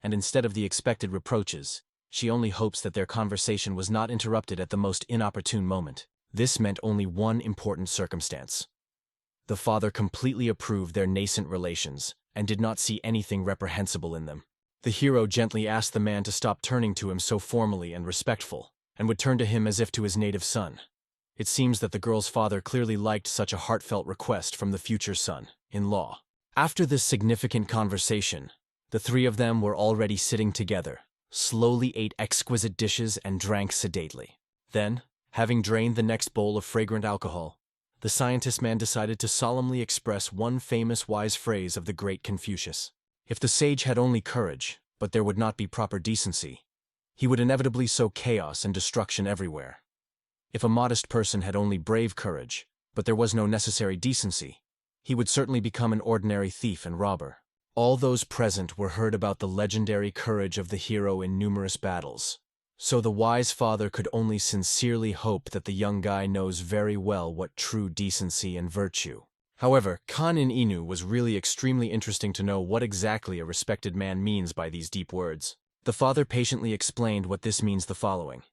and instead of the expected reproaches, she only hopes that their conversation was not interrupted at the most inopportune moment. This meant only one important circumstance. The father completely approved their nascent relations and did not see anything reprehensible in them. The hero gently asked the man to stop turning to him so formally and respectful, and would turn to him as if to his native son. It seems that the girl's father clearly liked such a heartfelt request from the future son-in-law. After this significant conversation, the three of them were already sitting together, slowly ate exquisite dishes and drank sedately. Then, having drained the next bowl of fragrant alcohol, the scientist man decided to solemnly express one famous wise phrase of the great Confucius. If the sage had only courage, but there would not be proper decency, he would inevitably sow chaos and destruction everywhere. If a modest person had only brave courage, but there was no necessary decency, he would certainly become an ordinary thief and robber. All those present were heard about the legendary courage of the hero in numerous battles, so the wise father could only sincerely hope that the young guy knows very well what true decency and virtue. However, Kanin Inu was really extremely interesting to know what exactly a respected man means by these deep words. The father patiently explained what this means the following.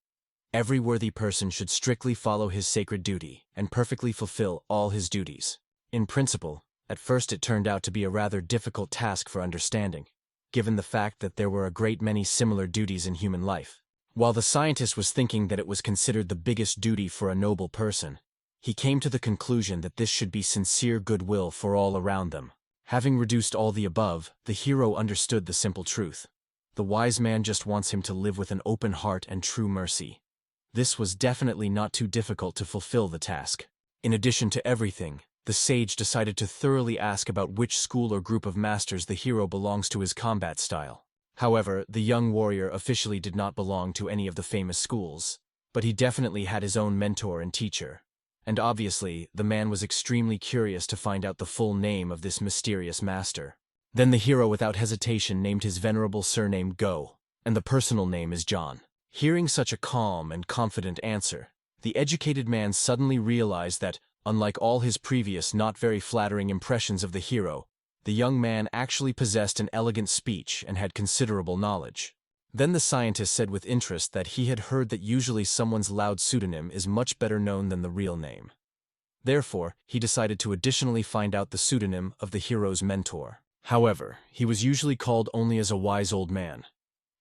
Every worthy person should strictly follow his sacred duty and perfectly fulfill all his duties. In principle, at first it turned out to be a rather difficult task for understanding, given the fact that there were a great many similar duties in human life. While the scientist was thinking that it was considered the biggest duty for a noble person, he came to the conclusion that this should be sincere goodwill for all around them. Having reduced all the above, the hero understood the simple truth. The wise man just wants him to live with an open heart and true mercy. This was definitely not too difficult to fulfill the task. In addition to everything, the sage decided to thoroughly ask about which school or group of masters the hero belongs to his combat style. However, the young warrior officially did not belong to any of the famous schools, but he definitely had his own mentor and teacher. And obviously, the man was extremely curious to find out the full name of this mysterious master. Then the hero without hesitation named his venerable surname Go, and the personal name is John. Hearing such a calm and confident answer, the educated man suddenly realized that, unlike all his previous not very flattering impressions of the hero, the young man actually possessed an elegant speech and had considerable knowledge. Then the scientist said with interest that he had heard that usually someone's loud pseudonym is much better known than the real name. Therefore, he decided to additionally find out the pseudonym of the hero's mentor. However, he was usually called only as a wise old man.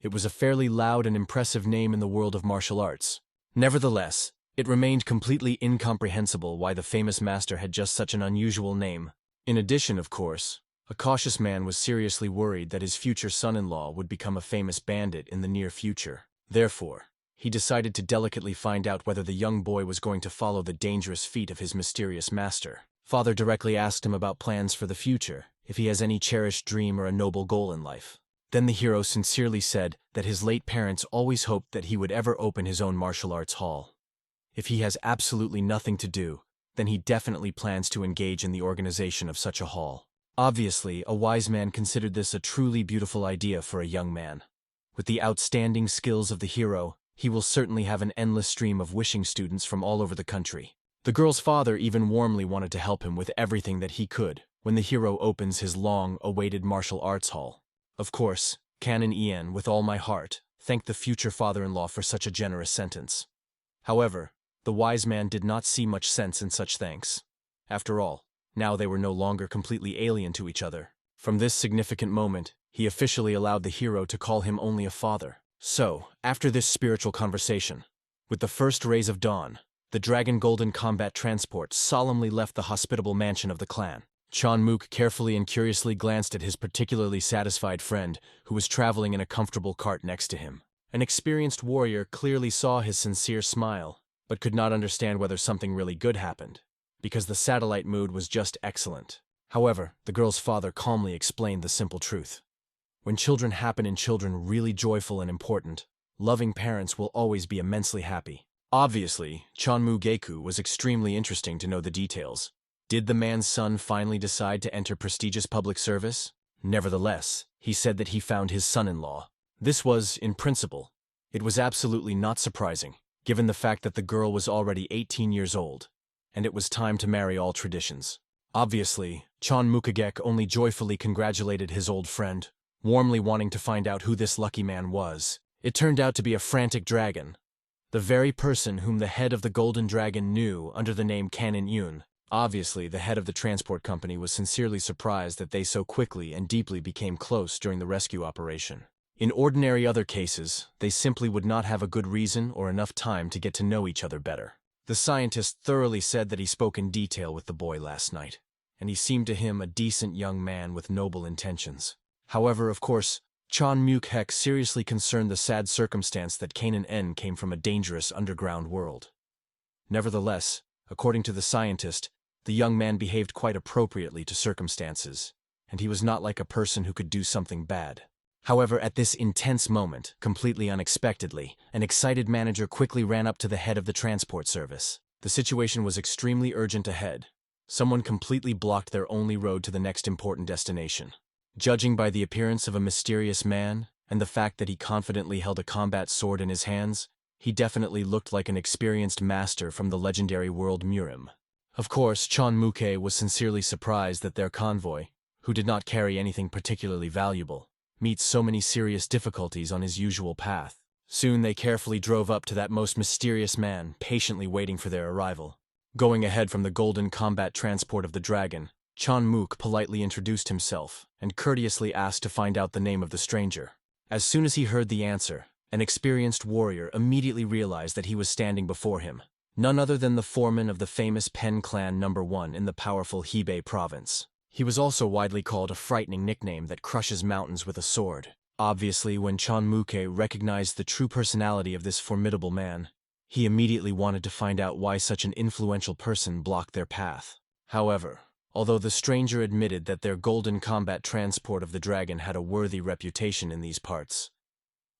It was a fairly loud and impressive name in the world of martial arts. Nevertheless, it remained completely incomprehensible why the famous master had just such an unusual name. In addition, of course, a cautious man was seriously worried that his future son-in-law would become a famous bandit in the near future. Therefore, he decided to delicately find out whether the young boy was going to follow the dangerous feet of his mysterious master. Father directly asked him about plans for the future, if he has any cherished dream or a noble goal in life. Then the hero sincerely said that his late parents always hoped that he would ever open his own martial arts hall. If he has absolutely nothing to do, then he definitely plans to engage in the organization of such a hall. Obviously, a wise man considered this a truly beautiful idea for a young man. With the outstanding skills of the hero, he will certainly have an endless stream of wishing students from all over the country. The girl's father even warmly wanted to help him with everything that he could when the hero opens his long-awaited martial arts hall. Of course, Canon Ian, with all my heart, thanked the future father-in-law for such a generous sentence. However, the wise man did not see much sense in such thanks. After all, now they were no longer completely alien to each other. From this significant moment, he officially allowed the hero to call him only a father. So, after this spiritual conversation, with the first rays of dawn, The Dragon Golden Combat Transport solemnly left the hospitable mansion of the clan. Chan Mook carefully and curiously glanced at his particularly satisfied friend, who was traveling in a comfortable cart next to him. An experienced warrior clearly saw his sincere smile, but could not understand whether something really good happened, because the satellite mood was just excellent. However, the girl's father calmly explained the simple truth. When children happen in children really joyful and important, loving parents will always be immensely happy. Obviously, Chanmu Geku was extremely interesting to know the details. Did the man's son finally decide to enter prestigious public service? Nevertheless, he said that he found his son-in-law. This was, in principle, it was absolutely not surprising, given the fact that the girl was already 18 years old, and it was time to marry all traditions. Obviously, Chan Mukagek only joyfully congratulated his old friend, warmly wanting to find out who this lucky man was. It turned out to be a frantic dragon, the very person whom the head of the Golden Dragon knew under the name Kanin Yun. Obviously, the head of the transport company was sincerely surprised that they so quickly and deeply became close during the rescue operation. In ordinary other cases, they simply would not have a good reason or enough time to get to know each other better. The scientist thoroughly said that he spoke in detail with the boy last night, and he seemed to him a decent young man with noble intentions. However, of course, Chan Muk-hek seriously concerned the sad circumstance that Kanan N came from a dangerous underground world. Nevertheless, according to the scientist, the young man behaved quite appropriately to circumstances, and he was not like a person who could do something bad. However, at this intense moment, completely unexpectedly, an excited manager quickly ran up to the head of the transport service. The situation was extremely urgent ahead. Someone completely blocked their only road to the next important destination. Judging by the appearance of a mysterious man, and the fact that he confidently held a combat sword in his hands, he definitely looked like an experienced master from the legendary world Murim. Of course, Chan Muke was sincerely surprised that their convoy, who did not carry anything particularly valuable, meets so many serious difficulties on his usual path. Soon they carefully drove up to that most mysterious man, patiently waiting for their arrival. Going ahead from the golden combat transport of the dragon, Chan Mook politely introduced himself and courteously asked to find out the name of the stranger. As soon as he heard the answer, an experienced warrior immediately realized that he was standing before him, none other than the foreman of the famous Pen Clan No. 1 in the powerful Hebei province. He was also widely called a frightening nickname that crushes mountains with a sword. Obviously, when Chan Muke recognized the true personality of this formidable man, he immediately wanted to find out why such an influential person blocked their path. However, although the stranger admitted that their golden combat transport of the dragon had a worthy reputation in these parts,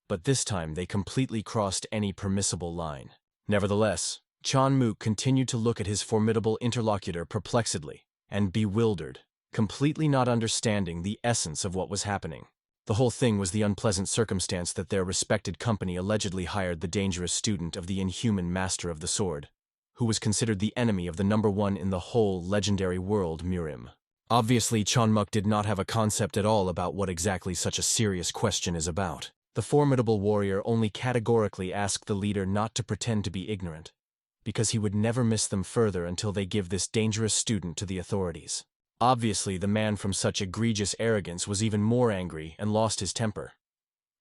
but this time they completely crossed any permissible line. Nevertheless, Chan Mook continued to look at his formidable interlocutor perplexedly and bewildered, completely not understanding the essence of what was happening. The whole thing was the unpleasant circumstance that their respected company allegedly hired the dangerous student of the inhuman master of the sword, who was considered the enemy of the No. 1 in the whole legendary world Murim. Obviously, Chan Mook did not have a concept at all about what exactly such a serious question is about. The formidable warrior only categorically asked the leader not to pretend to be ignorant, because he would never miss them further until they give this dangerous student to the authorities. Obviously, the man from such egregious arrogance was even more angry and lost his temper.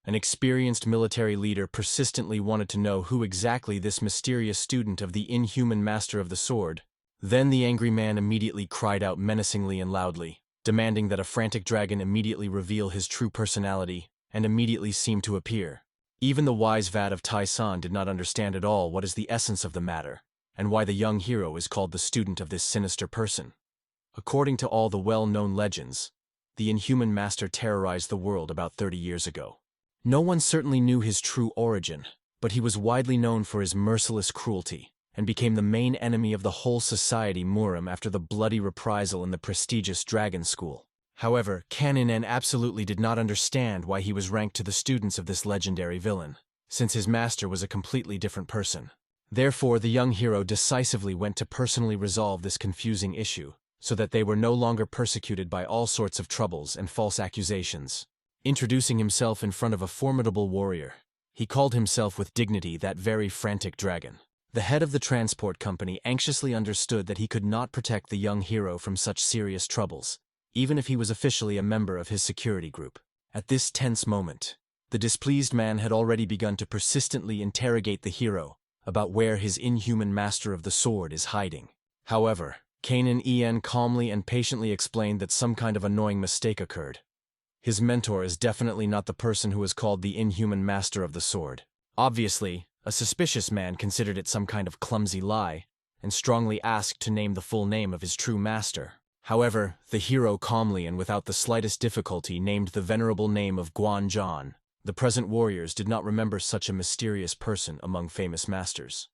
An experienced military leader persistently wanted to know who exactly this mysterious student of the inhuman master of the sword. Then the angry man immediately cried out menacingly and loudly, demanding that a frantic dragon immediately reveal his true personality, and immediately seemed to appear. Even the wise vat of Tai-san did not understand at all what is the essence of the matter, and why the young hero is called the student of this sinister person. According to all the well-known legends, the inhuman master terrorized the world about 30 years ago. No one certainly knew his true origin, but he was widely known for his merciless cruelty, and became the main enemy of the whole society Murim after the bloody reprisal in the prestigious Dragon School. However, Kanin absolutely did not understand why he was ranked to the students of this legendary villain, since his master was a completely different person. Therefore, the young hero decisively went to personally resolve this confusing issue, so that they were no longer persecuted by all sorts of troubles and false accusations. Introducing himself in front of a formidable warrior, he called himself with dignity that very frantic dragon. The head of the transport company anxiously understood that he could not protect the young hero from such serious troubles, even if he was officially a member of his security group. At this tense moment, the displeased man had already begun to persistently interrogate the hero about where his inhuman master of the sword is hiding. However, Kanan En calmly and patiently explained that some kind of annoying mistake occurred. His mentor is definitely not the person who is called the inhuman master of the sword. Obviously, a suspicious man considered it some kind of clumsy lie, and strongly asked to name the full name of his true master. However, the hero calmly and without the slightest difficulty named the venerable name of Guan Zhan. The present warriors did not remember such a mysterious person among famous masters.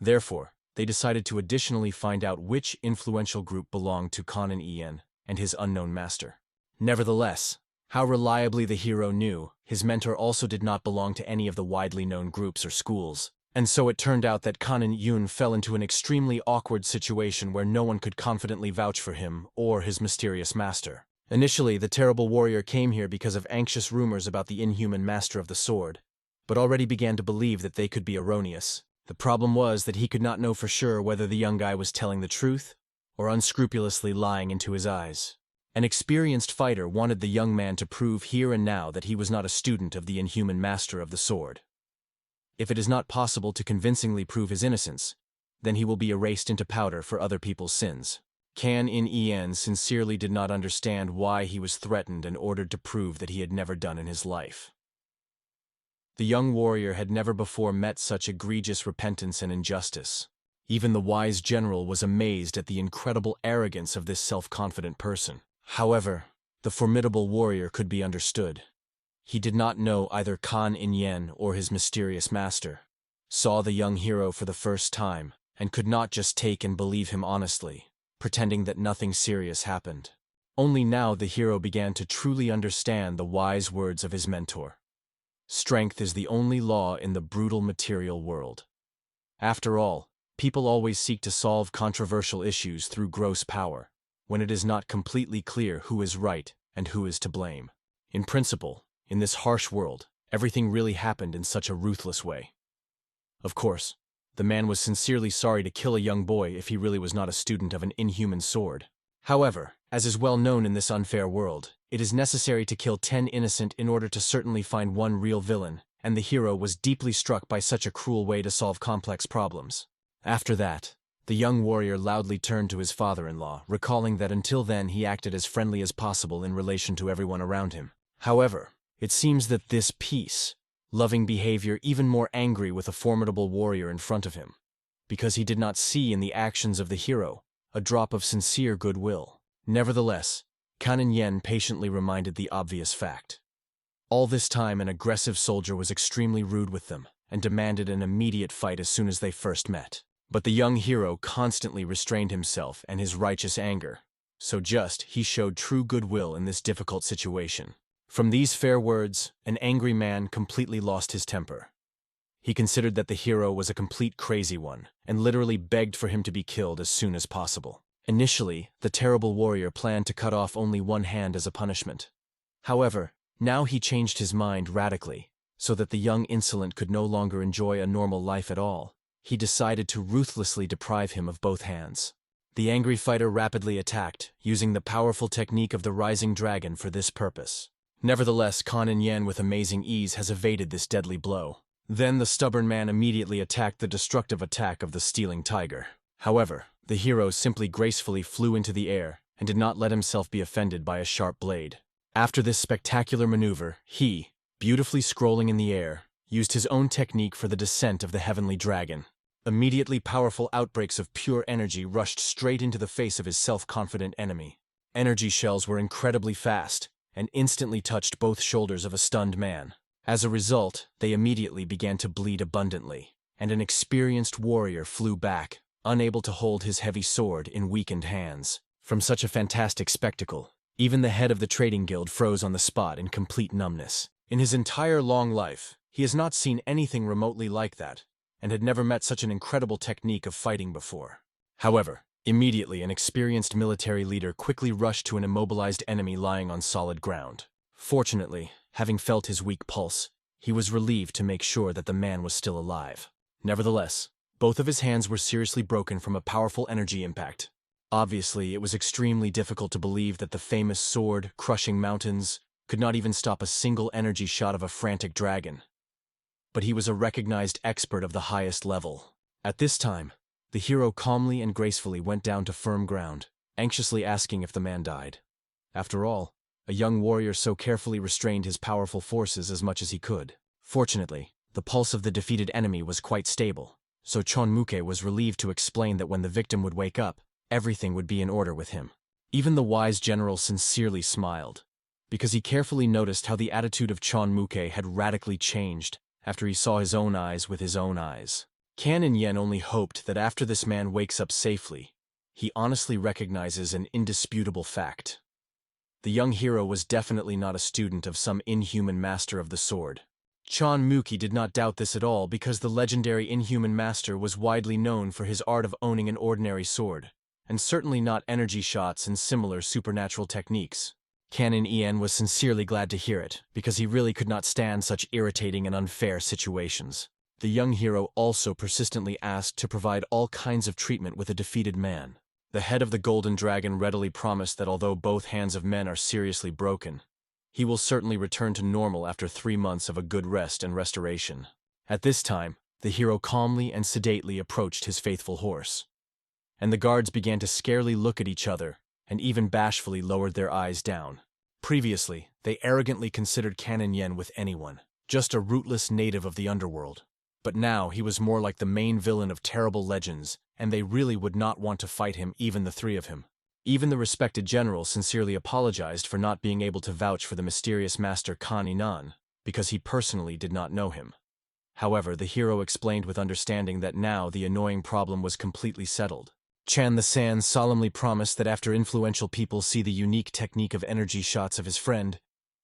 Therefore, they decided to additionally find out which influential group belonged to Kanan En and his unknown master. Nevertheless, how reliably the hero knew, his mentor also did not belong to any of the widely known groups or schools, and so it turned out that Kanan En fell into an extremely awkward situation where no one could confidently vouch for him or his mysterious master. Initially, the terrible warrior came here because of anxious rumors about the inhuman master of the sword, but already began to believe that they could be erroneous. The problem was that he could not know for sure whether the young guy was telling the truth or unscrupulously lying into his eyes. An experienced fighter wanted the young man to prove here and now that he was not a student of the inhuman master of the sword. If it is not possible to convincingly prove his innocence, then he will be erased into powder for other people's sins. Kanan En sincerely did not understand why he was threatened and ordered to prove that he had never done in his life. The young warrior had never before met such egregious repentance and injustice. Even the wise general was amazed at the incredible arrogance of this self-confident person. However, the formidable warrior could be understood. He did not know either Kanan En or his mysterious master, saw the young hero for the first time, and could not just take and believe him honestly, pretending that nothing serious happened. Only now the hero began to truly understand the wise words of his mentor. Strength is the only law in the brutal material world. After all, people always seek to solve controversial issues through gross power, when it is not completely clear who is right and who is to blame. In principle, in this harsh world, everything really happened in such a ruthless way. Of course, the man was sincerely sorry to kill a young boy if he really was not a student of an inhuman sword. However, as is well known in this unfair world, it is necessary to kill 10 innocent in order to certainly find one real villain, and the hero was deeply struck by such a cruel way to solve complex problems. After that, the young warrior loudly turned to his father-in-law, recalling that until then he acted as friendly as possible in relation to everyone around him. However, it seems that this peace, loving behavior even more angry with a formidable warrior in front of him, because he did not see in the actions of the hero a drop of sincere goodwill. Nevertheless, Kanan En patiently reminded the obvious fact. All this time an aggressive soldier was extremely rude with them and demanded an immediate fight as soon as they first met. But the young hero constantly restrained himself and his righteous anger, so he showed true goodwill in this difficult situation. From these fair words, an angry man completely lost his temper. He considered that the hero was a complete crazy one, and literally begged for him to be killed as soon as possible. Initially, the terrible warrior planned to cut off only one hand as a punishment. However, now he changed his mind radically, so that the young insolent could no longer enjoy a normal life at all. He decided to ruthlessly deprive him of both hands. The angry fighter rapidly attacked, using the powerful technique of the rising dragon for this purpose. Nevertheless, Kanan En with amazing ease has evaded this deadly blow. Then the stubborn man immediately attacked the destructive attack of the stealing tiger. However, the hero simply gracefully flew into the air and did not let himself be offended by a sharp blade. After this spectacular maneuver, he, beautifully scrolling in the air, used his own technique for the descent of the heavenly dragon. Immediately powerful outbreaks of pure energy rushed straight into the face of his self-confident enemy. Energy shells were incredibly fast and instantly touched both shoulders of a stunned man. As a result, they immediately began to bleed abundantly, and an experienced warrior flew back, unable to hold his heavy sword in weakened hands. From such a fantastic spectacle, even the head of the trading guild froze on the spot in complete numbness. In his entire long life, he has not seen anything remotely like that, and had never met such an incredible technique of fighting before. However, immediately an experienced military leader quickly rushed to an immobilized enemy lying on solid ground. Fortunately, having felt his weak pulse, he was relieved to make sure that the man was still alive. Nevertheless, both of his hands were seriously broken from a powerful energy impact. Obviously, it was extremely difficult to believe that the famous sword, crushing mountains, could not even stop a single energy shot of a frantic dragon. but he was a recognized expert of the highest level. At this time, the hero calmly and gracefully went down to firm ground, anxiously asking if the man died. After all, a young warrior so carefully restrained his powerful forces as much as he could. Fortunately, the pulse of the defeated enemy was quite stable, so Chonmuke was relieved to explain that when the victim would wake up, everything would be in order with him. Even the wise general sincerely smiled, because he carefully noticed how the attitude of Chonmuke had radically changed after he saw his own eyes with his own eyes. Canon Yen only hoped that after this man wakes up safely, he honestly recognizes an indisputable fact. The young hero was definitely not a student of some inhuman master of the sword. Chonmuke did not doubt this at all because the legendary inhuman master was widely known for his art of owning an ordinary sword, and certainly not energy shots and similar supernatural techniques. Canon Ien was sincerely glad to hear it, because he really could not stand such irritating and unfair situations. The young hero also persistently asked to provide all kinds of treatment with a defeated man. The head of the Golden Dragon readily promised that although both hands of men are seriously broken, he will certainly return to normal after 3 months of a good rest and restoration. At this time, the hero calmly and sedately approached his faithful horse, and the guards began to scarcely look at each other and even bashfully lowered their eyes down. Previously, they arrogantly considered Canon Yen with anyone, just a rootless native of the underworld. But now he was more like the main villain of terrible legends, and they really would not want to fight him, even the 3 of him. Even the respected general sincerely apologized for not being able to vouch for the mysterious master Kan Inan, because he personally did not know him. However, the hero explained with understanding that now the annoying problem was completely settled. Chan the San solemnly promised that after influential people see the unique technique of energy shots of his friend,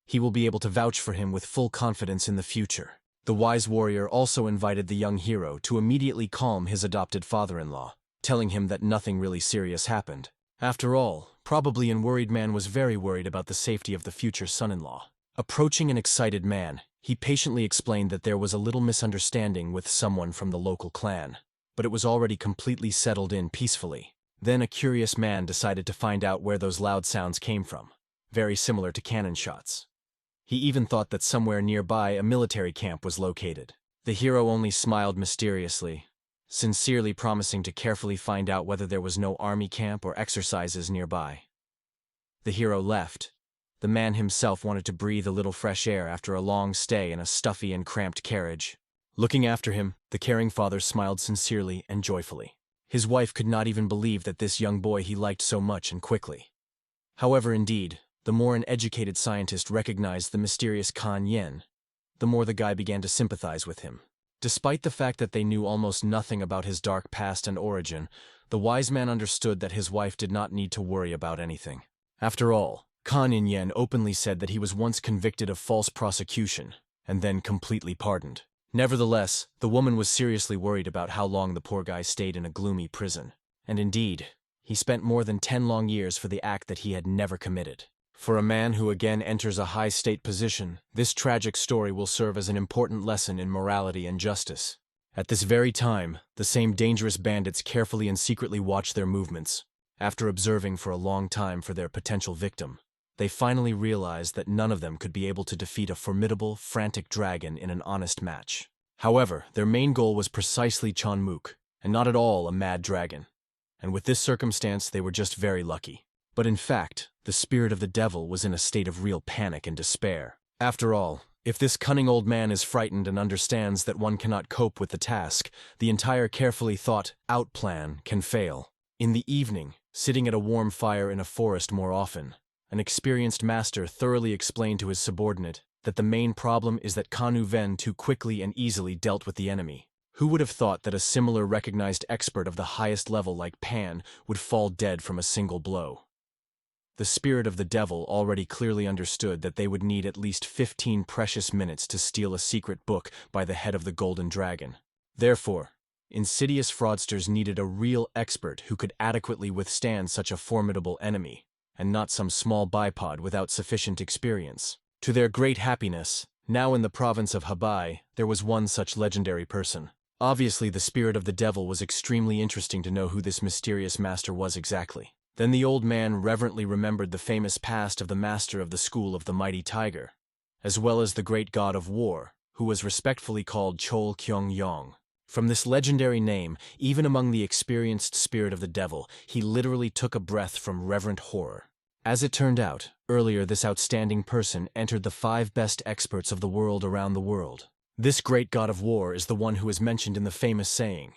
he will be able to vouch for him with full confidence in the future. The wise warrior also invited the young hero to immediately calm his adopted father-in-law, telling him that nothing really serious happened. After all, probably an worried man was very worried about the safety of the future son-in-law. Approaching an excited man, he patiently explained that there was a little misunderstanding with someone from the local clan, but it was already completely settled in peacefully. Then a curious man decided to find out where those loud sounds came from, very similar to cannon shots. He even thought that somewhere nearby a military camp was located. The hero only smiled mysteriously, sincerely promising to carefully find out whether there was no army camp or exercises nearby. The hero left. The man himself wanted to breathe a little fresh air after a long stay in a stuffy and cramped carriage. Looking after him, the caring father smiled sincerely and joyfully. His wife could not even believe that this young boy he liked so much and quickly. However, indeed, the more an educated scientist recognized the mysterious Kan Yen, the more the guy began to sympathize with him. Despite the fact that they knew almost nothing about his dark past and origin, the wise man understood that his wife did not need to worry about anything. After all, Kan Yen openly said that he was once convicted of false prosecution, and then completely pardoned. Nevertheless, the woman was seriously worried about how long the poor guy stayed in a gloomy prison. And indeed, he spent more than 10 long years for the act that he had never committed. For a man who again enters a high-state position, this tragic story will serve as an important lesson in morality and justice. At this very time, the same dangerous bandits carefully and secretly watched their movements. After observing for a long time for their potential victim, they finally realized that none of them could be able to defeat a formidable, frantic dragon in an honest match. However, their main goal was precisely Chonmuke, and not at all a mad dragon. And with this circumstance, they were just very lucky. But in fact, the spirit of the devil was in a state of real panic and despair. After all, if this cunning old man is frightened and understands that one cannot cope with the task, the entire carefully thought-out plan can fail. In the evening, sitting at a warm fire in a forest more often, an experienced master thoroughly explained to his subordinate that the main problem is that Kanu Ven too quickly and easily dealt with the enemy. Who would have thought that a similar recognized expert of the highest level like Pan would fall dead from a single blow? The spirit of the devil already clearly understood that they would need at least 15 precious minutes to steal a secret book by the head of the Golden Dragon. Therefore, insidious fraudsters needed a real expert who could adequately withstand such a formidable enemy, and not some small bipod without sufficient experience. To their great happiness, now in the province of Habai, there was one such legendary person. Obviously, the spirit of the devil was extremely interesting to know who this mysterious master was exactly. Then the old man reverently remembered the famous past of the master of the school of the mighty tiger, as well as the great god of war, who was respectfully called Chol Kyung-yong. From this legendary name, even among the experienced spirit of the devil, he literally took a breath from reverent horror. As it turned out, earlier this outstanding person entered the 5 best experts of the world around the world. This great god of war is the one who is mentioned in the famous saying,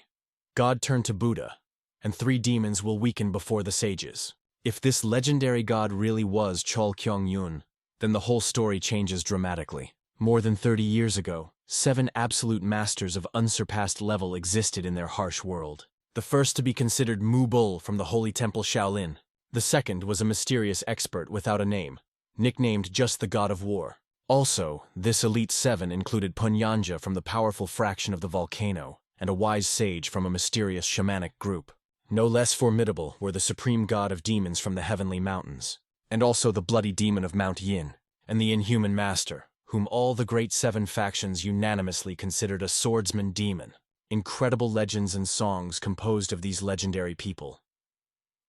"God turned to Buddha, and 3 demons will weaken before the sages." If this legendary god really was Chol Kyung-yun, then the whole story changes dramatically. More than 30 years ago, 7 absolute masters of unsurpassed level existed in their harsh world. The first to be considered Mu Bull from the Holy Temple Shaolin. The second was a mysterious expert without a name, nicknamed just the God of War. Also, this elite 7 included Punyanja from the powerful fraction of the volcano, and a wise sage from a mysterious shamanic group. No less formidable were the supreme god of demons from the heavenly mountains, and also the bloody demon of Mount Yin, and the inhuman master, whom all the great 7 factions unanimously considered a swordsman demon. Incredible legends and songs composed of these legendary people.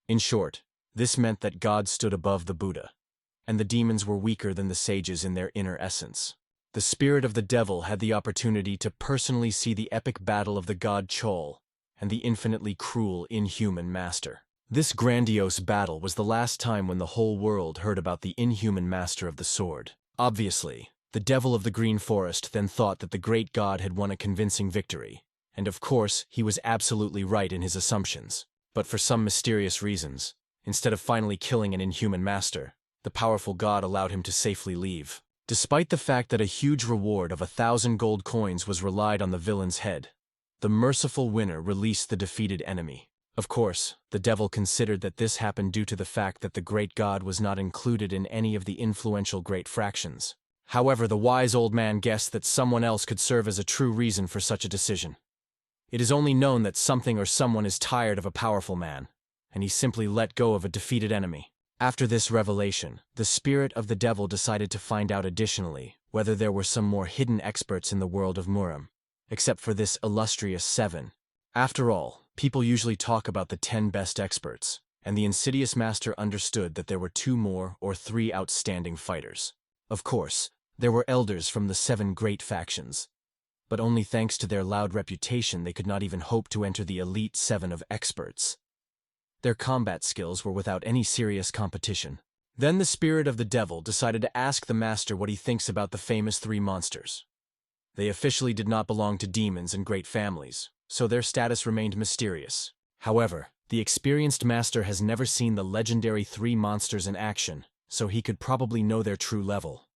In short, this meant that God stood above the Buddha, and the demons were weaker than the sages in their inner essence. The spirit of the devil had the opportunity to personally see the epic battle of the god Chol and the infinitely cruel, inhuman master. This grandiose battle was the last time when the whole world heard about the inhuman master of the sword. Obviously, the devil of the Green Forest then thought that the great god had won a convincing victory, and of course he was absolutely right in his assumptions. But for some mysterious reasons, instead of finally killing an inhuman master, the powerful god allowed him to safely leave. Despite the fact that a huge reward of 1,000 gold coins was relied on the villain's head, the merciful winner released the defeated enemy. Of course, the devil considered that this happened due to the fact that the great god was not included in any of the influential great fractions. However, the wise old man guessed that someone else could serve as a true reason for such a decision. It is only known that something or someone is tired of a powerful man, and he simply let go of a defeated enemy. After this revelation, the spirit of the devil decided to find out additionally whether there were some more hidden experts in the world of Muram, except for this illustrious 7. After all, people usually talk about the 10 best experts, and the insidious master understood that there were 2 more or 3 outstanding fighters. Of course, there were elders from the 7 great factions, but only thanks to their loud reputation they could not even hope to enter the elite 7 of experts. Their combat skills were without any serious competition. Then the spirit of the devil decided to ask the master what he thinks about the famous 3 monsters. They officially did not belong to demons and great families, so their status remained mysterious. However, the experienced master has never seen the legendary 3 monsters in action, so he could probably know their true level.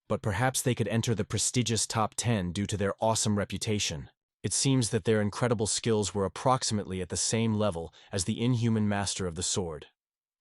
But perhaps they could enter the prestigious top 10 due to their awesome reputation. It seems that their incredible skills were approximately at the same level as the inhuman master of the sword.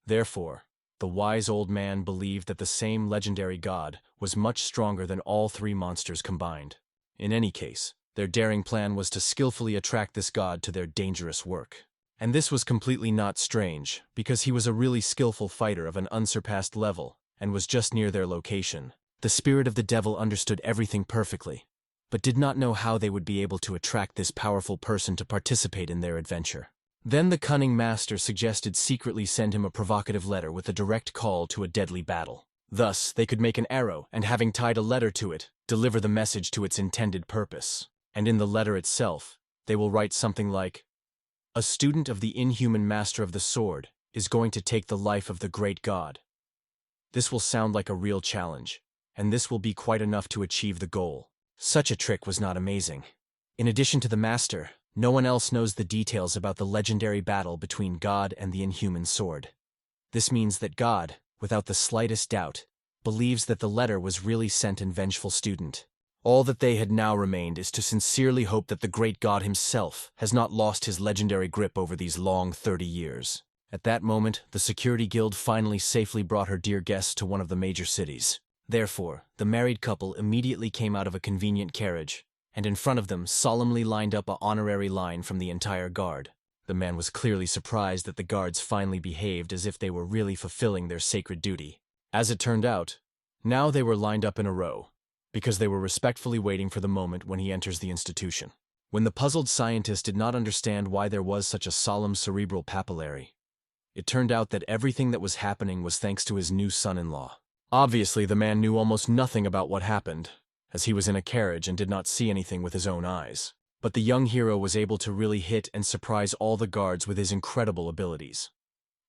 Therefore, the wise old man believed that the same legendary god was much stronger than all 3 monsters combined. In any case, their daring plan was to skillfully attract this god to their dangerous work. And this was completely not strange, because he was a really skillful fighter of an unsurpassed level, and was just near their location. The spirit of the devil understood everything perfectly, but did not know how they would be able to attract this powerful person to participate in their adventure. Then the cunning master suggested secretly send him a provocative letter with a direct call to a deadly battle. Thus, they could make an arrow and, having tied a letter to it, deliver the message to its intended purpose. And in the letter itself, they will write something like, "A student of the inhuman master of the sword is going to take the life of the great god." This will sound like a real challenge, and this will be quite enough to achieve the goal. Such a trick was not amazing. In addition to the master, no one else knows the details about the legendary battle between God and the inhuman sword. This means that God, without the slightest doubt, believes that the letter was really sent an vengeful student. All that they had now remained is to sincerely hope that the great god himself has not lost his legendary grip over these long 30 years. At that moment, the security guild finally safely brought her dear guests to one of the major cities. Therefore, the married couple immediately came out of a convenient carriage, and in front of them solemnly lined up an honorary line from the entire guard. The man was clearly surprised that the guards finally behaved as if they were really fulfilling their sacred duty. As it turned out, now they were lined up in a row, because they were respectfully waiting for the moment when he enters the institution. When the puzzled scientist did not understand why there was such a solemn cerebral papillary, it turned out that everything that was happening was thanks to his new son-in-law. Obviously, the man knew almost nothing about what happened, as he was in a carriage and did not see anything with his own eyes. But the young hero was able to really hit and surprise all the guards with his incredible abilities.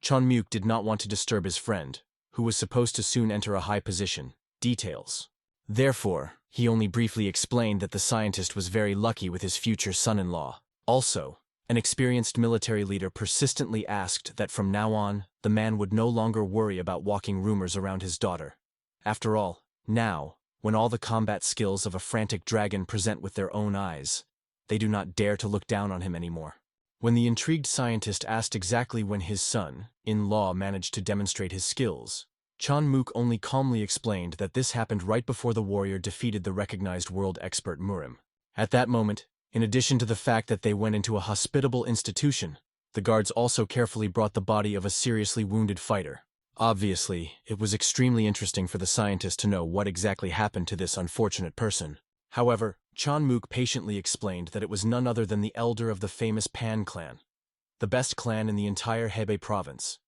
Chonmuk did not want to disturb his friend, who was supposed to soon enter a high position. Details. Therefore, he only briefly explained that the scientist was very lucky with his future son-in-law. Also, an experienced military leader persistently asked that from now on, the man would no longer worry about walking rumors around his daughter. After all, now, when all the combat skills of a frantic dragon present with their own eyes, they do not dare to look down on him anymore. When the intrigued scientist asked exactly when his son-in-law managed to demonstrate his skills, Chonmuk only calmly explained that this happened right before the warrior defeated the recognized world expert Murim. At that moment, in addition to the fact that they went into a hospitable institution, the guards also carefully brought the body of a seriously wounded fighter. Obviously, it was extremely interesting for the scientist to know what exactly happened to this unfortunate person. However, Chonmuk patiently explained that it was none other than the elder of the famous Pan clan, the best clan in the entire Hebei province.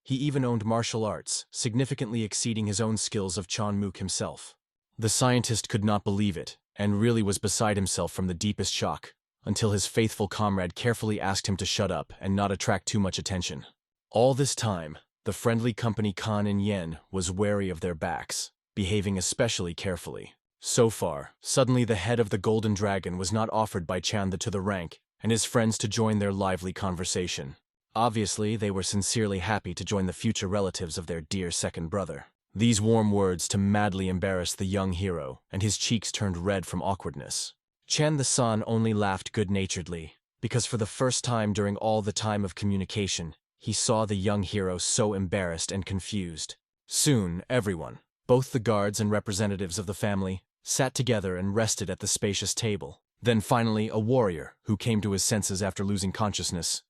He even owned martial arts, significantly exceeding his own skills of Chonmuk himself. The scientist could not believe it, and really was beside himself from the deepest shock, until his faithful comrade carefully asked him to shut up and not attract too much attention. All this time, the friendly company Kan and Yen was wary of their backs, behaving especially carefully. So far, suddenly the head of the Golden Dragon was not offered by Chanda to the rank and his friends to join their lively conversation. Obviously, they were sincerely happy to join the future relatives of their dear second brother. These warm words to madly embarrass the young hero, and his cheeks turned red from awkwardness. Chan the son only laughed good-naturedly, because for the first time during all the time of communication, he saw the young hero so embarrassed and confused. Soon, everyone, both the guards and representatives of the family, sat together and rested at the spacious table. Then finally, a warrior, who came to his senses after losing consciousness,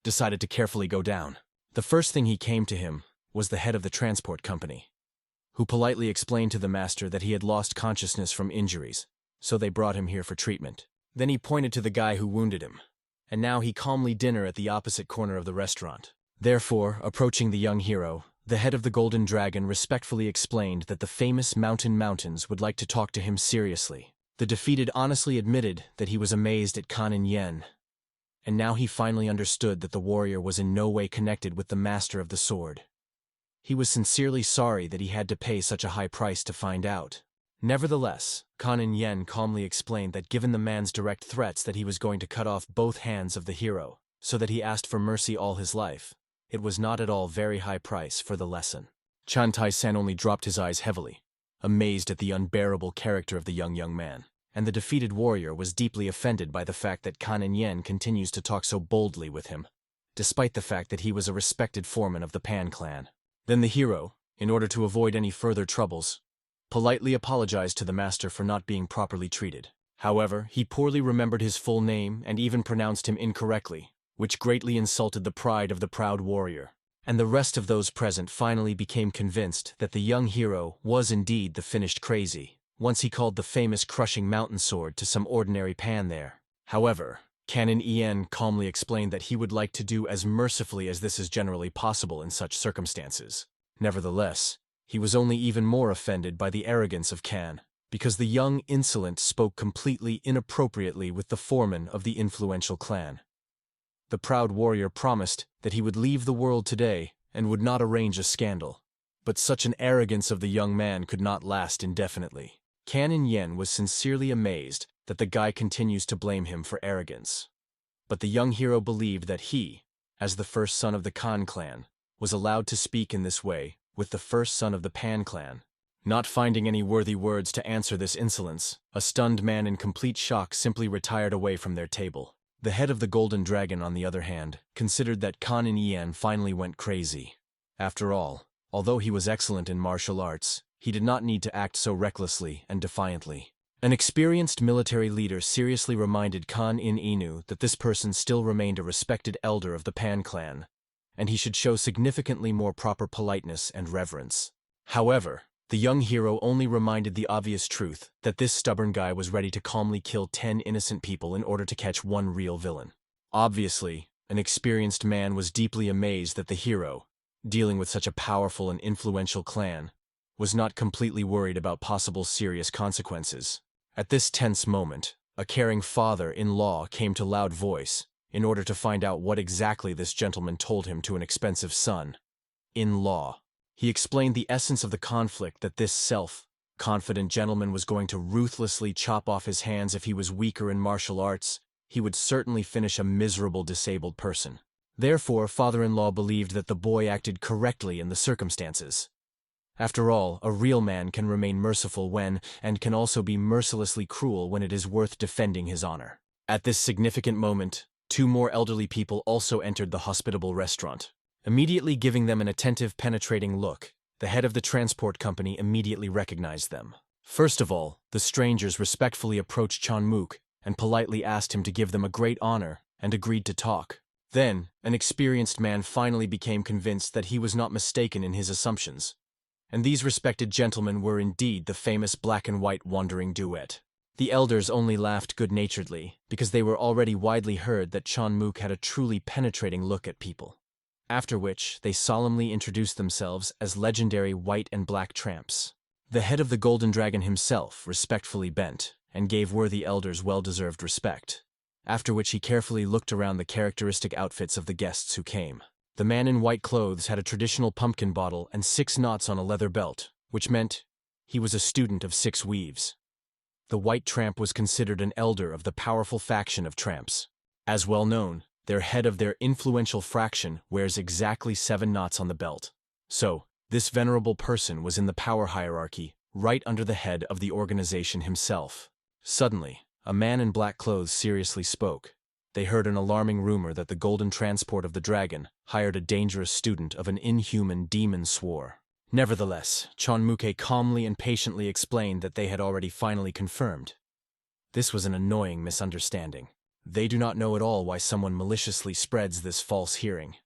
decided to carefully go down. The first thing he came to him was the head of the transport company, who politely explained to the master that he had lost consciousness from injuries, so they brought him here for treatment. Then he pointed to the guy who wounded him, and now he calmly dinner at the opposite corner of the restaurant. Therefore, approaching the young hero, the head of the Golden Dragon respectfully explained that the famous Mountains would like to talk to him seriously. The defeated honestly admitted that he was amazed at Kan and Yen, and now he finally understood that the warrior was in no way connected with the master of the sword. He was sincerely sorry that he had to pay such a high price to find out. Nevertheless, Kan and Yen calmly explained that given the man's direct threats that he was going to cut off both hands of the hero, so that he asked for mercy all his life, it was not at all very high price for the lesson. Chan Tai-san only dropped his eyes heavily, amazed at the unbearable character of the young man, and the defeated warrior was deeply offended by the fact that Kan and Yen continues to talk so boldly with him, despite the fact that he was a respected foreman of the Pan clan. Then the hero, in order to avoid any further troubles, politely apologized to the master for not being properly treated. However, he poorly remembered his full name and even pronounced him incorrectly, which greatly insulted the pride of the proud warrior. And the rest of those present finally became convinced that the young hero was indeed the finished crazy, once he called the famous crushing mountain sword to some ordinary pan there. However, Canon En calmly explained that he would like to do as mercifully as this is generally possible in such circumstances. Nevertheless, he was only even more offended by the arrogance of Kan, because the young insolent spoke completely inappropriately with the foreman of the influential clan. The proud warrior promised that he would leave the world today and would not arrange a scandal. But such an arrogance of the young man could not last indefinitely. Canon Yen was sincerely amazed that the guy continues to blame him for arrogance. But the young hero believed that he, as the first son of the Kan clan, was allowed to speak in this way with the first son of the Pan clan. Not finding any worthy words to answer this insolence, a stunned man in complete shock simply retired away from their table. The head of the Golden Dragon, on the other hand, considered that Kan and En finally went crazy. After all, although he was excellent in martial arts, he did not need to act so recklessly and defiantly. An experienced military leader seriously reminded Kan Inu that this person still remained a respected elder of the Pan clan, and he should show significantly more proper politeness and reverence. However, the young hero only reminded the obvious truth that this stubborn guy was ready to calmly kill 10 innocent people in order to catch one real villain. Obviously, an experienced man was deeply amazed that the hero, dealing with such a powerful and influential clan, was not completely worried about possible serious consequences. At this tense moment, a caring father-in-law came to loud voice in order to find out what exactly this gentleman told him to an expensive son-in-law. He explained the essence of the conflict, that this self-confident gentleman was going to ruthlessly chop off his hands if he was weaker in martial arts. He would certainly finish a miserable disabled person. Therefore, father-in-law believed that the boy acted correctly in the circumstances. After all, a real man can remain merciful when, and can also be mercilessly cruel when it is worth defending his honor. At this significant moment, 2 more elderly people also entered the hospitable restaurant. Immediately giving them an attentive, penetrating look, the head of the transport company immediately recognized them. First of all, the strangers respectfully approached Chanmuk and politely asked him to give them a great honor and agreed to talk. Then, an experienced man finally became convinced that he was not mistaken in his assumptions. And these respected gentlemen were indeed the famous black and white wandering duet. The elders only laughed good-naturedly, because they were already widely heard that Chanmuk had a truly penetrating look at people. After which, they solemnly introduced themselves as legendary white and black tramps. The head of the Golden Dragon himself respectfully bent, and gave worthy elders well-deserved respect. After which he carefully looked around the characteristic outfits of the guests who came. The man in white clothes had a traditional pumpkin bottle and 6 knots on a leather belt, which meant he was a student of 6 weaves. The white tramp was considered an elder of the powerful faction of tramps. As well known, their head of their influential fraction wears exactly 7 knots on the belt. So, this venerable person was in the power hierarchy, right under the head of the organization himself. Suddenly, a man in black clothes seriously spoke. They heard an alarming rumor that the Golden Transport of the Dragon hired a dangerous student of an inhuman demon swore. Nevertheless, Chanmuk calmly and patiently explained that they had already finally confirmed. This was an annoying misunderstanding. They do not know at all why someone maliciously spreads this false hearing.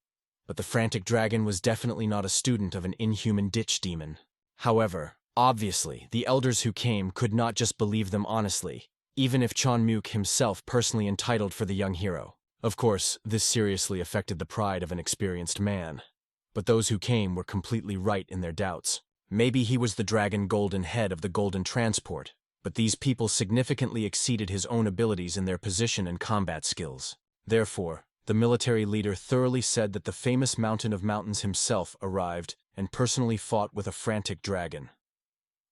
But the frantic dragon was definitely not a student of an inhuman ditch demon. However, obviously, the elders who came could not just believe them honestly, even if Chanmuk himself personally entitled for the young hero. Of course, this seriously affected the pride of an experienced man. But those who came were completely right in their doubts. Maybe he was the dragon golden head of the Golden Transport, but these people significantly exceeded his own abilities in their position and combat skills. Therefore, the military leader thoroughly said that the famous Mountain of Mountains himself arrived and personally fought with a frantic dragon.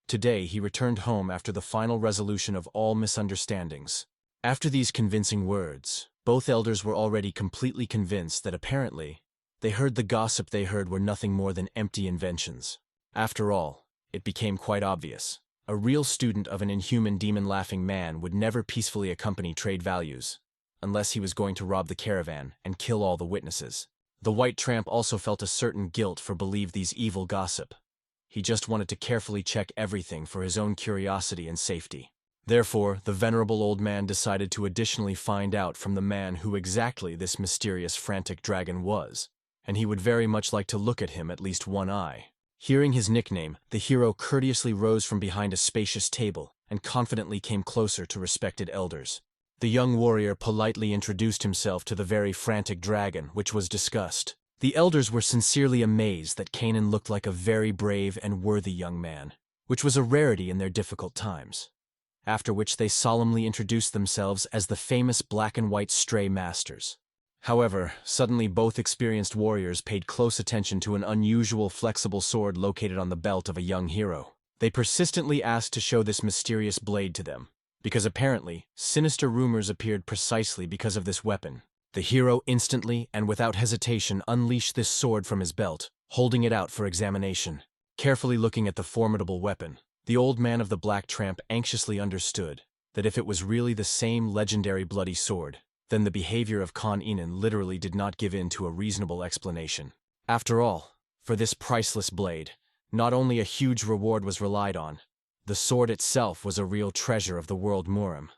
Today, he returned home after the final resolution of all misunderstandings. After these convincing words, both elders were already completely convinced that apparently, they heard the gossip they heard were nothing more than empty inventions. After all, it became quite obvious. A real student of an inhuman demon-laughing man would never peacefully accompany trade values, unless he was going to rob the caravan and kill all the witnesses. The white tramp also felt a certain guilt for believing these evil gossip. He just wanted to carefully check everything for his own curiosity and safety. Therefore, the venerable old man decided to additionally find out from the man who exactly this mysterious frantic dragon was, and he would very much like to look at him at least one eye. Hearing his nickname, the hero courteously rose from behind a spacious table and confidently came closer to respected elders. The young warrior politely introduced himself to the very frantic dragon, which was discussed. The elders were sincerely amazed that Kanan looked like a very brave and worthy young man, which was a rarity in their difficult times. After which they solemnly introduced themselves as the famous black and white stray masters. However, suddenly both experienced warriors paid close attention to an unusual flexible sword located on the belt of a young hero. They persistently asked to show this mysterious blade to them, because apparently, sinister rumors appeared precisely because of this weapon. The hero instantly and without hesitation unleashed this sword from his belt, holding it out for examination. Carefully looking at the formidable weapon, the old man of the black tramp anxiously understood that if it was really the same legendary bloody sword, then the behavior of Khan Inan literally did not give in to a reasonable explanation. After all, for this priceless blade, not only a huge reward was relied on, the sword itself was a real treasure of the world Murim.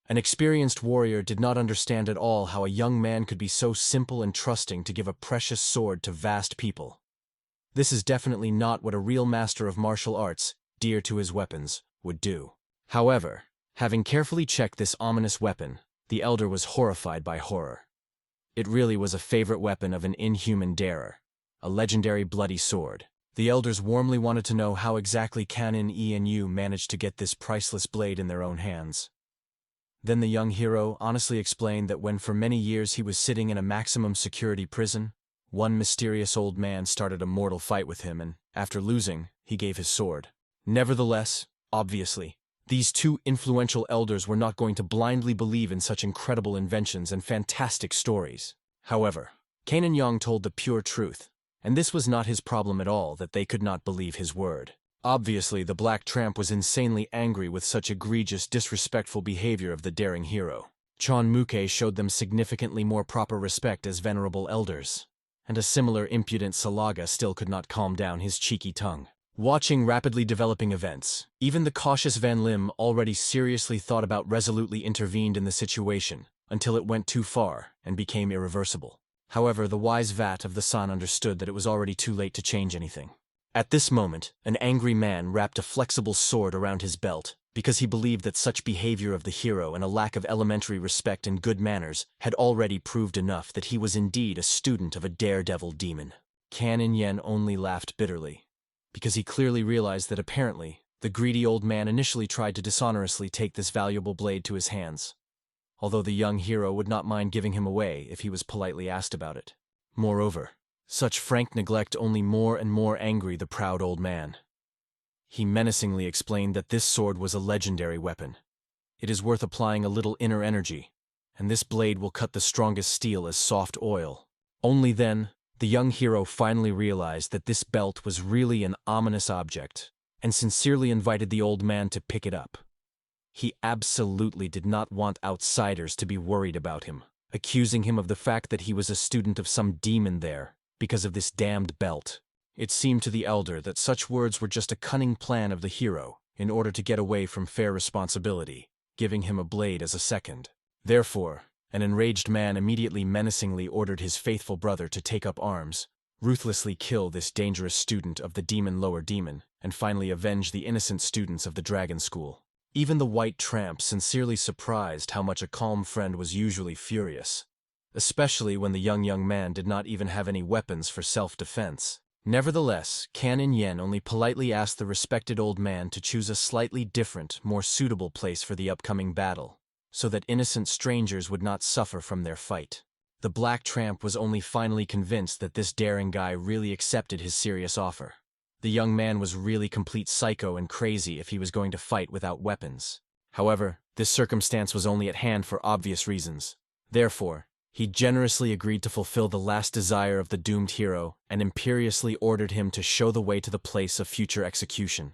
An experienced warrior did not understand at all how a young man could be so simple and trusting to give a precious sword to vast people. This is definitely not what a real master of martial arts, dear to his weapons, would do. However, having carefully checked this ominous weapon, the elder was horrified by horror. It really was a favorite weapon of an inhuman darer, a legendary bloody sword. The elders warmly wanted to know how exactly Canon E and Yu managed to get this priceless blade in their own hands. Then the young hero honestly explained that when for many years he was sitting in a maximum security prison, one mysterious old man started a mortal fight with him and, after losing, he gave his sword. Nevertheless, obviously, these two influential elders were not going to blindly believe in such incredible inventions and fantastic stories. However, Canon Young told the pure truth, and this was not his problem at all that they could not believe his word. Obviously, the Black Tramp was insanely angry with such egregious, disrespectful behavior of the daring hero. Chon Muke showed them significantly more proper respect as venerable elders, and a similar impudent Salaga still could not calm down his cheeky tongue. Watching rapidly developing events, even the cautious Van Lim already seriously thought about resolutely intervened in the situation, until it went too far and became irreversible. However, the wise Vat of the Sun understood that it was already too late to change anything. At this moment, an angry man wrapped a flexible sword around his belt, because he believed that such behavior of the hero and a lack of elementary respect and good manners had already proved enough that he was indeed a student of a daredevil demon. Canon Yen only laughed bitterly, because he clearly realized that apparently, the greedy old man initially tried to dishonorously take this valuable blade to his hands, although the young hero would not mind giving him away if he was politely asked about it. Moreover, such frank neglect only more and more angered the proud old man. He menacingly explained that this sword was a legendary weapon. It is worth applying a little inner energy, and this blade will cut the strongest steel as soft oil. Only then, the young hero finally realized that this belt was really an ominous object, and sincerely invited the old man to pick it up. He absolutely did not want outsiders to be worried about him, accusing him of the fact that he was a student of some demon there, because of this damned belt. It seemed to the elder that such words were just a cunning plan of the hero, in order to get away from fair responsibility, giving him a blade as a second. Therefore, an enraged man immediately menacingly ordered his faithful brother to take up arms, ruthlessly kill this dangerous student of the demon lower demon, and finally avenge the innocent students of the dragon school. Even the white tramp sincerely surprised how much a calm friend was usually furious, especially when the young man did not even have any weapons for self-defense. Nevertheless, Canon Yen only politely asked the respected old man to choose a slightly different, more suitable place for the upcoming battle, so that innocent strangers would not suffer from their fight. The Black Tramp was only finally convinced that this daring guy really accepted his serious offer. The young man was really complete psycho and crazy if he was going to fight without weapons. However, this circumstance was only at hand for obvious reasons. Therefore, he generously agreed to fulfill the last desire of the doomed hero and imperiously ordered him to show the way to the place of future execution.